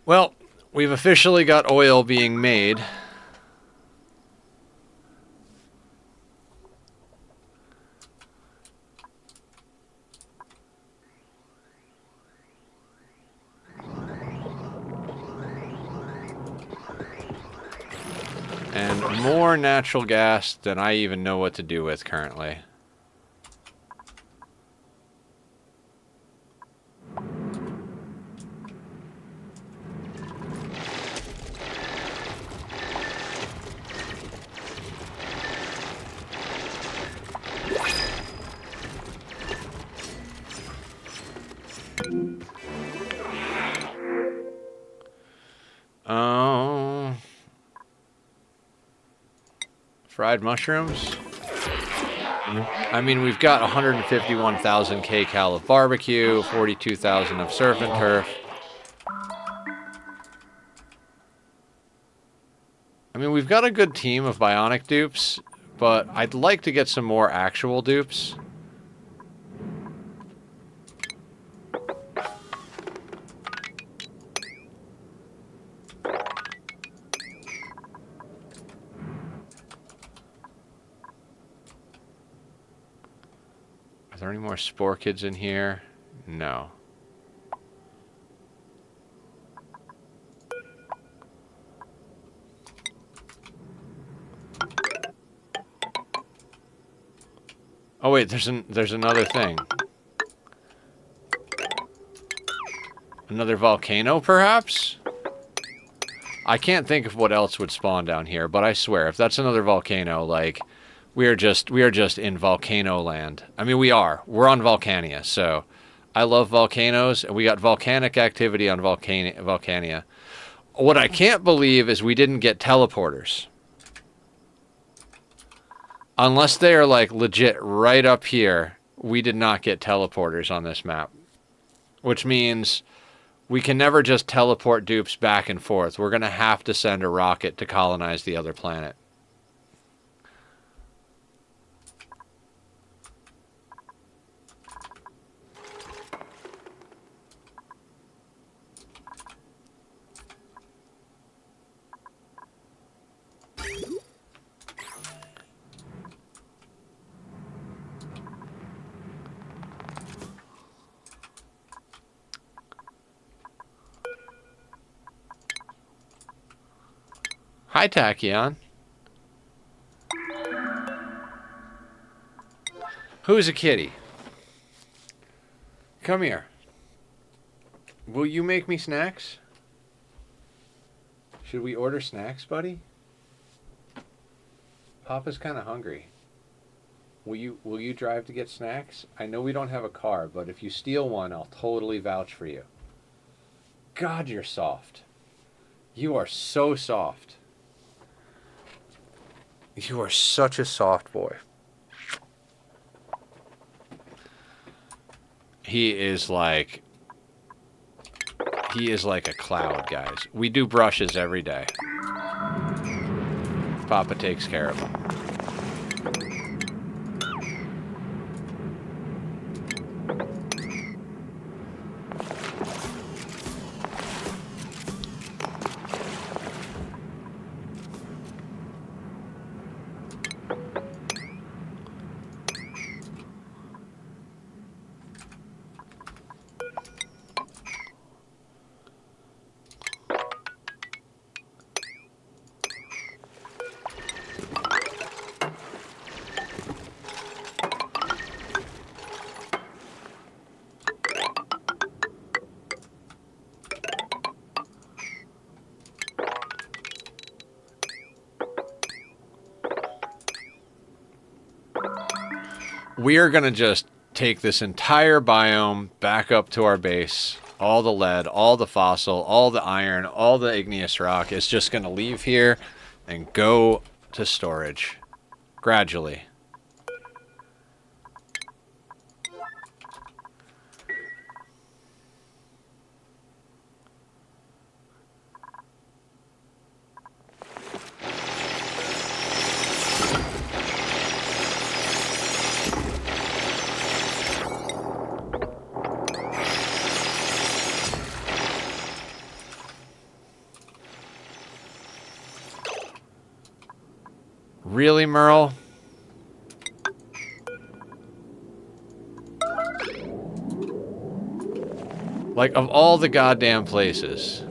Well, we've officially got oil being made. And more natural gas than I even know what to do with currently. Fried mushrooms? I mean, we've got 151,000 kcal of barbecue, 42,000 of surf and turf. I mean, we've got a good team of Bionic dupes, but I'd like to get some more actual dupes. Are there any more Spore Kids in here? No. Oh wait, there's another thing. Another volcano, perhaps? I can't think of what else would spawn down here, but I swear, if that's another volcano, like, we are just in volcano land. I mean, we are. We're on Volcanea, so I love volcanoes, and we got volcanic activity on Volcanea. What I can't believe is we didn't get teleporters. Unless they are, like, legit right up here, we did not get teleporters on this map. Which means we can never just teleport dupes back and forth. We're going to have to send a rocket to colonize the other planet. Hi, Tachyon. Who's a kitty? Come here. Will you make me snacks? Should we order snacks, buddy? Papa's kind of hungry. Will you drive to get snacks? I know we don't have a car, but if you steal one, I'll totally vouch for you. God, you're soft. You are so soft. You are such a soft boy. He is like a cloud, guys. We do brushes every day. Papa takes care of him. We are going to just take this entire biome back up to our base. All the lead, all the fossil, all the iron, all the igneous rock is just going to leave here and go to storage gradually. Really, Merle? Like, of all the goddamn places.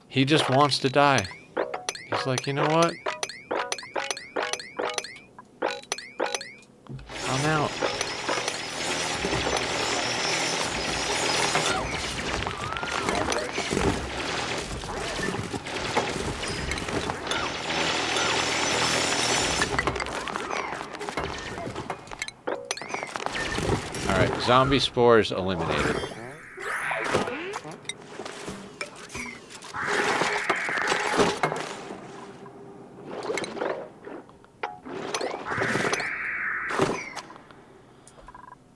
He just wants to die. He's like, you know what? I'm out. Alright, zombie spores eliminated.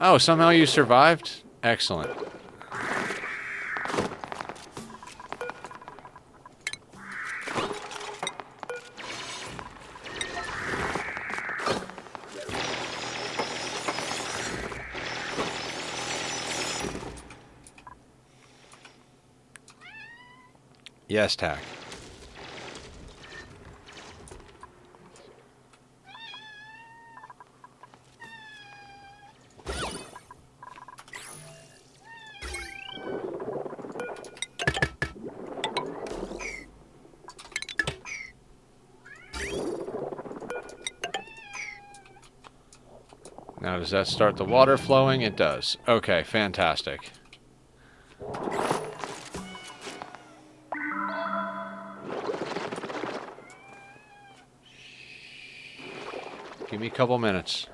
Oh, somehow you survived? Excellent. Yes, Tack. Now, does that start the water flowing? It does. Okay, fantastic. Give me a couple minutes.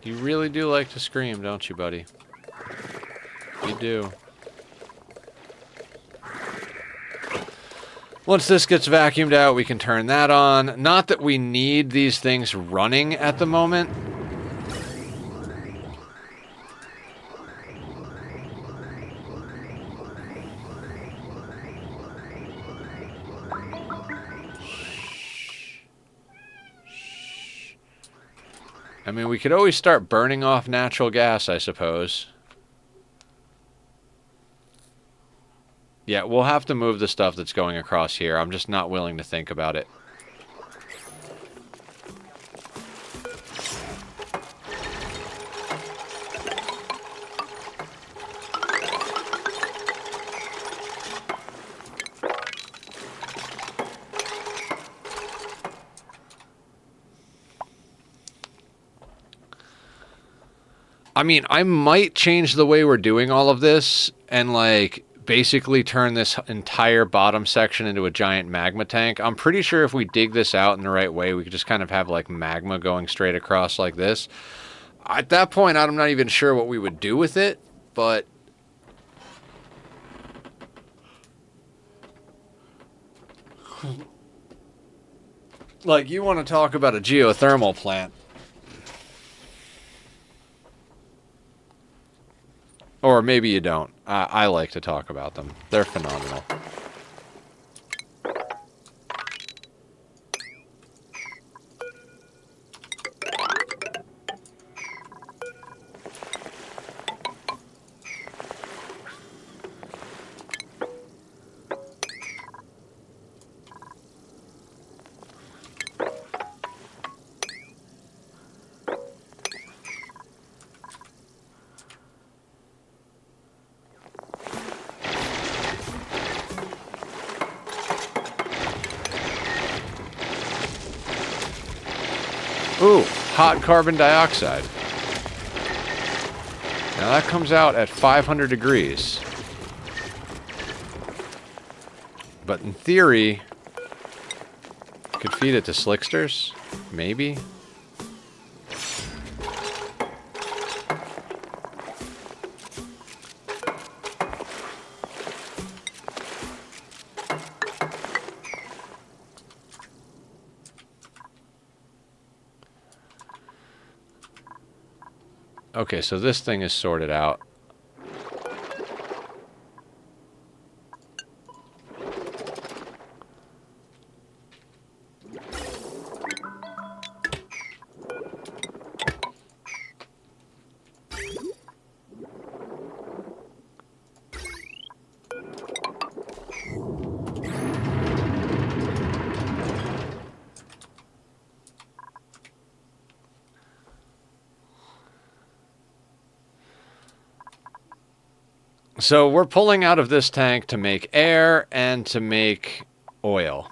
You really do like to scream, don't you, buddy? You do. Once this gets vacuumed out, we can turn that on. Not that we need these things running at the moment. I mean, we could always start burning off natural gas, I suppose. Yeah, we'll have to move the stuff that's going across here. I'm just not willing to think about it. I mean, I might change the way we're doing all of this and, like, basically turn this entire bottom section into a giant magma tank. I'm pretty sure if we dig this out in the right way, we could just kind of have, like, magma going straight across like this. At that point, I'm not even sure what we would do with it, but... like, you want to talk about a geothermal plant. Or maybe you don't. I like to talk about them. They're phenomenal. Ooh, hot carbon dioxide. Now that comes out at 500 degrees. But in theory, could feed it to slicksters? Maybe? Okay, so this thing is sorted out. So we're pulling out of this tank to make air and to make oil.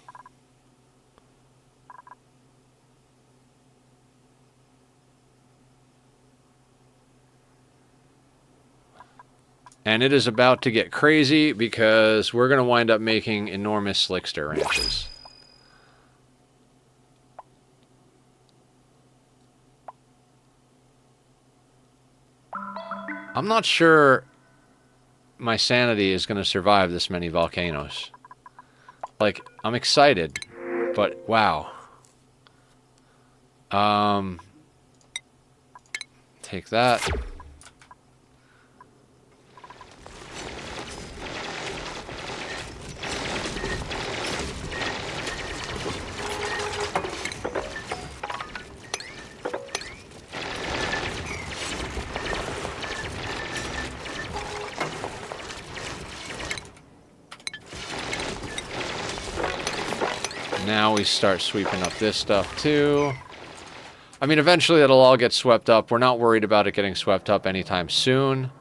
And it is about to get crazy because we're going to wind up making enormous slickster ranches. I'm not sure my sanity is going to survive this many volcanoes. Like, I'm excited, but wow. Take that. Now we start sweeping up this stuff too. I mean, eventually it'll all get swept up. We're not worried about it getting swept up anytime soon.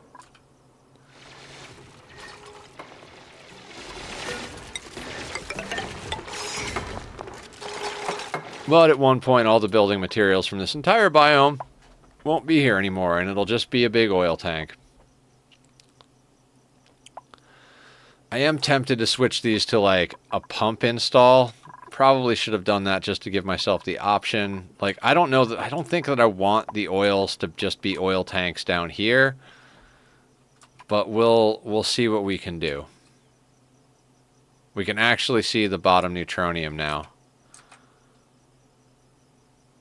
But at one point, all the building materials from this entire biome won't be here anymore, and it'll just be a big oil tank. I am tempted to switch these to, like, a pump install. Probably should have done that just to give myself the option. Like, I don't know that, I don't think that I want the oils to just be oil tanks down here. But we'll see what we can do. We can actually see the bottom neutronium now.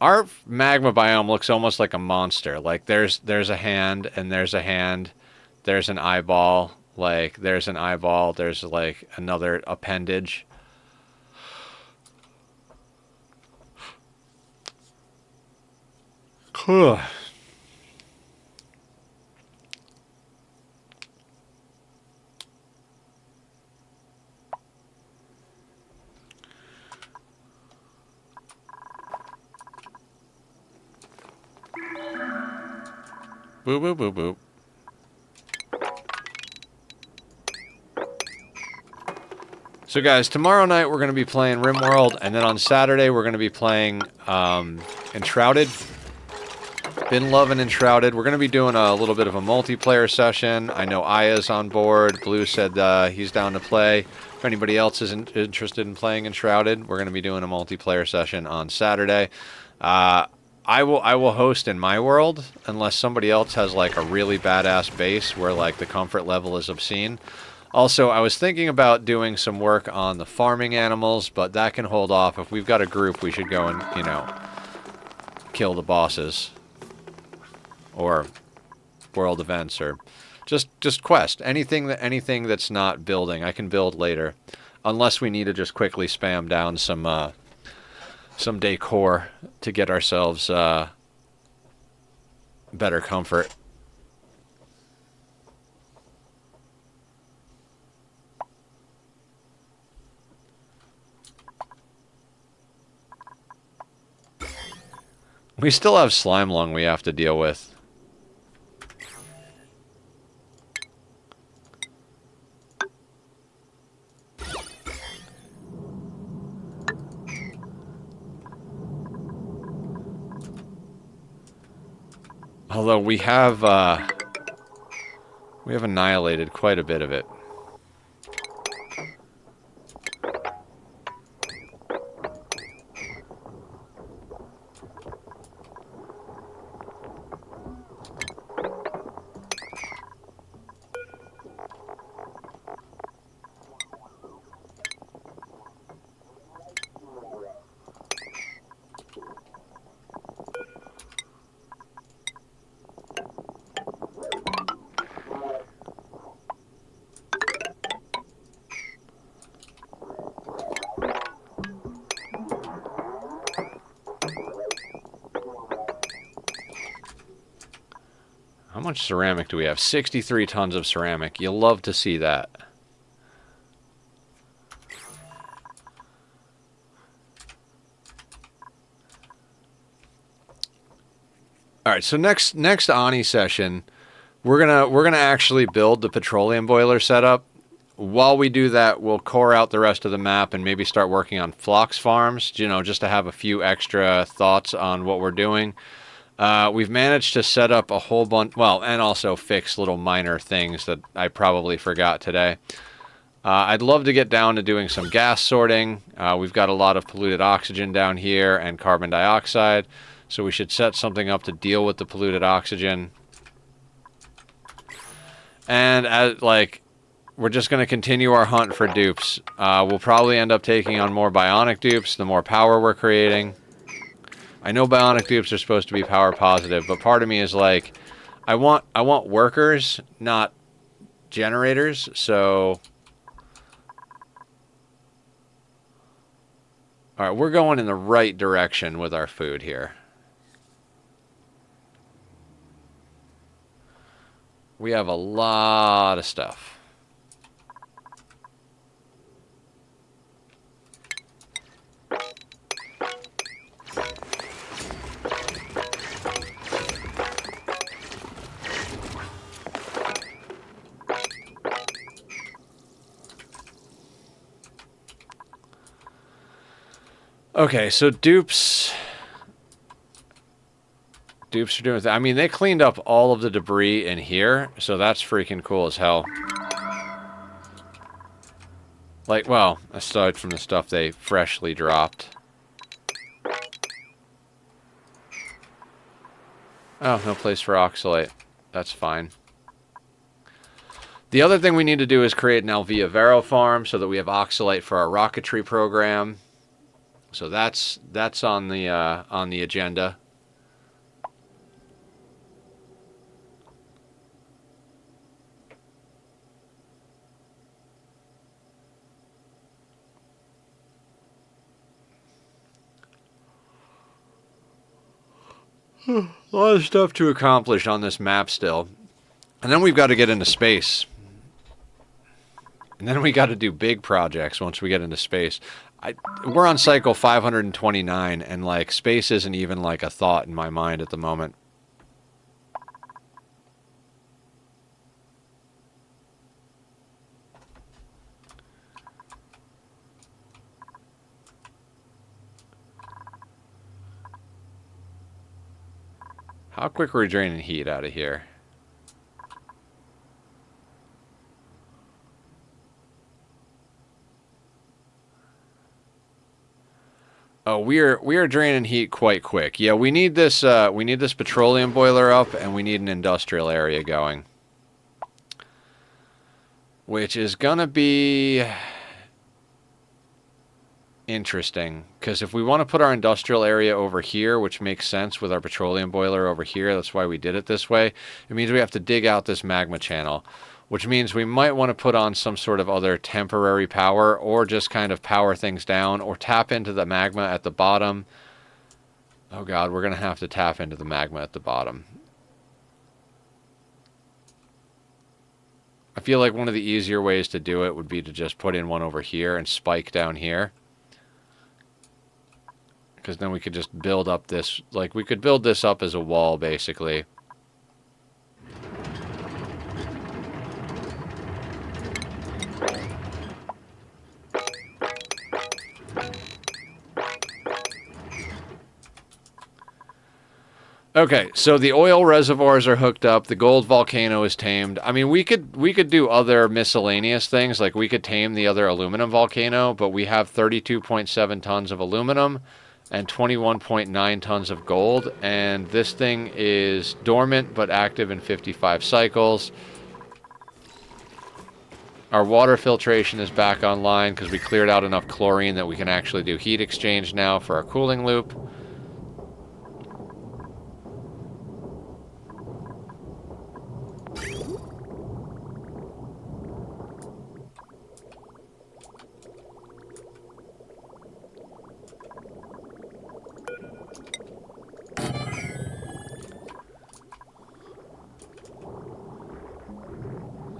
Our magma biome looks almost like a monster. Like, there's a hand, and there's a hand. There's an eyeball. Like, there's an eyeball. There's, like, another appendage. Cool. Boop, boop, boop, boop. So guys, tomorrow night we're going to be playing RimWorld, and then on Saturday we're going to be playing Enshrouded. Been loving Enshrouded. We're going to be doing a little bit of a multiplayer session. I know Aya's on board. Blue said he's down to play. If anybody else is interested in playing Enshrouded, we're going to be doing a multiplayer session on Saturday. I will host in my world, unless somebody else has, like, a really badass base where, like, the comfort level is obscene. Also, I was thinking about doing some work on the farming animals, but that can hold off. If we've got a group, we should go and, you know, kill the bosses. Or world events, or just quest. Anything that's not building, I can build later. Unless we need to just quickly spam down some decor to get ourselves better comfort. We still have slime lung we have to deal with. Although we have annihilated quite a bit of it. How much ceramic do we have? 63 tons of ceramic. You'll love to see that. All right, so next Ani session, we're gonna actually build the petroleum boiler setup. While we do that, we'll core out the rest of the map and maybe start working on phlox farms, you know, just to have a few extra thoughts on what we're doing. We've managed to set up a whole bunch, well, and also fix little minor things that I probably forgot today. I'd love to get down to doing some gas sorting. We've got a lot of polluted oxygen down here and carbon dioxide, so we should set something up to deal with the polluted oxygen. And we're just going to continue our hunt for dupes. We'll probably end up taking on more bionic dupes the more power we're creating. I know bionic dupes are supposed to be power positive, but part of me is like, I want workers, not generators, so... Alright, we're going in the right direction with our food here. We have a lot of stuff. Okay, so dupes are doing I mean, they cleaned up all of the debris in here, so that's freaking cool as hell. Like, well, aside from the stuff they freshly dropped. Oh, no place for oxalate. That's fine. The other thing we need to do is create an Alvia Vero farm so that we have oxalate for our rocketry program. So that's on the agenda. A lot of stuff to accomplish on this map still. And then we've got to get into space. And then we got to do big projects once we get into space. We're on cycle 529, and like space isn't even like a thought in my mind at the moment. How quick are we draining heat out of here? Oh, we are draining heat quite quick. Yeah, we need this petroleum boiler up, and we need an industrial area going, which is gonna be interesting, because if we want to put our industrial area over here, which makes sense with our petroleum boiler over here, that's why we did it this way, it means we have to dig out this magma channel, which means we might want to put on some sort of other temporary power, or just kind of power things down, or tap into the magma at the bottom. Oh god, we're going to have to tap into the magma at the bottom. I feel like one of the easier ways to do it would be to just put in one over here and spike down here. Because then we could just build up this, like we could build this up as a wall basically. Okay, so the oil reservoirs are hooked up. The gold volcano is tamed. I mean, we could do other miscellaneous things. Like we could tame the other aluminum volcano, but we have 32.7 tons of aluminum and 21.9 tons of gold. And this thing is dormant but active in 55 cycles. Our water filtration is back online because we cleared out enough chlorine that we can actually do heat exchange now for our cooling loop.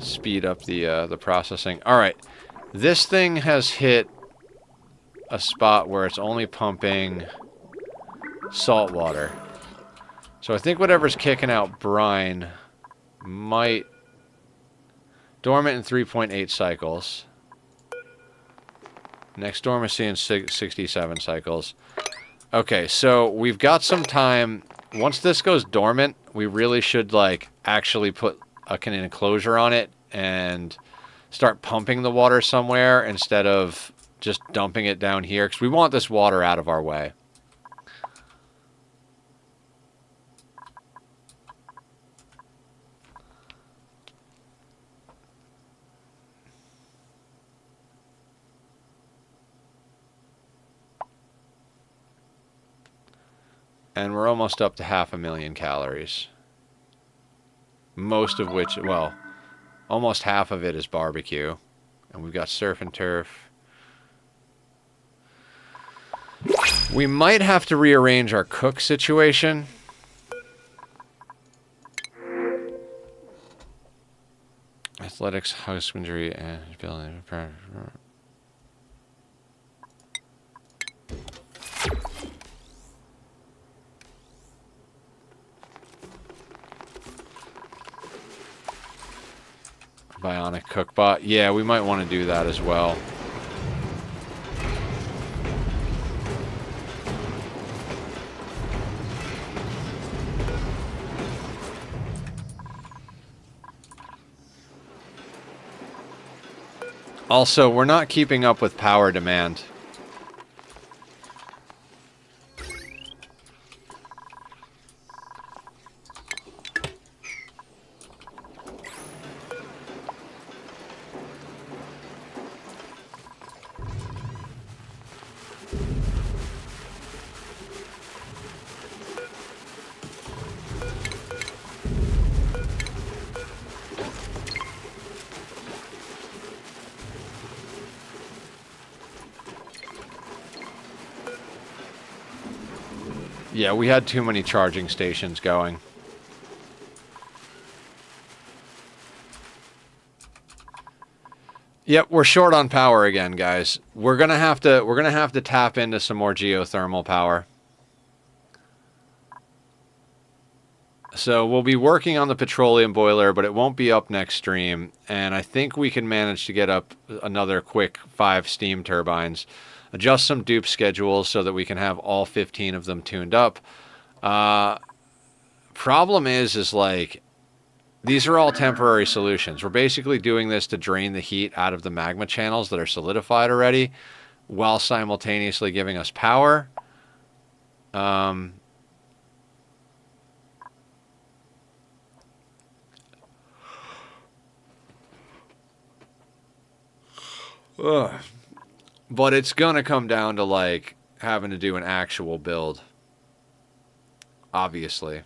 Speed up the processing. All right, this thing has hit a spot where it's only pumping salt water. So I think whatever's kicking out brine might dormant in 3.8 cycles. Next dormancy in 67 cycles. Okay, so we've got some time. Once this goes dormant, we really should like actually put an enclosure on it and start pumping the water somewhere instead of just dumping it down here, because we want this water out of our way. And we're almost up to 500,000 calories. Most of which, well, almost half of it is barbecue. And we've got surf and turf. We might have to rearrange our cook situation. Athletics, husbandry, and building. Bionic cookbot. Yeah, we might want to do that as well. Also, we're not keeping up with power demand. Yeah, we had too many charging stations going. Yep, we're short on power again, guys. We're gonna have to tap into some more geothermal power. So we'll be working on the petroleum boiler, but it won't be up next stream. And I think we can manage to get up another quick 5 steam turbines. Adjust some dupe schedules so that we can have all 15 of them tuned up. Problem is like, these are all temporary solutions. We're basically doing this to drain the heat out of the magma channels that are solidified already, while simultaneously giving us power. But it's gonna come down to like having to do an actual build. Obviously,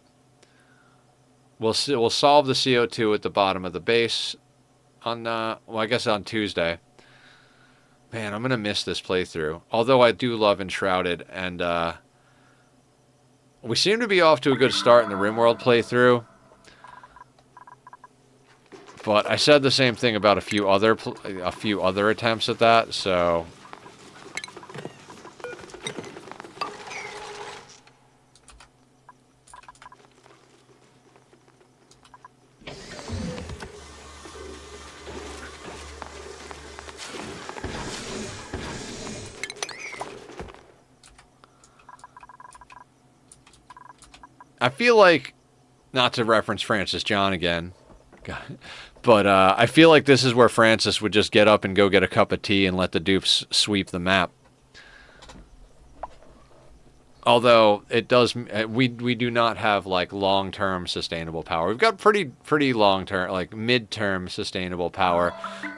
we'll solve the CO2 at the bottom of the base on well, I guess on Tuesday. Man, I'm gonna miss this playthrough. Although I do love Enshrouded, and we seem to be off to a good start in the RimWorld playthrough. But I said the same thing about a few other attempts at that, so I feel like, not to reference Francis John again, but I feel like this is where Francis would just get up and go get a cup of tea and let the dupes sweep the map. Although it does, we do not have like long-term sustainable power. We've got pretty long-term, like mid-term sustainable power.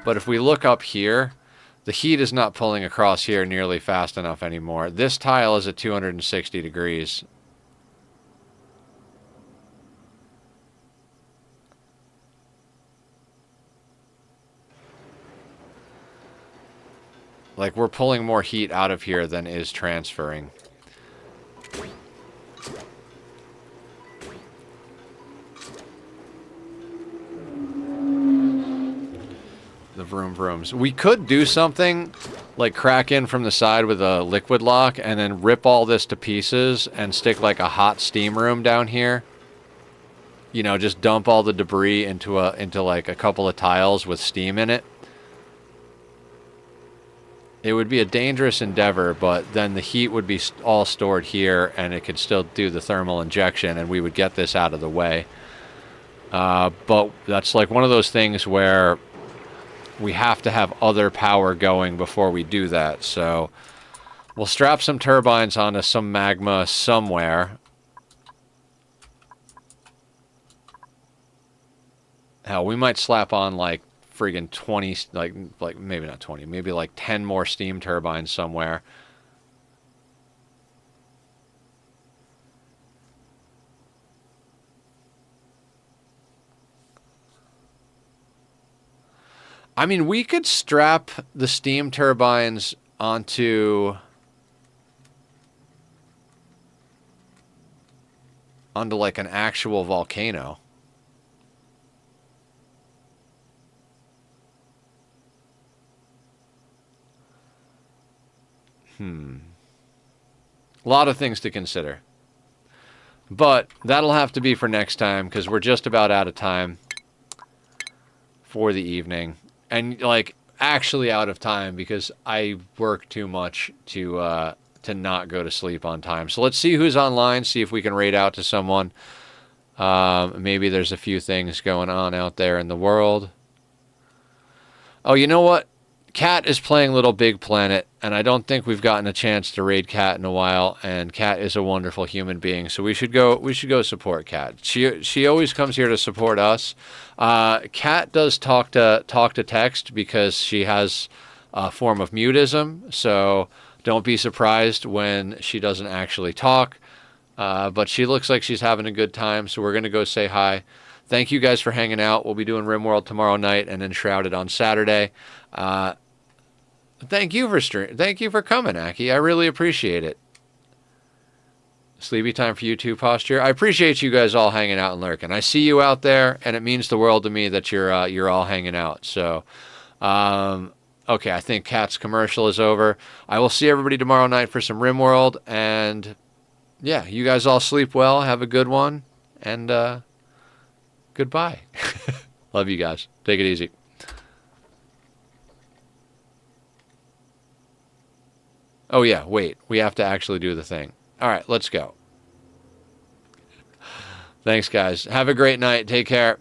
But if we look up here, the heat is not pulling across here nearly fast enough anymore. This tile is at 260 degrees. Like, we're pulling more heat out of here than is transferring. The vroom vrooms. We could do something like crack in from the side with a liquid lock and then rip all this to pieces and stick like a hot steam room down here. You know, just dump all the debris into like a couple of tiles with steam in it. It would be a dangerous endeavor, but then the heat would be all stored here, and it could still do the thermal injection, and we would get this out of the way. But that's like one of those things where we have to have other power going before we do that. So we'll strap some turbines onto some magma somewhere. Hell, we might slap on like friggin' 20, like maybe not 20, maybe like 10 more steam turbines somewhere. I mean, we could strap the steam turbines onto like an actual volcano. A lot of things to consider. But that'll have to be for next time, because we're just about out of time for the evening. And, like, actually out of time, because I work too much to not go to sleep on time. So let's see who's online, see if we can raid out to someone. Maybe there's a few things going on out there in the world. Oh, you know what? Cat is playing Little Big Planet, and I don't think we've gotten a chance to raid Cat in a while. And Cat is a wonderful human being, so we should go. We should go support Cat. She always comes here to support us. Cat does talk to text because she has a form of mutism, so don't be surprised when she doesn't actually talk. But she looks like she's having a good time, so we're gonna go say hi. Thank you guys for hanging out. We'll be doing RimWorld tomorrow night and then Shrouded on Saturday. Thank you for coming, Aki. I really appreciate it. Sleepy time for you too, Posture. I appreciate you guys all hanging out and lurking. I see you out there, and it means the world to me that you're all hanging out. So, okay, I think Cat's commercial is over. I will see everybody tomorrow night for some RimWorld, and yeah, you guys all sleep well. Have a good one, and goodbye. Love you guys. Take it easy. Oh, yeah, wait. We have to actually do the thing. All right, let's go. Thanks, guys. Have a great night. Take care.